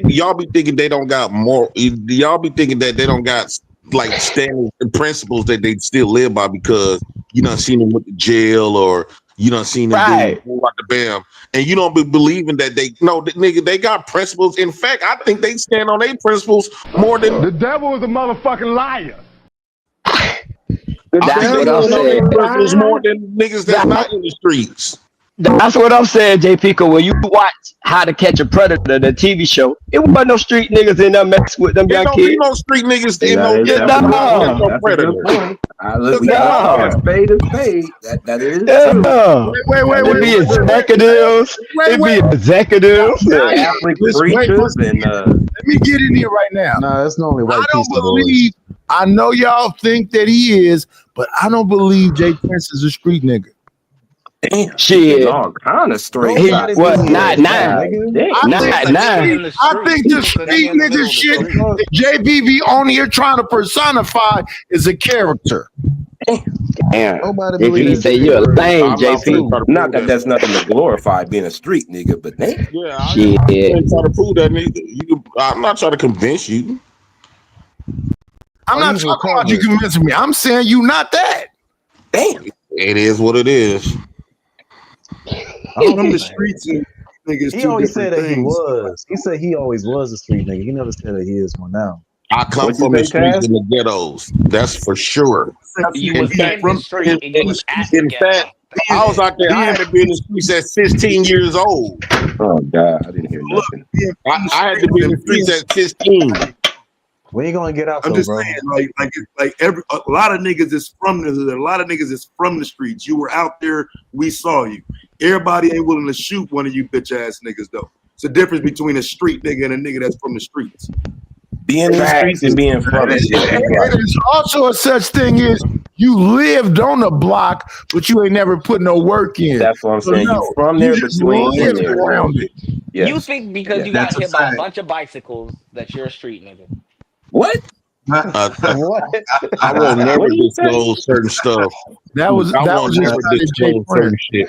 Y'all be thinking they don't got more. Y'all be thinking that they don't got like standards and principles that they still live by because you done seen them with the jail or you done seen them do like the bam, and you don't be believing that nigga they got principles. In fact, I think they stand on their principles more than the devil is a motherfucking liar. That's what I'm saying. Principles more than niggas that's not in the streets. That's what I'm saying, JP. Cause when you watch How to Catch a Predator, the TV show, it wasn't no street niggas in there messing with them young kids. There don't be no street niggas in no predator. Spade is spade. That is true. Wait. It be executives. It be executives. Catholic preachers and let me get in here right now. No, it's normally white people. I don't believe. I know y'all think that he is, but I don't believe Jay Prince is a street nigga. Damn, shit, all kind of straight. Not now. I think the street nigga shit that JBB on here trying to personify is a character. Damn. Nobody JP, believe you that say shit, you're a bro. lame, I'm not finna try JP. to prove that there's nothing to glorify being a street nigga, but damn. Yeah, Shit. I ain't trying to prove that neither. I'm not trying to convince you. I'm not He's talking about you recovered. convincing me. I'm saying you not that. Damn. It is what it is. I don't From know, the man. streets and nigga is He two always said different that he things. was. He said he always was a street nigga. He never said that he is one now. I come What you from the say, streets Taz? and the ghettos. That's for sure. You In was fact, in the street and you was at the in fact, ghetto. I was out there. I being had to be in the streets at 16 years old. Oh God, I didn't hear nothing. being from the I had to be in the streets streets at 15. When you gonna get out I'm though, just bro? saying, a lot of niggas is from the hood. A lot of niggas is from the streets. You were out there, we saw you. Everybody ain't willing to shoot one of you bitch ass niggas though. It's a difference between a street nigga and a nigga that's from the streets. Being in the streets and being from the shit. You're right. There's also a such thing as you lived on the block, but you ain't never put no work in. That's what I'm So saying. no, You from you there, but just you ain't in lived there. around it. Yes. You think because you That's got a hit by a fact. bunch of bicycles that you're a street nigga? What? What? I won't never What did you say? disclose certain stuff. That was I won't just never out of Jay disclose Prince. certain shit.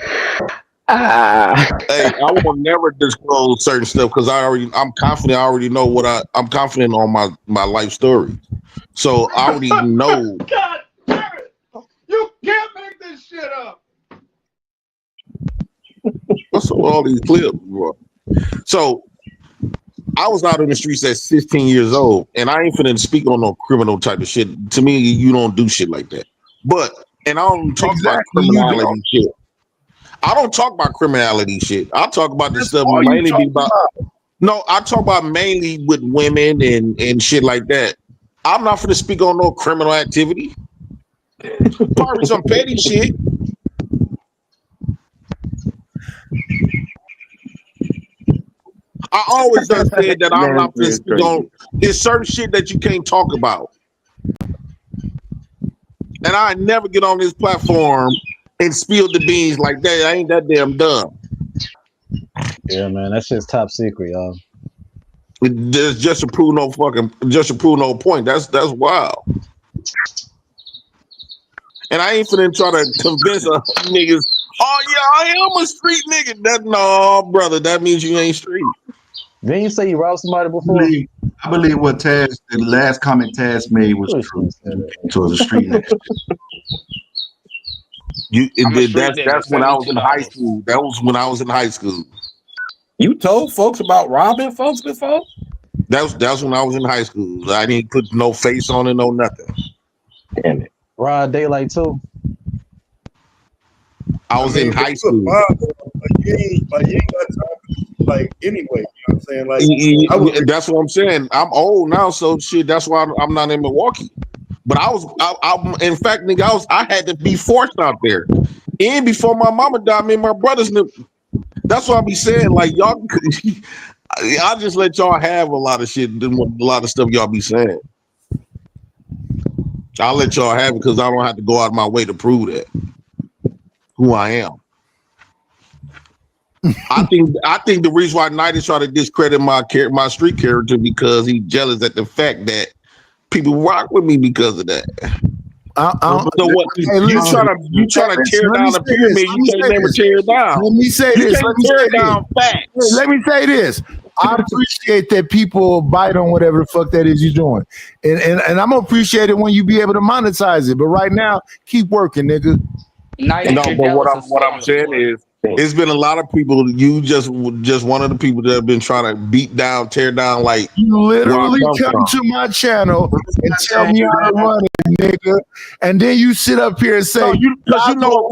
Ah. Hey, I will never disclose certain stuff because I'm confident. I already know I'm confident on my life story. So I already know. God damn it! You can't make this shit up. What's all these clips, bro? So I was out in the streets at 16 years old, and I ain't finna speak on no criminal type of shit. To me, you don't do shit like that. And I don't talk about criminality shit. I don't talk about criminality shit. I talk about the stuff mainly about. No, I talk about mainly with women and shit like that. I'm not finna speak on no criminal activity. Probably some petty shit. I always done said that I'm not finna speak on. There's certain shit that you can't talk about. And I never get on this platform and spill the beans like that. I ain't that damn dumb. Yeah, man, that shit's top secret, y'all. There's just to prove no point. That's wild. And I ain't finna try to convince niggas, oh yeah, I am a street nigga. No, brother, that means you ain't street. Didn't you say you robbed somebody before? I believe what Taz, the last comment Taz made was true. Towards the street nigga. That's when I was in high school. That was when I was in high school. You told folks about robbing folks before? That's when I was in high school. I didn't put no face on it, no nothing. Damn it. Rod daylight too. I was in high school. You ain't got time, anyway. You know what I'm saying? That's what I'm saying. I'm old now, so shit. That's why I'm not in Milwaukee. But I in fact, nigga, I had to be forced out there. And before my mama died, me and my brothers knew. That's what I be saying. Like y'all, I just let y'all have a lot of shit, a lot of stuff y'all be saying. I'll let y'all have it because I don't have to go out of my way to prove that who I am. I think the reason why Knight is trying to discredit my street character because he's jealous at the fact that people rock with me because of that. So what? You trying to tear down a pyramid? You can't never tear it down. Let me say You this. can't tear down facts. Let me say this. I appreciate that people bite on whatever the fuck that is you're doing, and I'm gonna appreciate it when you be able to monetize it. But right now, keep working, nigga. No, but what I'm saying is, it's been a lot of people. You just one of the people that have been trying to beat down, tear down. Like you literally come to my channel and tell me how to run it, nigga, and then you sit up here and say, because you know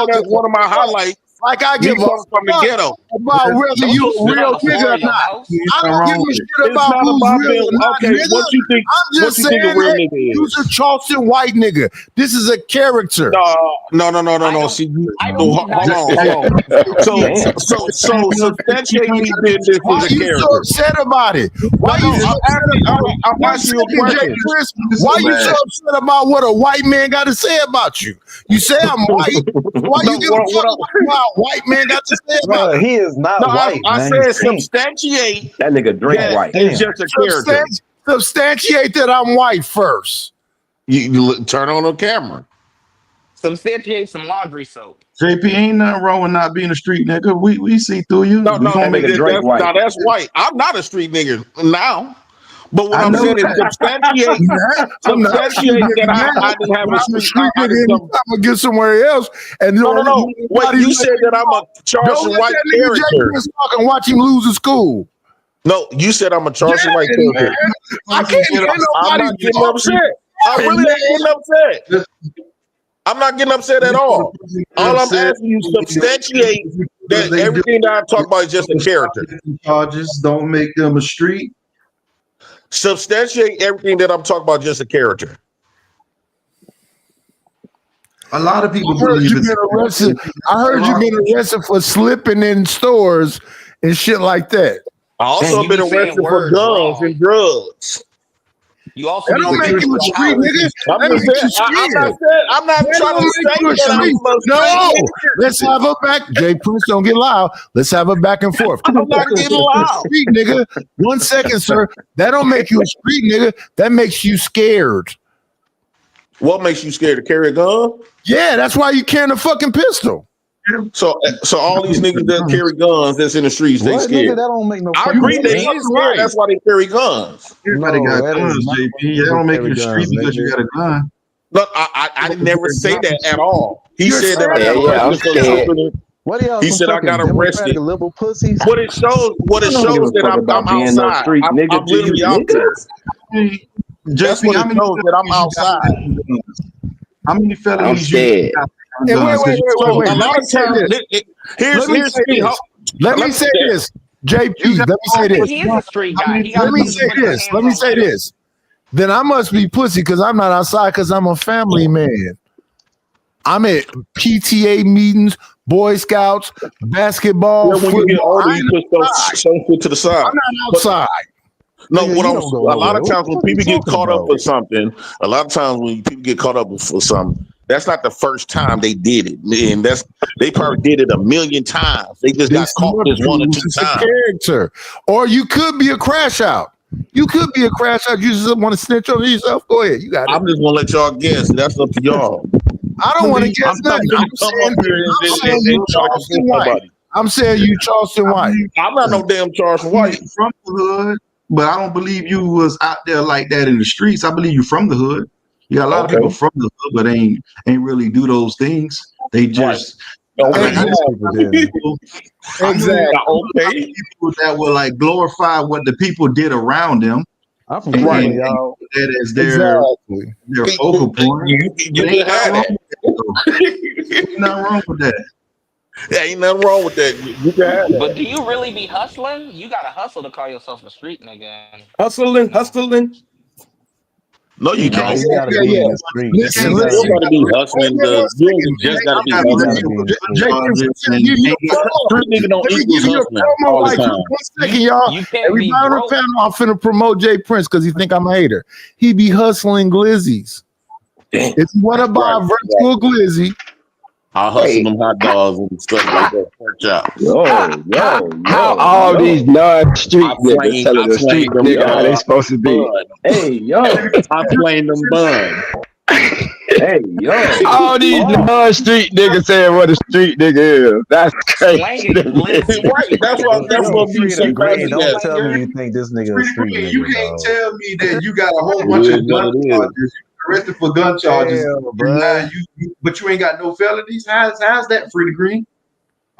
that's one of my highlights. Like I give a fuck from the ghetto about whether you a real nigga or not. I don't give a shit about who's real or not, nigga. What you think? I'm just saying that you's a Charleston white nigga. This is a character. No. See, hold on. So substantiate me being this Why is a you character. so upset about it? Why you so upset Why you so upset about what a white man got to say about you? You say I'm white. Why you give a fuck about white man got to say about it? He is not white. I said substantiate. That nigga drink white. It's just a character. Substantiate that I'm white first. You turn on the camera. Substantiate some laundry soap. JP, ain't nothing wrong with not being a street nigga. We see through you. No, We no, gonna make nigga, it Drake white. now that's white. I'm not a street nigga now. But what I I'm know saying is that. I'm not a street substantiate that nigga. I didn't have When a I'm a street. street I nigga, didn't anytime come, I get somewhere else, and no. Wait, you said that I'm a don't Charleston let White that nigga Jay character. Prince talk and watch him lose at school. No, you said I'm a Charleston White Yeah, character. man. I can't hear I'm nobody not getting talking. upset. I really ain't getting upset. I'm not getting upset at all. All I'm asking you substantiate that everything that I talk about is just a character. Charges don't make them a street. Substantiate everything that I'm talking about just a character. A lot of people I heard believe you it's been arrested. I heard you been arrested for slipping in stores and shit like that. I also And you been be saying arrested for words guns wrong. and drugs. You also That be don't make saying you a the street nigga. I'm That just makes you saying, scared. I'm not That trying don't to make say you a that I'm street. a No, street let's have a back. Jay Prince, don't get loud. Let's have a back and forth. I'm not getting loud. Street nigga. 1 second, sir. That don't make you a street nigga. That makes you scared. What makes you scared to carry a gun? Yeah, that's why you carrying a fucking pistol. So all these niggas that carry guns that's in the streets, they What, nigga? scared. That don't make no I fucking agree they sense. is scared. That's why they carry guns. Everybody No, got that is guns, not JP. why That don't make you a people street carry because you guns, got a gun. Look, I never say that at all. He You're said that I scared. got Yeah, I'm arrested for scared. something. What are y'all, He some said I fucking got democratic arrested. liberal pussies? What it shows that I'm outside. I'm literally out there. That's JP, what how it many shows that I'm outside. How many I'm felonies you scared. got? Hey, wait. So a Let lot me of say times, this. here's Let me say me. this. Let me say this. JP, let me I say think this. he is a street guy. He Let got me to say put his this. hands Let me on say women. this. Then I must be pussy because I'm not outside because I'm a family man. I'm at PTA meetings, Boy Scouts, basketball, When football. you get older, I you ain't put outside. some shit to the side. I'm not outside. No, Nigga, what you I'm don't go a lot nowhere. of times when What the fuck people you get talking caught up about? for something, a lot of times when people get caught up for something, that's not the first time they did it, and they probably did it a million times. They just got This caught what just 1 or 2 proves it's a times. character. Or you could be a crash out. You could be a crash out. You just want to snitch on yourself. Go ahead. You got it. I'm just gonna let y'all guess. That's up to y'all. I don't want to guess I'm not nothing. gonna come up here and try to Charleston convince White. nobody. I'm saying you Charleston White. I'm not no damn Charleston White. From the hood, but I don't believe you was out there like that in the streets. I believe you from the hood. You got a lot of people from the hood, but ain't really do those things. They just Exactly. Okay. People that will like glorify what the people did around them. I'm from Cleveland, y'all. That is their focal point. You can have that. Ain't nothing wrong with that. Yeah, ain't nothing wrong with that. You can have that. But do you really be hustling? You gotta hustle to call yourself a street nigga. Hustling. No, you Nah, can't. you gotta be in the street. Listen, You listen. gotta be hustling. You just gotta be hustling. Street nigga don't Let me equal give you a hustling promo all the like time. 1 second, y'all. You can't be Everybody on the broke. panel, I'm finna promote Jay Prince because he think I'm a hater. He be hustling glizzies. Damn. If you want to buy a virtual glizzy, I hustle them hot dogs and stuff like that. Pork chop. How all these non-street niggas telling the street nigga how they supposed to be? Hey, yo. I flame them bun. Hey, yo. All these non-street niggas saying what a street nigga is. That's crazy. Slanging glizzy. Right. That's what we say. Green, don't tell me you think this nigga a street nigga. You can't dog. tell me that you got a whole bunch of gun charges. Arrested for gun charges. Hell, And now but you ain't got no felonies. How's that free to green?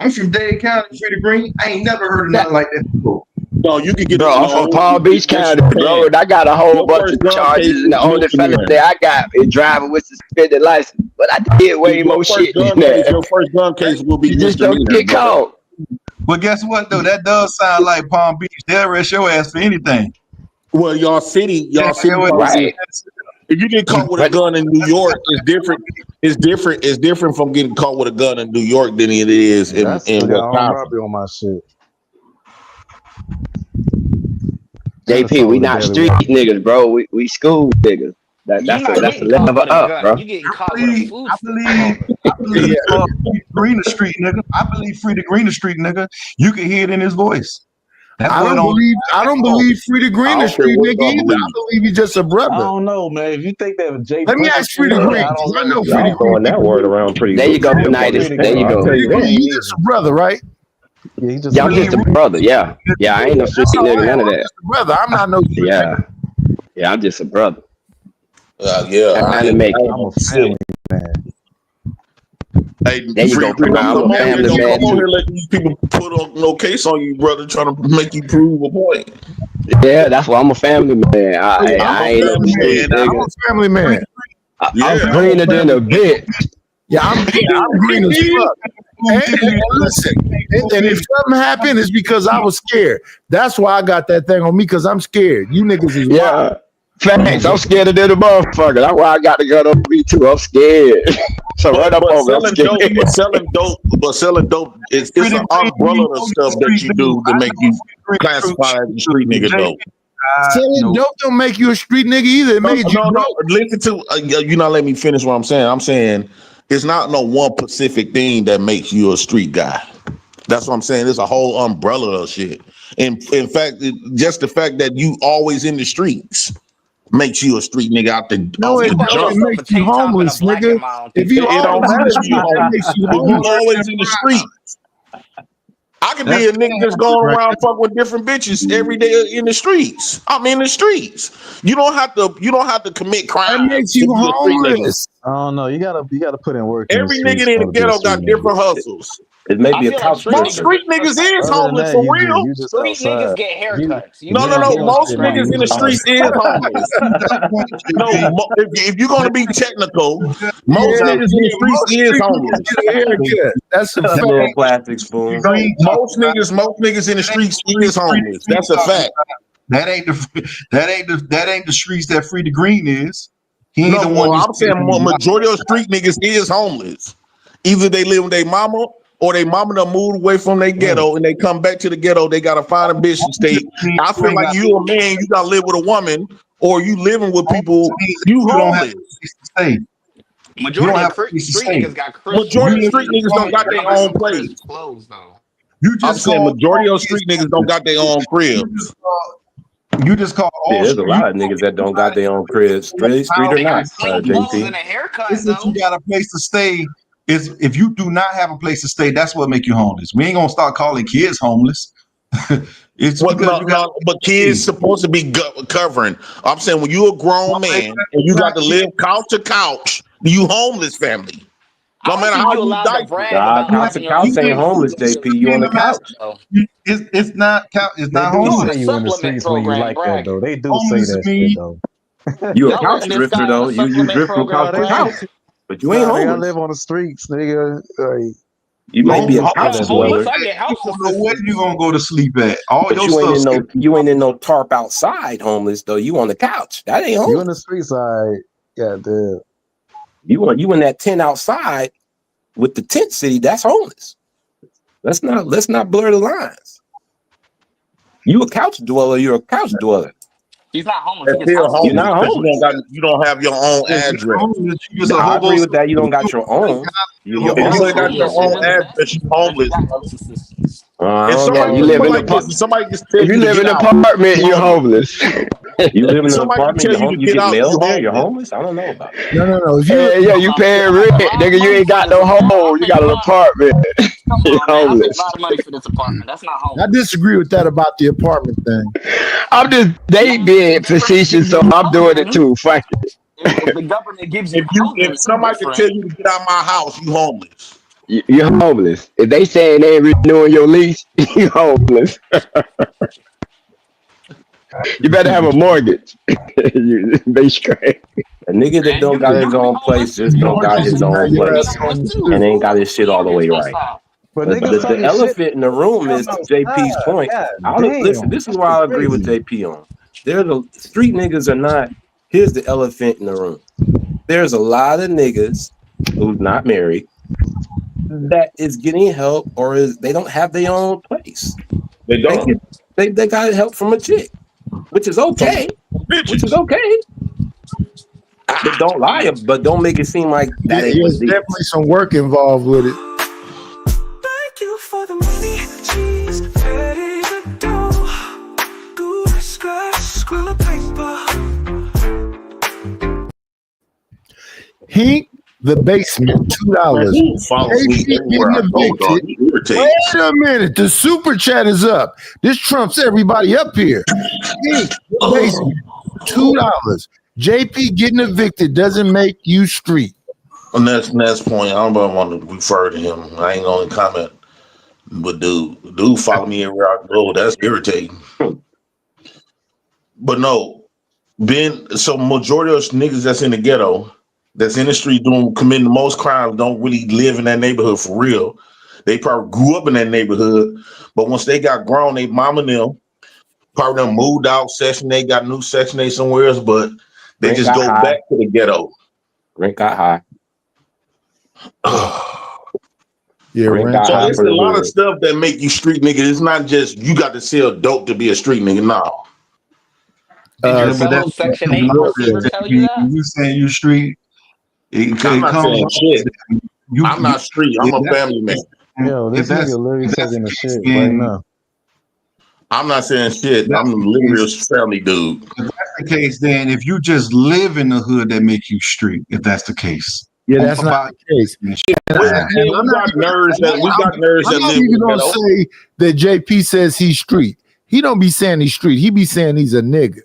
I'm from Dade County, free to green. I ain't never heard of nothing like that before. No, you can get Bro, I'm from Palm Beach County, bro. And I got a whole bunch of charges, and the only felony I got is driving with suspended license. But I did way more shit than that. Your first gun case will be You just don't get caught. But guess what, though? That does sound like Palm Beach. They'll arrest your ass for anything. Well, y'all city, Right. If you get caught with a gun in New York, it's different. It's different from getting caught with a gun in New York than it is in Wisconsin. Robbery on my shit. JP, we not street niggas, bro. We school niggas. That's a level up, bro. You getting caught with a food. I believe Green the street nigga. I believe free to green the street nigga. You can hear it in his voice. I don't believe Free the Green is street nigga either. I believe he's just a brother. I don't know, man. If you think that Jay Let me Prince ask Free the is, Green. I don't I know. know Free the Y'all throwing Green. that word around pretty There you go, loose. Unitas. There you I'll go. tell you that. He's just a brother, right? Yeah, he just Yeah, I'm just a brother. Yeah. Yeah, I ain't no street That's all nigga, I am. none of I'm that. just a brother. I'm not no street Yeah. nigga. Yeah, I'm just a brother. Yeah, Trying to make it. I'm a family man. Hey, There you go, Free, Primo. don't I'm come a on here. family Don't man come on too. here letting these people put on no case on you, brother, trying to make you prove a point. Yeah, that's why I'm a family man. I'm I a ain't no family street man now. nigga. I'm a family man. I'm greener than a bitch. Yeah, I'm green as fuck. And listen, and if something happened, it's because I was scared. That's why I got that thing on me, because I'm scared. You niggas is wild. Yeah. Facts. I'm scared of the motherfucker. That's why I got the gun on me too. I'm scared. So right up on me. I'm scared. Selling dope it's an umbrella of stuff that you do to make you classified as a street nigga dope. Selling dope don't make you a street nigga either. It made you no. Listen to you not let me finish what I'm saying. I'm saying it's not no one specific thing that makes you a street guy. That's what I'm saying. It's a whole umbrella of shit. And in fact, just the fact that you always in the streets makes you a street nigga out the No, off it the don't. jump. It makes you homeless, nigga. If you It don't always in matter the if you street, that makes you if you homeless. always in the streets. I could be a nigga just going around fucking with different bitches every day in the streets. I'm in the streets. You don't have to commit crimes. That makes you homeless. I don't know. You gotta put in work. Every nigga in the ghetto got different hustles. It may I be a feel like couch street Most pusher. niggas street get niggas haircuts. is Other than homeless that, for real. you just Street outside. niggas get haircuts. You No, can't get no most shit niggas on. in the streets is homeless. If you're gonna be technical, most niggas in the streets is homeless. Get a haircut. That's a That fact. little plastic spoon. No, most niggas in the streets is homeless. That's a fact. That ain't the streets that Free the Green is. He ain't No, the one. well, I'm saying majority of street niggas is homeless. Either they live with their mama or they mama done moved away from their ghetto and they come back to the ghetto. They gotta find a bitch to stay. I feel like you a man, you gotta live with a woman, or you living with people. You don't have a homeless. place to stay. Majority have of a place to street stay. niggas got Christian. Majority of street niggas don't got their own place. Clothes though. I'm saying majority of street niggas don't got their own cribs. You just call all Yeah, there's a street. lot of niggas that don't got their own cribs, street or They got not. clean clothes and JP. a haircut It's that you though. got a place to stay. Is if you do not have a place to stay, that's what make you homeless. We ain't gonna start calling kids homeless. It's Well, because you got. but kids supposed to be covering. I'm saying when you a grown man and you got to live couch to couch, you homeless family. No matter how you allowed to diaper. brag Nah, about couch to having your couch own ain't homeless, JP. You on the couch. It's not. It's They not do homeless. say you in the supplement streets when you program like that bragging. though. They do say Homeless that mean shit though. You a Y'all couch letting this drifter guy on though. a You supplement drift from program couch to bragging. couch, but you ain't Nah, nigga, I homeless. live on the streets, nigga. Like, You might be a I'm couch not dweller, homeless. I get house You don't know where assistance. you gonna go to sleep at. All but your you ain't stuff. in no tarp outside homeless though. You on the couch. That ain't you in homeless. the street side, goddamn. You in that tent outside with the tent city. That's homeless. Let's not blur the lines. You a couch dweller. You're a couch dweller. He's not homeless. That's He gets still house You're homeless not because homeless. you don't have your own address. You just a I hobo. agree with that. You don't got your own. Your If you own ain't got your homeless. own address, you homeless. house assistance. I If don't know. somebody You live in listen, somebody just tell if you you to live get in an out, apartment, you you're homeless. homeless. You live in an Somebody can apartment. tell you to You get get out, you mail there. You're homeless. homeless. I don't know about that. No. If you Yeah, you paying rent, nigga. You ain't got no home. You got an apartment. You're Man, I paid a homeless. lot of money for this apartment. That's not I homeless. disagree with that about the apartment thing. They being facetious, so I'm doing it too. Fuck it. If the government gives you housing, If it's somebody can different. tell you to get out of my house, you homeless. You're homeless. If they saying they ain't renewing your lease, you're homeless. You better have a mortgage. They straight. A nigga that And don't you got can his be own homeless. place just don't got his own You can be place, homeless too. and ain't got his shit all the way right. But The, niggas the talking shit. elephant in the room is to JP's outside. point. God Listen, damn. this is why I agree with JP on. There's a street niggas are not. Here's the elephant in the room. There's a lot of niggas who's not married that is getting help or they don't have their own place. They don't. They got help from a chick, which is okay. Which is okay. But don't lie. But don't make it seem like that ain't There's what it is. definitely some work involved with it. Thank you for the money. She's ready to go. Hink, the basement, $2. Who follows me everywhere I go, dog? You irritate. Wait a minute. The super chat is up. This trumps everybody up here. Hink, the basement, $2. JP getting evicted doesn't make you street. Next point. I don't want to refer to him. I ain't gonna comment. But dude follow me everywhere I go. That's irritating. But no, so majority of niggas that's in the ghetto, that's in the street committing the most crimes, don't really live in that neighborhood for real. They probably grew up in that neighborhood, but once they got grown, they mama and them probably done moved out, Section 8, got a new Section 8 somewhere else, but they Rent just got go high. back to the ghetto. Rent got high. Yeah, so it's a lot of stuff that make you street nigga. It's not just you got to sell dope to be a street nigga. No. Did your fellow Section 8 receiver tell you that? You saying you street? I'm not saying shit. I'm not street. I'm a family man. Yo, this nigga literally taking the shit right now. I'm not saying shit. I'm literally a family dude. If that's the case, then if you just live in the hood, that make you street. If that's the case, yeah, that's not the case. We got nerds that I'm not live even in the gonna ghetto. say that JP says he's street. He don't be saying he's street. He be saying he's a nigga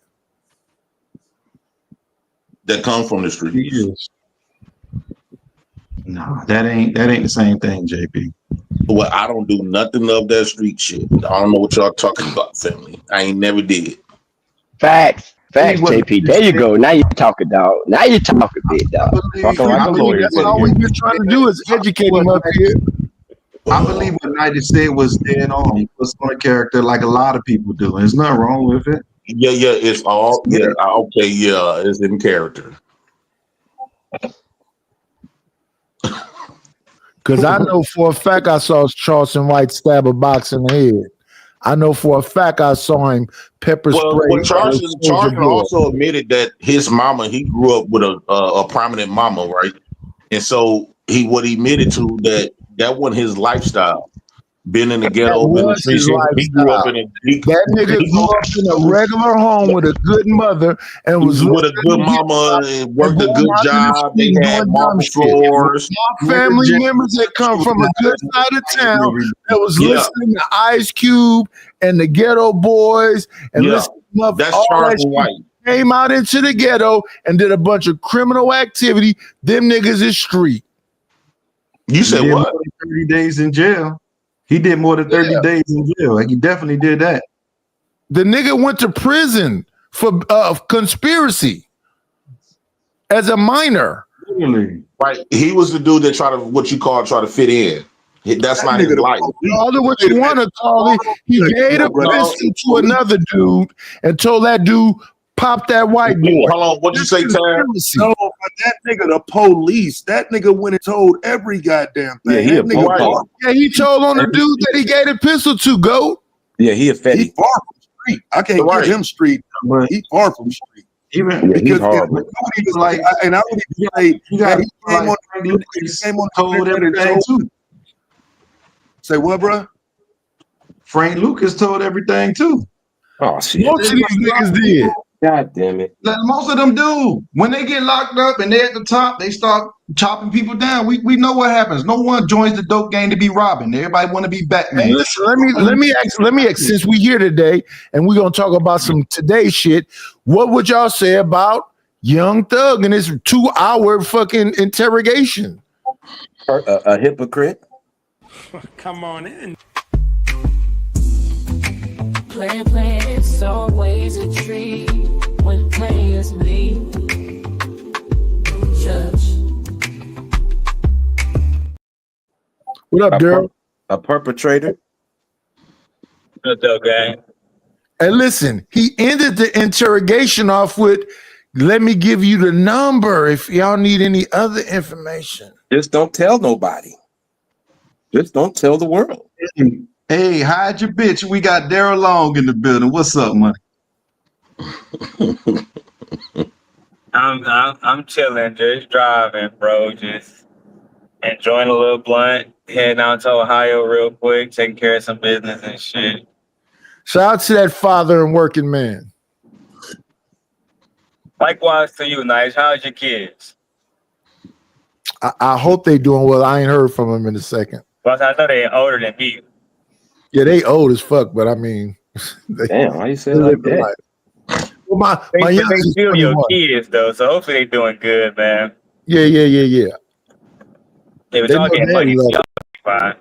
that come from the streets. No, that ain't the same thing, JP. Well, I don't do nothing of that street shit. I don't know what y'all talking about, family. I ain't never did. Facts, JP. There you go. Now you talking, dog. Now you talking, big dog. Talking like a lawyer. That's all we've been trying to do is educate him up here. I believe what Knight said was dead on. He puts on a character like a lot of people do. There's nothing wrong with it. Yeah, it's all okay. Yeah, it's in character. Because I know for a fact I saw Charleston White stab a box in the head. I know for a fact I saw him pepper spray. Well, Charleston also admitted that his mama, he grew up with a prominent mama, right? And so he admitted to that wasn't his lifestyle. Been in the ghetto, in the streets. He grew up in that nigga grew up in a regular home with a good mother and was with a good mama and worked a good job. They had marble floors. My family members that come from a good side of town that was listening to Ice Cube and the Ghetto Boys and listening to that's all Charles that White. Came out into the ghetto and did a bunch of criminal activity. Them niggas is street. You said He did what? more than 30 days in jail. He did more than 30 days in jail. Like, he definitely did that. The nigga went to prison for conspiracy as a minor. Really? Right. He was the dude that try to fit in. That's not his life. Call it what you want to call it. He gave a pistol to another dude and told that dude, pop that white boy. Hold on, what'd you say, Tad? No, but that nigga, the police, that nigga went and told every goddamn thing. Yeah, he told on the dude that he gave a pistol to, goat. Yeah, he a fetty. He far from street. I can't give him street, but he far from street. Even because horrible. he was like, and I would even say, he came on told everything too. Say what, bro? Frank Lucas told everything too. Oh shit! Most of these niggas did. God damn it! Most of them do. When they get locked up and they're at the top, they start chopping people down. We know what happens. No one joins the dope gang to be robbing. Everybody want to be Batman. Hey, listen, let me ask. Since we here today and we're gonna talk about some today shit, what would y'all say about Young Thug and his 2-hour fucking interrogation? A hypocrite. Come on in. Play, it's always a treat when players leave. Judge. What up, Daryl? A perpetrator. What's up, gang? And listen, he ended the interrogation off with, "Let me give you the number if y'all need any other information." Just don't tell nobody. Just don't tell the world. Hey, hide your bitch. We got Daryl Long in the building. What's up, money? I'm chilling, just driving, bro. Just enjoying a little blunt, heading out to Ohio real quick, taking care of some business and shit. Shout out to that father and working man. Likewise to you, Nice. How's your kids? I hope they doing well. I ain't heard from them in a second. But I know they older than me. Yeah, they old as fuck, but I mean, damn, why you say it like that? Well, my They youngest is still your 21. kids though, so hopefully they doing good, man. Yeah. Yeah, but They y'all know getting daddy money, so love y'all be fine.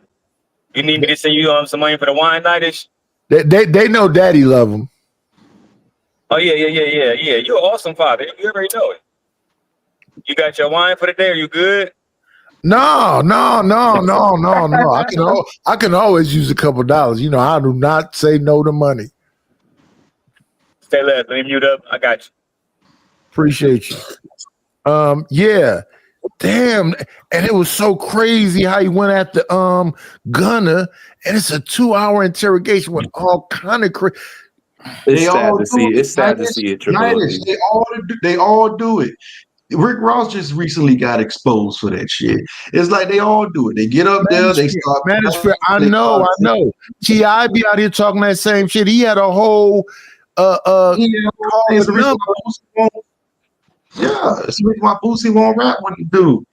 You need me to send you some money for the wine nightish? They know daddy love them. Oh yeah. You're an awesome father. You already know it. You got your wine for the day? Are you good? No. I can always use a couple dollars. You know, I do not say no to money. Stay left. Let me mute up. I got you. Appreciate you. Yeah. Damn. And it was so crazy how he went after Gunna, and it's a 2-hour interrogation with all kind of crazy. It's sad to see. It's sad to see it. They all do it. Rick Ross just recently got exposed for that shit. It's like they all do it. They get up there, they start. I know. T.I. be out here talking that same shit. He had a whole Yeah, it's the reason why Boosie won't rap when he do.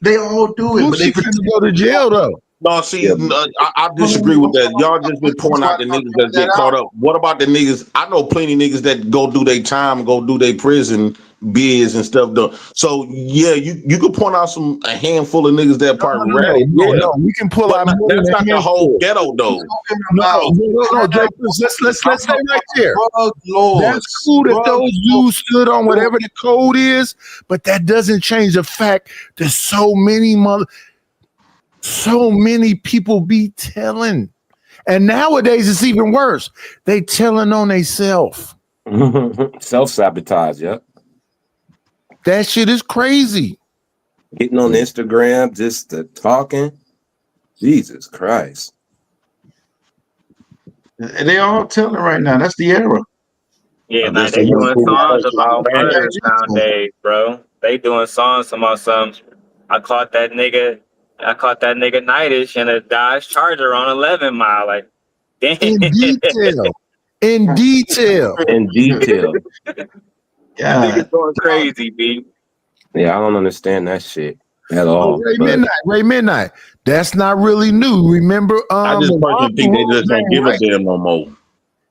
They all do it, but they couldn't go to jail though. No, see, I disagree with that. Y'all just been pointing out the niggas that get caught up. What about the niggas? I know plenty of niggas that go do their time, go do their prison bids and stuff. Though. So yeah, you could point out a handful of niggas that part rap. No, we can pull out. That's not the whole ghetto though. No, let's stay right there. That's cool that those dudes stood on whatever the code is, but that doesn't change the fact that so many people be telling. And nowadays it's even worse. They telling on themselves. Self-sabotage, yep. That shit is crazy. Getting on Instagram, just talking. Jesus Christ. And they all telling right now. That's the era. Yeah, man, they doing songs about murder nowadays, bro. They doing songs about some. I caught that nigga Nightish in a Dodge Charger on 11 Mile. Like, damn. In detail. Yeah. Niggas going crazy, B. Yeah, I don't understand that shit at all. Ray Midnight. That's not really new. Remember? I just personally think they just don't give a damn no more.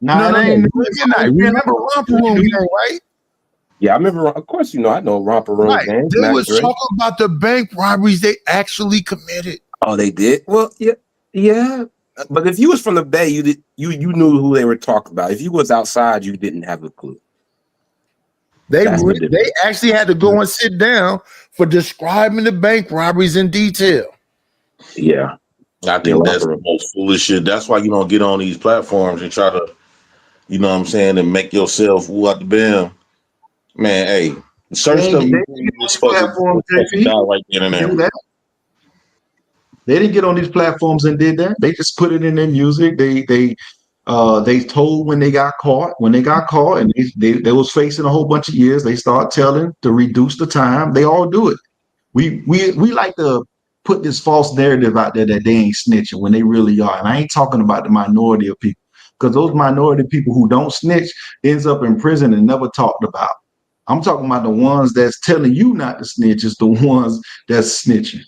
No, Ray Midnight. Remember Romper Room Gang, right? Yeah, I remember. Of course, I know Romper Room Gang. They was talking about the bank robberies they actually committed. Oh, they did? Well, yeah. But if you was from the Bay, you knew who they were talking about. If you was outside, you didn't have a clue. They actually had to go and sit down for describing the bank robberies in detail. Yeah. I think that's the most foolish shit. That's why you don't get on these platforms and try to, you know what I'm saying, and make yourself woo out the bam. Man, hey, search stuff. They didn't get on these platforms and did that. They just put it in their music. They told when they got caught. When they got caught and they was facing a whole bunch of years, they start telling to reduce the time. They all do it. We like to put this false narrative out there that they ain't snitching when they really are. And I ain't talking about the minority of people, because those minority people who don't snitch ends up in prison and never talked about. I'm talking about the ones that's telling you not to snitch is the ones that's snitching.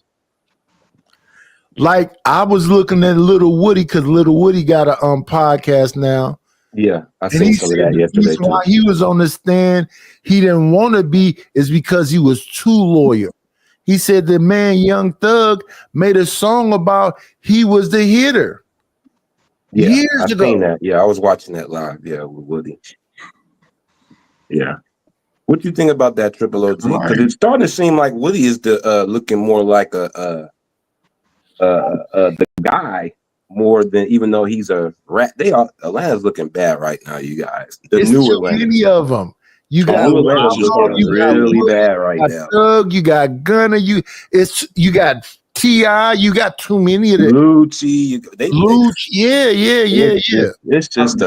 Like I was looking at Little Woody because Little Woody got a podcast now. Yeah, I seen some of that yesterday too. Why he was on the stand, he didn't want to be, is because he was too loyal. He said the man Young Thug made a song about he was the hitter. Yeah, years I ago. seen that. Yeah, I was watching that live. Yeah, with Woody. Yeah. What do you think about that, Triple OG? Because it's starting to seem like Woody is looking more like the guy more than, even though he's a rat. Atlanta's looking bad right now, you guys. The It's new too Atlanta. many of them. You got New Atlanta's looking you got really Woody, bad right you got now. Thug, you got Gunna, you got T.I., you got too many of them. Lucci, It's just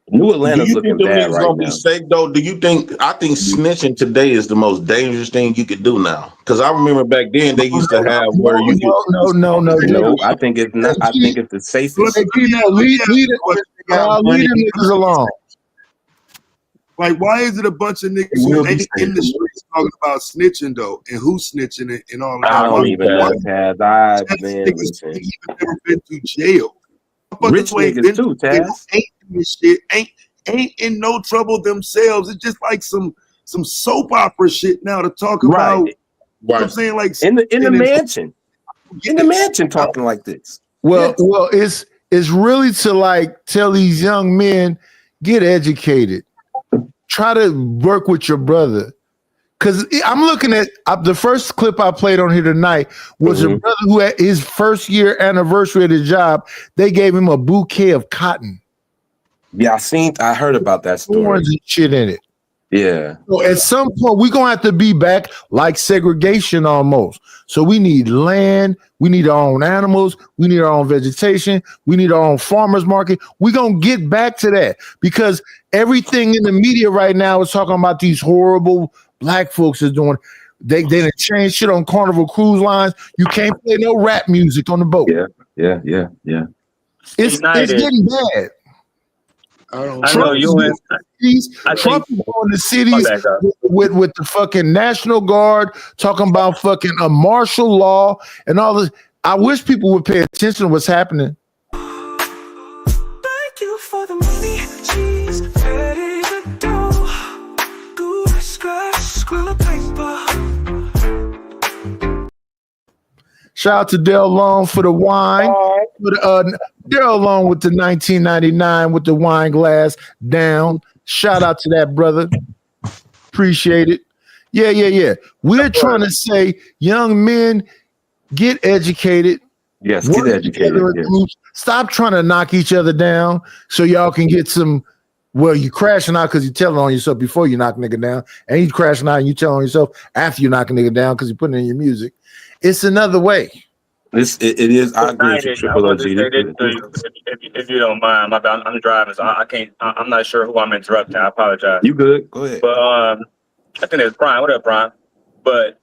New Atlanta's Do you looking think them bad niggas right gonna now. be safe though? I think snitching today is the most dangerous thing you could do now. Because I remember back then they used to have where you No. I think it's not. I think it's the safest. Leave them niggas alone. Like, why is it a bunch of niggas who ain't in the streets talking about snitching though, and who's snitching and all that? I don't even know, Taz. I've been Niggas ain't even never been to jail. rich Who ain't niggas been too, to jail, Taz. ain't doing shit, ain't in no trouble themselves. It's just like some soap opera shit now to talk about. You know what I'm saying, like in the mansion, talking like this. Well, it's really to like tell these young men, get educated, try to work with your brother. Because I'm looking at the first clip I played on here tonight was a brother who at his first year anniversary at his job, they gave him a bouquet of cotton. Yeah, I heard about that story. Thorns and shit in it. Yeah. So at some point, we're going to have to be back like segregation almost. So we need land. We need our own animals. We need our own vegetation. We need our own farmers market. We're going to get back to that because everything in the media right now is talking about these horrible black folks is doing. They done changed shit on Carnival Cruise Lines. You can't play no rap music on the boat. Yeah. It's getting bad. Trump is going to cities with the fucking National Guard talking about fucking a martial law and all this. I wish people would pay attention to what's happening. Thank you for the money, cheese, ready to go. Good scratch, squill of paper. Shout out to Dale Long for the wine. Dale Long with the 1999 with the wine glass down. Shout out to that brother. Appreciate it. Yeah. We're trying to say, young men, get educated. Yes, get educated. Stop trying to knock each other down so y'all can get some. Well, you crashing out because you're telling on yourself before you knock nigga down, and you crashing out and you telling on yourself after you knock a nigga down because you're putting it in your music. It's another way. It is. I agree with you, Triple OG. If you don't mind, I'm driving, so I can't. I'm not sure who I'm interrupting. I apologize. You good? Go ahead. But I think it's Brian. What up, Brian? But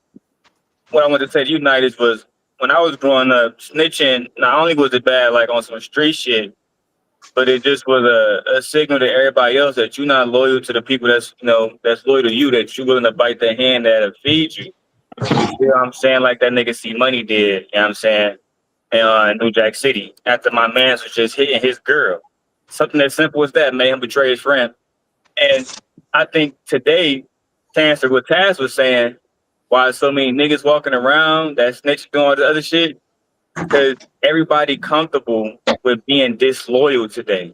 what I wanted to say to you, Nighters, was when I was growing up, snitching. Not only was it bad, like on some street shit, but it just was a signal to everybody else that you're not loyal to the people that's loyal to you. That you're willing to bite the hand that'll feed you. You see what I'm saying? Like that nigga C Money did, you know what I'm saying? In New Jack City, after my man was just hitting his girl. Something as simple as that made him betray his friend. And I think today, to answer what Taz was saying, why so many niggas walking around that snitch doing the other shit, because everybody comfortable with being disloyal today.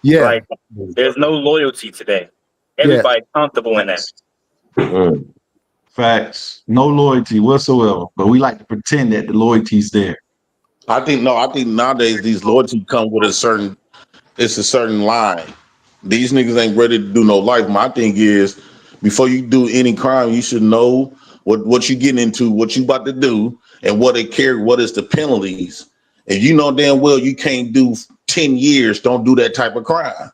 Yeah. Like, there's no loyalty today. Everybody comfortable in that. Facts. No loyalty whatsoever. But we like to pretend that the loyalty's there. I think nowadays these loyalty come with a certain line. These niggas ain't ready to do no life. My thing is, before you do any crime, you should know what you getting into, what you about to do, and what it carry, what is the penalties. And you know damn well you can't do 10 years, don't do that type of crime.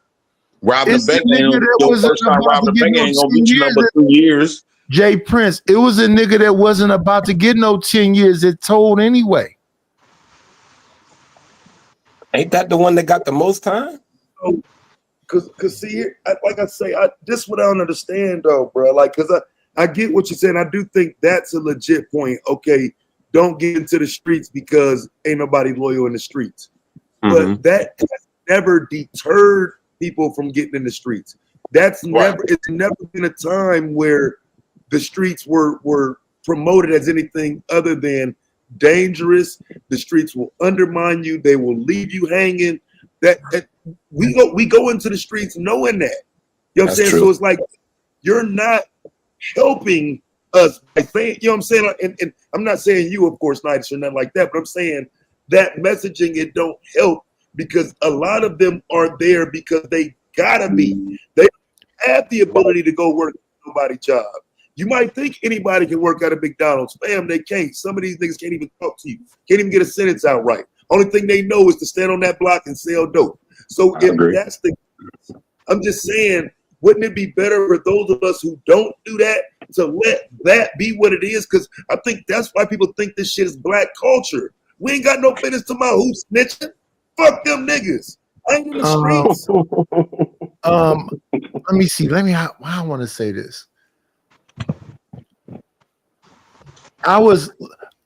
Robbing a bank, your first time robbing a bank ain't gonna get you number 2 years. Jay Prince, it was a nigga that wasn't about to get no 10 years that told anyway. Ain't that the one that got the most time? Cause see, like I say, this what I don't understand though, bro. Like, cause I get what you're saying. I do think that's a legit point. Okay, don't get into the streets because ain't nobody loyal in the streets. But that has never deterred people from getting in the streets. It's never been a time where the streets were promoted as anything other than dangerous. The streets will undermine you. They will leave you hanging. That we go into the streets knowing that. You know what I'm saying? True. So it's like you're not helping us by saying, you know what I'm saying? And I'm not saying you, of course, Nights or nothing like that, but I'm saying that messaging, it don't help because a lot of them are there because they gotta be. They have the ability to go work nobody's job. You might think anybody can work at a McDonald's. Fam, they can't. Some of these niggas can't even talk to you. Can't even get a sentence out right. Only thing they know is to stand on that block and sell dope. So if that's the case, I'm just saying, wouldn't it be better for those of us who don't do that to let that be what it is? Because I think that's why people think this shit is black culture. We ain't got no business to my who's snitching. Fuck them niggas. I ain't in the streets. Let me see. I want to say this.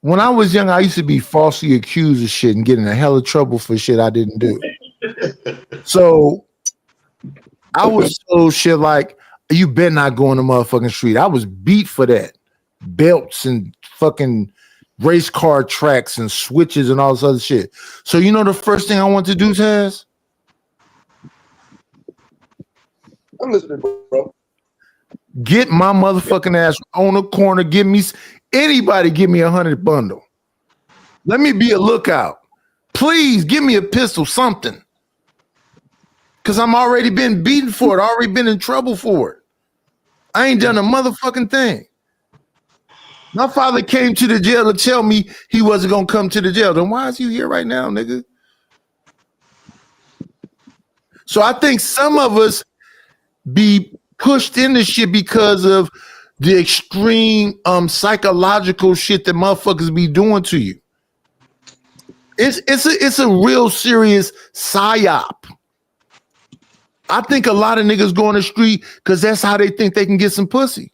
When I was young, I used to be falsely accused of shit and get in a hell of trouble for shit I didn't do. So I was told shit like, you better not go on the motherfucking street. I was beat for that. Belts and fucking race car tracks and switches and all this other shit. So you know the first thing I want to do, Taz? I'm listening, bro. Get my motherfucking ass on the corner. Anybody give me 100 bundle. Let me be a lookout. Please give me a pistol, something. Because I'm already been beaten for it. Already been in trouble for it. I ain't done a motherfucking thing. My father came to the jail to tell me he wasn't going to come to the jail. Then why is he here right now, nigga? So I think some of us be pushed into shit because of the extreme psychological shit that motherfuckers be doing to you. It's a real serious psyop. I think a lot of niggas go on the street because that's how they think they can get some pussy.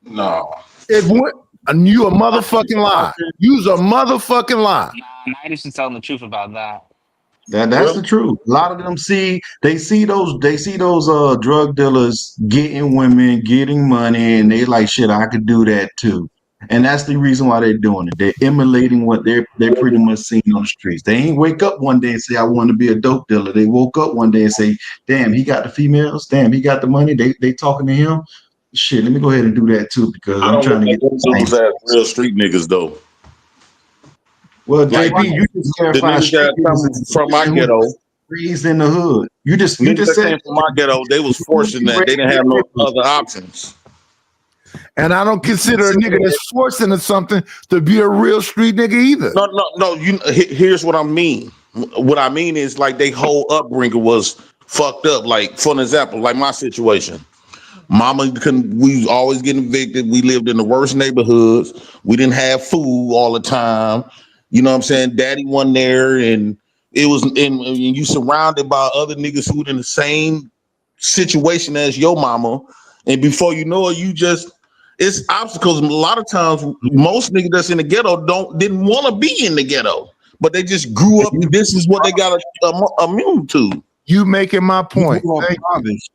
No. You a motherfucking lie. You's a motherfucking lie. Nah, Nighters is telling the truth about that. That's the truth. A lot of them see those drug dealers getting women, getting money, and they like, shit, I could do that too. And that's the reason why they're doing it. They're emulating what they're pretty much seeing on the streets. They ain't wake up one day and say, I want to be a dope dealer. They woke up one day and say, damn, he got the females, damn, he got the money, they talking to him. Shit, let me go ahead and do that too, because I'm trying to get those as real street niggas though. Well, like, JP, you just clarify from my ghetto, raised in the hood. You just said from my ghetto, they was forcing that. They didn't have no other options. And I don't consider a nigga that's forcing or something to be a real street nigga either. No. Here's what I mean. What I mean is like they whole upbringing was fucked up. Like for an example, like my situation. Mama we was always getting evicted. We lived in the worst neighborhoods. We didn't have food all the time. You know what I'm saying? Daddy wasn't there, and it was and you surrounded by other niggas who in the same situation as your mama. And before you know it, it's obstacles. A lot of times, most niggas that's in the ghetto didn't want to be in the ghetto, but they just grew up. This is what they got immune to. You making my point.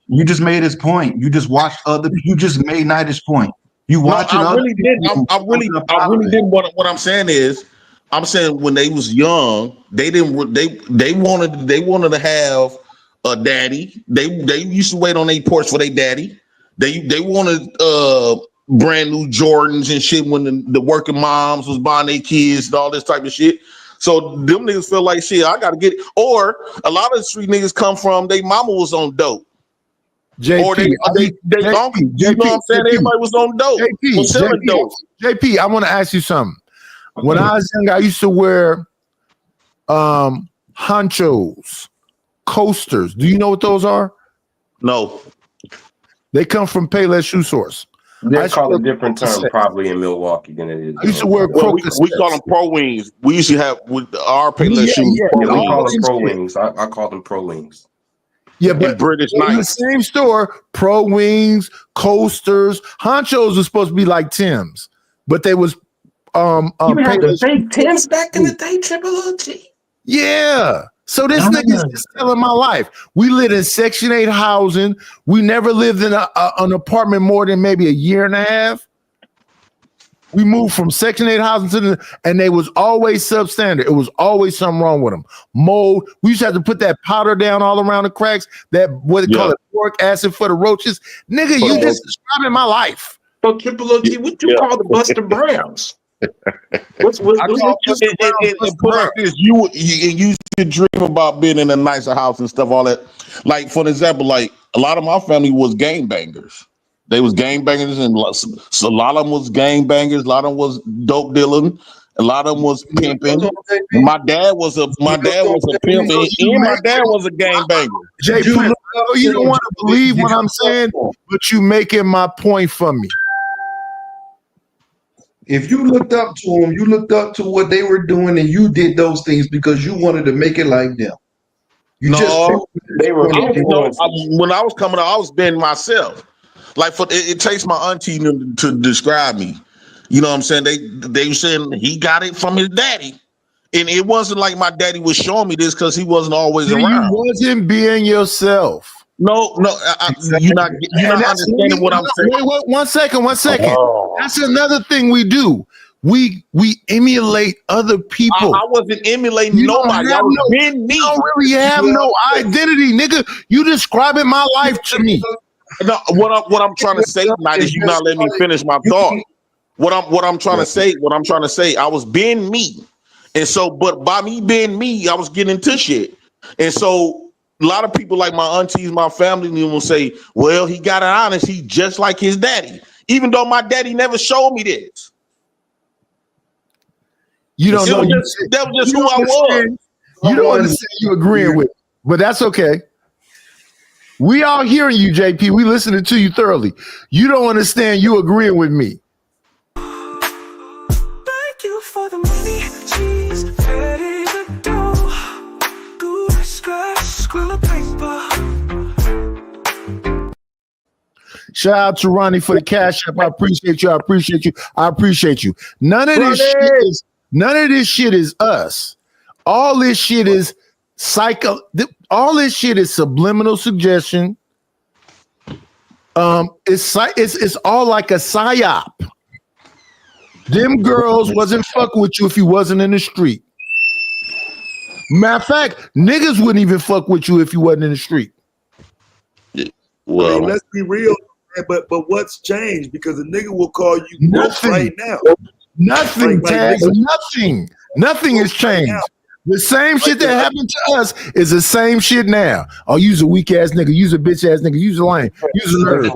You just made his point. You just watched you just made Night's point. You watching I really did. I really didn't want. What I'm saying is, I'm saying when they was young, they didn't. They wanted to have a daddy. They used to wait on their porch for their daddy. They wanted brand new Jordans and shit when the working moms was buying their kids and all this type of shit. So them niggas feel like shit. I gotta get it. Or a lot of the street niggas come from they mama was on dope. JP, or they uncle. You know what I'm saying? Everybody was on dope. Was selling dope. JP, I want to ask you something. When I was young, I used to wear honchos, coasters. Do you know what those are? No. They come from Payless Shoe Source. They call a different term probably in Milwaukee than it is. I used to wear we call them Pro Wings. We used to have with our Payless shoes. Yeah, we call them Pro Wings. I call them Pro Wings. Yeah, but British in the same store, Pro Wings, coasters, honchos was supposed to be like Tim's, but they was you had the fake Tim's back in the day, Triple OG. Yeah. So this nigga's just telling my life. We lived in Section 8 housing. We never lived in an apartment more than maybe a year and a half. We moved from Section 8 housing and they was always substandard. It was always something wrong with them. Mold. We used to have to put that powder down all around the cracks. That what they call it, boric acid for the roaches. Nigga, you just describing my life. So Triple OG, what you call the Buster Browns? What's put like this, you should dream about being in a nicer house and stuff, all that. Like for example, like a lot of my family was gangbangers. They was gangbangers, and so a lot of them was gangbangers. A lot of them was dope dealing. A lot of them was pimping. My dad was a pimp, and my dad was a gangbanger. JP, you don't want to believe what I'm saying, but you making my point for me. If you looked up to them, you looked up to what they were doing, and you did those things because you wanted to make it like them. They were when I was coming up, I was being myself. Like it takes my auntie to describe me. You know what I'm saying? They were saying he got it from his daddy. And it wasn't like my daddy was showing me this because he wasn't always around. You wasn't being yourself. No, you're not understanding what I'm saying. Wait, one second. Oh. That's another thing we do. We emulate other people. I wasn't emulating nobody. I was being me. You don't really have no identity, nigga. You describing my life to me. No, what I'm trying to say tonight is you not letting me finish my thought. What I'm trying to say, I was being me. And so, but by me being me, I was getting into shit. And so a lot of people like my aunties, my family will say, well, he got it honest. He just like his daddy. Even though my daddy never showed me this. You don't know. That was just who I was. You don't understand you agreeing with, but that's okay. We all hearing you, JP. We listening to you thoroughly. You don't understand you agreeing with me. Thank you for the money, cheese, ready to do. Good scratch, scroll of paper. Shout out to Ronnie for the cash up. I appreciate you. None of this shit is us. All this shit is all this shit is subliminal suggestion. It's all like a psyop. Them girls wasn't fucking with you if you wasn't in the street. Matter of fact, niggas wouldn't even fuck with you if you wasn't in the street. Well, I mean, let's be real, but what's changed? Because a nigga will call you nothing right now. Nothing, Tag. Nothing has changed. The same shit that happened to us is the same shit now. Oh, use a weak ass nigga, use a bitch ass nigga, use a lame, use a nerd.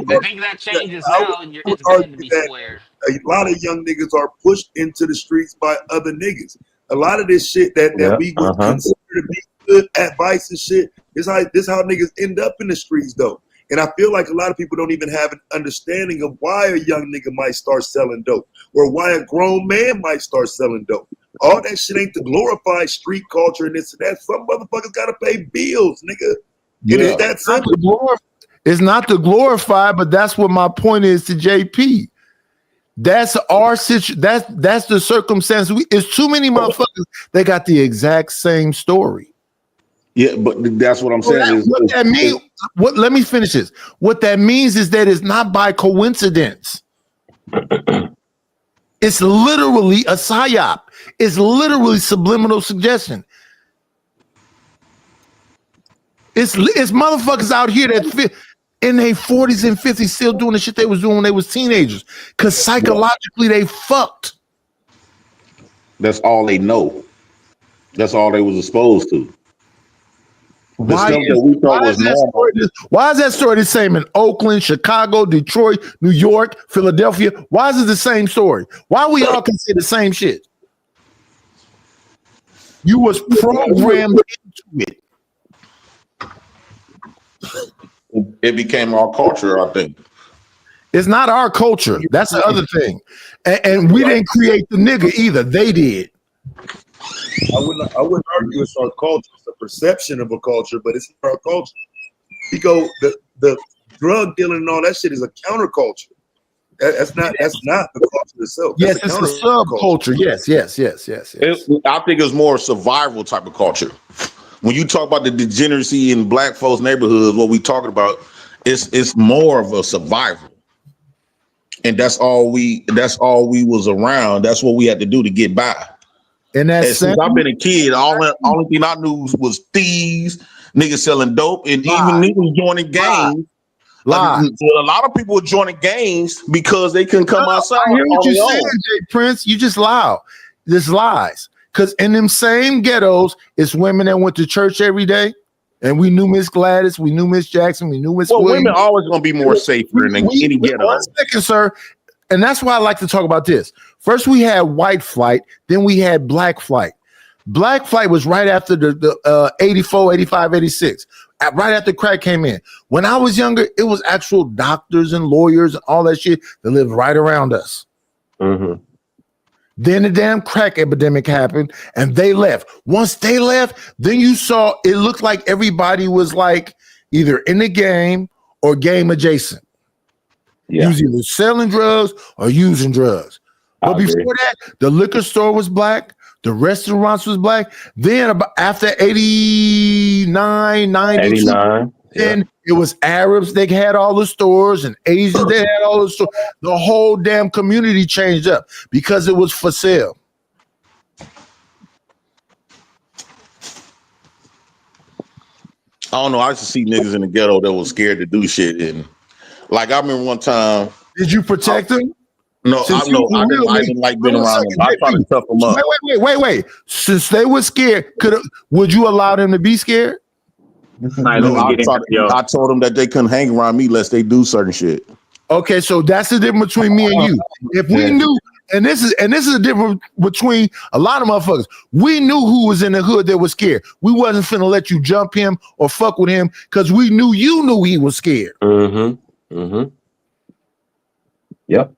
The thing that changes now, it's going to be square. A lot of young niggas are pushed into the streets by other niggas. A lot of this shit that we would consider to be good advice and shit, this how niggas end up in the streets though. And I feel like a lot of people don't even have an understanding of why a young nigga might start selling dope or why a grown man might start selling dope. All that shit ain't the glorified street culture and this and that. Some motherfuckers gotta pay bills, nigga. It is that simple. It's not the glorified, but that's what my point is to JP. That's our situation. That's the circumstance. It's too many motherfuckers. They got the exact same story. Yeah, but that's what I'm saying. What that means? Let me finish this. What that means is that it's not by coincidence. It's literally a psyop. It's literally subliminal suggestion. It's motherfuckers out here that in their 40s and 50s still doing the shit they was doing when they was teenagers. Because psychologically they fucked. That's all they know. That's all they was exposed to. Why is that story the same in Oakland, Chicago, Detroit, New York, Philadelphia? Why is it the same story? Why we all can say the same shit? You was programmed into it. It became our culture, I think. It's not our culture. That's the other thing. And we didn't create the nigga either. They did. I wouldn't argue it's our culture. It's a perception of a culture, but it's not our culture. The drug dealing and all that shit is a counterculture. That's not the culture itself. Yes, it's a subculture. Yes. I think it's more survival type of culture. When you talk about the degeneracy in black folks' neighborhoods, what we talking about, it's more of a survival. And that's all we was around. That's what we had to do to get by. And since I've been a kid, only thing I knew was thieves, niggas selling dope, and even niggas joining gangs. A lot of people were joining gangs because they couldn't come outside. I hear what you're saying, Jay Prince. You just lie. This lies. Because in them same ghettos, it's women that went to church every day. And we knew Miss Gladys, we knew Miss Jackson, we knew Miss Williams. Women always gonna be more safer than any ghetto. One second, sir. And that's why I like to talk about this. First, we had white flight, then we had black flight. Black flight was right after the 84, 85, 86. Right after crack came in. When I was younger, it was actual doctors and lawyers and all that shit that lived right around us. Mm-hmm. Then the damn crack epidemic happened, and they left. Once they left, then you saw it looked like everybody was like either in the game or game adjacent. Yeah. You was either selling drugs or using drugs. But before that, the liquor store was black, the restaurants was black. Then about after 89, 92, 89, then it was Arabs. They had all the stores, and Asians. They had all the stores. The whole damn community changed up because it was for sale. I don't know. I used to see niggas in the ghetto that was scared to do shit, and like I remember one time. Did you protect them? No, I didn't like being around them. I tried to tough them up. Wait. Since they were scared, would you allow them to be scared? No, I told them that they couldn't hang around me lest they do certain shit. Okay, so that's the difference between me and you. If we knew, and this is the difference between a lot of motherfuckers. We knew who was in the hood that was scared. We wasn't finna let you jump him or fuck with him because we knew you knew he was scared. Yep.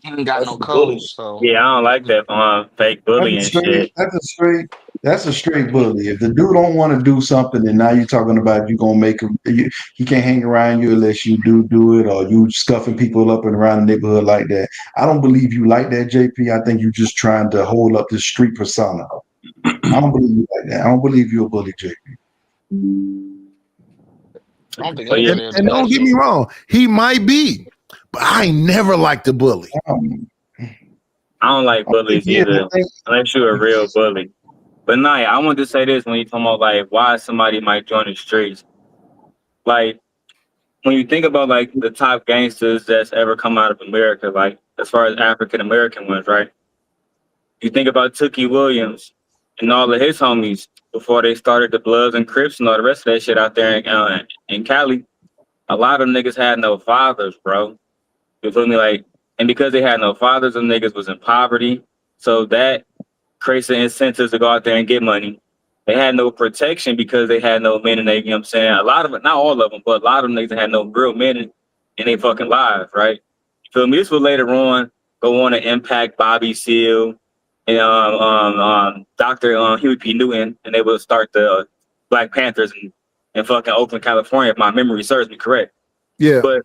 He ain't got no code, so yeah, I don't like that fake bullying shit. That's a straight bully. If the dude don't want to do something, and now you're talking about you gonna make him, he can't hang around you unless you do it, or you scuffing people up and around the neighborhood like that. I don't believe you like that, JP. I think you're just trying to hold up this street persona. I don't believe you like that. I don't believe you're a bully, JP. And don't get me wrong, he might be, but I ain't never liked the bully. I don't like bullies either, unless you're a real bully. But Naya, I want to say this when you talking about like why somebody might join the streets. Like when you think about like the top gangsters that's ever come out of America, like as far as African American ones, right? You think about Tookie Williams and all of his homies before they started the Bloods and Crips and all the rest of that shit out there in Cali. A lot of them niggas had no fathers, bro. You feel me? Like, and because they had no fathers, them niggas was in poverty. So that creates the incentives to go out there and get money. They had no protection because they had no men in their, you know what I'm saying? A lot of it, not all of them, but a lot of them niggas had no real men in their fucking lives, right? You feel me? This will later on go on to impact Bobby Seale and Dr. Huey P. Newton, and they will start the Black Panthers in fucking Oakland, California, if my memory serves me correct. Yeah. But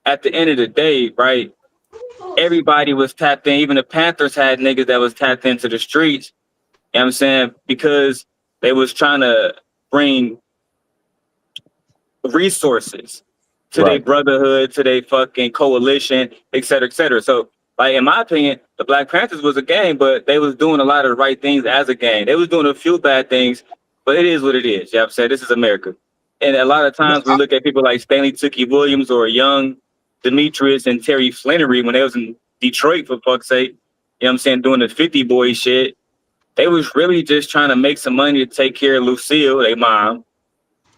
at the end of the day, right, everybody was tapped in. Even the Panthers had niggas that was tapped into the streets. You know what I'm saying? Because they was trying to bring resources to their brotherhood, to their fucking coalition, et cetera, et cetera. So, like, in my opinion, the Black Panthers was a gang, but they was doing a lot of the right things as a gang. They was doing a few bad things, but it is what it is. You know what I'm saying? This is America. And a lot of times we look at people like Stanley Tookie Williams or young Demetrius and Terry Flannery when they was in Detroit, for fuck's sake, you know what I'm saying, doing the 50 boy shit. They was really just trying to make some money to take care of Lucille, their mom,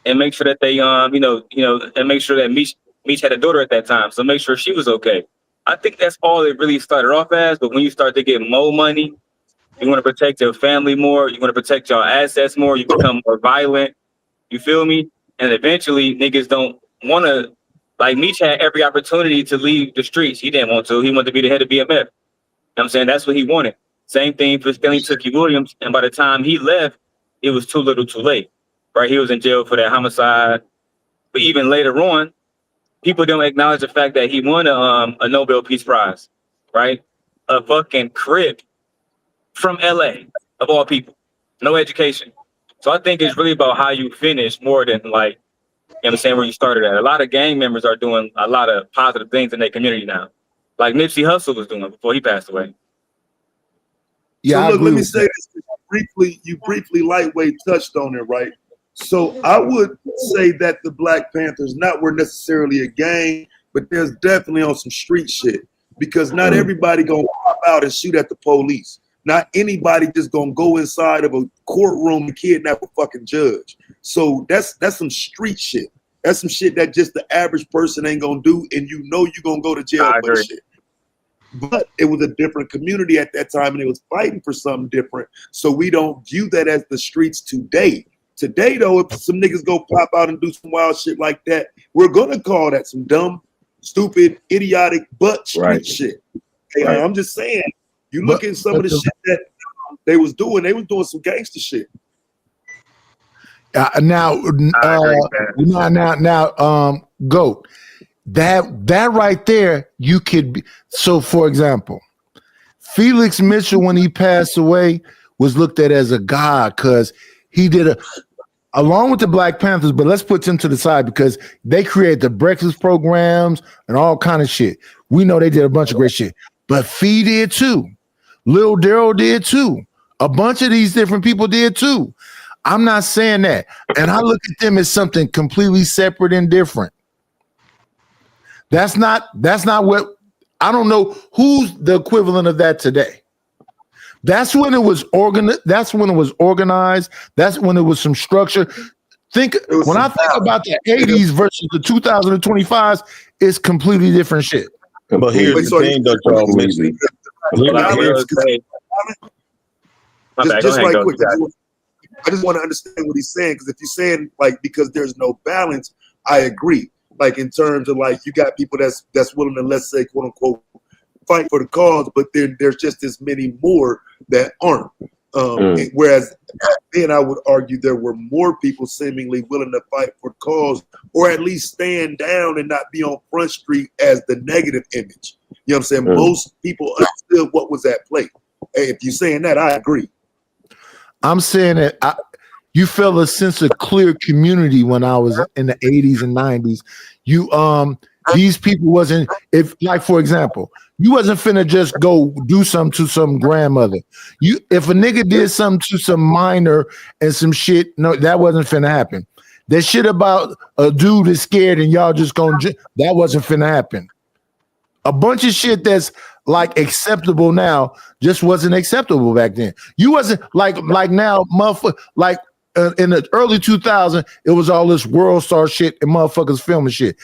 and make sure that they, and make sure that Meech had a daughter at that time. So make sure she was okay. I think that's all it really started off as. But when you start to get more money, you want to protect your family more, you want to protect your assets more, you become more violent. You feel me? And eventually niggas don't want to, like Meech had every opportunity to leave the streets. He didn't want to. He wanted to be the head of BMF. You know what I'm saying? That's what he wanted. Same thing for Stanley Tookie Williams. And by the time he left, it was too little too late. Right? He was in jail for that homicide. But even later on, people don't acknowledge the fact that he won a Nobel Peace Prize. Right? A fucking Crip from LA, of all people. No education. So I think it's really about how you finish more than like, you know what I'm saying, where you started at. A lot of gang members are doing a lot of positive things in their community now. Like Nipsey Hussle was doing before he passed away. Yeah, so look, let me say this. You briefly lightweight touched on it, right? So I would say that the Black Panthers were necessarily a gang, but there's definitely on some street shit. Because not everybody gonna pop out and shoot at the police. Not anybody just gonna go inside of a courtroom and kidnap a fucking judge. So that's some street shit. That's some shit that just the average person ain't gonna do, and you know you're gonna go to jail for shit. But it was a different community at that time, and it was fighting for something different. So we don't view that as the streets today. Today, though, if some niggas go pop out and do some wild shit like that, we're gonna call that some dumb, stupid, idiotic, but street shit. Okay, I'm just saying. You look at some of the shit that they was doing some gangster shit. Now, GOAT. That right there, you could be. So, for example, Felix Mitchell, when he passed away, was looked at as a god because he did along with the Black Panthers, but let's put them to the side because they created the breakfast programs and all kind of shit. We know they did a bunch of great shit, but Fee did too. Lil Daryl did too. A bunch of these different people did too. I'm not saying that. And I look at them as something completely separate and different. That's not what, I don't know who's the equivalent of that today. That's when it was organized. That's when it was some structure. When I think about the 80s versus the 2025s, it's completely different shit. But here's the thing, though, Charles. Just right quick. I just want to understand what he's saying, because if you're saying like because there's no balance, I agree. Like in terms of like you got people that's willing to, let's say, quote unquote, fight for the cause, but then there's just as many more that aren't. Whereas then I would argue there were more people seemingly willing to fight for the cause, or at least stand down and not be on Front Street as the negative image. You know what I'm saying? Most people understood what was at play. Hey, if you're saying that, I agree. I'm saying that you felt a sense of clear community when I was in the 80s and 90s. These people wasn't, like for example, you wasn't finna just go do something to some grandmother. If a nigga did something to some minor and some shit, no, that wasn't finna happen. That shit about a dude is scared and y'all just that wasn't finna happen. A bunch of shit that's like acceptable now just wasn't acceptable back then. You wasn't like now, motherfucker, like in the early 2000s, it was all this world star shit and motherfuckers filming shit.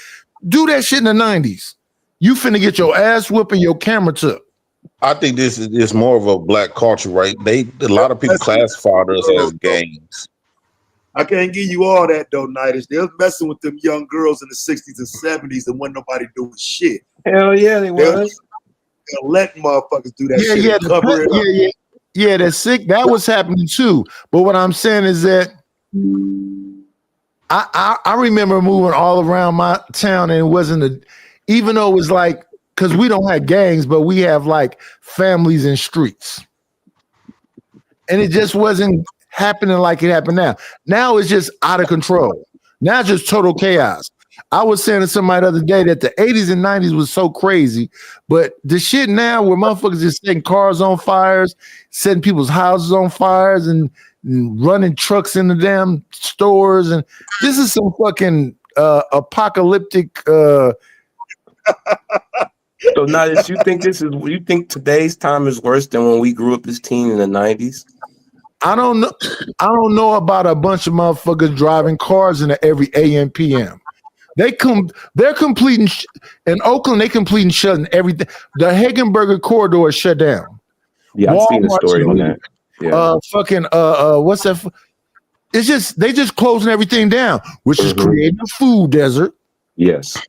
Do that shit in the 90s. You finna get your ass whooping, your camera took. I think this is more of a black culture, right? A lot of people classify us as gangs. I can't give you all that though, Nightish. They was messing with them young girls in the 60s and 70s and wasn't nobody doing shit. Hell yeah, they was. They'll let motherfuckers do that shit. And cover it up. Yeah, that's sick. That was happening too. But what I'm saying is that I remember moving all around my town, and it wasn't even though it was like, because we don't have gangs, but we have like families and streets. And it just wasn't happening like it happened now. Now it's just out of control. Now it's just total chaos. I was saying to somebody the other day that the 80s and 90s was so crazy, but the shit now where motherfuckers just setting cars on fires, setting people's houses on fires, and running trucks in the damn stores, and this is some fucking apocalyptic. So now, you think today's time is worse than when we grew up as teen in the 90s? I don't know. I don't know about a bunch of motherfuckers driving cars in every AM PM. They're completing in Oakland. They completing shutting everything. The Hagenberger corridor is shut down. Yeah, I've seen the story on that. Yeah. What's that? It's just they just closing everything down, which is creating a food desert. Yes.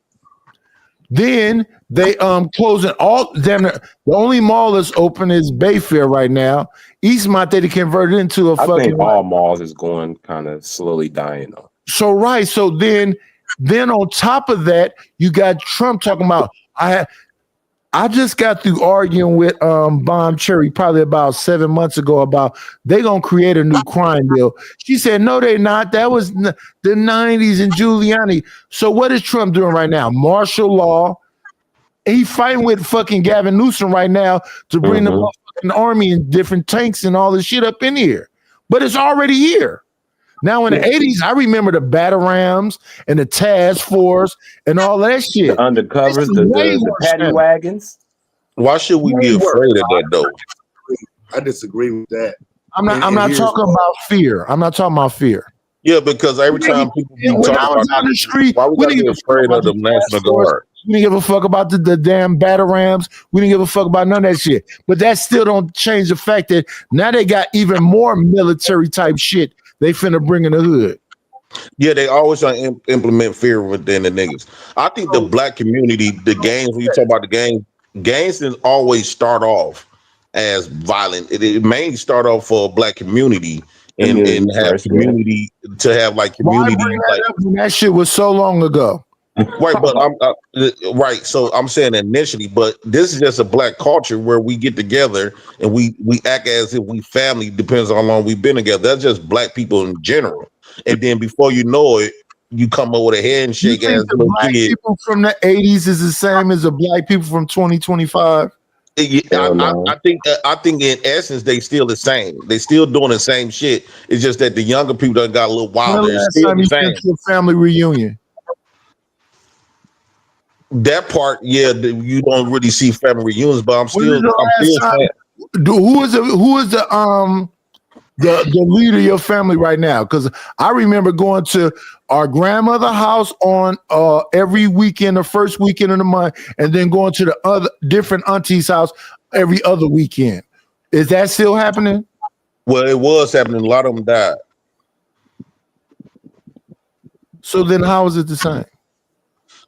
Then they closing all. The only mall that's open is Bayfair right now. Eastmont they converted into a fucking. I think all malls is going kind of slowly dying though. So right, so then on top of that, you got Trump talking about I just got through arguing with Bomb Cherry probably about 7 months ago about they gonna create a new crime bill. She said, no, they're not. That was the 90s and Giuliani. So what is Trump doing right now? Martial law. He fighting with fucking Gavin Newsom right now to bring the motherfucking army and different tanks and all this shit up in here. But it's already here. Now in the 80s, I remember the Batarams and the task force and all that shit. The undercovers, the paddy wagons. Why should we be afraid of that though? I disagree with that. I'm not talking about fear. I'm not talking about fear. Yeah, because every time people when I was on the street, why we gotta be afraid of the National Guard? We didn't give a fuck about the damn Batarams. We didn't give a fuck about none of that shit. But that still don't change the fact that now they got even more military type shit they finna bring in the hood. Yeah, they always try to implement fear within the niggas. I think the black community, the gangs, when you talk about the gangs didn't always start off as violent. It mainly start off for a black community and have first, community to have like Why community bring like that up when that shit was so long ago? right. But I'm right. So I'm saying initially, but this is just a black culture where we get together and we act as if we family. Depends on how long we've been together. That's just black people in general. And then before you know it, you come up with a You handshake think as the little black kid. people from the 80s is the same as the black people from 2025? I think in essence they still the same. They still doing the same shit. It's just that the younger people done got a little When the wilder. It's last still time the you same. went to a family reunion? That part, yeah, you don't really see family reunions, but I'm still saying. Who is the leader of your family right now? Because I remember going to our grandmother's house on every weekend, the first weekend of the month, and then going to the other different auntie's house every other weekend. Is that still happening? Well, it was happening. A lot of them died. So then, how is it the same?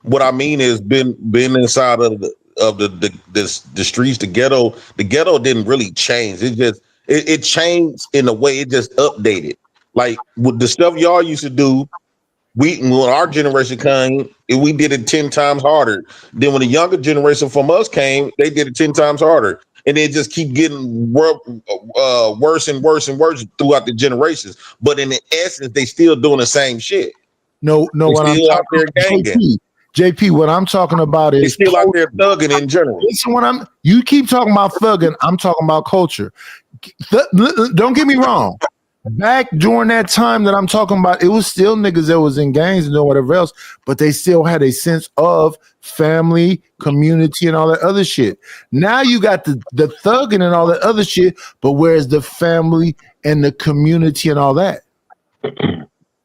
What I mean is, been inside of the streets, the ghetto. The ghetto didn't really change. It changed in a way. It just updated. Like with the stuff y'all used to do, when our generation came, we did it 10 times harder. Then when the younger generation from us came, they did it 10 times harder. And it just keep getting worse and worse and worse throughout the generations. But in the essence, they still doing the same shit. No, they what I'm still out there talking ganging. JP, what I'm talking about is they still out there thugging in general. Listen, you keep talking about thugging, I'm talking about culture. Don't get me wrong. Back during that time that I'm talking about, it was still niggas that was in gangs and whatever else, but they still had a sense of family, community, and all that other shit. Now you got the thugging and all that other shit, but where's the family and the community and all that?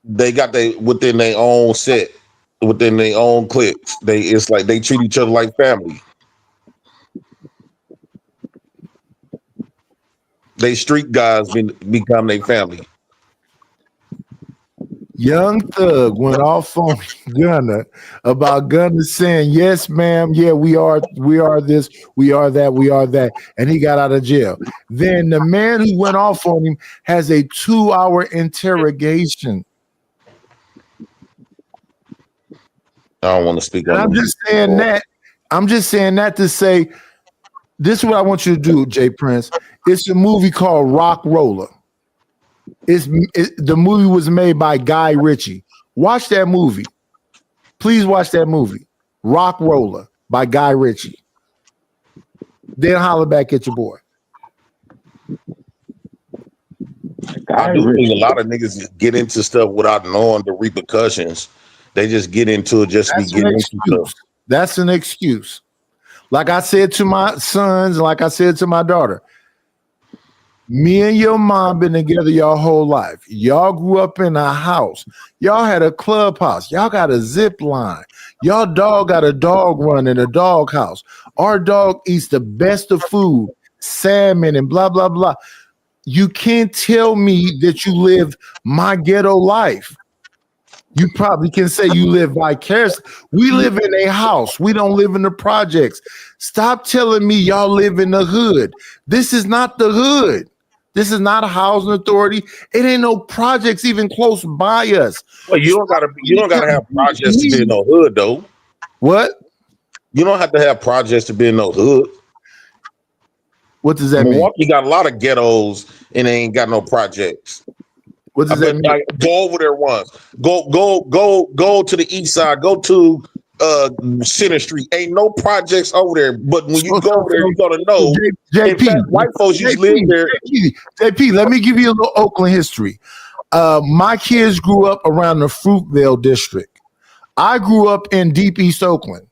They got within their own set, within their own cliques. It's like they treat each other like family. They street guys become their family. Young Thug went off on Gunna about Gunna saying, "Yes, ma'am. Yeah, we are this, we are that," and he got out of jail. Then the man who went off on him has a 2-hour interrogation. I don't want to speak on. I'm just saying that. I'm just saying that to say, this is what I want you to do, Jay Prince. It's a movie called Rock Roller. The movie was made by Guy Ritchie. Watch that movie. Please watch that movie. Rock Roller by Guy Ritchie. Then holler back at your boy. I do think a lot of niggas get into stuff without knowing the repercussions. They just get into it just to be getting into stuff. That's an excuse. Like I said to my sons, like I said to my daughter, me and your mom been together your whole life. Y'all grew up in a house. Y'all had a clubhouse. Y'all got a zip line. Y'all dog got a dog run in a dog house. Our dog eats the best of food, salmon and blah, blah, blah. You can't tell me that you live my ghetto life. You probably can say you live vicariously. We live in a house. We don't live in the projects. Stop telling me y'all live in the hood. This is not the hood. This is not a housing authority. It ain't no projects even close by us. Well, you don't gotta have projects to be in no hood though. What? You don't have to have projects to be in no hood. What does that mean? Milwaukee got a lot of ghettos and they ain't got no projects. What does that mean? Like, go over there once. Go to the east side. Go to Center Street. Ain't no projects over there. But when you go over there, you're gonna know. In fact, white folks used to live there. JP, let me give you a little Oakland history. My kids grew up around the Fruitvale district. I grew up in Deep East Oakland.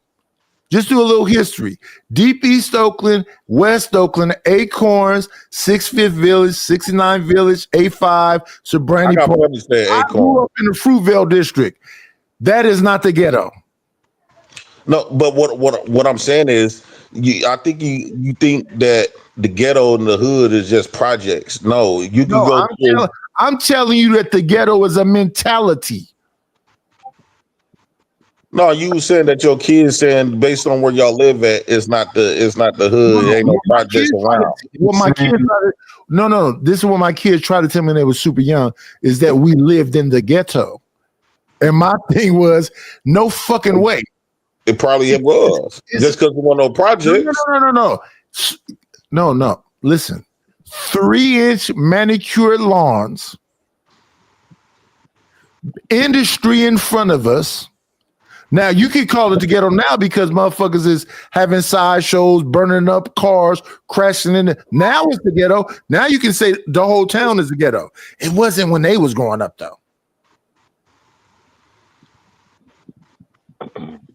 Just do a little history. Deep East Oakland, West Oakland, Acorns, 65th Village, 69 Village, A5, Sobrani Park. I grew up in the Fruitvale district. That is not the ghetto. No, but what I'm saying is, I think you think that the ghetto and the hood is just projects. No, you can go. I'm telling you that the ghetto is a mentality. No, you saying that your kids saying based on where y'all live at, it's not the hood. Ain't no projects around. No. This is what my kids tried to tell me when they were super young, is that we lived in the ghetto. And my thing was, no fucking way. It probably was. Just because we want no projects. No. Listen, 3-inch manicured lawns, industry in front of us. Now you can call it the ghetto now because motherfuckers is having sideshows, burning up cars, crashing in. Now it's the ghetto. Now you can say the whole town is the ghetto. It wasn't when they was growing up though.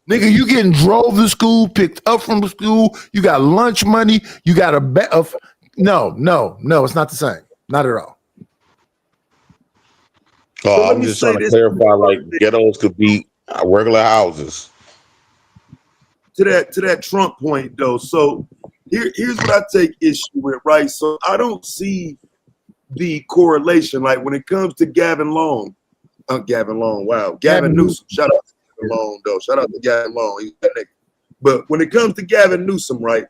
Nigga, you getting drove to school, picked up from school. You got lunch money. You got a bet of no. It's not the same. Not at all. Oh, I'm just trying to clarify. Like ghettos could be regular houses. To that Trump point though, so here's what I take issue with, right? So I don't see the correlation. Like when it comes to Gavin Newsom, shout out to Gavin Long though, shout out to Gavin Long. He's that nigga. But when it comes to Gavin Newsom, right,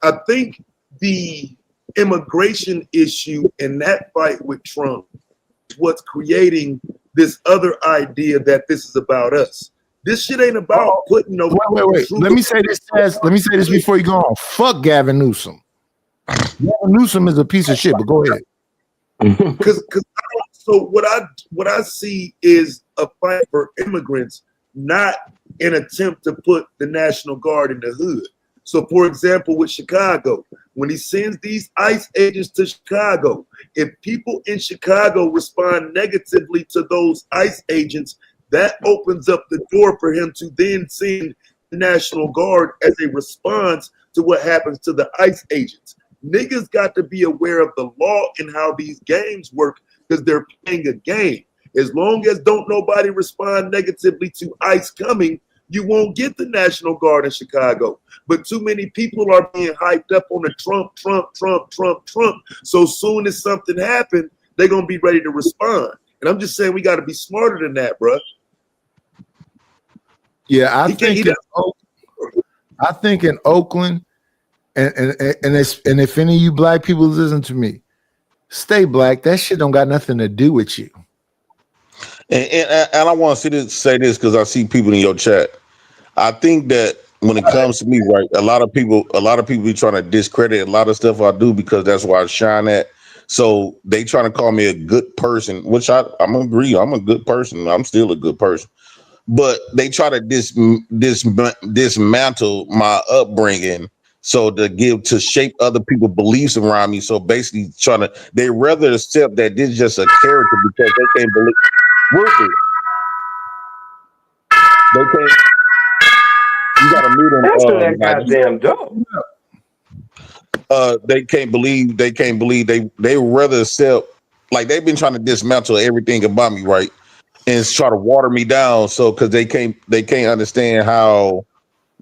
I think the immigration issue and that fight with Trump is what's creating this other idea that this is about us. This shit ain't about putting no. Wait. Let me say this before you go on. Fuck Gavin Newsom. Gavin Newsom is a piece of shit. But go ahead. Because so what I see is a fight for immigrants, not an attempt to put the National Guard in the hood. So, for example, with Chicago, when he sends these ICE agents to Chicago, if people in Chicago respond negatively to those ICE agents, that opens up the door for him to then send the National Guard as a response to what happens to the ICE agents. Niggas got to be aware of the law and how these games work because they're playing a game. As long as don't nobody respond negatively to ICE coming, you won't get the National Guard in Chicago. But too many people are being hyped up on the Trump. So soon as something happens, they're going to be ready to respond. And I'm just saying we got to be smarter than that, bro. Yeah, I think in Oakland, and if any of you black people listen to me, stay black. That shit don't got nothing to do with you. And I want to say this because I see people in your chat. I think that when it comes to me, right, a lot of people be trying to discredit a lot of stuff I do because that's where I shine at. So they trying to call me a good person, which I'm agree. I'm a good person. I'm still a good person. But they try to dismantle my upbringing so to shape other people's beliefs around me. So basically they rather accept that this is just a character because they can't believe Rupert. They can't. You gotta mute them. Answer that goddamn door. They can't believe they rather accept, like they've been trying to dismantle everything about me, right? And try to water me down, so because they can't understand how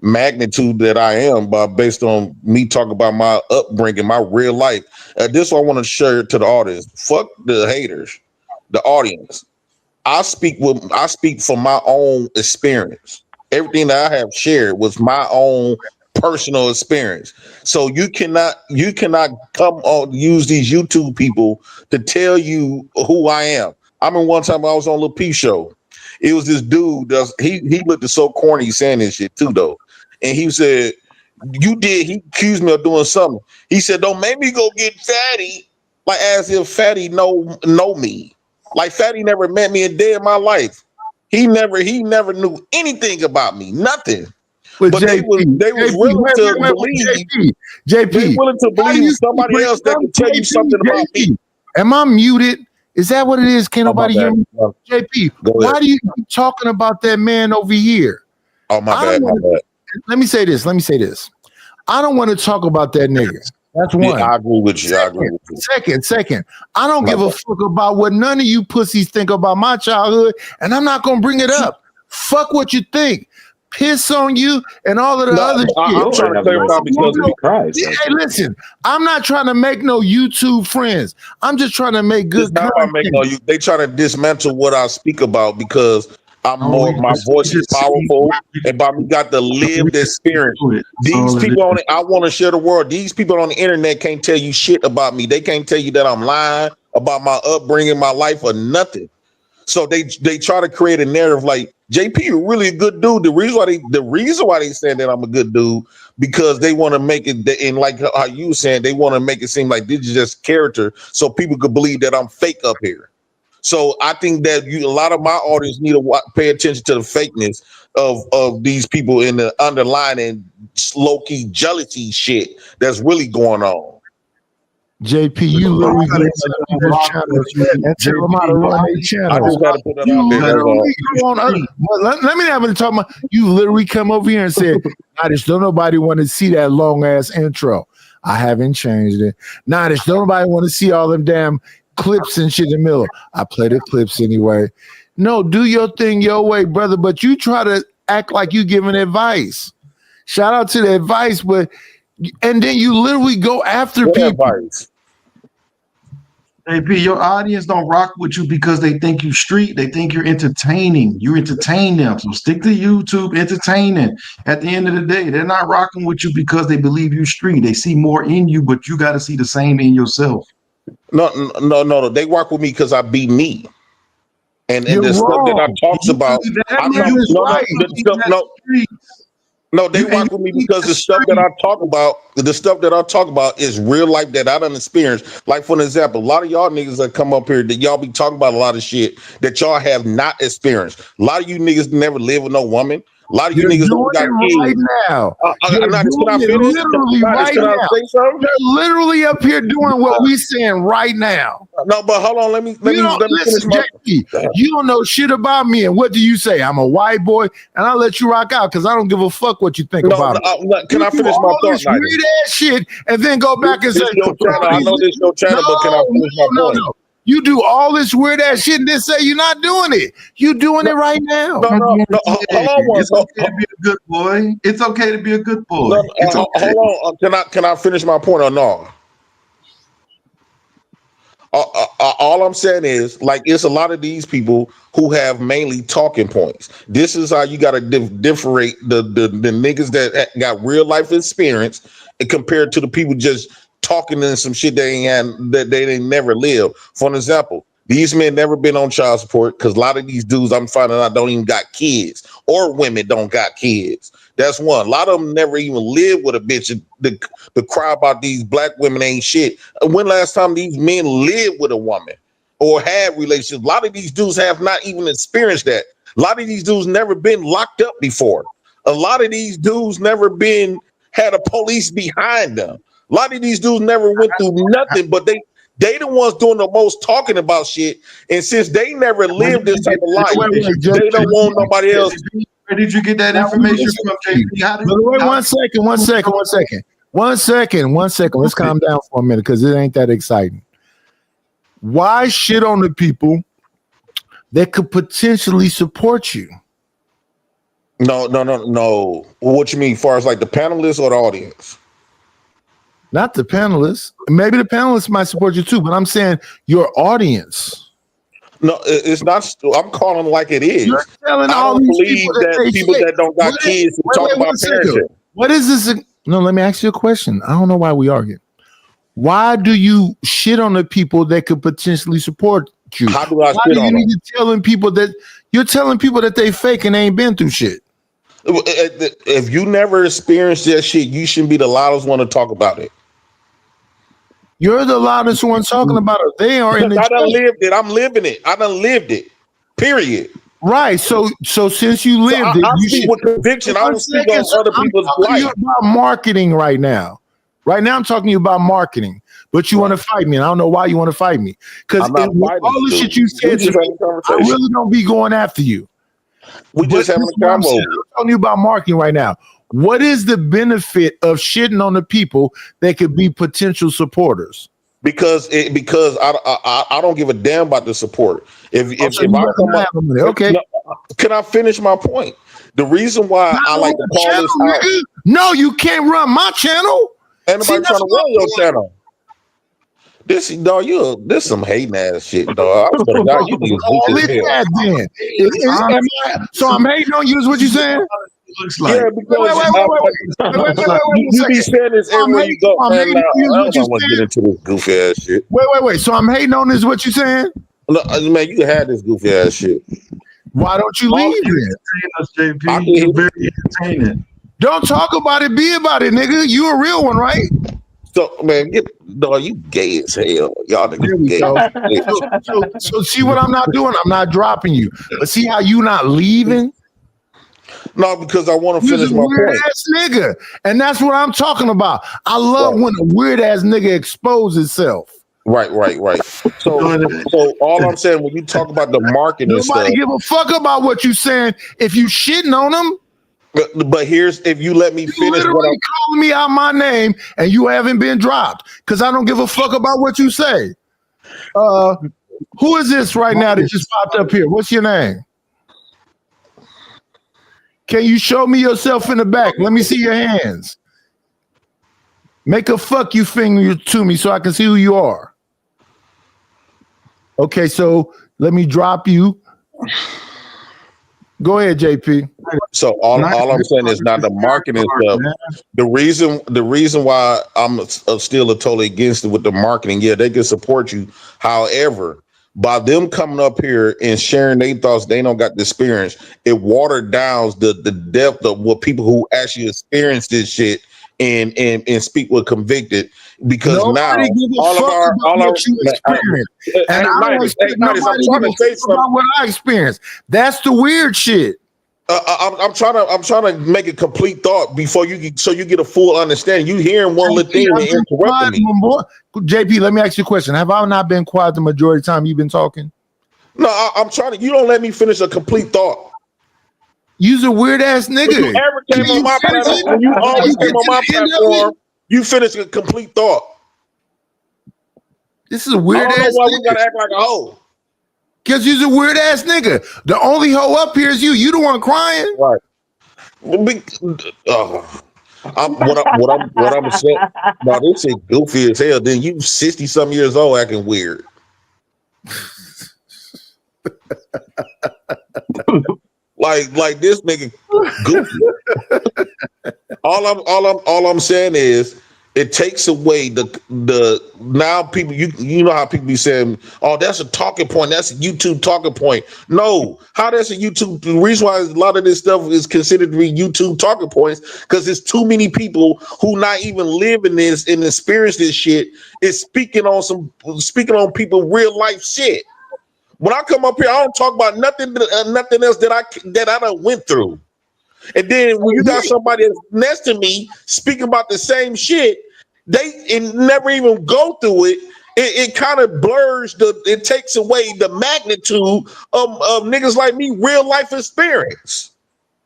magnitude that I am based on me talking about my upbringing, my real life. This one I want to share to the audience. Fuck the haters, the audience. I speak from my own experience. Everything that I have shared was my own personal experience. So you cannot come on use these YouTube people to tell you who I am. I remember one time I was on a little P show. It was this dude he looked so corny saying this shit too though. And he said, he accused me of doing something. He said, don't make me go get Fatty, like as if Fatty know me. Like Fatty never met me a day in my life. He never knew anything about me, nothing. But they was willing to believe. JP, they willing to believe somebody else that can tell you something about me. Am I muted? Is that what it is? Can't nobody hear me? JP, why do you keep talking about that man over here? Oh my bad. Let me say this. I don't want to talk about that nigga. That's one. Yeah, I agree with you. Second. I don't give a fuck about what none of you pussies think about my childhood, and I'm not gonna bring it up. Fuck what you think. Piss on you and all of the other shit. I'm trying to clarify because of Christ. Hey, listen, I'm not trying to make no YouTube friends. I'm just trying to make good content. They try to dismantle what I speak about because I'm more. My voice is powerful, and by me got the lived experience. These people on it, I want to share the world. These people on the internet can't tell you shit about me. They can't tell you that I'm lying about my upbringing, my life, or nothing. So they try to create a narrative like JP, you're really a good dude. The reason why they saying that I'm a good dude because they want to make it, and like how you were saying, they want to make it seem like this is just character, so people could believe that I'm fake up here. So I think that a lot of my audience need to pay attention to the fakeness of these people in the underlying low-key jealousy shit that's really going on. JP, you literally go on their channels and tell them how to run their channels. I just got to put that out there. Let me have to talk about. You literally come over here and said, "Nadish, don't nobody want to see that long ass intro." I haven't changed it. Nadish, don't nobody want to see all them damn clips and shit in the middle. I play the clips anyway. No, do your thing your way, brother. But you try to act like you giving advice. Shout out to the advice, and then you literally go after people. Advice? AP, your audience don't rock with you because they think you street. They think you're entertaining. You entertain them. So stick to YouTube, entertaining. At the end of the day, they're not rocking with you because they believe you street. They see more in you, but you got to see the same in yourself. No. They rock with me because I be me. And the stuff that I talks about, No, they rock with me because the stuff that I talk about is real life that I done experienced. Like, for an example, a lot of y'all niggas that come up here that y'all be talking about a lot of shit that y'all have not experienced. A lot of you niggas never live with no woman. A lot of you niggas don't got kids. Right now. You're literally up here doing what we saying right now. No, but hold on. Let me finish my. You don't know shit about me. And what do you say? I'm a white boy, and I'll let you rock out because I don't give a fuck what you think about me. Can I finish my thought? Weird ass shit, and then go back and say, I know this your channel, but can I finish my point? No. You do all this weird ass shit and then say you're not doing it. You doing it right now. No. Hold on. It's okay to be a good boy. It's okay to be a good boy. Hold on. Can I finish my point or no? All I'm saying is, like, it's a lot of these people who have mainly talking points. This is how you got to differentiate the niggas that got real life experience compared to the people just talking in some shit they ain't never lived. For an example, these men never been on child support because a lot of these dudes I'm finding out don't even got kids, or women don't got kids. That's one. A lot of them never even lived with a bitch to cry about these black women ain't shit. When last time these men lived with a woman or had relationships? A lot of these dudes have not even experienced that. A lot of these dudes never been locked up before. A lot of these dudes never had a police behind them. A lot of these dudes never went through nothing, but they the ones doing the most talking about shit. And since they never lived this type of life, they don't want nobody else. Where did you get that information from, JP? One second. Let's calm down for a minute because it ain't that exciting. Why shit on the people that could potentially support you? No. What you mean, as far as like the panelists or the audience? Not the panelists. Maybe the panelists might support you too, but I'm saying your audience. No, it's not. I'm calling like it is. You're telling I all don't these believe that people that don't got kids who talk about parenting. What is this? No, let me ask you a question. I don't know why we argue. Why do you shit on the people that could potentially support you? How do I shit on them? You're telling people that they fake and they ain't been through shit. If you never experienced that shit, you shouldn't be the loudest one to talk about it. You're the loudest one talking about it. They are in the. I done lived it. I'm living it. I done lived it. Period. Right. So since you lived it, I you speak with conviction. I don't speak on other people's life. I'm about marketing right now. Right now, I'm talking to you about marketing. But you want to fight me, and I don't know why you want to fight me. Because all the shit you said to me, I really don't be going after you. We just having a convo. I'm telling you about marketing right now. What is the benefit of shitting on the people that could be potential supporters? Because I don't give a damn about the support. If I come up, okay, can I finish my point? The reason why I like to call this out. No, you can't run my channel. Ain't nobody trying to run your channel. This dog, this some hating ass shit, dog. I swear to God, you niggas Oh, weak as listen hell. at then. So I'm hating on you, is what you saying? Looks like. Yeah, because you be saying this everywhere you go, man. Now, I don't want to get into this goofy ass shit. Wait. So I'm hating on this, what you saying? Look, man, you had this goofy ass shit. Why don't you leave it? You're very entertaining. Don't talk about it, be about it, nigga. You a real one, right? So, man, dog, you gay as hell. Y'all niggas gay. So see what I'm not doing? I'm not dropping you. But see how you not leaving? No, because I want to finish my weird point. ass nigga. And that's what I'm talking about. I love when a weird ass nigga exposes itself. Right. So all I'm saying, when you talk about the marketing and stuff, nobody give a fuck about what you saying if you shitting on them. But here's, if you let me finish, what I'm calling me out my name and you haven't been dropped because I don't give a fuck about what you say. Who is this right now that just popped up here? What's your name? Can you show me yourself in the back? Let me see your hands. Make a fuck you finger to me so I can see who you are. Okay, so let me drop you. Go ahead, JP. So all I'm saying is not the marketing stuff. The reason why I'm still totally against it with the marketing. Yeah, they can support you. However, by them coming up here and sharing their thoughts, they don't got the experience. It watered down the depth of what people who actually experience this shit and speak with convicted. Because nobody now all our you experience. And I don't expect nobody to give a fuck about what I experienced. That's the weird shit. I'm trying to make a complete thought before you get a full understanding. You hearing one little thing and interrupting me. JP, let me ask you a question. Have I not been quiet the majority of the time you've been talking? No, I'm trying to. You don't let me finish a complete thought. You's a weird ass nigga. When you ever came on my platform, when you always came on my platform, you finished a complete thought. This is a weird ass. I don't know why we gotta act like a hoe. Because you's a weird ass nigga. The only hoe up here is you. You the one crying. Right. What I'm saying, no, this shit goofy as hell. Then you 60-something years old acting weird. like this nigga goofy. All I'm saying is it takes away the now people you know how people be saying, oh, that's a talking point, that's a YouTube talking point. No, how that's a YouTube, the reason why a lot of this stuff is considered to be YouTube talking points, because there's too many people who not even live in this and experience this shit is speaking on people real life shit. When I come up here, I don't talk about nothing else that I done went through. And then when you got somebody that's next to me speaking about the same shit, they never even go through it. It kind of blurs it takes away the magnitude of niggas like me real life experience.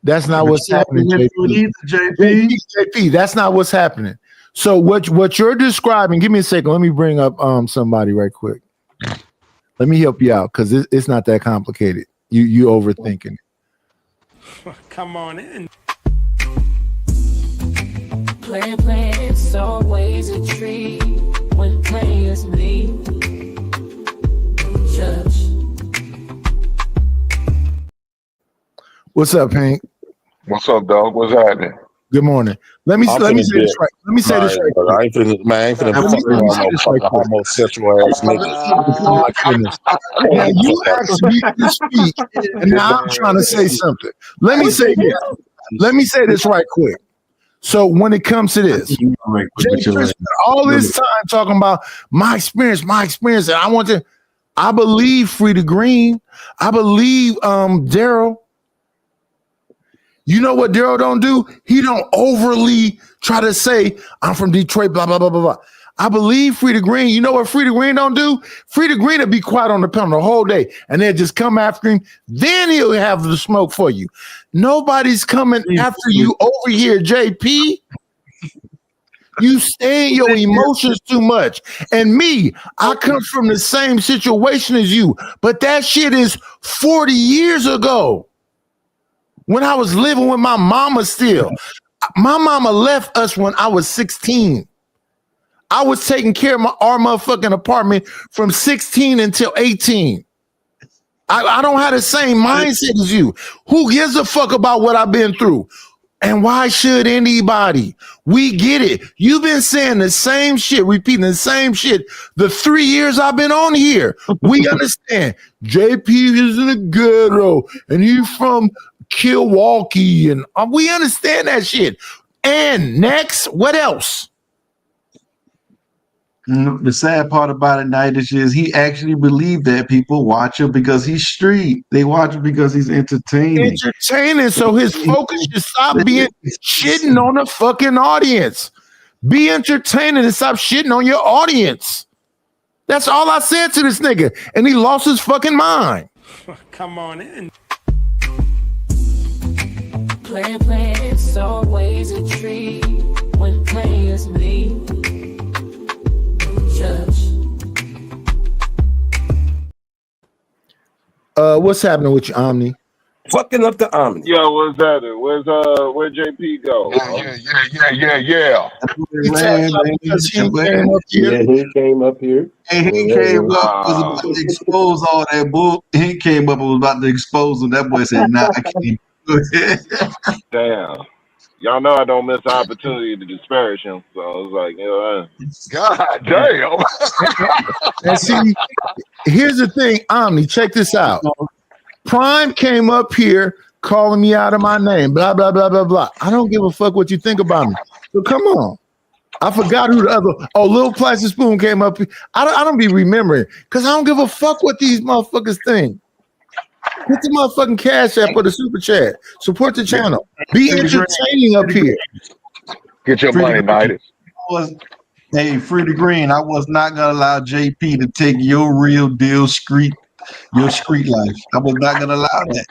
That's not what's happening, JP. That's not what's happening. So what you're describing, give me a second. Let me bring up somebody right quick. Let me help you out because it's not that complicated. You overthinking it. Come on in. Playing, it's always a treat when players leave. Judge. What's up, Hank? What's up, dog? What's happening? Good morning. Let me say this right. Let me say this right. I ain't finna fuck no homosexual ass niggas. Now you asked me to speak, and now I'm trying to say something. Let me say this. Let me say this right quick. So when it comes to this, all this time talking about my experience, and I believe Free the Green. I believe Daryl. You know what Daryl don't do? He don't overly try to say, I'm from Detroit, blah, blah, blah, blah, blah. I believe Free the Green. You know what Free the Green don't do? Free the Green will be quiet on the panel the whole day, and they'll just come after him. Then he'll have the smoke for you. Nobody's coming after you over here, JP. You stay in your emotions too much. And me, I come from the same situation as you, but that shit is 40 years ago. When I was living with my mama still. My mama left us when I was 16. I was taking care of our motherfucking apartment from 16 until 18. I don't have the same mindset as you. Who gives a fuck about what I've been through? And why should anybody? We get it. You've been saying the same shit, repeating the same shit the 3 years I've been on here. We understand. JP is in the ghetto and he's from Milwaukee, and we understand that shit. And next, what else? The sad part about it, Night, is he actually believed that people watch him because he's street. They watch him because he's entertaining. So his focus should stop being shitting on the fucking audience. Be entertaining and stop shitting on your audience. That's all I said to this nigga, and he lost his fucking mind. Come on in. Play, it's always a treat when players meet. What's happening with you, Omni? Fucking up the Omni. Yo, what's happening? Where JP go? Yeah. He came up here. And he came up, was about to expose all that bull. He came up and was about to expose them. That boy said, nah, I can't do it. Damn. Y'all know I don't miss the opportunity to disparage him. So I was like, you know, God damn. And see, here's the thing, Omni, check this out. Prime came up here calling me out of my name, blah, blah, blah, blah, blah. I don't give a fuck what you think about me. So come on. I forgot who the other, Lil Plastic Spoon came up here. I don't be remembering because I don't give a fuck what these motherfuckers think. Hit the motherfucking cash app or the super chat. Support the channel. Be entertaining up here. Get your money, Midas. Hey, Free the Green, I was not gonna allow JP to take your real deal street life. I was not gonna allow that.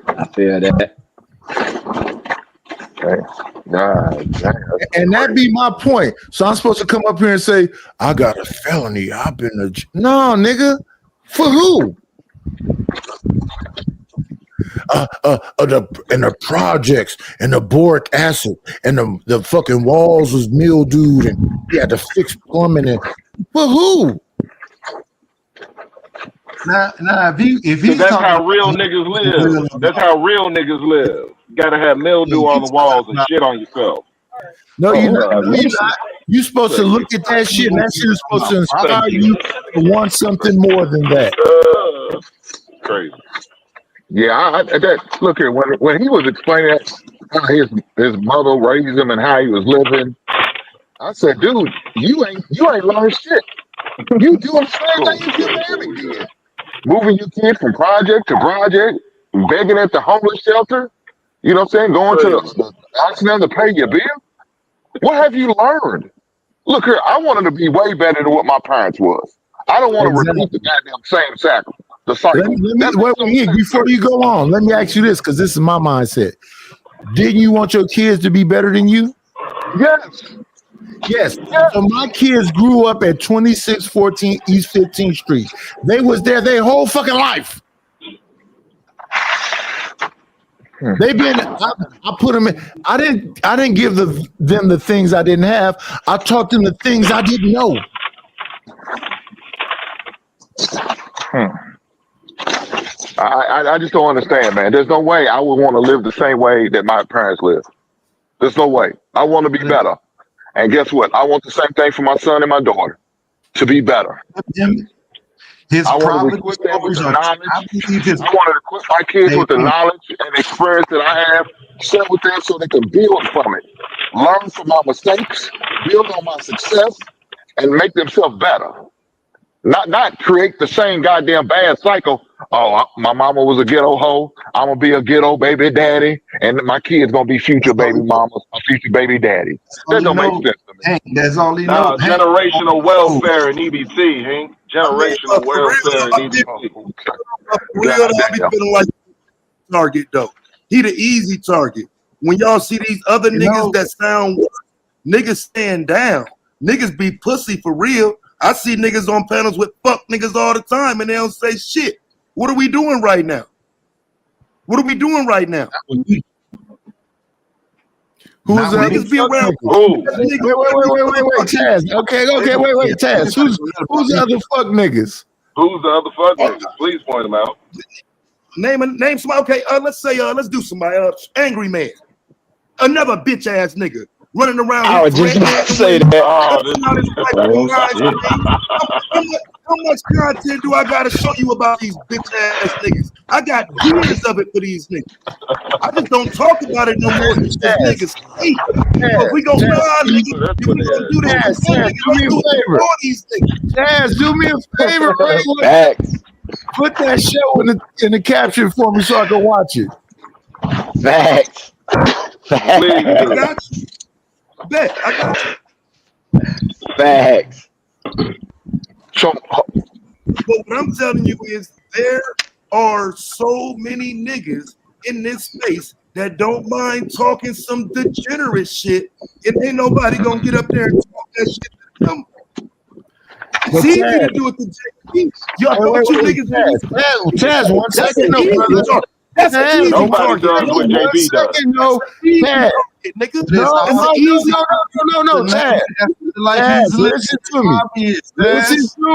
I feel that. And that be my point. So I'm supposed to come up here and say, I got a felony. I've been no, nigga. For who? The projects and the boric acid and the fucking walls was mildewed and you had to fix plumbing and for who? Nah, if he's that's how real niggas live. That's how real niggas live. You gotta have mildew on the walls and shit on yourself. No, you're not. You're supposed to look at that shit, and that shit is supposed to inspire you to want something more than that. Crazy. Yeah, look here. When he was explaining how his mother raised him and how he was living, I said, dude, you ain't learned shit. You doing the same thing as your mammy did. Moving your kid from project to project, begging at the homeless shelter. You know what I'm saying? Going to the accident to pay your bill. What have you learned? Look here, I wanted to be way better than what my parents was. I don't want to repeat the goddamn same cycle. The cycle. Before you go on, let me ask you this, because this is my mindset. Didn't you want your kids to be better than you? Yes. So my kids grew up at 2614 East 15th Street. They was there their whole fucking life. They've been. I put them in. I didn't give them the things I didn't have. I taught them the things I didn't know. I just don't understand, man. There's no way I would want to live the same way that my parents lived. There's no way. I want to be better. And guess what? I want the same thing for my son and my daughter, to be better. I want to equip them with the knowledge. I want to equip my kids with the knowledge and experience that I have, share with them so they can build from it, learn from my mistakes, build on my success, and make themselves better. Not create the same goddamn bad cycle. Oh, my mama was a ghetto hoe. I'm gonna be a ghetto baby daddy, and my kids gonna be future baby mamas, or future baby daddies. That don't make sense to me. Hank, that's all he knows. Generational welfare in EBT, Hank. Generational welfare in EBT. Real, I be feeling like target though. He the easy target. When y'all see these other niggas that sound, niggas stand down. Niggas be pussy for real. I see niggas on panels with fuck niggas all the time and they don't say shit. What are we doing right now? What are we doing right now? Who's the other niggas be around? Wait, Taz. Okay, wait, Taz. Who's the other fuck niggas? Who's the other fuck niggas? Please point them out. Name some. Okay, let's say let's do somebody. Angry Man, another bitch ass nigga running around. I was just about to say that. How much content do I gotta show you about these bitch ass niggas? I got years of it for these niggas. I just don't talk about it no more. These niggas hate. If we gonna niggas, if we gonna do this, do me a favor. Taz, do me a favor, right? Put that show in the caption for me so I can watch it. Facts. I got you. Bet I got you. Facts. So, but what I'm telling you is there are so many niggas in this space that don't mind talking some degenerate shit, and ain't nobody gonna get up there and talk that shit to them. It's easy to do it to JP. Y'all don't you niggas. Taz, 1 second, no, brother. That's an easy nobody does what JP does. No, Taz. No, Taz, listen to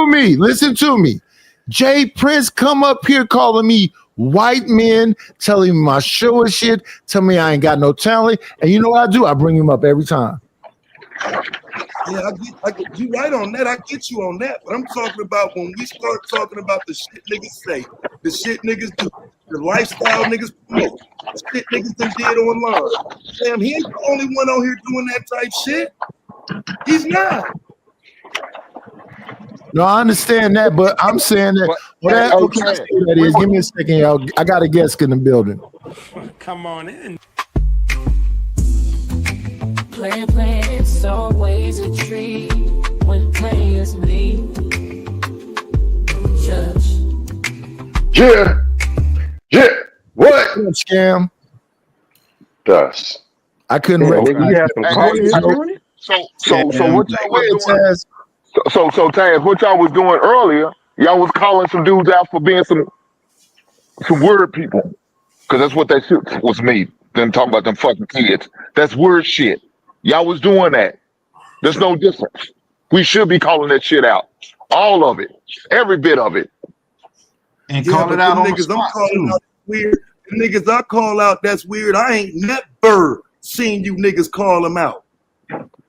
me. Listen to me. Jay Prince come up here calling me white men, telling me my show is shit, tell me I ain't got no talent, and you know what I do? I bring him up every time. Yeah, I get you right on that. I get you on that. But I'm talking about when we start talking about the shit niggas say, the shit niggas do, the lifestyle niggas promote, the shit niggas done did online. Damn, he ain't the only one out here doing that type shit. He's not. No, I understand that, but I'm saying that. That is. Give me a second, y'all. I got a guest in the building. Come on in. Play, it's always a treat when players leave. Judge. Yeah. What? Scam. Dust. I couldn't So what y'all was doing? So Taz, what y'all was doing earlier? Y'all was calling some dudes out for being some word people, because that's what that shit was me. Them talking about them fucking kids. That's word shit. Y'all was doing that. There's no difference. We should be calling that shit out. All of it. Every bit of it. And call it out on niggas. I'm calling out weird. The niggas I call out, that's weird. I ain't never seen you niggas call them out.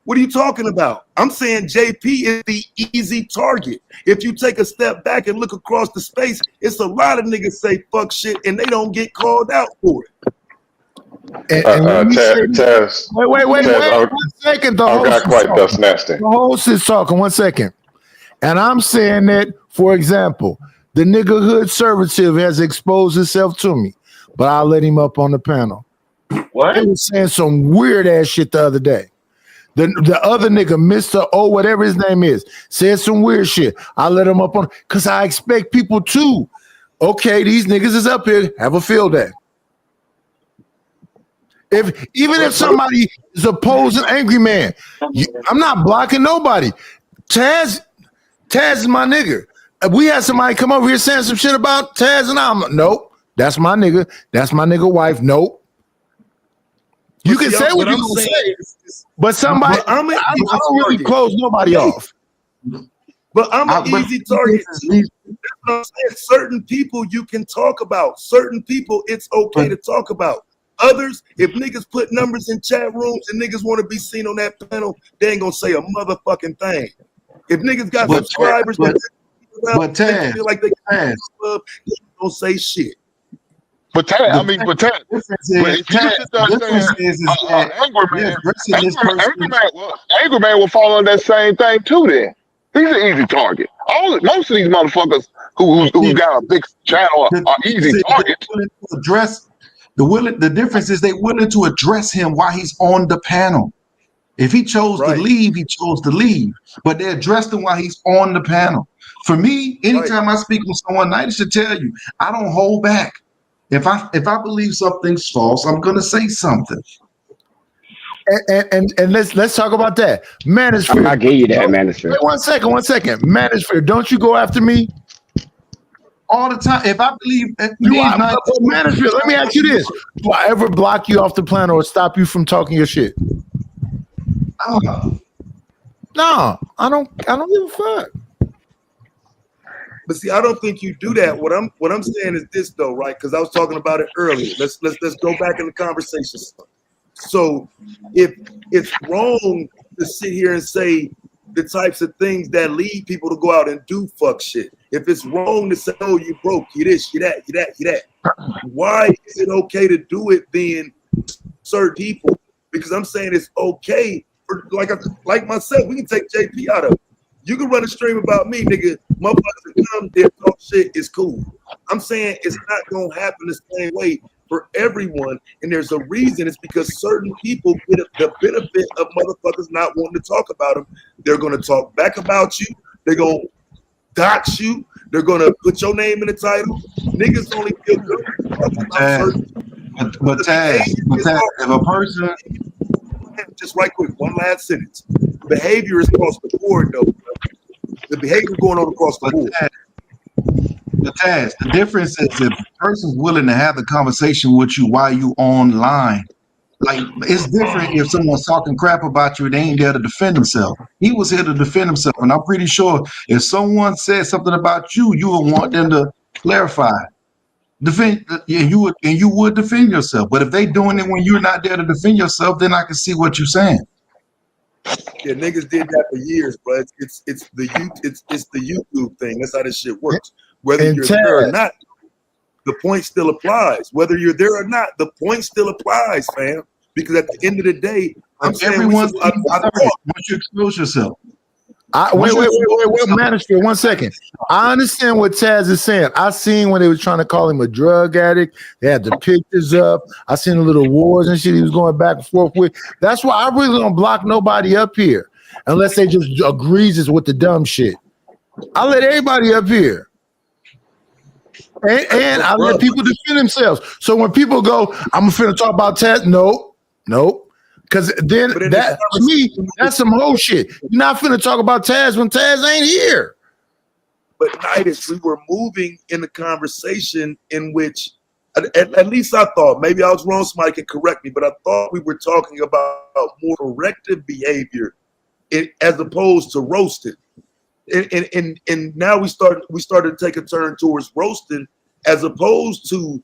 What are you talking about? I'm saying JP is the easy target. If you take a step back and look across the space, it's a lot of niggas say fuck shit and they don't get called out for it. Taz. Wait, 1 second. The host is talking. 1 second. And I'm saying that, for example, the nigga hood has exposed himself to me, but I'll let him up on the panel. What? He was saying some weird ass shit the other day. The other nigga, Mr. O, whatever his name is, said some weird shit. I let him up on, because I expect people to, okay, these niggas is up here, have a field day. If somebody is opposing Angry Man, I'm not blocking nobody. Taz is my nigga. If we had somebody come over here saying some shit about Taz and I'm like, nope, that's my nigga. That's my nigga wife. Nope. You can say what you gonna say, but somebody, I don't really close nobody off. But I'm an easy target. Certain people you can talk about. Certain people it's okay to talk about. Others, if niggas put numbers in chat rooms and niggas want to be seen on that panel, they ain't gonna say a motherfucking thing. If niggas got subscribers, but Taz, feel like they don't say shit. But Taz, Angry Man will fall on that same thing too. Then he's an easy target. Most of these motherfuckers who got a big channel are easy targets. The difference is they willing to address him while he's on the panel. If he chose to leave, he chose to leave. But they addressed him while he's on the panel. For me, anytime I speak with someone, I should tell you, I don't hold back. If I believe something's false, I'm gonna say something. And let's talk about that. I give you that, Manosphere. Wait 1 second. Manosphere, don't you go after me? all the time. If I believe Manager, let me ask you this: do I ever block you off the planet or stop you from talking your shit? No, I don't give a fuck. But see, I don't think you do that. What I'm saying is this though, right? Because I was talking about it earlier. Let's go back in the conversation. So if it's wrong to sit here and say the types of things that lead people to go out and do fuck shit, if it's wrong to say, oh, you broke, you this, you that, you that, you that, why is it okay to do it then certain people? Because I'm saying it's okay for like myself, we can take JP out of it. You can run a stream about me, nigga. Motherfuckers that come there talk shit is cool. I'm saying it's not gonna happen the same way for everyone, and there's a reason. It's because certain people get the benefit of motherfuckers not wanting to talk about them. They're gonna talk back about you. They're gonna dox you. They're gonna put your name in the title. Niggas only feel good about certain. But Taz, if a person, just right quick, one last sentence. Behavior is across the board, though. The behavior going on across the board. But Taz, the difference is if a person's willing to have the conversation with you while you online. Like, it's different if someone's talking crap about you, they ain't there to defend themselves. He was here to defend himself, and I'm pretty sure if someone said something about you, you would want them to clarify. Defend, and you would defend yourself. But if they doing it when you're not there to defend yourself, then I can see what you're saying. Yeah, niggas did that for years, bro. It's the YouTube thing. That's how this shit works. Whether you're there or not, the point still applies. Whether you're there or not, the point still applies, fam. Because at the end of the day, I'm saying everyone's once you expose yourself. Wait, Manager, 1 second. I understand what Taz is saying. I seen when they was trying to call him a drug addict. They had the pictures up. I seen the little wars and shit he was going back and forth with. That's why I really don't block nobody up here unless they just agrees with the dumb shit. I let everybody up here. And I let people defend themselves. So when people go, I'm finna talk about Taz, nope. Because then that to me, that's some whole shit. You're not finna talk about Taz when Taz ain't here. But Nidus, we were moving in the conversation in which, at least I thought, maybe I was wrong, somebody can correct me, but I thought we were talking about more corrective behavior as opposed to roasting. And now we started to take a turn towards roasting as opposed to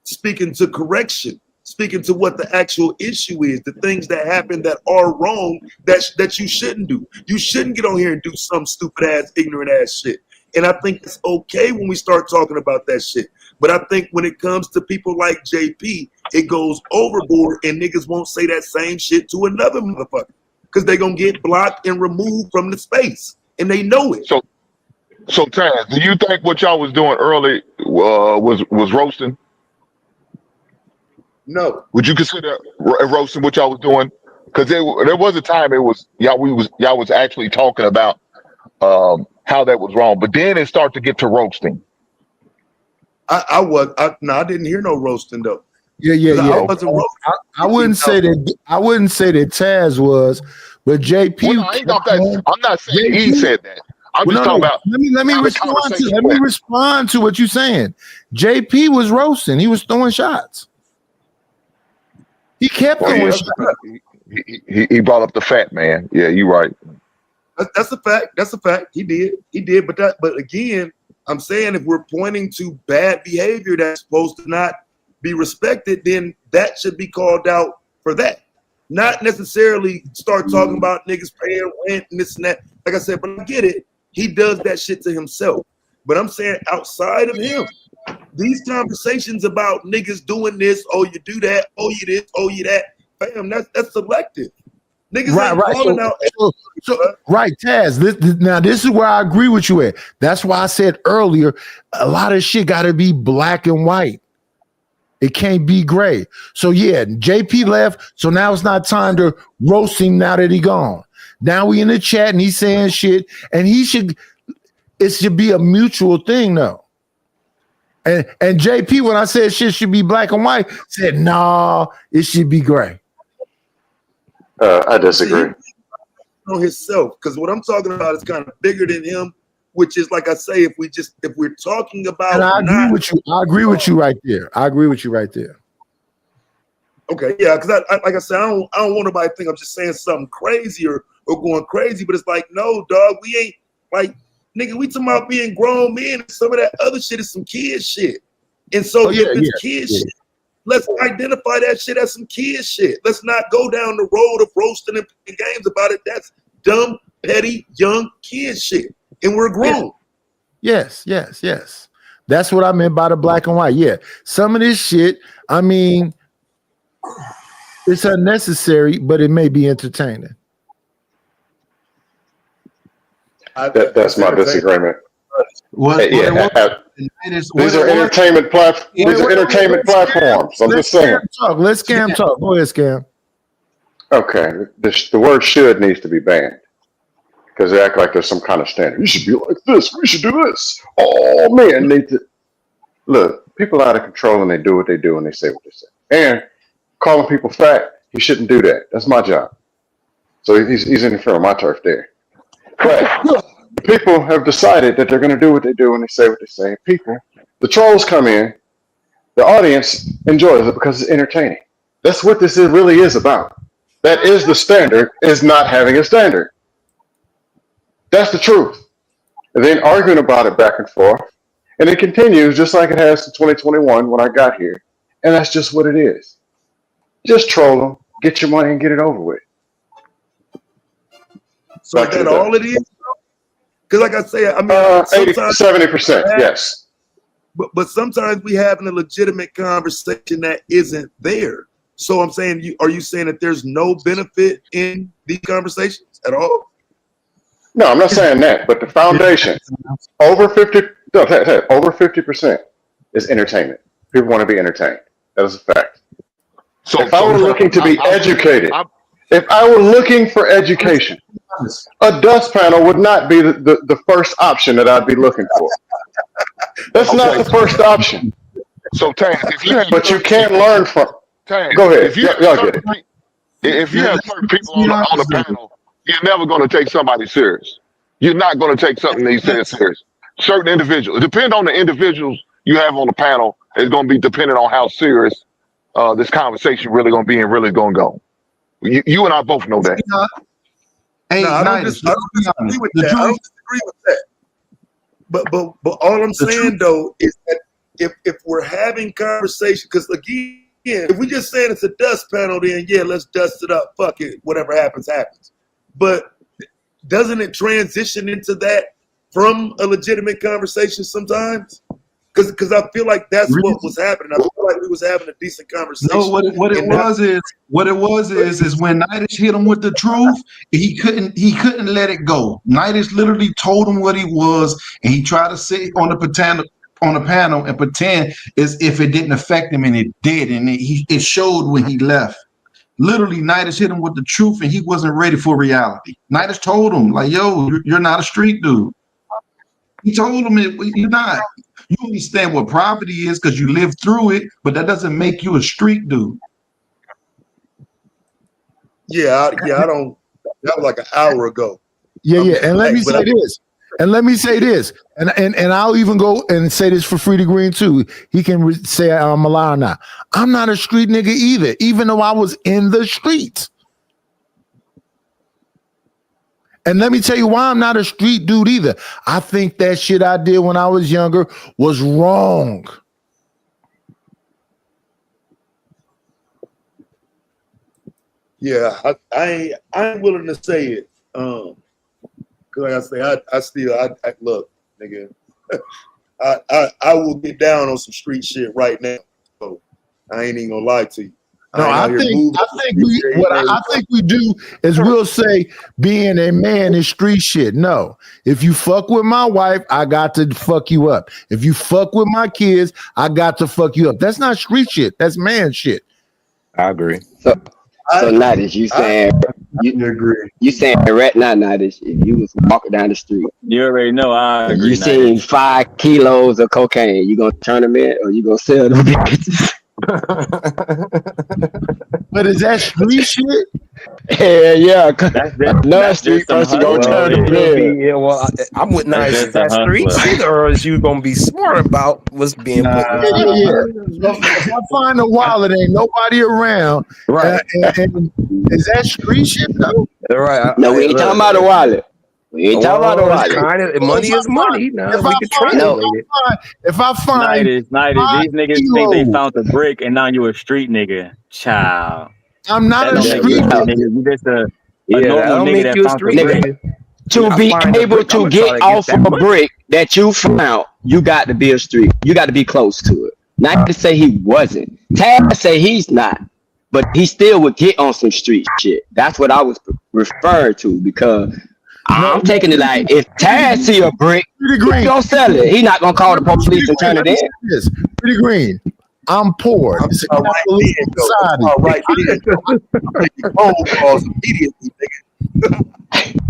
speaking to correction. Speaking to what the actual issue is, the things that happen that are wrong that you shouldn't do. You shouldn't get on here and do some stupid ass, ignorant ass shit. And I think it's okay when we start talking about that shit. But I think when it comes to people like JP, it goes overboard and niggas won't say that same shit to another motherfucker because they're going to get blocked and removed from the space. And they know it. So Taz, do you think what y'all was doing early was roasting? No. Would you consider roasting what y'all was doing? Because there was a time y'all was actually talking about how that was wrong, but then it started to get to roasting. I didn't hear no roasting though. Yeah. I wouldn't say that. I wouldn't say that Taz was, but JP. Well, I'm not saying he said that. I'm just talking about. Let me respond to what you're saying. JP was roasting. He was throwing shots. He kept throwing shots. He brought up the fat man. Yeah, you're right. That's a fact. That's a fact. He did. But again, I'm saying if we're pointing to bad behavior that's supposed to not be respected, then that should be called out for that. Not necessarily start talking about niggas paying rent and this and that. Like I said, but I get it. He does that shit to himself. But I'm saying outside of him, these conversations about niggas doing this, oh, you do that, oh, you this, oh, you that, fam, that's selective. Niggas right, Taz. This is where I agree with you at. That's why I said earlier, a lot of shit got to be black and white. It can't be gray. So yeah, JP left. So now it's not time to roast him now that he gone. Now we in the chat and he's saying shit, and it should be a mutual thing though. And JP, when I said shit should be black and white, said nah, it should be gray. I disagree. Himself, because what I'm talking about is kind of bigger than him. which is like I say, if we're talking about, and I agree with you. I agree with you right there. I agree with you right there. Okay, yeah, because I like I said, I don't want nobody to think I'm just saying something crazy or going crazy, but it's like, no, dog, we ain't like, nigga, we talking about being grown men, and some of that other shit is some kid shit. And so if it's kid shit, let's identify that shit as some kid shit. Let's not go down the road of roasting and playing games about it. That's dumb, petty, young kid shit. And we're grown. Yes. That's what I meant by the black and white. Yeah. Some of this shit, I mean, it's unnecessary, but it may be entertaining. That's my disagreement. These are entertainment platforms. I'm just saying. Let's scam talk. Go ahead, Scam. Okay, the word "should" needs to be banned because they act like there's some kind of standard. You should be like this. We should do this. Oh man, need to look. People are out of control and they do what they do and they say what they say. And calling people fat, he shouldn't do that. That's my job. So he's interfering with my turf there. But people have decided that they're going to do what they do and they say what they say. People, the trolls come in, the audience enjoys it because it's entertaining. That's what this really is about. That is the standard, is not having a standard. That's the truth. And then arguing about it back and forth. And it continues just like it has in 2021 when I got here. And that's just what it is. Just troll them, get your money, and get it over with. So is that all it is? Because like I say, I mean, 70%, yes. But sometimes we having a legitimate conversation that isn't there. So I'm saying, are you saying that there's no benefit in these conversations at all? No, I'm not saying that. But the foundation, over 50% is entertainment. People want to be entertained. That is a fact. So if I were looking to be educated, if I were looking for education, a dust panel would not be the first option that I'd be looking for. That's not the first option. So, Taz, if you have but you can learn from. Taz, Go ahead. If you have certain people on the panel, you're never going to take somebody serious. You're not going to take something they say serious. Certain individuals. It depends on the individuals you have on the panel. It's going to be dependent on how serious this conversation really going to be and really going to go. You and I both know that. I don't disagree with that. I don't disagree with that. But all I'm saying though is that if we're having conversation, because again, if we just saying it's a dust panel, then yeah, let's dust it up. Fuck it, whatever happens, happens. But doesn't it transition into that from a legitimate conversation sometimes? Because I feel like that's what was happening. I feel like we was having a decent conversation. No, what it was is when Nitish hit him with the truth, he couldn't let it go. Nitish literally told him what he was, and he tried to sit on the panel and pretend as if it didn't affect him, and it did, and it showed when he left. Literally, Nitish hit him with the truth, and he wasn't ready for reality. Nitish told him, like, yo, you're not a street dude. He told him, you're not. You understand what poverty is because you lived through it, but that doesn't make you a street dude. I don't. That was like an hour ago. Yeah. And let me say this. And I'll even go and say this for Freddie Green too. He can say I'm a liar now. I'm not a street nigga either, even though I was in the streets. And let me tell you why I'm not a street dude either. I think that shit I did when I was younger was wrong. Yeah, I ain't willing to say it. Cause like I say, I still look, nigga. I will get down on some street shit right now. So I ain't even gonna lie to you. No, I think we do is we'll say being a man is street shit. No, if you fuck with my wife, I got to fuck you up. If you fuck with my kids, I got to fuck you up. That's not street shit. That's man shit. I agree. So Nitish, you saying you saying right now, Nitish, if you was walking down the street, you already know I agree. You seen 5 kilos of cocaine, you gonna turn them in or you gonna sell them bitches? But is that street shit? Yeah. Another That's just street some person gonna hustling turn shit. them You'll be, in. yeah, well, I'm with That's nice just some that street hustler. shit, or is you gonna be smart about what's being put in Yeah, front yeah, of yeah. you? So if I find a wallet, ain't nobody around. Right. And is that street shit though? Right. No, we ain't talking about a wallet. We ain't talking about a Well, it's wallet. kind of So if money I is money. Now if we I can find No, translate it. if I find These 5 niggas think they kilos, found the brick and now you a street nigga. Child. I'm not That a don't make you street a street yeah, nigga. nigga. You just a Yeah, that normal don't nigga make that you a found the street brick. nigga. nigga. To I be find the able brick, I'm to gonna try get to get off that a money. brick that you found, you got to be a street. You got to be close to it. Not to say he wasn't. Taz say he's not, but he still would get on some street shit. That's what I was referring to because No, I'm taking it like if Taz see a brick, Pretty he Green. gonna sell it. He not gonna call the Pretty police and Green. turn Let it me in. say this. Pretty Green. I'm poor. It's a All right capitalist then, though. society. All right then, though. I'm making phone calls immediately, nigga.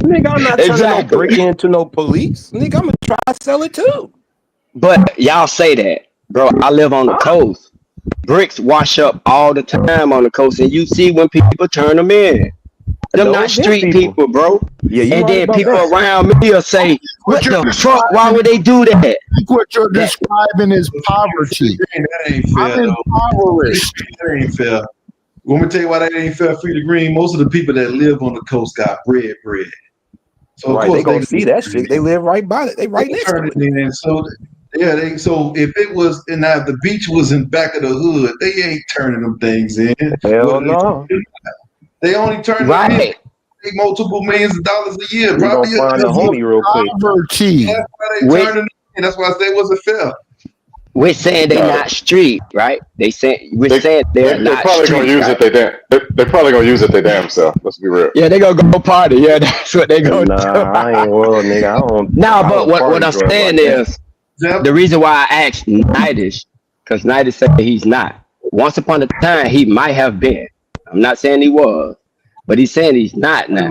Nigga, I'm not turning no Exactly. brick into no police. Nigga, I'm gonna try to sell it too. But y'all say that, bro. I live on the Huh? coast. Bricks wash up all the time on the coast, and you see when people turn them in. Them not Those them street people, bro. Yeah, you And right then about people that. around me will say, What "What you're the fuck? Why describing, would they do that?" I think what you're That describing is poverty. That ain't I'm fair, though. impoverished. That ain't fair. Let me tell you why that ain't fair, Free the Green. Most of the people that live on the coast got bread. So of Right, course they they gonna see that shit. They live right by it. They right next to turn it. it in. So yeah, so if it was and now if the beach was in back of the hood, they ain't turning them things in. Hell no. They only turn them in. right? They make multiple millions of dollars a year. We gonna Probably find a that's homie real quick. Poverty. why they We turning them in. That's why I say it wasn't fair. we're saying they No, not street, right? We're they saying they're they're not probably gonna street, use right? it they're probably gonna use it their damn self. Let's be real. Yeah, they gonna go party. Yeah, that's what they gonna do. Nah, I ain't well, nigga. Nah, I but don't what party I'm drug saying like that. is the reason why I asked Nidish, because Nidish said he's not. Once upon a time, he might have been. I'm not saying he was, but he's saying he's not now.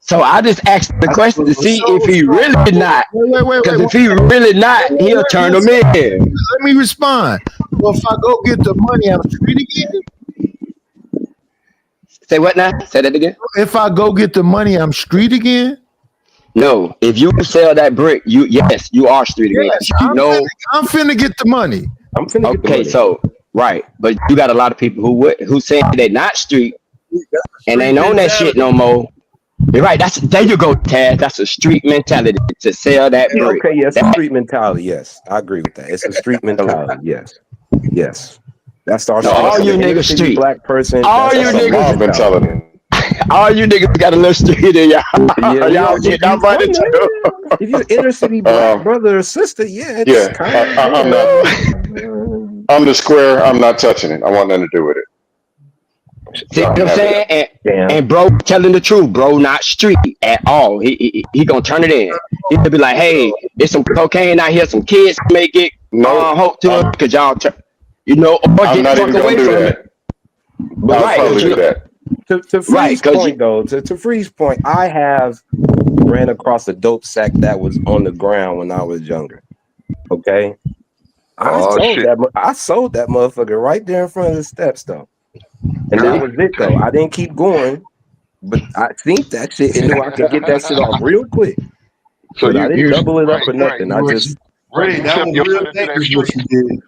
So I just asked the question to see if he really not. Wait. Because if he really not, he'll turn them in. Let me respond. Well, if I go get the money, I'm street again. Say what now? Say that again. If I go get the money, I'm street again. No, if you sell that brick, yes, you are street again. Yes, You know, I'm finna get the money. I'm finna get the okay, money. so right, but you got a lot of people who saying they not street and ain't on that shit no more. You're right. There you go, Taz. That's a street mentality to sell that Yeah, brick. okay, yes, a street mentality. Yes, I agree with that. It's a street mentality. Yes. That's our So street. all As you an inner niggas city street. black person. All That's you our niggas Mob mentality. All you niggas got a little street in y'all. Yeah, Y'all get that money too. If you're inner city black brother or sister, yeah, it's Yeah, kind of. I'm not. I'm the square. I'm not touching it. I want nothing to do with it. See what I'm saying? And bro telling the truth, bro, not street at all. He gonna turn it in. He'll be like, hey, there's some cocaine out here, some kids may get hope to it because y'all or I'm get not fuck even away gonna do from that. it. But I'll right, probably do that. To Free's point, though, to Free's point, I have ran across a dope sack that was on the ground when I was younger. Okay, I sold that motherfucker right there in front of the steps, though, and that was it, though. I didn't keep going, but I think that shit and knew I could get that shit off real quick. So but I didn't double it up or right, nothing. I just Ray, that was real dangerous what you did.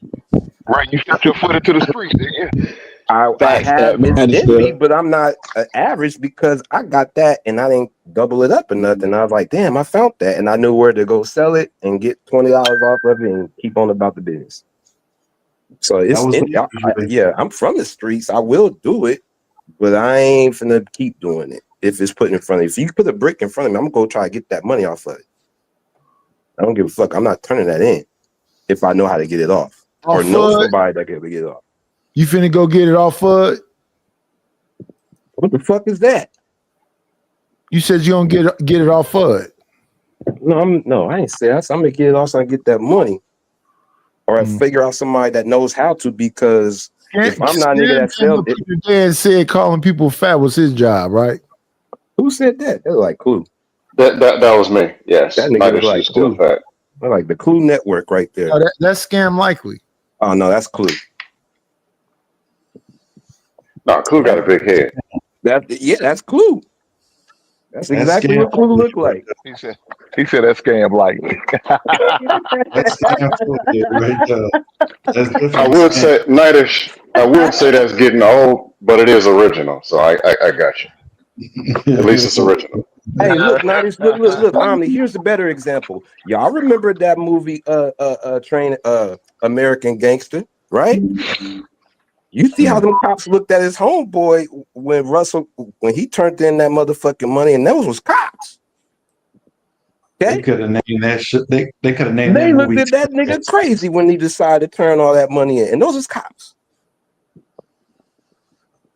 Right, you stepped your foot into the street, didn't you? I have it's in me, but I'm not average because I got that and I didn't double it up or nothing. I was like, damn, I found that, and I knew where to go sell it and get $20 off of it and keep on about the business. So it's I'm from the streets. I will do it, but I ain't finna keep doing it if it's put in front of you. If you put a brick in front of me, I'm gonna go try to get that money off of it. I don't give a fuck. I'm not turning that in if I know how to get it off or know somebody that can get it off. You finna go get it off FUD? What the fuck is that? You said you don't get it off FUD. No, I ain't say that. I'm gonna get it off so I can get that money, or I figure out somebody that knows how to. Because if I'm not a nigga that sells it, your dad said calling people fat was his job, right? Who said that? That was like Clue. That was me. Yes, that nigga was like still Clue. fat. Like the Clue network right there. Oh, that's Scam Likely. Oh no, that's Clue. No, Clue got a big head. That's Clue. That's exactly what Clue looked like. He said that scam like. That's scam right there. That's I different. would say, Nightish, I would say that's getting old, but it is original. So I got you. At least it's original. Hey, look, Nightish, look, Omni, here's a better example. Y'all remember that movie, American Gangster, right? You see how them cops looked at his homeboy when he turned in that motherfucking money, and those was cops. Okay? They could have named that shit. They could have named They that looked movie. at that nigga crazy when he decided to turn all that money in, and those was cops.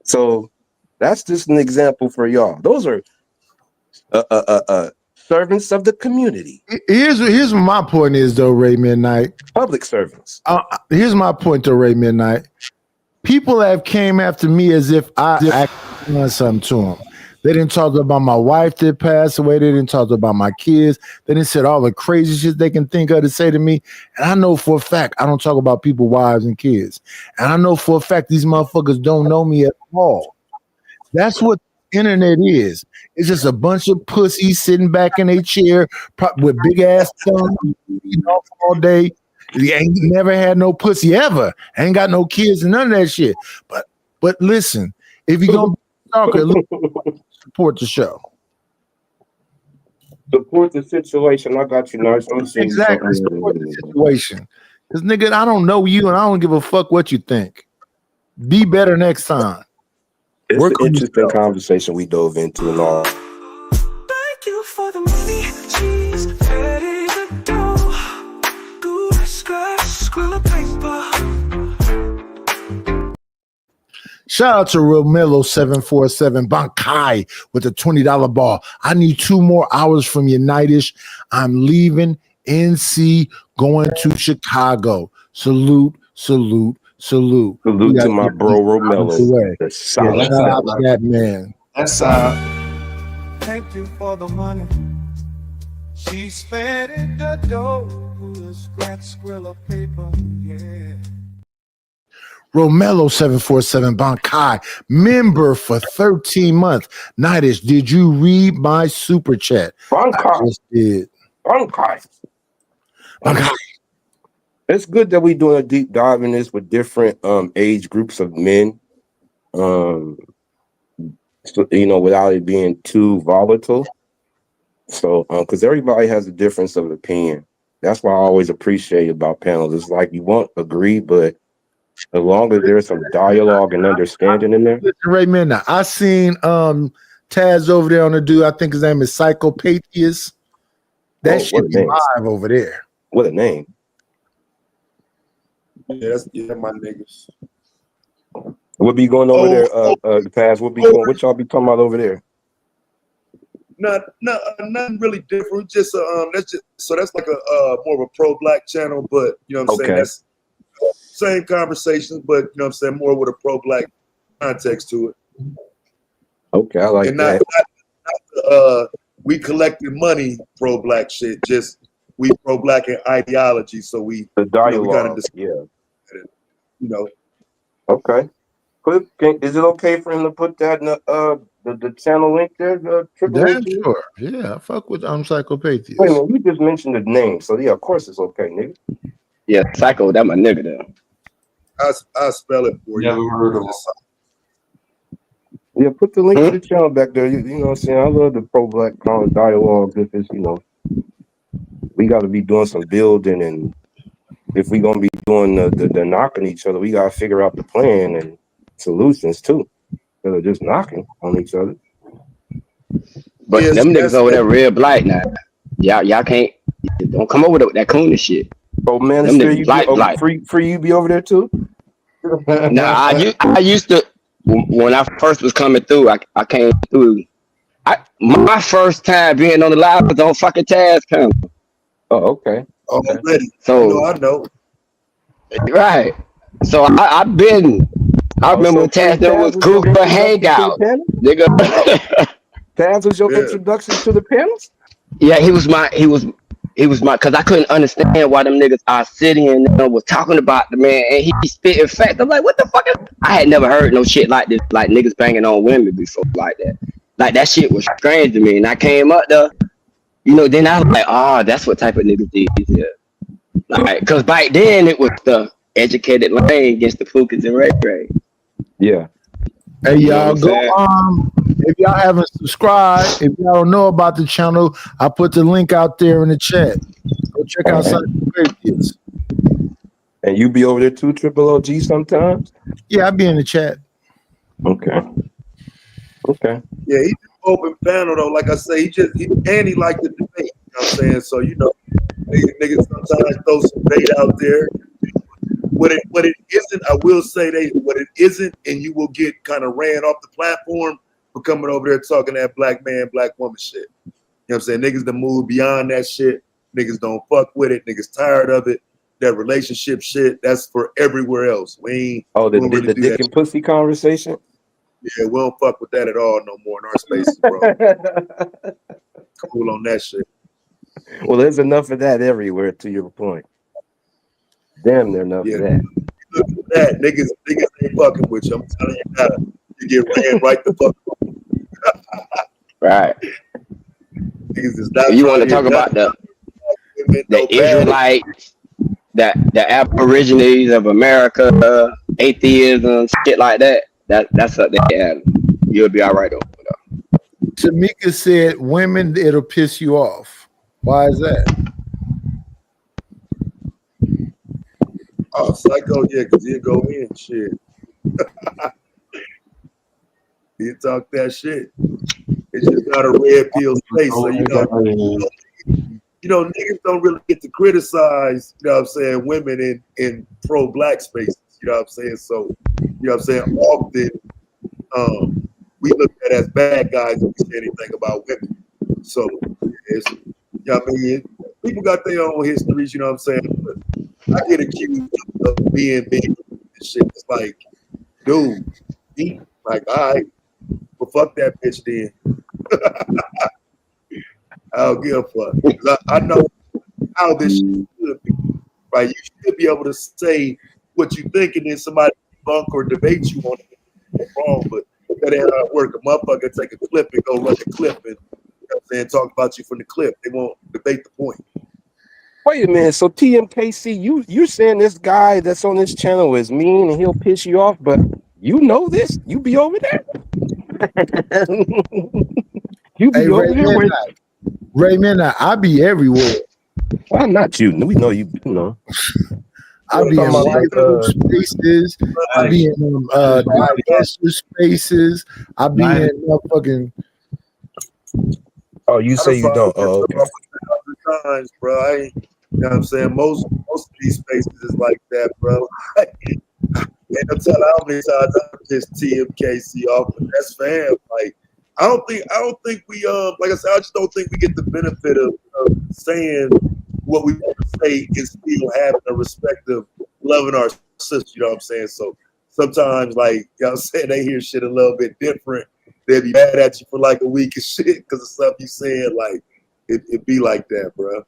So that's just an example for y'all. Those are servants of the community. Here's what my point is, though, Ray Midnight. Public servants. Here's my point, though, Ray Midnight. People have came after me as if I actually done something to them. They didn't talk about my wife that passed away. They didn't talk about my kids. They didn't say all the crazy shit they can think of to say to me. And I know for a fact I don't talk about people's wives and kids. And I know for a fact these motherfuckers don't know me at all. That's what the internet is. It's just a bunch of pussies sitting back in a chair with big ass thumbs, eating off all day. He ain't never had no pussy ever. Ain't got no kids and none of that shit. But listen, if you gonna talk, support the show. Support the situation. I got you, Nice. Exactly. Support the situation. Because nigga, I don't know you and I don't give a fuck what you think. Be better next time. It's an interesting conversation we dove into and all. Thank you for the money. She's ready to go. Good scratch, squill of paper. Shout out to Romelo 747 Bankai with a $20 ball. I need 2 more hours from you, Nightish. I'm leaving NC, going to Chicago. Salute, salute, salute. Salute to my bro Romelo. Shout out to that man. That's Thank you for the money. She spent in the dough. Good scratch, squill of paper. Yeah. Romelo 747 Bankai, member for 13 months. Nightish, did you read my super chat? Bankai. I just did. Bankai. It's good that we're doing a deep dive in this with different age groups of men. So, without it being too volatile. So, because everybody has a difference of opinion. That's what I always appreciate about panels. It's like you won't agree, but as long as there's some dialogue and understanding in there. Right, man. Now I seen Taz over there on the dude. I think his name is Psychopatheus. That shit be live over there. What a name. Yeah, my niggas. What be going over there, Taz? What y'all be talking about over there? Nothing really different. Just that's like a more of a pro-black channel, but you know what I'm saying? That's same conversations, but you know what I'm saying, more with a pro-black context to it. Okay, I like that. Not we collecting money pro-black shit, just we pro-black in ideology, so we the dialogue, Okay. Is it okay for him to put that in the channel link there? Damn sure. Yeah, I fuck with Psychopatheus. Wait a minute, you just mentioned the name, so yeah, of course it's okay, nigga. Yeah, Psycho, that my nigga there. I'll spell it for you. Never heard of it. Yeah, put the link to the channel back there. You know what I'm saying? I love the pro-black dialogue. If it's, we got to be doing some building, and if we're going to be doing the knocking each other, we got to figure out the plan and solutions too, instead of just knocking on each other. But them niggas over there real blight now. Y'all can't, don't come over with that coon shit. Oh man, free you be over there too? No, I used to, when I first was coming through, I came through. My first time being on the live was on fucking Taz panel. Oh, okay. So I know. Right. So I remember when Taz was cool for hangout. Nigga. Taz was your introduction to the panels? Yeah, he was it was because I couldn't understand why them niggas are sitting and was talking about the man and he spitting facts. I'm like, what the fuck? I had never heard no shit like this, like niggas banging on women before like that. Like that shit was strange to me. And I came up there, then I was like, oh, that's what type of niggas these is. Like, because back then it was the educated lane against the Flukas and Ray Ray. Yeah. Hey, y'all, go if y'all haven't subscribed, if y'all don't know about the channel, I put the link out there in the chat. Go check out some of the great kids. And you be over there too, Triple OG sometimes? Yeah, I be in the chat. Okay. Yeah, he's an open panel though. Like I say, he like to debate. You know what I'm saying? So niggas sometimes throw some bait out there. What it isn't, I will say what it isn't, and you will get kind of ran off the platform for coming over there talking that black man, black woman shit. You know what I'm saying? Niggas to move beyond that shit. Niggas don't fuck with it. Niggas tired of it. That relationship shit, that's for everywhere else. We don't really the do dick that. and pussy conversation? Yeah, we don't fuck with that at all no more in our spaces, bro. Cool on that shit. Well, there's enough of that everywhere, to your point. Damn, there's enough of that. Look at that. Niggas ain't fucking with you. I'm telling you now. You get ran right the fuck off. Right. Niggas is not You want to talk about the Israelites, the Aborigines of America, atheism, shit like that. That's what they have. You'll be all right over there. Tamika said, women, it'll piss you off. Why is that? Oh, psycho, yeah, because he'll go in shit. He'll talk that shit. It's just not a red pill space. So, niggas don't really get to criticize, you know what I'm saying, women in pro-black spaces. You know what I'm saying? So, you know what I'm saying? Often, we look at as bad guys if we say anything about women. So, people got their own histories, you know what I'm saying? But I get accused of being big and shit. It's like, dude, like, all right, well, fuck that bitch then. I don't give a fuck. I know how this shit should be. Right? You should be able to say what you think, and then somebody debunk or debate you on it. It's wrong, but that ain't how it work. A motherfucker take a clip and go run the clip and talk about you from the clip. They won't debate the point. Wait a minute. So TMKC, you're saying this guy that's on this channel is mean and he'll piss you off, but you know this? You be over there? You be over there? Ray Midnight, I be everywhere. Why not you? We know you know. I be in white spaces. I be in digester spaces. I be in motherfucking. Oh, you say you don't? Oh, okay. Times, bro. You know what I'm saying? Most of these spaces is like that, bro. And I'm telling you how many times I pissed TMKC off, but that's fam. Like, I don't think we like I said, I just don't think we get the benefit of saying what we want to say and still having a respect of loving our sisters, you know what I'm saying? So sometimes, like, you know what I'm saying, they hear shit a little bit different. They'll be mad at you for like a week of shit because of stuff you said. Like, it be like that, bro.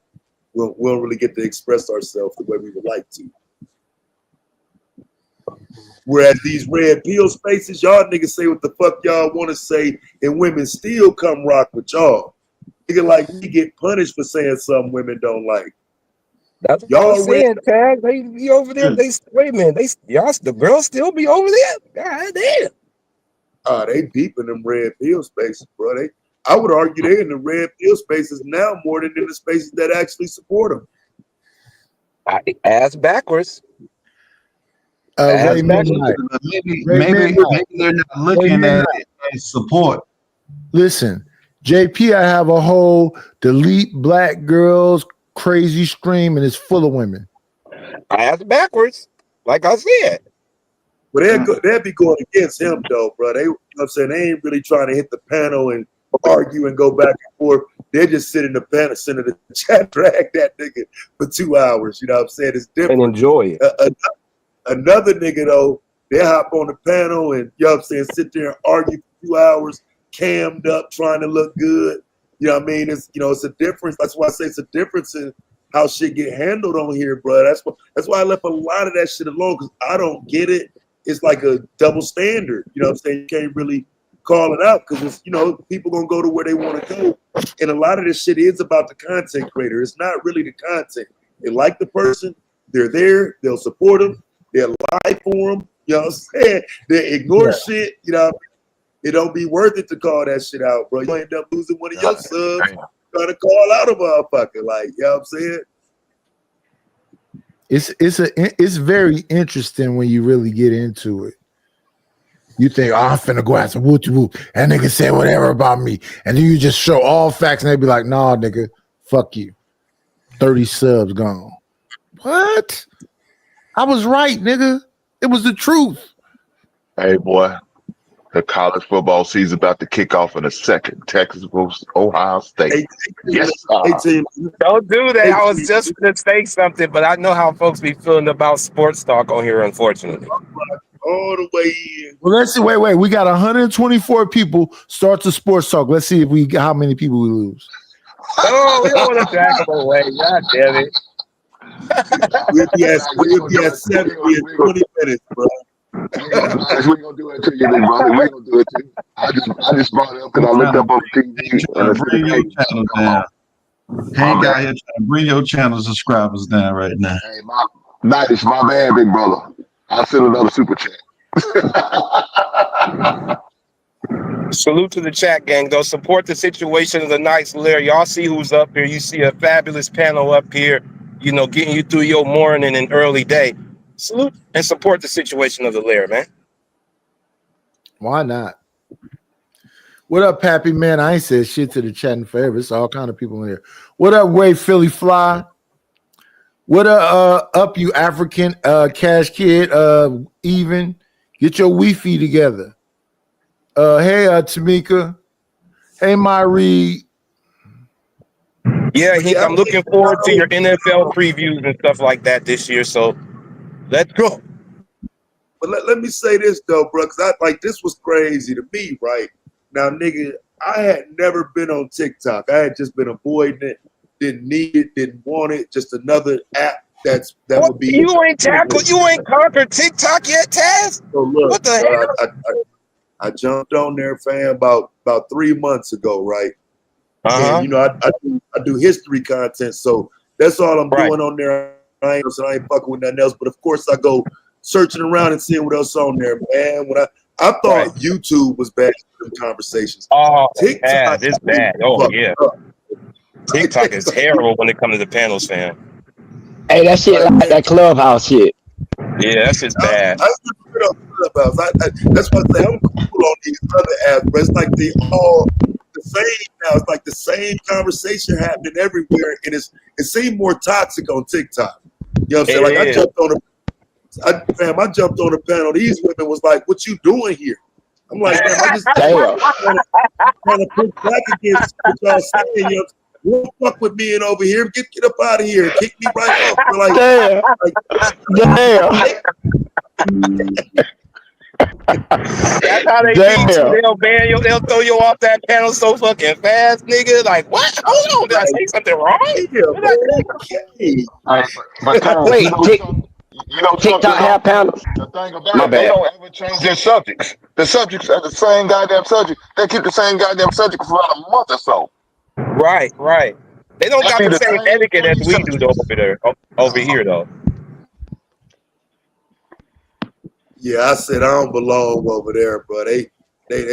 We don't really get to express ourselves the way we would like to. Whereas these red pill spaces, y'all niggas say what the fuck y'all want to say, and women still come rock with y'all. Nigga, like, we get punished for saying something women don't like. That's what y'all saying, Tag. They be over there. Wait a minute. The girls still be over there? God damn. They deep in them red pill spaces, bro. I would argue they in the red pill spaces now more than in the spaces that actually support them. Ass backwards. Maybe they're not looking at it as support. Listen, JP, I have a whole delete black girls crazy stream, and it's full of women. Ass backwards, like I said. But they'd be going against him though, bro. You know what I'm saying? They ain't really trying to hit the panel and argue and go back and forth. They just sit in the panel center of the chat, drag that nigga for 2 hours. You know what I'm saying? It's different. And enjoy it. Another nigga though, they hop on the panel and, you know what I'm saying, sit there and argue for 2 hours, cammed up, trying to look good. You know what I mean? It's a difference. That's why I say it's a difference in how shit get handled on here, bro. That's why I left a lot of that shit alone, because I don't get it. It's like a double standard. You know what I'm saying? You can't really call it out because it's, people gonna go to where they want to go. And a lot of this shit is about the content creator. It's not really the content. They like the person, they're there, they'll support them, they'll lie for them, you know what I'm saying? They ignore shit, it don't be worth it to call that shit out, bro. You end up losing one of your subs trying to call out a motherfucker, like, you know what I'm saying? It's very interesting when you really get into it. You think, oh, I'm finna go out some woo woo. That nigga said whatever about me. And then you just show all facts and they be like, nah, nigga, fuck you. 30 subs gone. What? I was right, nigga. It was the truth. Hey, boy. The college football season about to kick off in a second. Texas versus Ohio State. Yes, sir. Don't do that. I was just going to say something, but I know how folks be feeling about sports talk on here, unfortunately. All the way in. Well, let's see. Wait. We got 124 people start the sports talk. Let's see if how many people we lose. Oh, we don't want to drag them away. God damn it. We'll be at 70 in 20 minutes, bro. We're gonna do it to you, big brother. We're gonna do it to you. I just brought it up because I looked up on TV. Bring your channel down. Hank out here trying to bring your channel subscribers down right now. Hey, it's my bad, big brother. I'll send another super chat. Salute to the chat gang, though. Support the situation of the nights, Larry. Y'all see who's up here. You see a fabulous panel up here, getting you through your morning and early day. Salute and support the situation of the Lair, man. Why not? What up, Pappy, man? I ain't said shit to the chatting forever. It's all kind of people in here. What up, Way Philly Fly? What up, you African Cash Kid? Even get your Wi-Fi together. Hey, Tamika. Hey, Myrie. Yeah, I'm looking forward to your NFL previews and stuff like that this year. So let's go. But let me say this though, bro, because this was crazy to me, right? Now, nigga, I had never been on TikTok. I had just been avoiding it, didn't need it, didn't want it. Just another app that would be. You ain't conquered TikTok yet, Taz? So look, what the hell? I jumped on there, fam, about 3 months ago, right? Uh-huh. And I do history content, so that's all I'm doing on there. I ain't fucking with nothing else. But of course, I go searching around and seeing what else on there, man. When I thought YouTube was bad for conversations. Oh, TikTok is bad. Oh yeah, TikTok is terrible when it comes to the panels, fam. Hey, that shit like that Clubhouse shit. Yeah, that shit's bad. That's why I say I'm cool on these other apps, but it's like they all the same now. It's like the same conversation happening everywhere, and it seemed more toxic on TikTok. You know what I'm saying? Like I jumped on the panel. These women was like, "What you doing here?" I'm like, "Man, I just trying to push back against what y'all saying. You know, won't fuck with me and over here. Get up out of here. Kick me right off." We're like, That's how they beat you. They'll ban you. They'll throw you off that panel so fucking fast, nigga. Like, what? Hold on. Did I say something wrong? Wait, TikTok have panels. The thing about it, they don't ever change their subjects. The subjects are the same goddamn subject. They keep the same goddamn subject for about a month or so. Right. They don't got the same etiquette as we do over here, though. Yeah, I said I don't belong over there, bro. They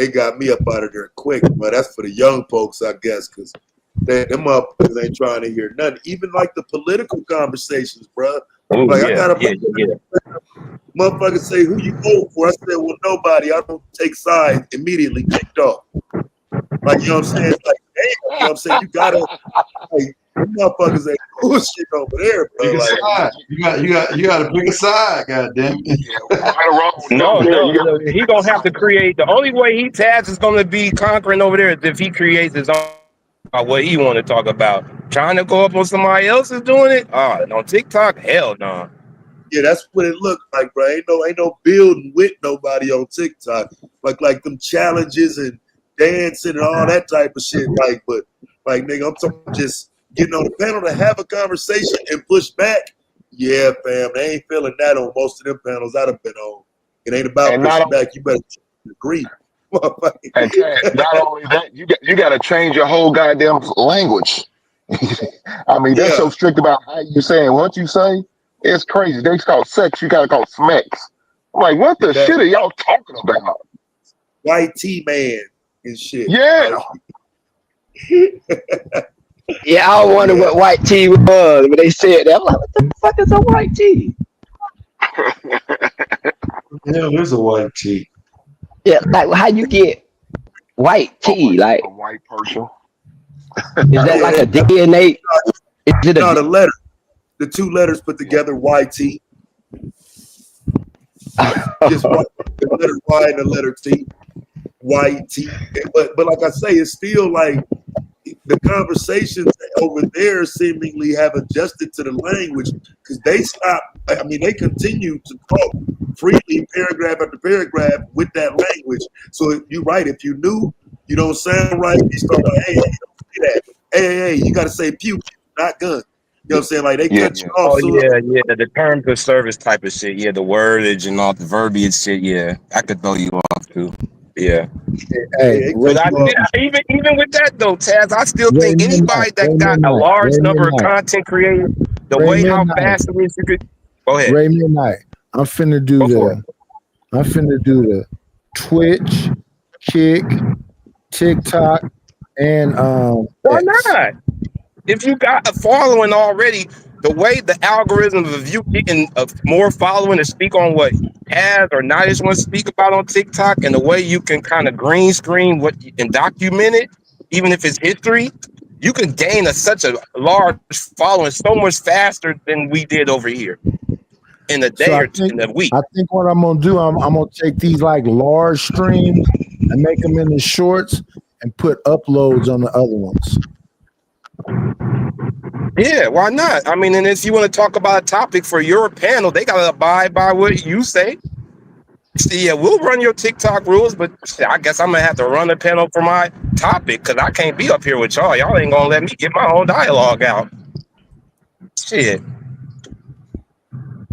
got me up out of there quick, but that's for the young folks, I guess, because them motherfuckers ain't trying to hear nothing. Even like the political conversations, bro. Ooh, like yeah, I got a motherfucker say, "Who you vote for?" I said, "Well, nobody. I don't take sides." Immediately kicked off. Like, you know what I'm saying? It's like, damn, you know what I'm saying? You gotta, like, motherfuckers ain't bullshit over there, bro. Like, you got to pick a side, goddamn it. No, he gonna have to create. The only way Taz is gonna be conquering over there is if he creates his own. What he want to talk about? Trying to go up on somebody else is doing it? Oh, on TikTok? Hell no. Yeah, that's what it looked like, bro. Ain't no building with nobody on TikTok. Like them challenges and dancing and all that type of shit. Like, but Like, nigga, I'm talking just getting on the panel to have a conversation and push back. Yeah, fam, they ain't feeling that on most of them panels I'd have been on. It ain't about And pushing back. You better agree. and Taz, not only that, you got to change your whole goddamn language. I mean, they're so strict about how you saying what you say. It's crazy. They call sex, you gotta call smacks. I'm like, what the shit are y'all talking about? White T man and shit. Yeah. Yeah, I wonder what white tea was when they said that. I'm like, what the fuck is a white tea? Yeah, there's a white tea. Yeah, like how you get white tea? Like a white person. Is that like a DNA? Is it no, the letter. The two letters put together, YT. Just the letter Y and the letter T. YT. But like I say, it's still like the conversations over there seemingly have adjusted to the language because they stop. I mean, they continue to talk freely, paragraph after paragraph with that language. So you're right. If you knew you don't sound right, you start like, hey, don't say that. Hey, you got to say pew, not gun. You know what I'm saying? Like they cut you off. Oh yeah, the terms of service type of shit. Yeah, the wordage and all the verbiage shit. Yeah, I could throw you off too. Yeah. Hey, But even with that though, Taz, I still Ray think anybody that got a large number of content creators, the way how fast it is, you could go ahead. Ray Midnight. I'm finna do the Twitch, Kick, TikTok, and why not? If you got a following already, the way the algorithm of you getting more following to speak on what has or not is want to speak about on TikTok, and the way you can kind of green screen what and document it, even if it's history, you can gain such a large following so much faster than we did over here in a day or in a week. I think what I'm gonna do, I'm gonna take these like large streams and make them into shorts and put uploads on the other ones. Yeah, why not? I mean, and if you want to talk about a topic for your panel, they gotta abide by what you say. See, yeah, we'll run your TikTok rules, but I guess I'm gonna have to run a panel for my topic because I can't be up here with y'all. Y'all ain't gonna let me get my own dialogue out. Shit.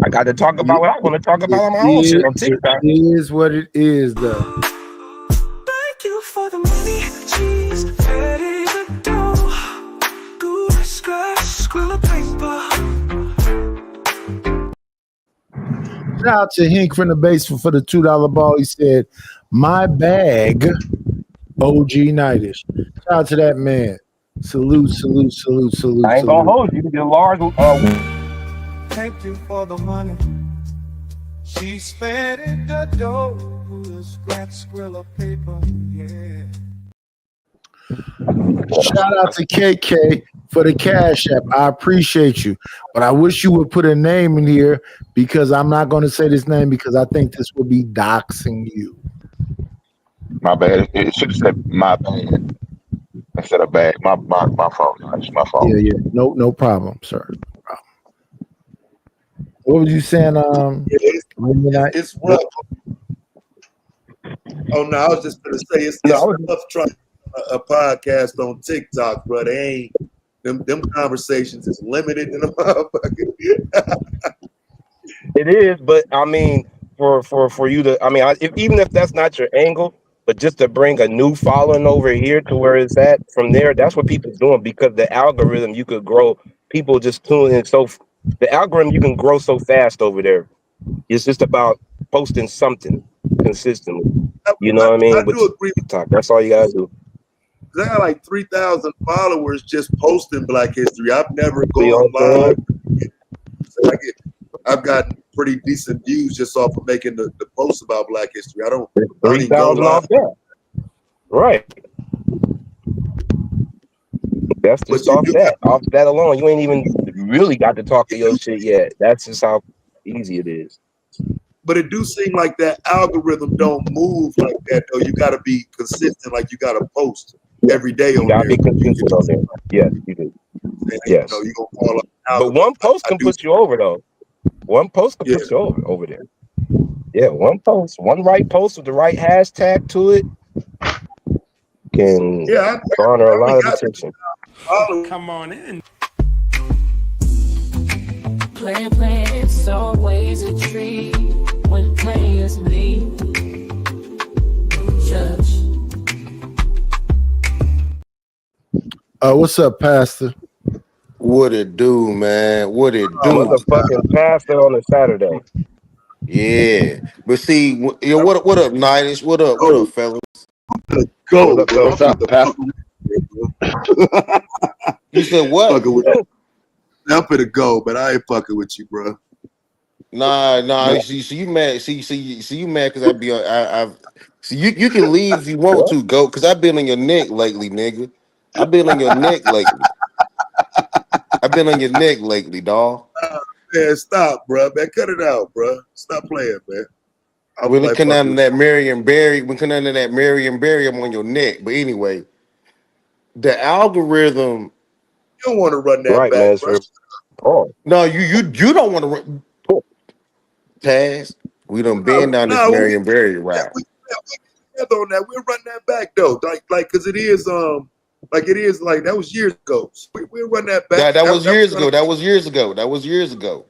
I got to talk about what I want to talk about on my own shit on TikTok. It is what it is, though. Thank you for the money, cheese, ready to go. Good scratch, squill of paper. Shout out to Hink from the basement for the $2 ball. He said, "My bag, OG Nightish." Shout out to that man. Salute. I ain't gonna hold you. The large. Thank you for the money. She spent it the dough. Good scratch, squill of paper. Yeah. Shout out to KK for the Cash App. I appreciate you, but I wish you would put a name in here because I'm not going to say this name because I think this will be doxing you. My bad. It should have said my bad instead of bad. My fault. It's my fault. Yeah. No problem, sir. No problem. What was you saying? It's rough. Oh no, I was just gonna say it's rough trying a podcast on TikTok, bro. They ain't them conversations is limited in the motherfucker. It is, but I mean, for you to, I mean, even if that's not your angle, but just to bring a new following over here to where it's at from there, that's what people's doing because the algorithm you could grow. People just tune in the algorithm you can grow so fast over there. It's just about posting something consistently. You know what I mean? I do agree. TikTok. That's all you gotta do. I got like 3,000 followers just posting Black History. I've never gone live. I've gotten pretty decent views just off of making the posts about Black History. I don't 3,000 off that. Right. That's just off that. Off that alone, you ain't even really got to talk to your shit yet. That's just how easy it is. But it do seem like that algorithm don't move like that, though. You got to be consistent, like you got to post every day on there. You got to be consistent on there. Yes, you do. Yes. You gonna fall out. But one post can put you over, though. One post can put you over there. Yeah, one right post with the right hashtag to it can garner a lot of attention. Come on in. Play, it's always a treat when players leave. Judge. What's up, Pastor? What it do, man? What it do? Motherfucking pastor on a Saturday. Yeah, but see, yo, what up, Nightish? What up, fellas? Go, What up, bro. what's up, Pastor? You said what? Fucking with you. I'm finna go, but I ain't fucking with you, bro. Nah. See, you mad? See, you mad because I be on. I've see you can leave if you want to, go, because I've been on your neck lately, nigga. I've been on your neck lately. Dog. Man, stop, bro. Man, cut it out, bro. Stop playing, man. When it come down to that Marion Barry, I'm on your neck. But anyway, the algorithm. You don't want to run that Right, back, man. bro. No, you don't want to run. Taz, we done been down this Marion Barry route. We together on that. We'll run that back though, like, cause it is that was years ago. So we'll run that back. That was years ago. That was years ago.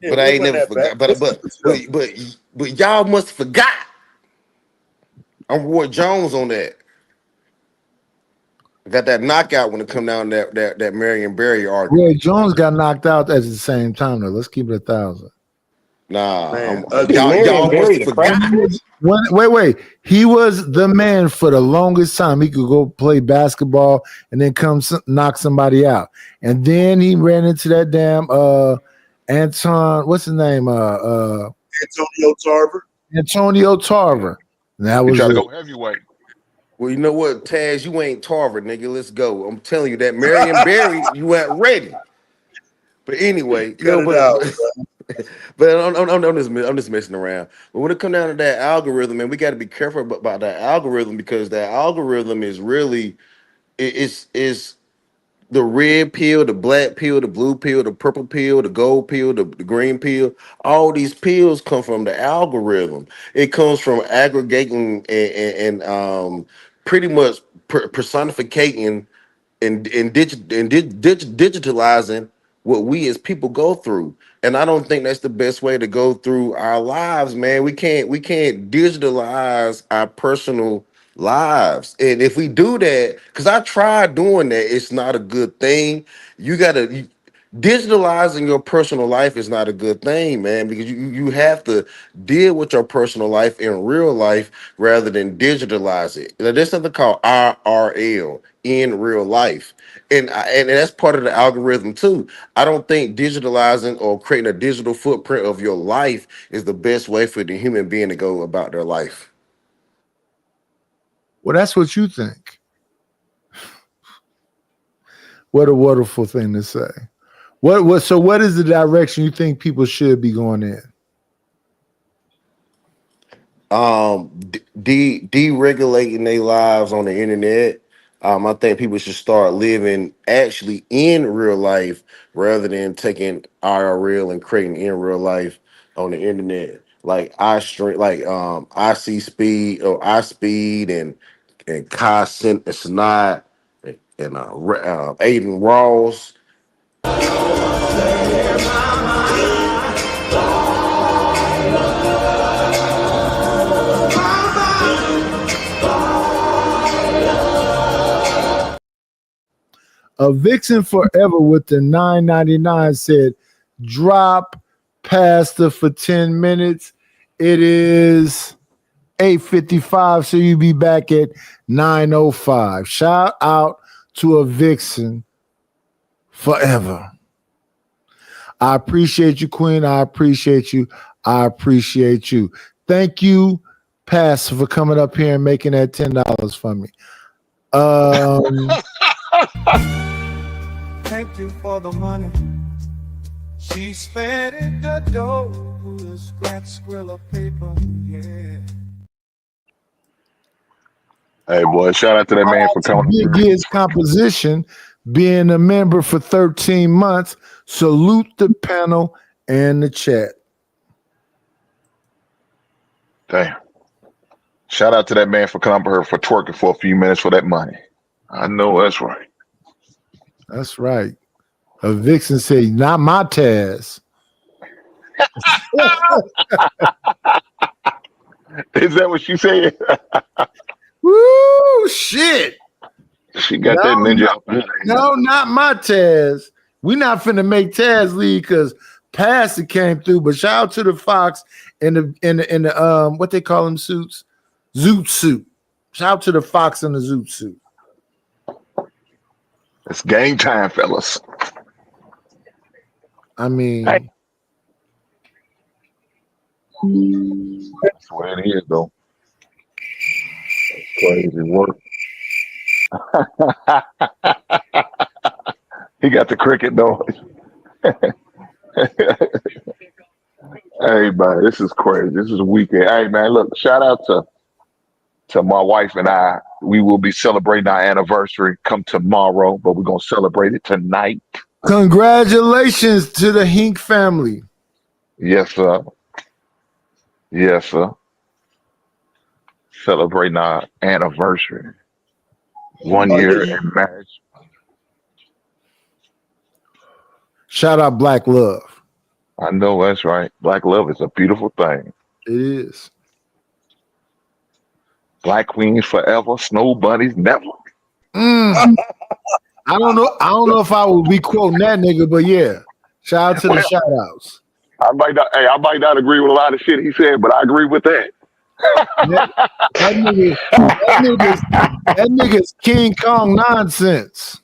Yeah, but I ain't never forgot. But y'all must have forgot. I'm Ward Jones on that. I got that knockout when it come down that Marion Barry argument. Roy Jones got knocked out at the same time though. Let's keep it 1,000. Nah, y'all must have forgot. Wait. He was the man for the longest time. He could go play basketball and then come knock somebody out. And then he ran into that damn Anton, what's his name? Antonio Tarver. And that was try to go heavyweight. Well, you know what, Taz, you ain't Tarver, nigga. Let's go. I'm telling you that Marion Barry, you ain't ready. But anyway, but I'm just messing around. But when it come down to that algorithm, man, we got to be careful about that algorithm, because that algorithm is really it's the red pill, the black pill, the blue pill, the purple pill, the gold pill, the green pill. All these pills come from the algorithm. It comes from aggregating and pretty much personificating and digitalizing what we as people go through. And I don't think that's the best way to go through our lives, man. We can't digitalize our personal lives. And if we do that, because I tried doing that, it's not a good thing. Digitalizing your personal life is not a good thing, man, because you have to deal with your personal life in real life rather than digitalize it. There's something called IRL, in real life. And that's part of the algorithm too. I don't think digitalizing or creating a digital footprint of your life is the best way for the human being to go about their life. Well, that's what you think. What a wonderful thing to say. So what is the direction you think people should be going in? Deregulating their lives on the internet. I think people should start living actually in real life rather than taking IRL and creating in real life on the internet. Like IC Speed or iSpeed and Kai Sinat and Aiden Ross. A Vixen Forever with the $9.99 said, drop Pastor for 10 minutes. It is 8:55, so you'll be back at 9:05. Shout out to A Vixen Forever. I appreciate you, Queen. I appreciate you. Thank you, Pastor, for coming up here and making that $10 for me. Thank you for the money. She spent it the dough with a scratch squill of paper, yeah. Hey, boy, shout out to that man for coming. Big Gid's composition, being a member for 13 months. Salute the panel and the chat. Damn. Shout out to that man for coming here for twerking for a few minutes for that money. I know that's right. That's right. A vixen said, "Not my Taz." Is that what she said? Woo, shit. She got that ninja up in there. No, not my Taz. We not finna make Taz lead because Pastor came through. But shout out to the Fox in the what they call them suits, zoot suit. Shout out to the Fox in the zoot suit. It's game time, fellas. I mean, hey. That's the way it is, though. That's crazy work. He got the cricket noise. Hey man, this is crazy. This is a weekend. Hey man, look, shout out to my wife and I. We will be celebrating our anniversary come tomorrow, but we're gonna celebrate it tonight. Congratulations to the Hink family. Yes, sir. Yes, sir. Celebrating our anniversary. 1 year in marriage. Shout out Black Love. I know that's right. Black love is a beautiful thing. It is. Black queens forever, snow bunnies never. I don't know if I would be quoting that nigga, but yeah. Shout out to the shout outs. I might not agree with a lot of shit he said, but I agree with that. That nigga's King Kong nonsense.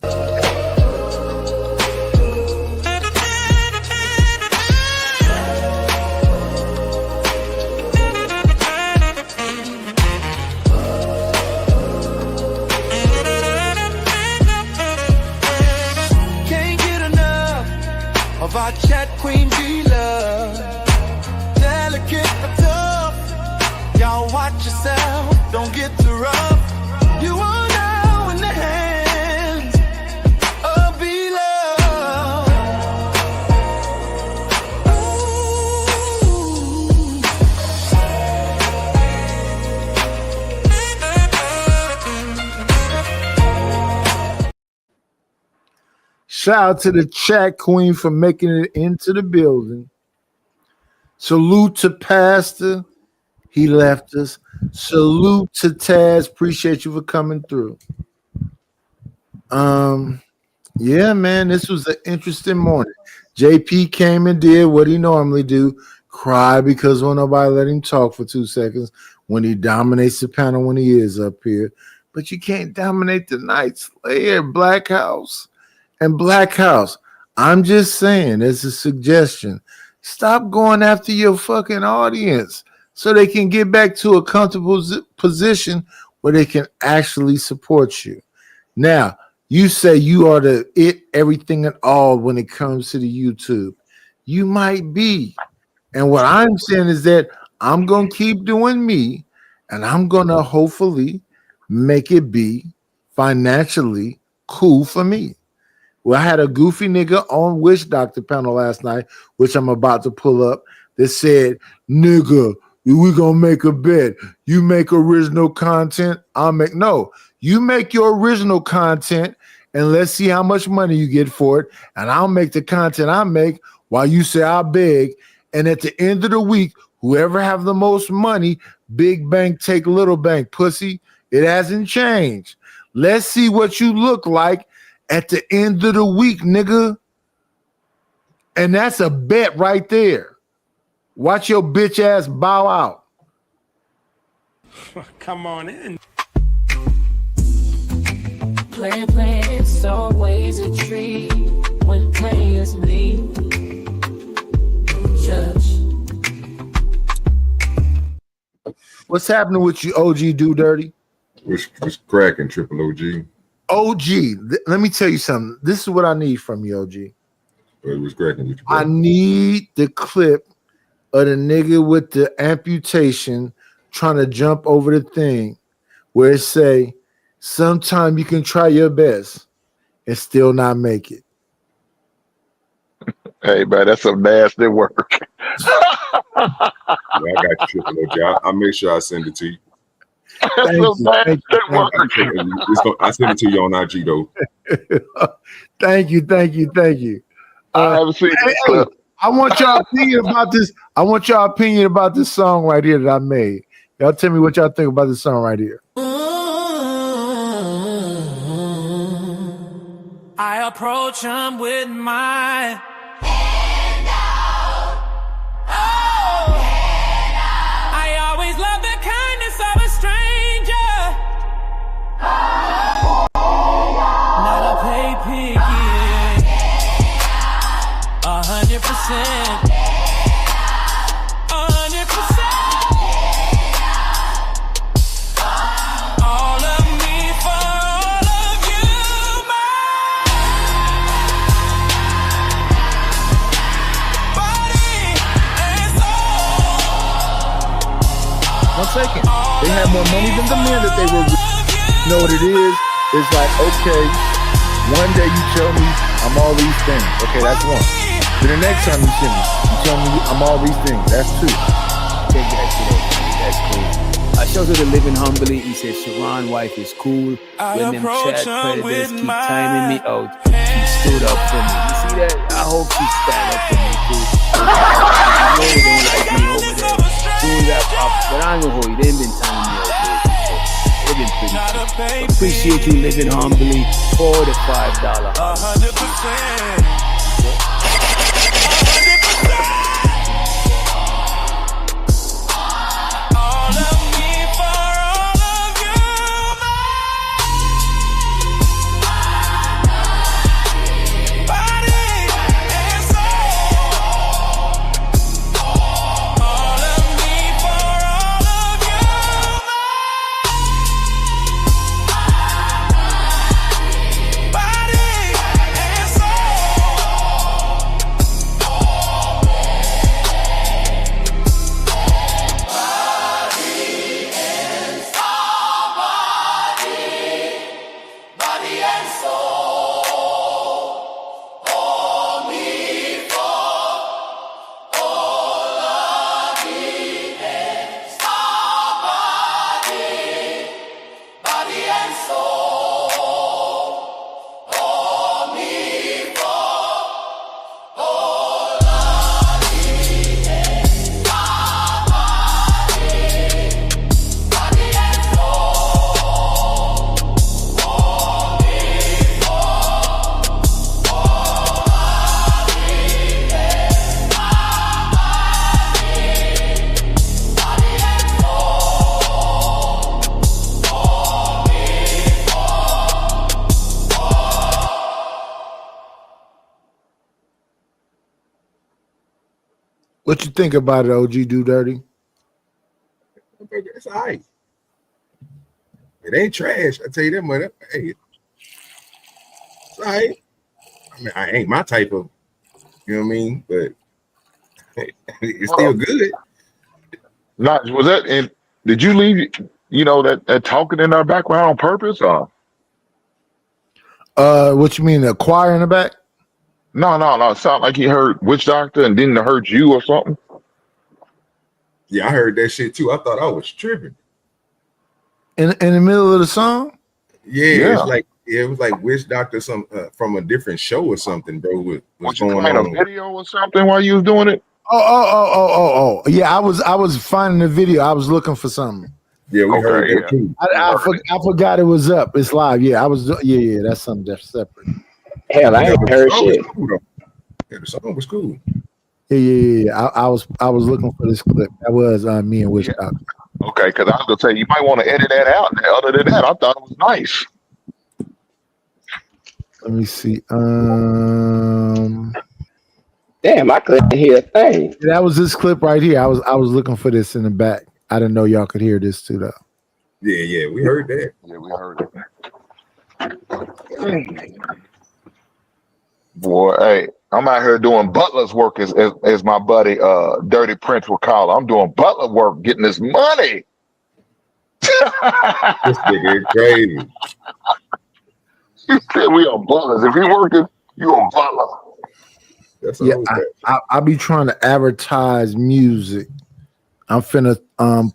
Of our chat queen beloved, delicate but tough. Y'all watch yourself, don't get too rough. You are now in the hands of beloved. Shout out to the chat queen for making it into the building. Salute to Pastor. He left us. Salute to Taz. Appreciate you for coming through. Yeah, man, this was an interesting morning. JP came and did what he normally do. Cry because won't nobody let him talk for 2 seconds when he dominates the panel when he is up here. But you can't dominate the Night Slayer, Black House. And Black House, I'm just saying, as a suggestion, stop going after your fucking audience so they can get back to a comfortable position where they can actually support you. Now, you say you are the it, everything and all when it comes to the YouTube. You might be. And what I'm saying is that I'm going to keep doing me, and I'm going to hopefully make it be financially cool for me. Well, I had a goofy nigga on Wish Doctor panel last night, which I'm about to pull up, that said, nigga, we gonna make a bet. You make original content, I'll make, no. You make your original content and let's see how much money you get for it. And I'll make the content I make while you say I beg. And at the end of the week, whoever have the most money, big bank take little bank, pussy. It hasn't changed. Let's see what you look like at the end of the week, nigga. And that's a bet right there. Watch your bitch ass bow out. Come on in. Play, it's always a treat when players leave. Judge. What's happening with you, OG Do Dirty? What's cracking, Triple OG? OG, let me tell you something. This is what I need from you, OG. What's cracking with you? I need the clip of the nigga with the amputation trying to jump over the thing where it say, sometime you can try your best and still not make it. Hey, man, that's some nasty work. I got you, Triple OG. I'll make sure I send it to you. That's Thank so you. bad. Thank That you. works. I sent it to you on IG though. Thank you. Thank you. Thank you. I haven't seen that Hey, clip. I want your opinion about this. I want your opinion about this song right here that I made. Y'all tell me what y'all think about this song right here. I approach him with my I always love the kindness of a stranger. Not a pay pig, 100%. 100%. All of me for all of you, body and soul. 1 second. They had more money than the men that they were with. You know what it is? It's like, okay, one day you tell me I'm all these things. Okay, that's one. Then the next time you tell me I'm all these things. That's two. Take that shit over. That's cool. I showed her to living humbly. He said, Sharon wife is cool. When them chat predators keep timing me out, she stood up for me. You see that? I hope she stand up for me too. I know they don't like me over there doing that pop, but I ain't gonna hold you. They ain't been timing me out lately, so they've been pretty cool. Appreciate you living humbly for the $5. 100%. What you think about it, OG Do Dirty? It's all right. It ain't trash. I tell you that much. Hey, it's all right. I mean, I ain't my type of, you know what I mean? But hey, it's still good. Notch, was that and did you leave that talking in our background on purpose or What you mean, the choir in the back? no, it sounded like he heard Witch Doctor and didn't heard you or something. Yeah, I heard that shit too. I thought I was tripping. In the middle of the song? Yeah. It was like Witch Doctor from a different show or something, bro. What's going Playing on? a video or something while you was doing it? Oh. Yeah, I was finding the video. I was looking for something. Yeah, we heard that too. I forgot it was up. It's live. Yeah, I was. Yeah. That's something that's separate. Hell, I ain't heard shit. Yeah, the song was cool. Yeah. I was looking for this clip. That was me and Witch Doctor. Okay, because I was gonna say you might want to edit that out. Other than that, I thought it was nice. Let me see. Damn, I couldn't hear a thing. That was this clip right here. I was looking for this in the back. I didn't know y'all could hear this too, though. Yeah, we heard that. Yeah, we heard it. Boy, hey, I'm out here doing butler's work as my buddy Dirty Prince would call it. I'm doing butler work, getting this money. This nigga is crazy. You said we are butlers. If you working, you a butler. That's I be trying to advertise music. I'm finna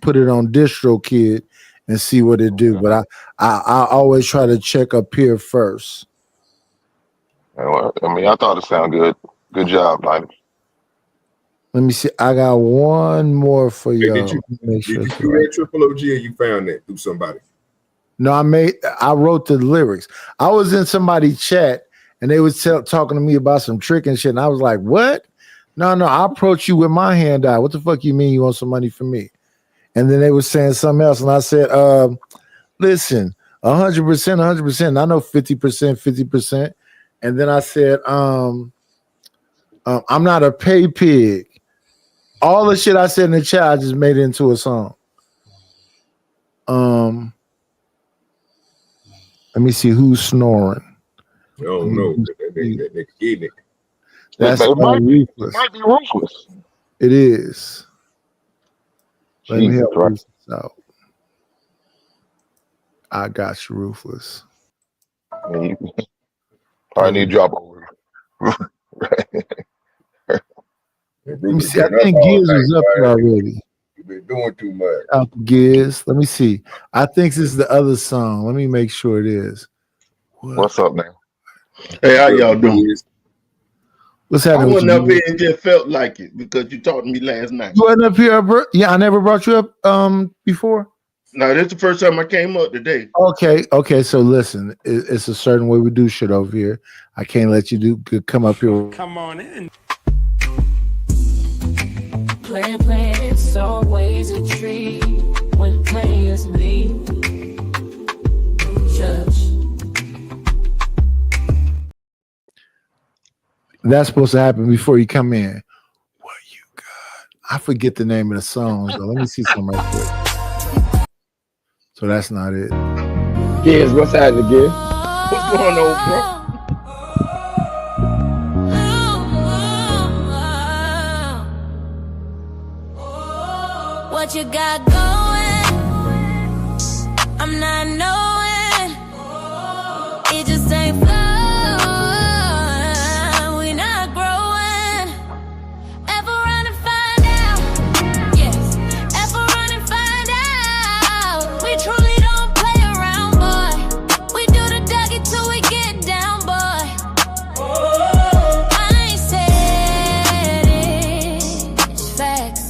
put it on DistroKid, and see what it do. But I always try to check up here first. Well, I mean, I thought it sounded good. Good job, Nine. Let me see. I got one more for Hey, y'all. did you Make sure do it's that right. Triple OG, or you found that through somebody? No, I wrote the lyrics. I was in somebody's chat and they was talking to me about some trick and shit. And I was like, what? No, I approached you with my hand out. What the fuck you mean you want some money from me? And then they were saying something else. And I said, listen, 100%, 100%. I know 50%, 50%. And then I said, I'm not a pay pig. All the shit I said in the chat, I just made it into a song. Let me see who's snoring. Oh no, that nigga getting it. That's it might be Ruthless. It is. Let me Jesus help Christ. Ruthless out. I got you, Ruthless. I need to drop over. Let me see. I think Giz was up here already. You've been doing too much. Out Giz. Let me see. I think this is the other song. Let me make sure it is. What's up, man? Hey, how y'all doing? What's I happening? wasn't up here and just felt like it because you talked to me last night. You wasn't up here, bro? Yeah, I never brought you up before. No, this is the first time I came up today. Okay. So listen, it's a certain way we do shit over here. I can't let you come up here. Come on in. Plan, it's always a treat when players leave. Judge. That's supposed to happen before you come in. What you got? I forget the name of the songs, though. Let me see some right quick. So that's not it. Giz, what's happening, Giz? What's going on, bro? What you got going? I'm not knowing. It just ain't flowing. We not growing. Ever run and find out? Yes. Ever run and find out? We truly don't play around, boy. We do the Dougie till we get down, boy. I ain't said it. It's facts.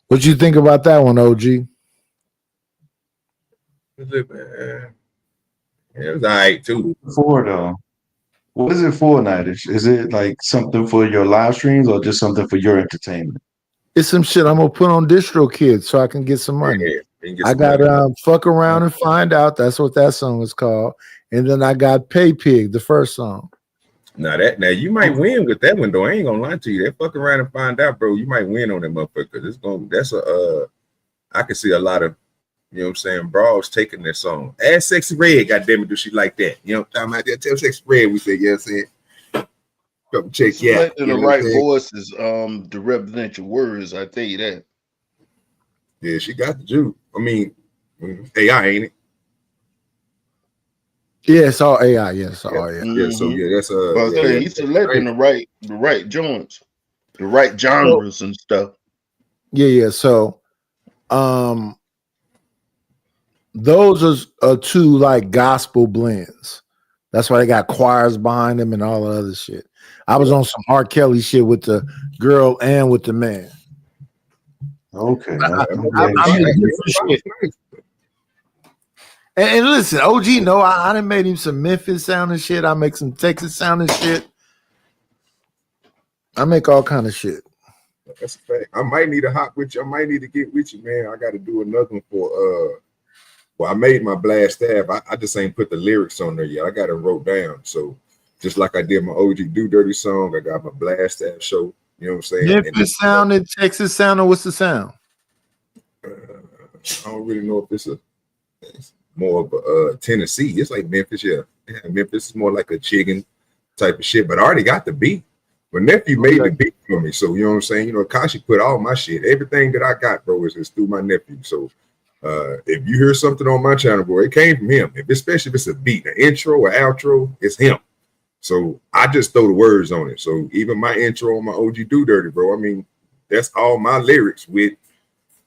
What you think about that one, OG? It was all right too. For though, what is it for, Nightish? Is it like something for your live streams or just something for your entertainment? It's some shit I'm gonna put on DistroKid so I can get some money. I got Fuck Around and Find Out. That's what that song is called. And then I got Pay Pig, the first song. Now you might win with that one though. I ain't gonna lie to you. That Fuck Around and Find Out, bro. You might win on that motherfucker. I can see a lot of, you know what I'm saying, bros taking this song. Ask Sexy Red, goddamn it, do she like that? You know what I'm talking about? Tell Sexy Red, we say, you know what I'm saying? Couple checks, yeah. Selecting the right voices to represent your words, I tell you that. Yeah, she got the juke. I mean, AI, ain't it? Yeah, it's all AI. Yeah, it's all AI. Yeah, so yeah, that's he's selecting the right joints, the right genres and stuff. Yeah. So those are two like gospel blends. That's why they got choirs behind them and all the other shit. I was on some R. Kelly shit with the girl and with the man. Okay. I'm in different shit. And listen, OG, no, I done made him some Memphis sounding shit. I make some Texas sounding shit. I make all kind of shit. That's a fact. I might need to hop with you. I might need to get with you, man. I got to do another one for well, I made my blast staff. I just ain't put the lyrics on there yet. I got it wrote down. So just like I did my OG Do Dirty song, I got my blast staff show. You know what I'm saying? Memphis sounding, Texas sounding. What's the sound? I don't really know if it's more of a Tennessee. It's like Memphis, yeah. Memphis is more like a chicken type of shit. But I already got the beat. My nephew made the beat for me, so you know what I'm saying. You know, Kashi put all my shit, everything that I got, bro, is through my nephew. So if you hear something on my channel, bro, it came from him. Especially if it's a beat, an intro or outro, it's him. So I just throw the words on it. So even my intro on my OG Do Dirty, bro, I mean, that's all my lyrics with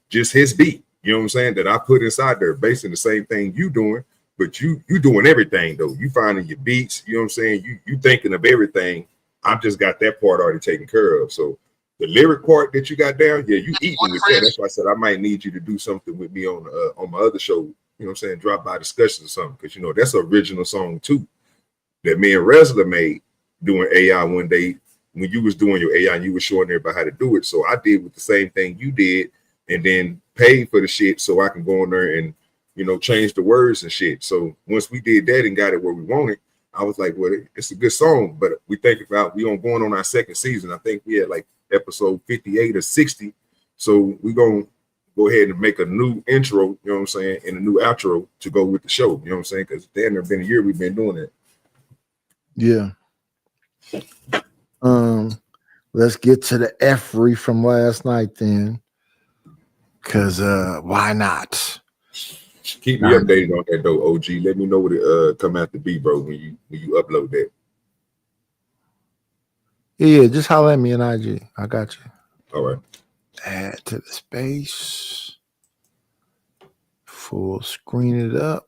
just his beat. You know what I'm saying? That I put inside there, basically the same thing you doing, but you doing everything though. You finding your beats. You know what I'm saying? You thinking of everything. I've just got that part already taken care of. So the lyric part that you got down, yeah, you eating with that. That's why I said I might need you to do something with me on my other show. You know what I'm saying? Drop by discussions or something, because you know that's an original song too that me and Resler made doing AI one day when you was doing your AI and you was showing everybody how to do it. So I did with the same thing you did, and then paid for the shit so I can go in there and, you know, change the words and shit. So once we did that and got it where we wanted, I was like, well, it's a good song, but we think about we going on our second season. I think we had like episode 58 or 60. So we're going to go ahead and make a new intro, you know what I'm saying, and a new outro to go with the show, you know what I'm saying? Because there never been a year we've been doing it. Yeah. Let's get to the F-ry from last night then. Cause why not? Keep me updated on that though, OG. Let me know what it come out to be, bro, when you upload that. Yeah, just holler at me in IG. I got you. All right. Add to the space. Full screen it up.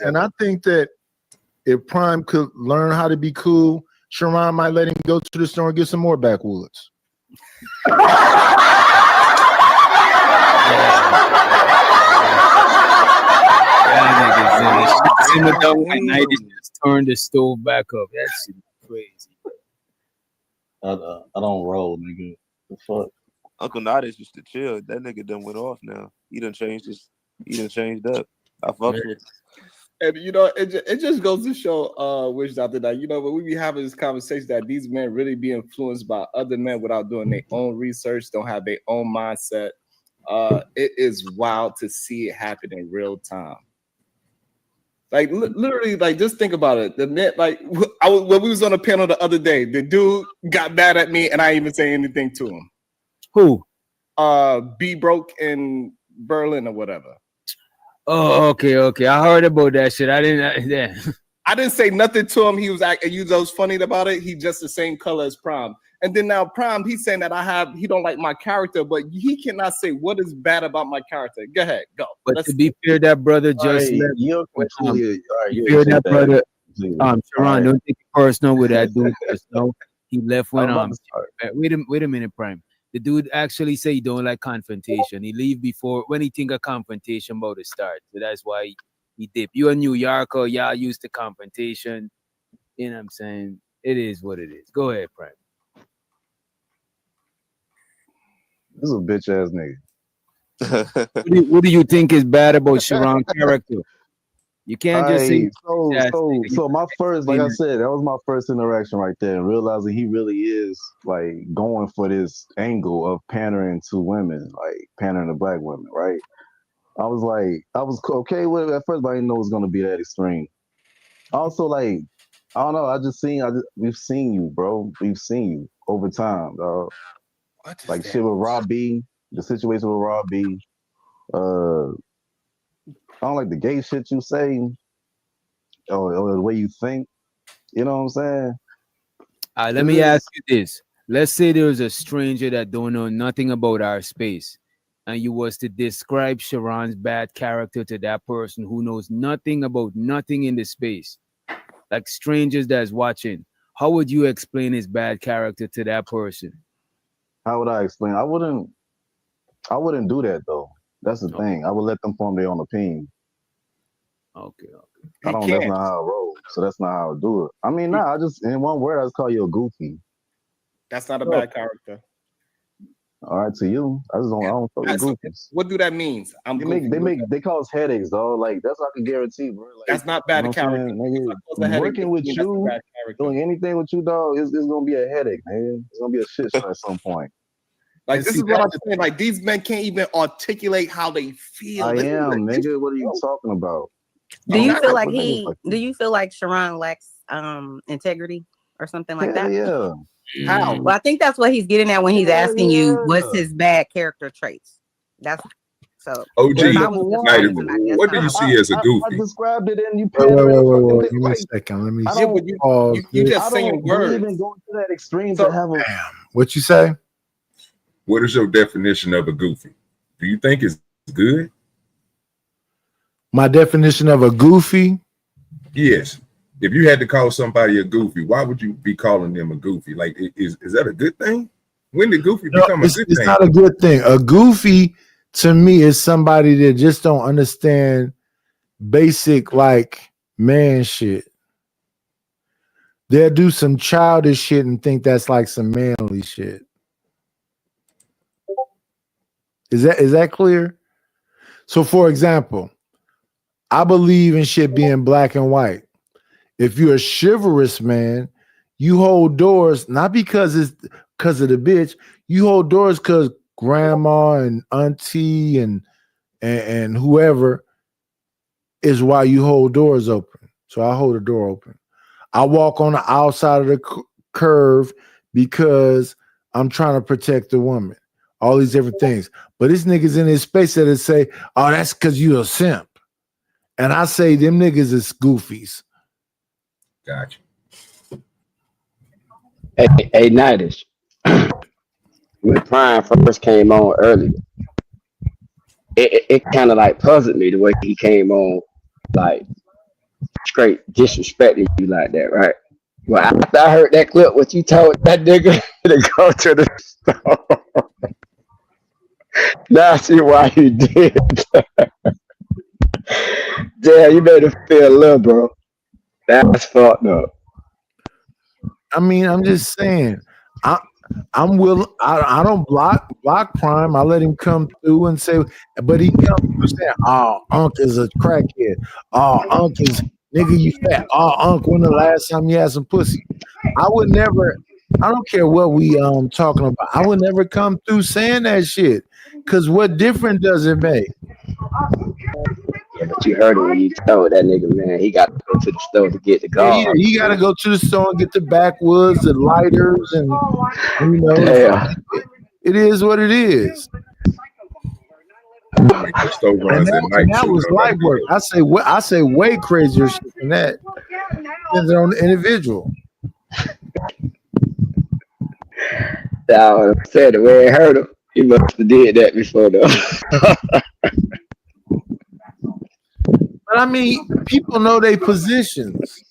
And I think that if Prime could learn how to be cool, Sharon might let him go to the store and get some more backwoods. Simmer down at night and just turn the stove back up. That's crazy. I don't roll, nigga. The fuck? Uncle Nadish used to chill. That nigga done went off now. He done changed up. I fucks with him. And you know, it just goes to show, which after that, you know, when we be having this conversation that these men really be influenced by other men without doing their own research, don't have their own mindset. It is wild to see it happen in real time. Like literally, like just think about it. The net, like when we was on a panel the other day, the dude got mad at me, and I didn't even say anything to him. Who? B broke in Berlin or whatever. Oh, okay. I heard about that shit. I didn't say nothing to him. He was acting. You know, was funny about it. He just the same color as Prime. And then now Prime, he's saying that he don't like my character, but he cannot say what is bad about my character. Go ahead, go. But to be fair, that brother just left. That brother, Sharon, don't take it personal with that dude. No, he left when wait a minute, Prime. The dude actually say he don't like confrontation. He leave before when he think a confrontation about to start. So that's why he dip. You a New Yorker, y'all used to confrontation. You know what I'm saying? It is what it is. Go ahead, Prime. This is a bitch ass nigga. What do you think is bad about Sharon's character? You can't just say so my first, like I said, that was my first interaction right there, and realizing he really is like going for this angle of pandering to women, like pandering to black women, right? I was okay with it at first, but I didn't know it was gonna be that extreme. Also, like, I don't know, we've seen you, bro. We've seen you over time, dog. Like shit with Rob B, the situation with Rob B. I don't like the gay shit you say, or the way you think. You know what I'm saying? Let me ask you this. Let's say there's a stranger that don't know nothing about our space. and you was to describe Sharon's bad character to that person who knows nothing about nothing in the space, like strangers that's watching, how would you explain his bad character to that person? How would I explain? I wouldn't do that though. That's the thing. I would let them form their own opinion. Okay. That's not how I roll. So that's not how I do it. I mean, I just in one word, I just call you a goofy. That's not a bad character. All right, to you. I don't fuck with goofies. What do that mean? They cause headaches, though. Like that's I can guarantee, bro. Like, that's not bad character. Working with you, doing anything with you, dog, it's gonna be a headache, man. It's gonna be a shit show at some point. Like this is what I'm saying. Like these men can't even articulate how they feel. Nigga. What are you talking about? Do you feel like do you feel like Sharon lacks integrity or something like that? Yeah. How? Well, I think that's what he's getting at when he's asking you what's his bad character traits. That's so. OG, what do you see as a goofy? I described it and you. Wait. Give me a second. Let me. You just saying words. Even going to that extreme to have a. What you say? What is your definition of a goofy? Do you think it's good? My definition of a goofy? Yes. If you had to call somebody a goofy, why would you be calling them a goofy? Like, is that a good thing? When did goofy become a good thing? It's not a good thing. A goofy to me is somebody that just don't understand basic like man shit. They'll do some childish shit and think that's like some manly shit. Is that clear? So for example, I believe in shit being black and white. If you're a chivalrous man, you hold doors not because of the bitch. You hold doors because grandma and auntie and whoever is why you hold doors open. So I hold a door open. I walk on the outside of the curve because I'm trying to protect the woman. All these different things. But this niggas in his space that say, "Oh, that's because you a simp," and I say them niggas is goofies. Gotcha. Hey, Nightish. When Prime first came on earlier, it kind of like puzzled me the way he came on, like straight disrespecting you like that, right? Well, after I heard that clip, what you told that nigga to go to the store. Now I see why you did. Damn, you made him feel love, bro. That's fucked up. I mean, I'm just saying, I'm willing. I don't block Prime. I let him come through and say, but he comes through saying, "Oh, Unc is a crackhead. Oh, Unc is nigga, you fat. Oh, Unc, when the last time you had some pussy?" I would never. I don't care what we talking about. I would never come through saying that shit. Cause what difference does it make? Yeah, but you heard it when you told that nigga, man, he got to go to the store to get the guard. Yeah, he got to go to the store and get the backwoods, the lighters, and you know, it is what it is. And that was light work. I say way crazier shit than that. Depends on the individual. Now, I said the way it hurt him, he must have did that before, though. But I mean, people know their positions.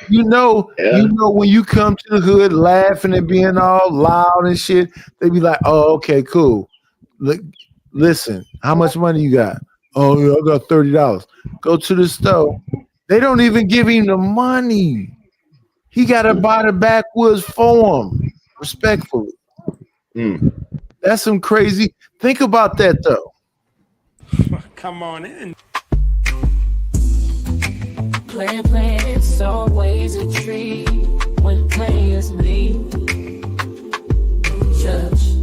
You know when you come to the hood laughing and being all loud and shit, they be like, "Oh, okay, cool. Look, listen, how much money you got? Oh, yeah, I got $30. Go to the store. They don't even give him the money. He got to buy the backwoods for him, respectfully. That's some crazy. Think about that though. Come on in. Playing, it's always a treat when players leave. Judge.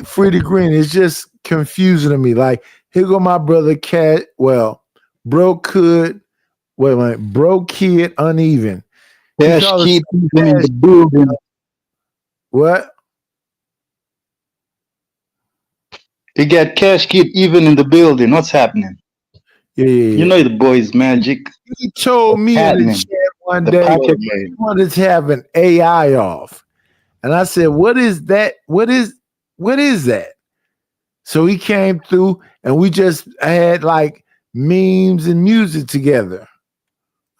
Freddie Green is just confusing to me. Like, here go my brother Cat. Well, broke kid uneven. Cash Kid even in the building. What? You got Cash Kid even in the building. What's happening? Yeah. You know the boy's magic. He told me in the chat one day he wanted to have an AI off. And I said, what is that? What is that? So he came through and we just had like memes and music together.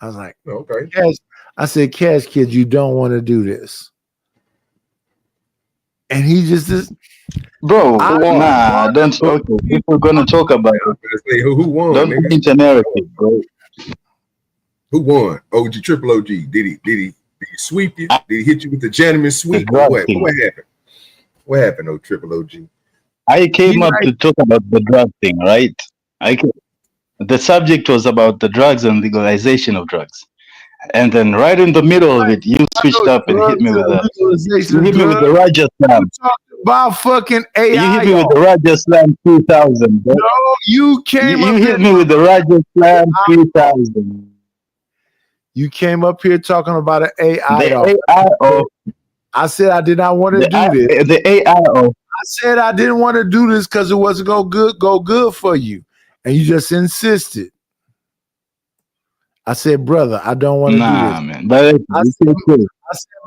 I was like, okay. I said, Cash Kid, you don't want to do this. And he just bro, don't. Okay, if we're gonna talk about it, who won? Don't Nigga? change the narrative, bro. Who won? Triple OG. Did he sweep you? Did he hit you with the gentleman sweep? Or what? What happened? What happened, Triple OG? I came up to talk about the drug thing, right? The subject was about the drugs and legalization of drugs. And then right in the middle of it, you switched up and hit me with the Raja Slam. About fucking AI. You hit me with the Raja Slam 3000, bro. No, you hit me with the Raja Slam 3000. You came up here talking about an AI. The AIO. I said I did not want to do this. The AIO. I said I didn't want to do this because it wasn't go good for you. And you just insisted. I said, brother, I don't want to do this. Man. But I said,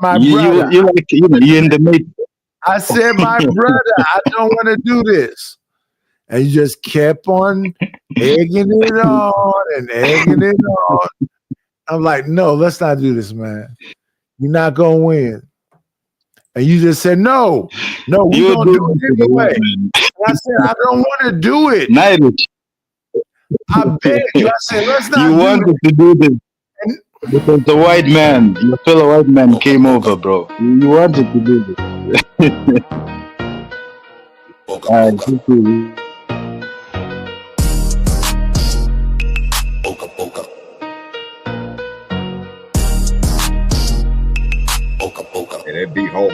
my brother. You in the matrix. I said, my brother, I don't want to do this. And you just kept on egging it on and egging it on. I'm like, no, let's not do this, man. You're not going to win. And you just said, no, we're going to do it anyway. And I said, I don't want to do it. I begged you. I said, let's not You wanted to do this because the white man, your fellow white man came over, bro. You wanted to do this. And that beat hard.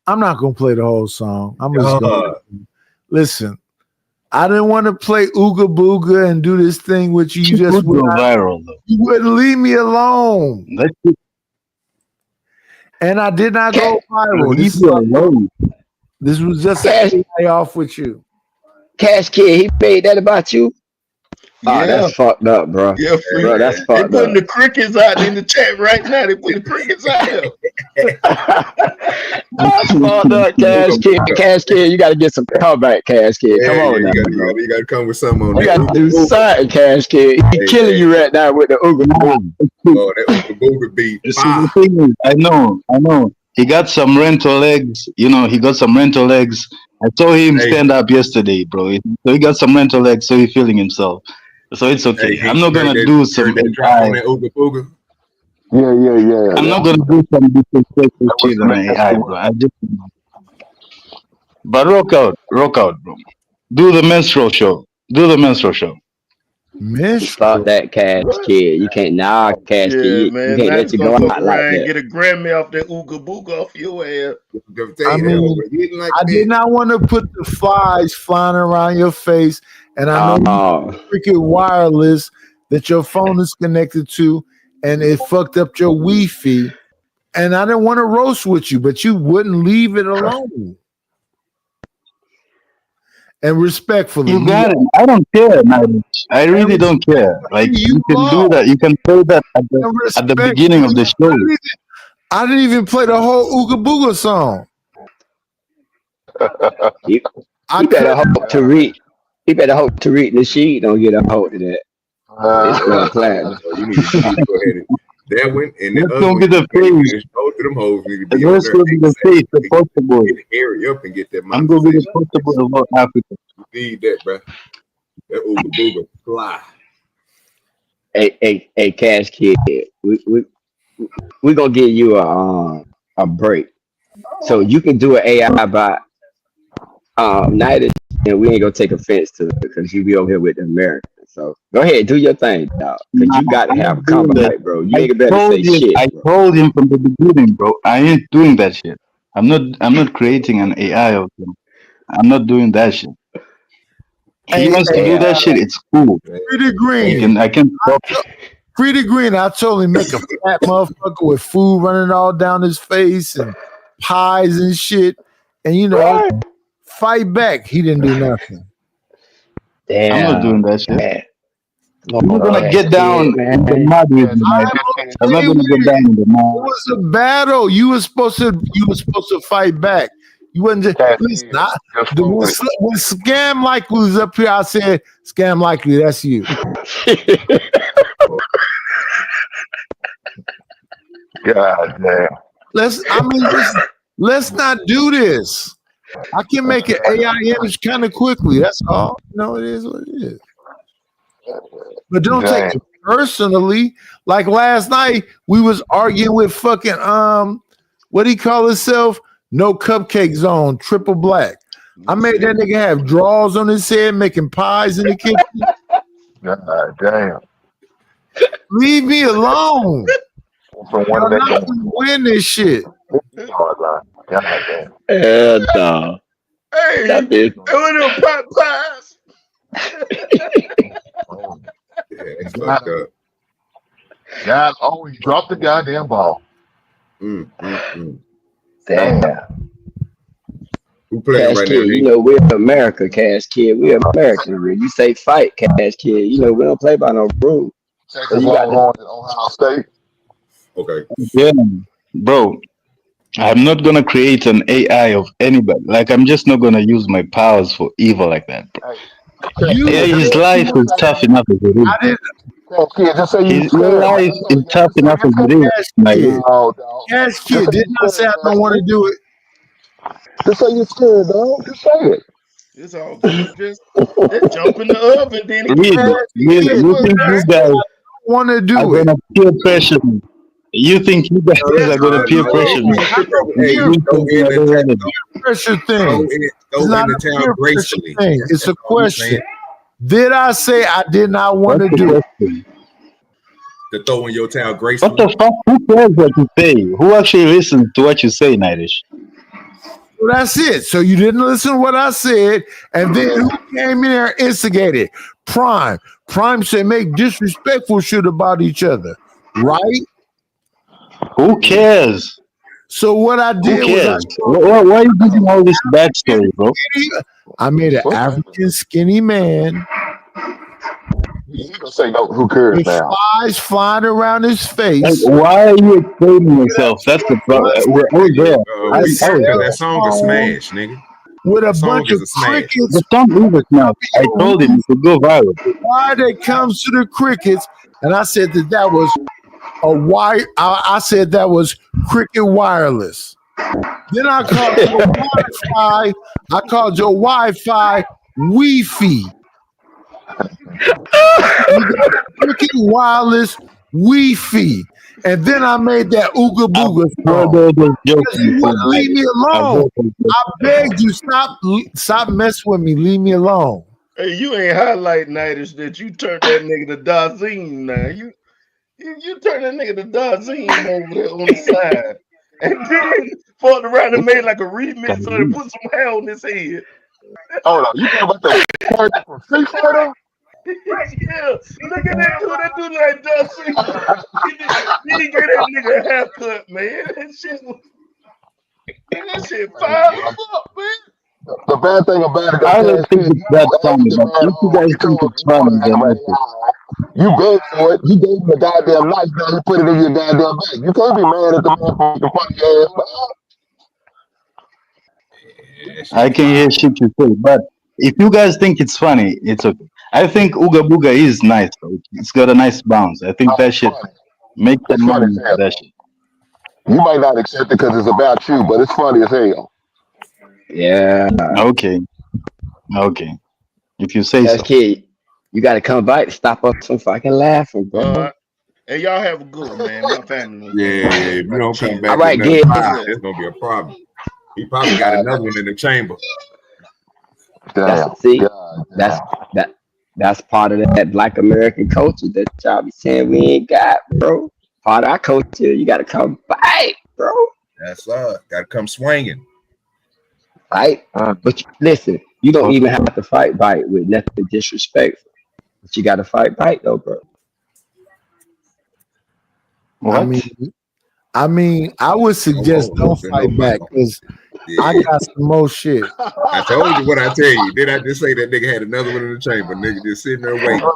I'm not gonna play the whole song. I'm just gonna listen. I didn't want to play Ooga Booga and do this thing with you. You just would go viral, though. You wouldn't leave me alone. And I did not go viral. This was just a lay off with you. Cash Kid, he made that about you. Yeah. Oh, that's fucked up, bro. Yeah, bro, that's they fucked putting up. the crickets out in the chat right now. They putting the crickets out here. That's fucked up, Cash Kid. Cash Kid, you got to get some comeback, Cash Kid. Come on now, bro. You got to come with something on You that. got to do something, Cash Kid. He killing you right now with the Ooga Booga. Oh, that Ooga Booga beat. You see, the thing is, I know. He got some rental legs. He got some rental legs. I saw him stand up yesterday, bro. So he got some rental legs, so he's feeling himself. So it's okay. I'm not gonna do some drop on that Ooga Booga. Yeah. I'm not gonna do some disrespectful shit on AI, bro. But rock out, bro. Do the menstrual show. Stop that, Cash Kid. You can't Cash Kid. You can't let you go out like that. Get a Grammy off that Ooga Booga off your ass. I mean, I did not want to put the flies flying around your face, and I know freaking wireless that your phone is connected to, and it fucked up your Wi-Fi. And I didn't want to roast with you, but you wouldn't leave it alone. And respectfully, you got it. I don't care, man. I really don't care. Like you can do that. You can say that at the beginning of the show. I didn't even play the whole Ooga Booga song. He better hope to read. He better hope to read the sheet. Don't get a hold of that. It's class. So you need to go ahead and that one and the That's other gonna one. be the face. Both of them hoes need to be That's gonna be the face, the poster boy. Hurry up and get that. I'm gonna be the poster boy of North Africa. You need that, bro. That Ooga Booga fly. Hey, Cash Kid, we gonna give you a break, so you can do an AI by night, and we ain't gonna take offense to it because you be over here with the Americans. So go ahead, do your thing, dog. Cause you got to have a comeback, bro. You ain't better say shit. I told him from the beginning, bro. I ain't doing that shit. I'm not creating an AI of him. I'm not doing that shit. He wants to do that shit. It's cool. Pretty Green. I can stop. Pretty Green. I told him make a fat motherfucker with food running all down his face and pies and shit, and fight back. He didn't do nothing. Damn. I'm not doing that shit. Man. I'm gonna get down in the mud with you, man. I'm not gonna get down in the It mud. was a battle. You were supposed to fight back. You wasn't just listen. When Scam Likely was up here, I said, "Scam Likely, that's you." God damn. Let's not do this. I can make an AI image kind of quickly. That's all. No, it is what it is. But don't take it personally. Like last night, we was arguing with fucking what do he call himself? No Cupcake Zone, Triple Black. I made that nigga have drawers on his head, making pies in the kitchen. God damn. Leave me alone. Y'all not gonna win this shit. God damn. No. Hey, That is- it was them pot pies. It's fucked up. Guys always drop the goddamn ball. Damn. Who playing Cash right Kid, now? you know we're America, Cash Kid. We're American. When you say fight, Cash Kid, you know we don't play by no rules. Texas Longhorns at Ohio State. Okay. Yeah, bro. I'm not gonna create an AI of anybody. Like I'm just not gonna use my powers for evil like that, bro. His life is tough enough as it is. Just say you His life is tough enough as it is. Like, Cash Kid, didn't I say I don't want to do it? Just say you're scared, dog. Just say it. It's all good. Just jump in the oven, then you think you guys want to do are gonna peer pressure me? You think you guys are gonna peer pressure me? Pressure thing. Go It's not into a town peer gracefully. pressure thing. It's a question. Did I say I did not want to do it? To throw in your town What gracefully. the fuck? Who cares what you say? Who actually listens to what you say, Nightish? Well, that's it. So you didn't listen to what I said, and then who came in there and instigated? Prime. Prime said make disrespectful shit about each other, right? Who cares? So what I did Who cares? was Why are you giving all this backstory, bro? I made an African skinny man. You gonna say no? Who cares with now? flies flying around his face. Like, why are you explaining yourself? That's the problem. We're all there. That song is smash, nigga. With a Song bunch is of a smash. crickets. The song is now. I told him it could go viral. Why they comes to the crickets, and I said that was a wire. I said that was cricket wireless. Then I called your Wi-Fi. I called your Wi-Fi Wi-Fi. Cricket wireless Wi-Fi. And then I made that Ooga Booga song. You wouldn't leave me alone. I begged you, stop messing with me. Leave me alone. Hey, you ain't highlight Nightish that you turned that nigga to Dazim now. You turned that nigga to Dazim over there on the side. And then fucked around and made like a remix so they put some hair on his head. Hold on, you talking about the character from Street Fighter? Yeah, look at that dude. That dude like Dazim. He gave that nigga a haircut, man. That shit fire as fuck, man. The bad thing about it, I don't think it's that funny, but if you guys think it's funny, then you begged for it. You gave him a goddamn knife. Now you put it in your goddamn bag. You can't be mad at the motherfucking funny ass. I can hear shit you say, but if you guys think it's funny, it's okay. I think Ooga Booga is nice, though. It's got a nice bounce. I think that shit make the money for that shit. You might not accept it because it's about you, but it's funny as hell. Yeah. Okay. Okay. If you say That's so. Kid, you gotta come back to stop us from fucking laughing, bro. Hey, y'all have a good one, man. My family. Yeah, if you don't come back, All right, with Gid. another pie, it's gonna be a problem. He probably got another one in the chamber. That's part of that Black American culture that y'all be saying we ain't got, bro. Part of our culture, you gotta come back, bro. That's gotta come swinging. Right? But listen, You don't even have to fight bite with nothing disrespectful. But you got to fight bite though, bro. What? I mean, I would suggest don't fight back because I got some more shit. I told you what I tell you. Did I just say that nigga had another one in the chamber? Nigga just sitting there waiting.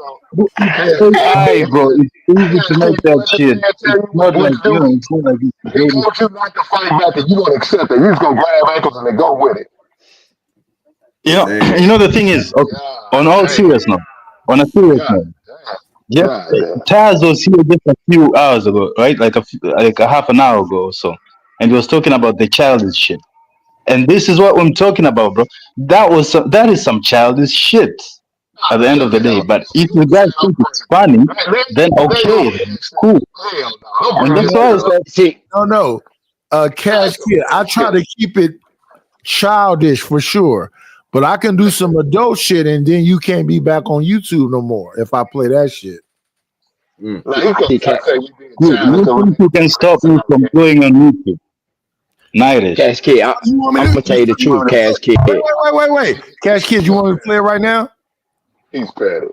Hey, bro, it's easy to make that shit. It's not like, you know, it's not like He wants you not to fight back, and you gonna accept it. You just gonna grab ankles and then go with it. you know, the thing is, okay, on all serious note, on a serious note, Jeff, Taz was here just a few hours ago, right? Like a half an hour ago or so, and he was talking about the childish shit. And this is what I'm talking about, bro. That is some childish shit at the end of the day. But if you guys think it's funny, then okay, then it's cool. And that's why it's like, No. Cash Kid, I try to keep it childish for sure. But I can do some adult shit and then you can't be back on YouTube no more if I play that shit. you think you can stop me from going on YouTube? Nightish. Cash Kid, I'm gonna tell you the truth, Cash Kid. Wait. Cash Kid, you want me to play it right now? He's petty.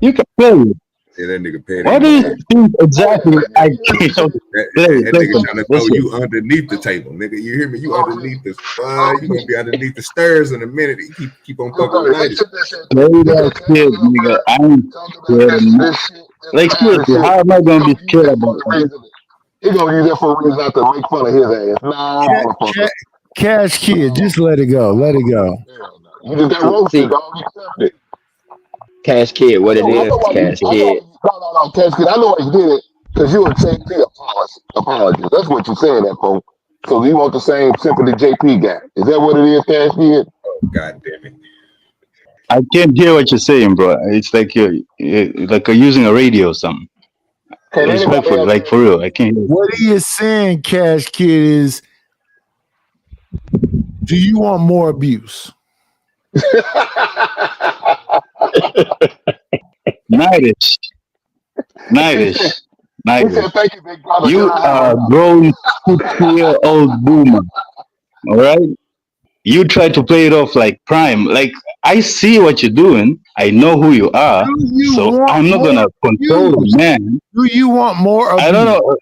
You can play it. Yeah, that nigga petty. What do you think exactly? That nigga trying to throw you underneath the table, nigga. You hear me? You underneath the you gonna be underneath the stairs in a minute. You keep on fucking with Nightish. Play that shit, nigga. I ain't scared of nothing. Like seriously, how am I gonna be scared about it? He gonna use that for a reason not to make fun of his ass. Nah, Cash Kid, just let it go. Let it go. you just got roasted, dog. You accept it. Cash Kid, what it is, Cash Kid. No, Cash Kid. I know why you did it because you a JP apologist. That's what you're saying, that folks. So you want the same sympathy JP got. Is that what it is, Cash Kid? Oh, God damn it. I can't hear what you're saying, bro. It's like you're using a radio or something. Respectfully, like for real, I can't hear. What he is saying, Cash Kid, is do you want more abuse? Nightish. Thank you, big brother. You are a grown 60-year-old boomer. All right? You try to play it off like Prime. Like, I see what you're doing. I know who you are. So I'm not going to control you, man. Do you want more abuse? I don't know.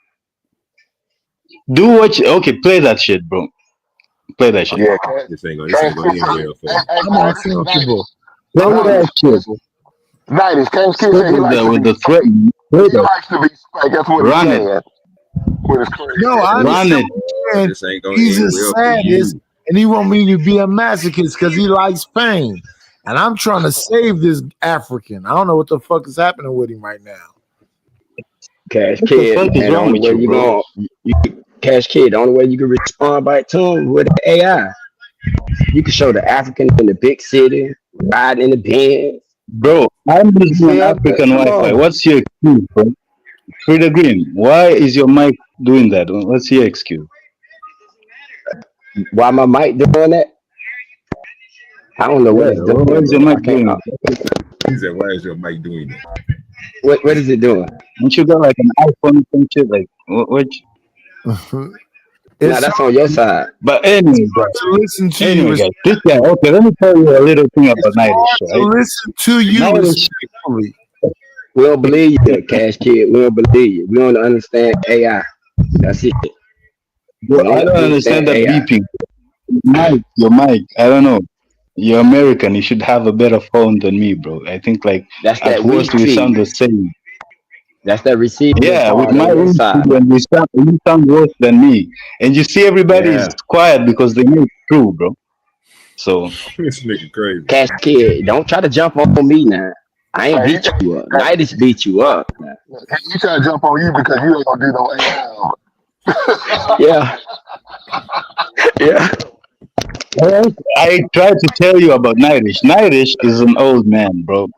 Do what you... Okay, play that shit, bro. Play that shit. Yeah, this ain't gonna end well for you. I'm not comfortable. Play that shit. Nightish, Cash Kid said he likes with to the threat. he likes to be spanked. That's what Run he's it. saying. With his crazy. No, I Run it. understand. This ain't gonna He's end a well for you. sadist and he want me to be a masochist because he likes pain. And I'm trying to save this African. I don't know what the fuck is happening with him right now. Cash What the Kid, fuck is and the wrong only with way you, you bro? gonna Cash Kid, the only way you can respond back to him with AI. You can show the African in the big city, riding in the Benz. Bro, I'm using an Yeah, African come Wi-Fi. on. What's your excuse, bro? Frida Green, why is your mic doing that? What's your excuse? Why my mic doing that? I don't know what Yeah, it's doing, why is your bro. I mic can't. doing that? He said, "Why is your mic doing that?" What is it doing? Don't you got like an iPhone and shit? Like, what? Nah, that's on your side. But anyway, bro. To listen to Anyway, you, guys, this guy. Okay, let me tell you a little thing about it's Nightish, hard to right? listen to you Nightish, respectfully. We don't believe you, Cash Kid. We don't believe you. We don't understand AI. That's it. We bro, I don't understand that beeping. Your mic. I don't know. You're American. You should have a better phone than me, bro. I think like That's at that worst we receipt. sound the same. That's that receiving Yeah, with part my on your room, side. and you sound worse than me. And you see, everybody is quiet because they know it's true, bro. So This nigga crazy. Cash Kid, don't try to jump on me now. I ain't beat you up. Nightish beat you up. Now. He trying to jump on you because you ain't gonna do no AI. Yeah. Yeah. I tried to tell you about Nightish. Nightish is an old man, bro.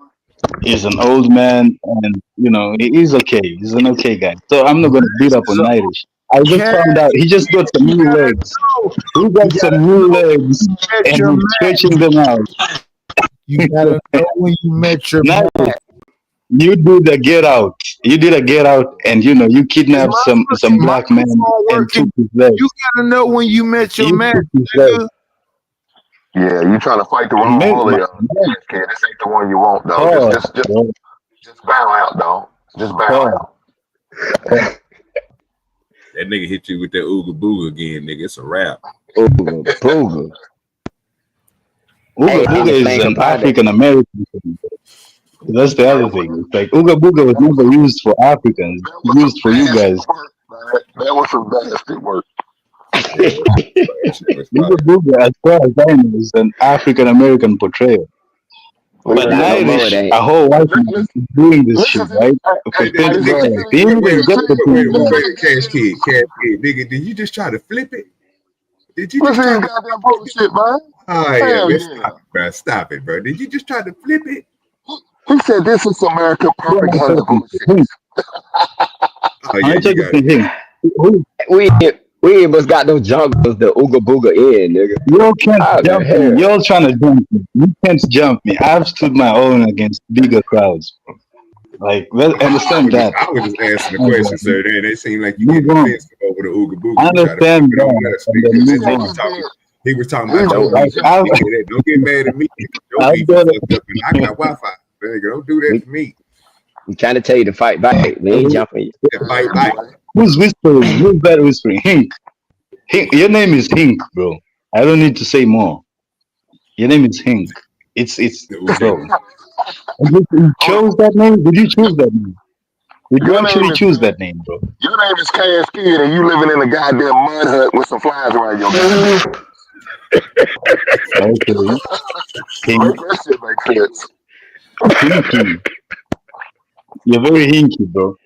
He's an old man, and you know he's okay. He's an okay guy. So I'm not gonna beat up on Nightish. I just found out he just got some new legs. He got some new legs, and he's stretching them out. You gotta know when you met your man. You did a get out. You did a get out, and you know you kidnapped some black man and took his legs. You gotta know when you met your man, nigga. Yeah, you trying to fight the wrong bully, kid. This ain't the one you want, though. Just bow out, dog. Just bow out. That nigga hit you with that ooga booga again, nigga. It's a wrap. Ooga booga. Ooga booga is an African American thing. That's the other thing. It's like Ooga booga was never used for Africans. It's used for you guys. That was some bastard work. Ooga booga, as far as I know, is an African American portrayal. But Irish, a whole white man is doing this shit, right? For $50. He didn't even get the Wait, Cash Kid, nigga, did you just try to flip it? Did you just try to goddamn bullshit, man? Oh yeah, stop it, bro. Did you just try to flip it? He said this is American propaganda bullshit. Oh yeah, you got it. We ain't got those jungles, the Ooga Booga in, nigga. You can't jump me. You're trying to jump me. You can't jump me. I've stood my own against bigger crowds, bro. Like, well, understand that. I was just asking the question, sir. They seem like you get defensive over the Ooga Booga. I understand that. He was talking about your beef. Don't get mad at me. Your beef is fucked up and I got Wi-Fi. Nigga, don't do that to me. I'm trying to tell you to fight back. We ain't jumping you. Fight back. Who's whispering? Who's that whispering? Hink. Hink. Your name is Hink, bro. I don't need to say more. Your name is Hink. It's bro. You chose that name? Did you choose that name? Did you actually choose that name, bro? Your name is Cash Kid and you living in a goddamn mud hut with some flies around your neck. Okay. That shit makes sense. Hinky. You're very hinky, bro.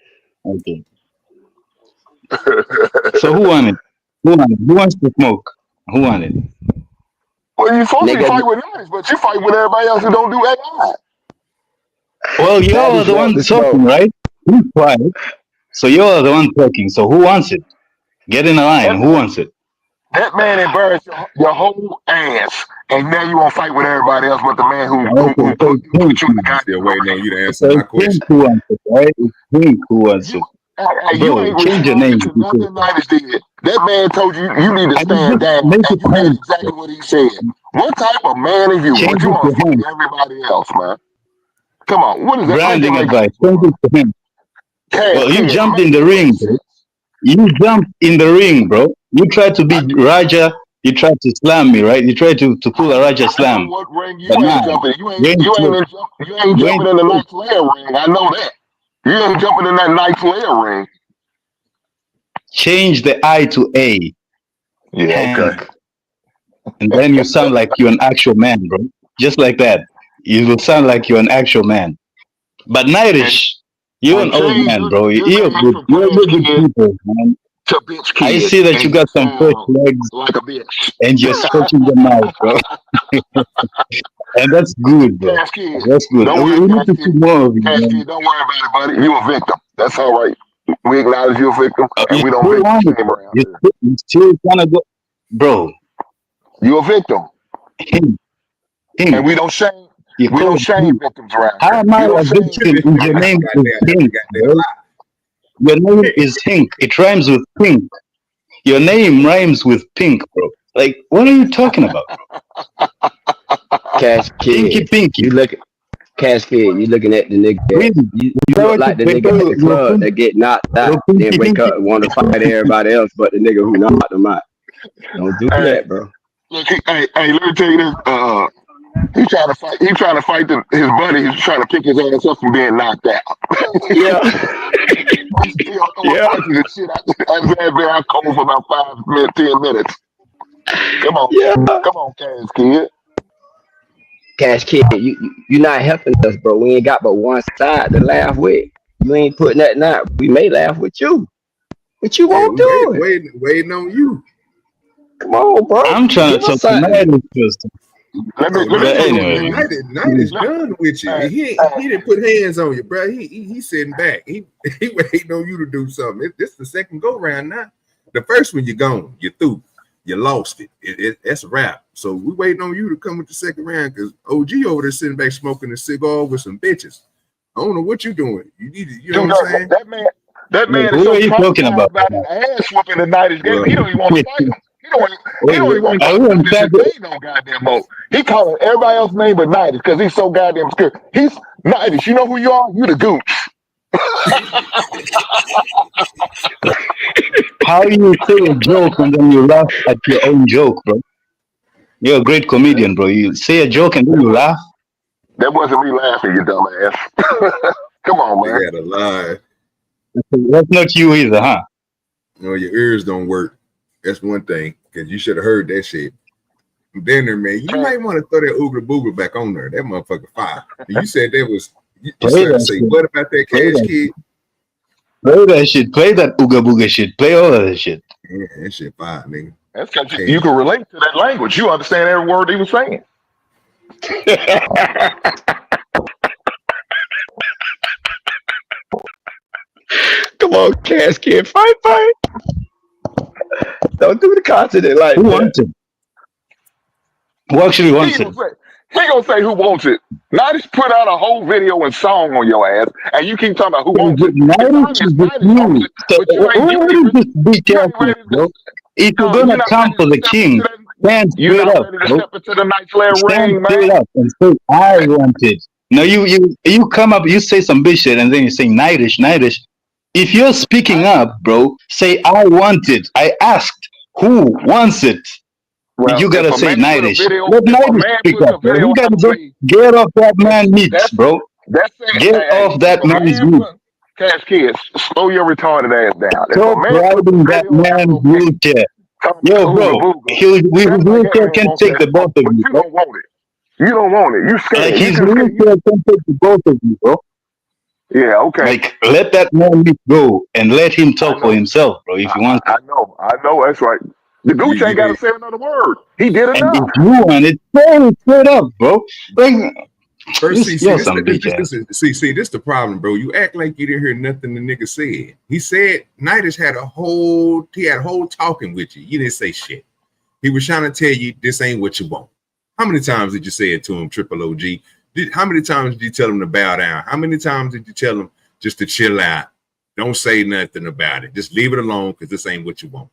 Okay. So who won it? Who wants to smoke? Who won it? Well, you supposed to fight with us, but you fight with everybody else who don't do AI. Well, you're the one talking, right? Who's quiet? So you're the one talking. So who wants it? Get in a line. Who wants it? That man embarrassed your whole ass, and now you want to fight with everybody else but the man who put you in the goddamn. Still waiting on you to answer my question. Who wants it, right? It's Pink who wants it. You change your name. Nothing Niners did. That man told you you need to stand down, and you did exactly what he said. What type of man are you? But you want to fight everybody else, man? Come on, what is that? Branding advice. Change it to him. Well, you jumped in the ring, bro. You jumped in the ring, bro. You tried to beat Raja. You tried to slam me, right? You tried to pull a Raja slam. What ring you ain't jumping? You ain't jumping in the ninth layer ring. I know that. You ain't jumping in that ninth layer ring. Change the I to A. Yeah, okay. And then you sound like you're an actual man, bro. Just like that. You will sound like you're an actual man. But Nightish, you're an old man, bro. You're good. You're good people, man. I see that you got some fresh legs like a bitch. And you're stretching them out, bro. And that's good, bro. That's good. We need to see more of you, man. Don't worry about it, buddy. You a victim. That's all right. We acknowledge you're a victim, and we don't victim shame around here. You still trying to go, bro. You a victim. And we don't shame. We don't shame victims around here. How am I a victim if your name is Hink, bro? Your name is Hink. It rhymes with pink. Your name rhymes with pink, bro. Like, what are you talking about? Cash Kid. Pinky. You look at Cash Kid. You looking at the nigga. You look like the nigga at the club that get knocked out, then wake up and want to fight everybody else, but the nigga who knocked them out. Don't do that, bro. Look, hey, let me tell you this. He trying to fight. He trying to fight his buddy. He's trying to pick his ass up from being knocked out. Yeah. I've been out cold for about 10 minutes. Come on, Cash Kid. Cash Kid, you not helping us, bro. We ain't got but one side to laugh with. You ain't putting that out. We may laugh with you, but you won't do it. Waiting on you. Come on, bro. I'm trying to talk to Nightish first. Night is done with you. He didn't put hands on you, bro. He's sitting back. He waiting on you to do something. This the second go round now. The first one you're gone. You're through. You lost it. That's a wrap. So we waiting on you to come with the second round because OG over there sitting back smoking a cigar with some bitches. I don't know what you're doing. You need to, you know what I'm saying? That man is who are you talking about? An ass whooping the Nightish game. He don't even want to fight him. He He don't even want to call his name no goddamn more. He calling everybody else's name but Nighters because he's so goddamn scared. He's Nighters. You know who you are? You the gooch. How you say a joke and then you laugh at your own joke, bro? You're a great comedian, bro. You say a joke and then you laugh. That wasn't me laughing, you dumbass. Come on, man. You gotta lie. That's not you either, huh? No, your ears don't work. That's one thing, because you should have heard that shit. Then there, man, you might want to throw that Ooga Booga back on there. That motherfucker fire. You said that was. You said, say what about that Cash Kid? Play that shit. Play that Ooga Booga shit. Play all of that shit. Yeah, that shit fire, nigga. That's because you can relate to that language. You understand every word he was saying. Come on, Cash Kid, fight. Don't do the continent like Who that. wants it? Who actually wants it? He gonna say who wants it. Now just put out a whole video and song on your ass, and you keep talking about who wants it. What is this bitch ass shit, bro? If you're gonna come for the king, stand straight up, bro. Stand straight up and say I want it. No, you come up, you say some bitch shit, and then you say Nightish. If you're speaking up, bro, say I want it. I asked who wants it. Well, you gotta say Nightish. Let Nightish speak up, bro. You gotta get off that man meat, bro. Get off that man's meat. Cash Kids, slow your retarded ass down. Stop riding that man's wheelchair. Yo, bro, his wheelchair can take the both of you, bro. You don't want it. You scared. Like his wheelchair can take the both of you, bro. Yeah, okay. Like, let that man go and let him talk for himself, bro, if he wants to. I know, that's right. The Gooch ain't got to say another word. He did enough. And if you want it, say it straight up, bro. Like, First, see, this the problem, bro. You act like you didn't hear nothing the nigga said. He said Nightish had a whole talking with you. You didn't say shit. He was trying to tell you this ain't what you want. How many times did you say it to him, Triple OG? How many times did you tell him to bow down? How many times did you tell him just to chill out? Don't say nothing about it. Just leave it alone because this ain't what you want.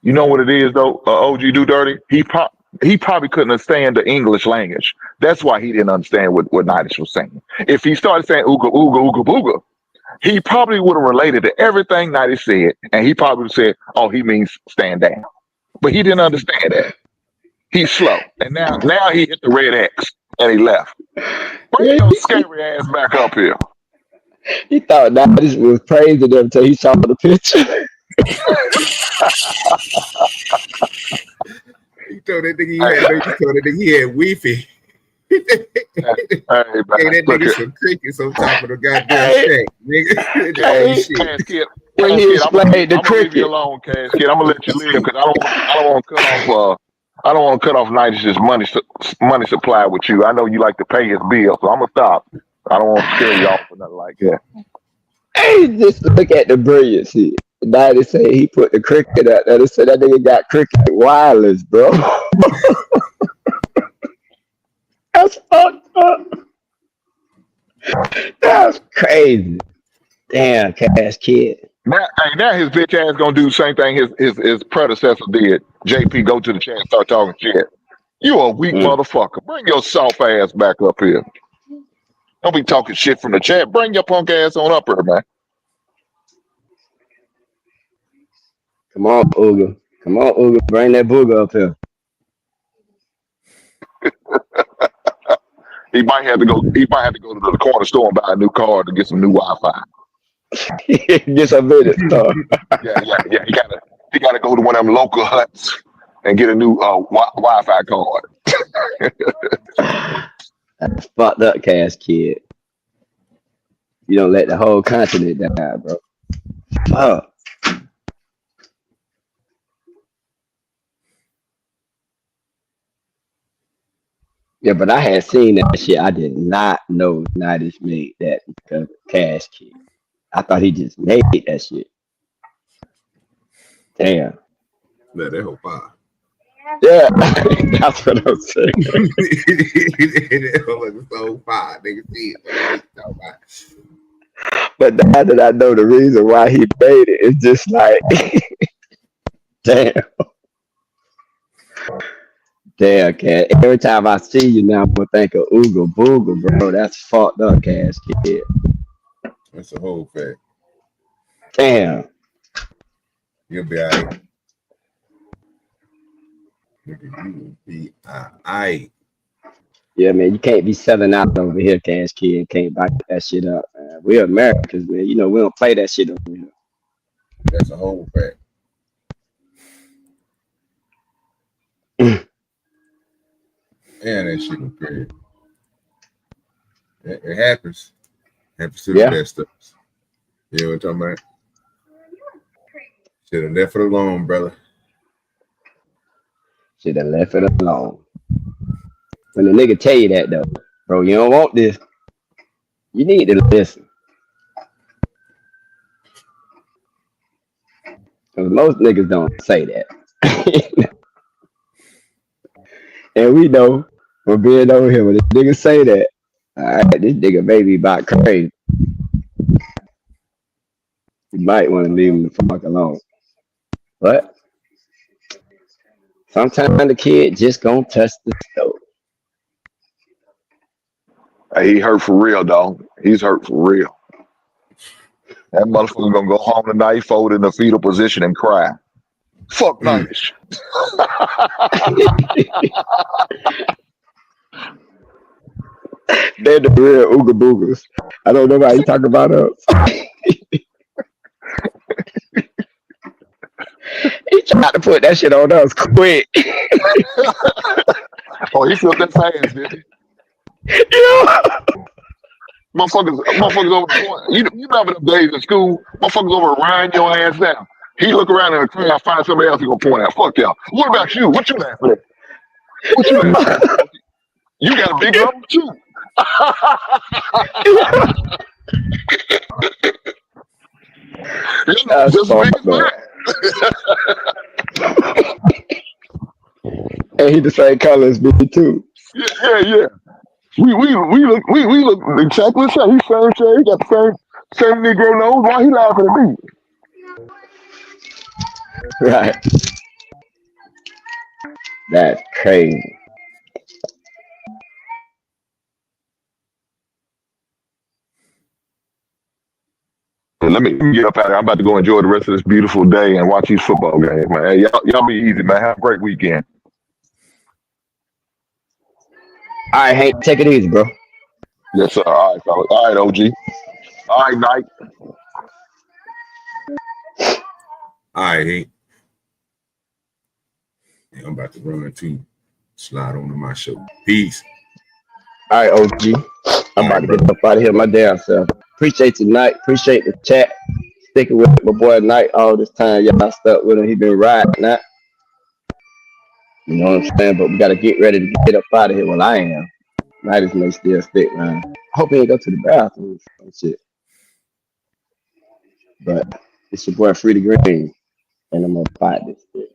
You know what it is, though, OG Do Dirty? He probably couldn't understand the English language. That's why he didn't understand what Nightish was saying. If he started saying ooga, ooga, ooga, booga, he probably would have related to everything Nightish said, and he probably would have said, oh, he means stand down. But he didn't understand that. He's slow. And now he hit the red X, and he left. Bring your scary ass back up here. He thought Nightish was praising him until he saw the picture. He told that nigga he had Wi-Fi. That nigga some crickets on top of the goddamn shack, nigga. When he explained the cricket. Leave you alone, Cash Kid. I'm gonna let you live because I don't want to cut off Nightish's money supply with you. I know you like to pay his bill, so I'm gonna stop. I don't want to scare you off or nothing like that. Hey, just look at the brilliancy. Nightish say he put the cricket out there. They said that nigga got cricket wireless, bro. That's fucked up. That's crazy. Damn, Cash Kid. Now his bitch ass gonna do the same thing his predecessor did. JP, go to the chat and start talking shit. You a weak motherfucker. Bring your soft ass back up here. Don't be talking shit from the chat. Bring your punk ass on up here, man. Come on, Ooga. Bring that booger up here. He might have to go to the corner store and buy a new car to get some new Wi-Fi. Get some minutes. Yeah. He gotta go to one of them local huts and get a new Wi-Fi card. That's fucked up, Cash Kid. You don't let the whole continent die, bro. Fuck. Yeah, but I had seen that shit. I did not know Nightish made that Cash Kid. I thought he just made that shit. Damn. Yeah, that whole fire. Yeah, that's what I'm saying. That whole so fire, nigga. But now that I know the reason why he made it, it's just like, damn, damn, cat. Every time I see you now, I'm gonna think of Ooga Booga, bro. That's fucked up, Cash Kid. That's a whole fact. Damn. You'll be all right. You will be all right. Yeah, man, you can't be selling out over here, Cash Kid, and can't back that shit up, man. We're Americans, man. You know, we don't play that shit over here. That's a whole fact. Man, that shit was crazy. It happens. Happens to the best of us. You know what I'm talking about? Should have left it alone, brother. Should have left it alone. When the nigga tell you that though, bro, you don't want this. You need to listen. Cause most niggas don't say that. And we know from being over here when this nigga say that, alright, this nigga may be about crazy. You might want to leave him the fuck alone. But sometimes the kid just gonna touch the stove. Hey, he hurt for real, dog. He's hurt for real. That motherfucker gonna go home tonight, fold in the fetal position and cry. Fuck nice. They're the real Ooga Boogers. I don't know why you talk about us. He tried to put that shit on us quick. Oh, he felt that fast, did he? Yeah. Motherfuckers over the point. You remember them days in school? Motherfuckers over riding your ass down. He look around in the crowd, find somebody else he gonna point out. Fuck y'all. What about you? What you laughing at? What you laughing at? You got a big number too. That's just as big as mine. And he the same color as me too. Yeah. We look exactly the same. He same shade, he got the same Negro nose. Why he laughing at me? Right. That's crazy. Let me get up out of here. I'm about to go enjoy the rest of this beautiful day and watch these football games, man. Hey, y'all be easy, man. Have a great weekend. All right, Hank, take it easy, bro. Yes, sir. All right, fellas. All right, OG. All right, Knight. All right, Hank. Yeah, I'm about to run to slide onto my show. Peace. All right, OG. I'm about to get up out of here my damn self. Appreciate tonight. Appreciate the chat. Sticking with my boy Knight all this time. Y'all stuck with him. He been riding that. You know what I'm saying? But we gotta get ready to get up out of here. Well, I am. Knight is may still stick, man. Hope he ain't go to the bathroom and shit. But it's your boy Free Green, and I'm gonna fight this shit.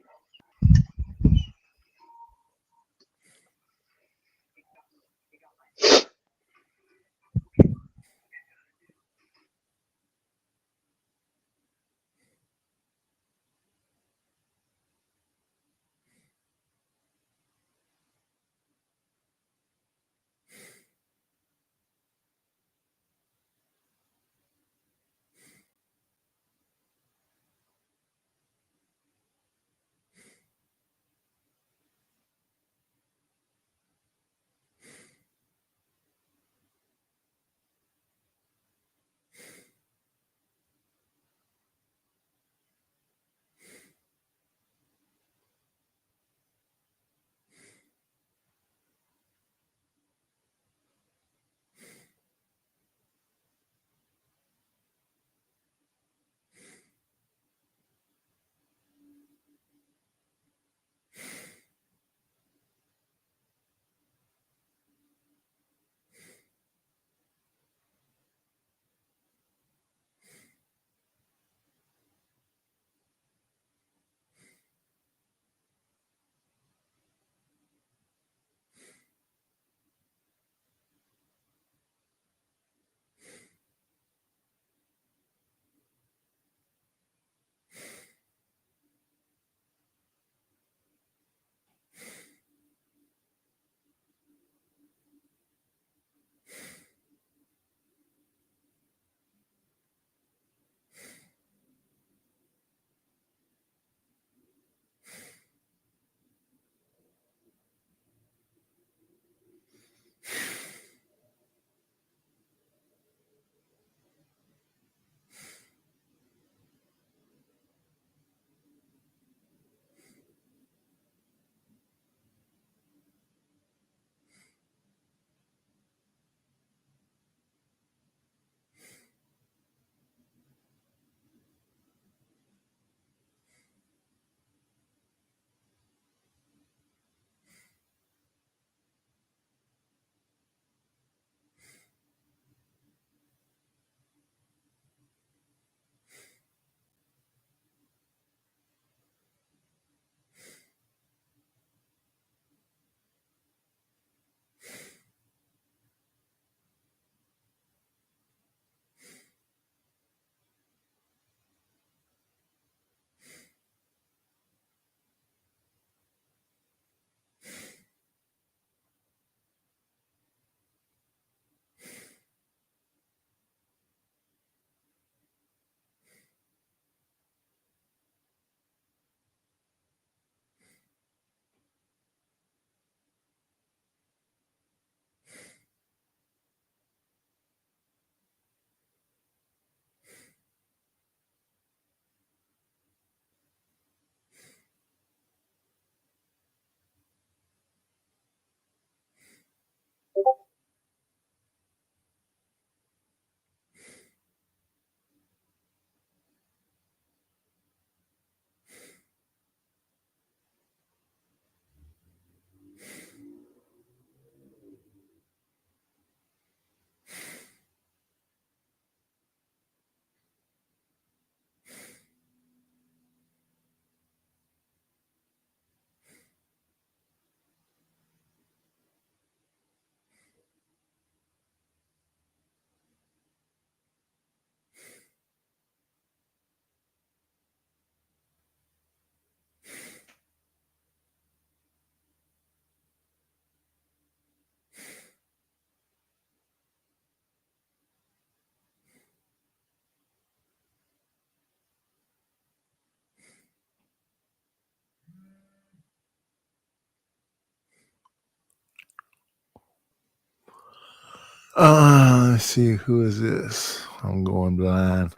Let's see, who is this? I'm going blind.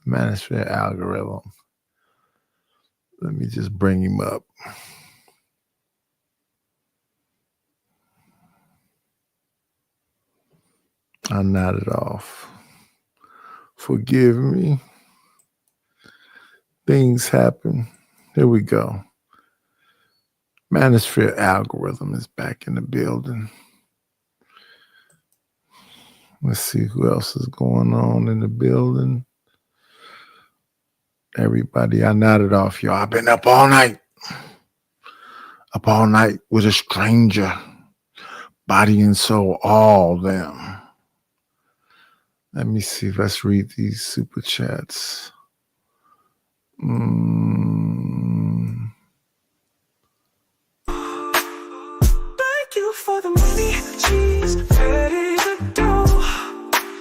Manosphere algorithm. Let me just bring him up. I nodded off. Forgive me. Things happen. Here we go. Manosphere algorithm is back in the building. Let's see who else is going on in the building. Everybody, I nodded off, y'all. I've been up all night. Up all night with a stranger. Body and soul, all them. Let me see. Let's read these super chats. Thank you for the money, cheese, petty, the dough.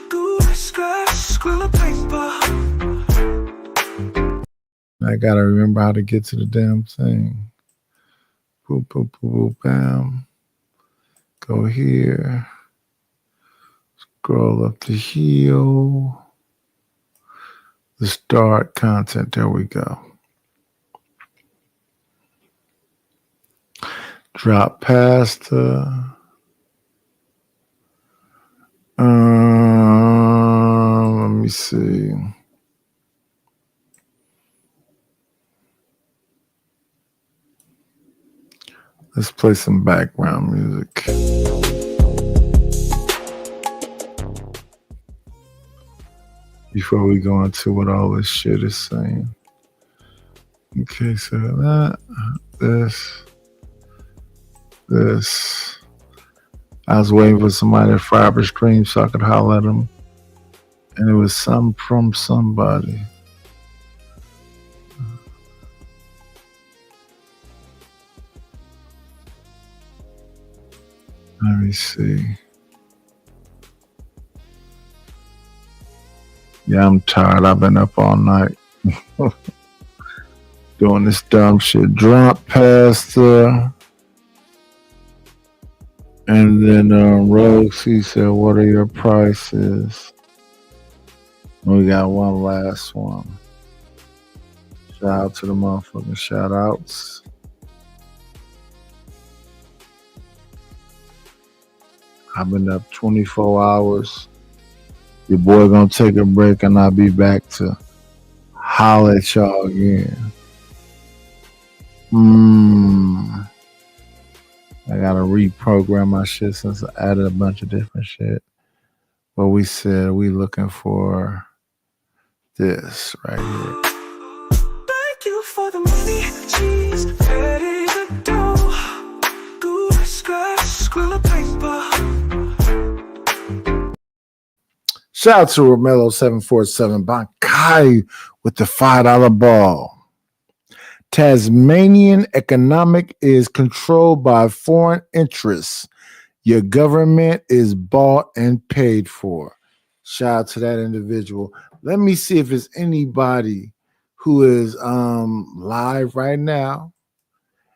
Do I scratch, scribble paper. I gotta remember how to get to the damn thing. Boop, boop, boop, boop, bam. Go here. Scroll up to heel. The start content. There we go. Drop pasta. Let me see. Let's play some background music. Before we go into what all this shit is saying. Okay, so that, this. I was waiting for somebody to fire up a screen so I could holler at them. And it was some from somebody. Let me see. Yeah, I'm tired. I've been up all night. Doing this dumb shit. Drop pasta. And then Rose, he said, what are your prices? We got one last one. Shout out to the motherfucking shout outs. I've been up 24 hours. Your boy gonna take a break and I'll be back to holler at y'all again. I gotta reprogram my shit since I added a bunch of different shit. But we said we looking for this right here. Thank you for the money, cheese, petty, the dough. Do I scratch, scribble paper. Shout out to Romello 747 Bankai with the $5 ball. Tasmanian economic is controlled by foreign interests. Your government is bought and paid for. Shout out to that individual. Let me see if there's anybody who is live right now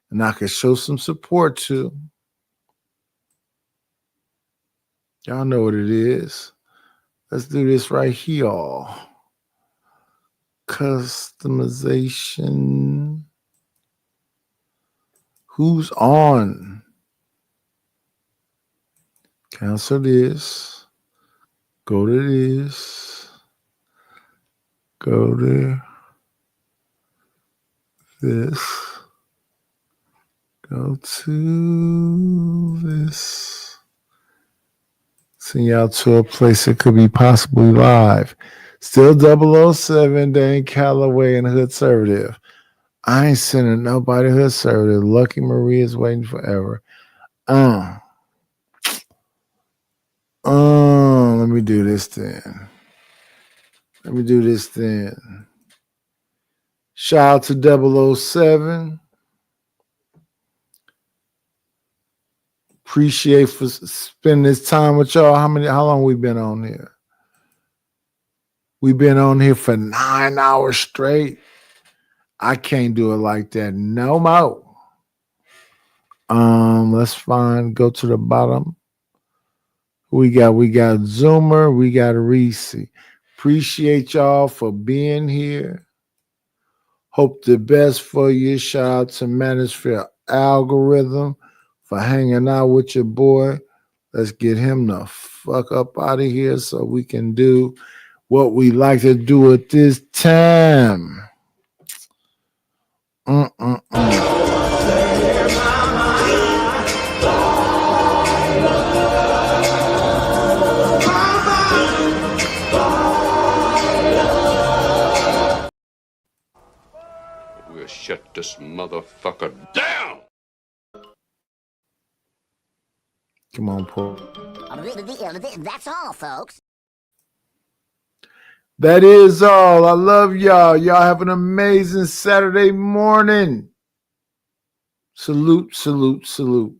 and I can show some support to. Y'all know what it is. Let's do this right here. Customization. Who's on? Cancel this. Go to this. Go to this. Go to this. Send y'all to a place that could be possibly live. Still 007, Dane Calloway and Hoodservative. I ain't sending nobody Hoodservative. Lucky Marie is waiting forever. Let me do this then. Shout out to 007. Appreciate for spending this time with y'all. How long we been on here? We've been on here for 9 hours straight. I can't do it like that no more. Let's go to the bottom. We got Zoomer, we got Reese. Appreciate y'all for being here. Hope the best for you. Shout out to Manosphere Algorithm for hanging out with your boy. Let's get him the fuck up out of here so we can do what we like to do at this time. We'll shut this motherfucker down. Come on, Paul. That's all, folks. That is all. I love y'all. Y'all have an amazing Saturday morning. Salute, salute, salute.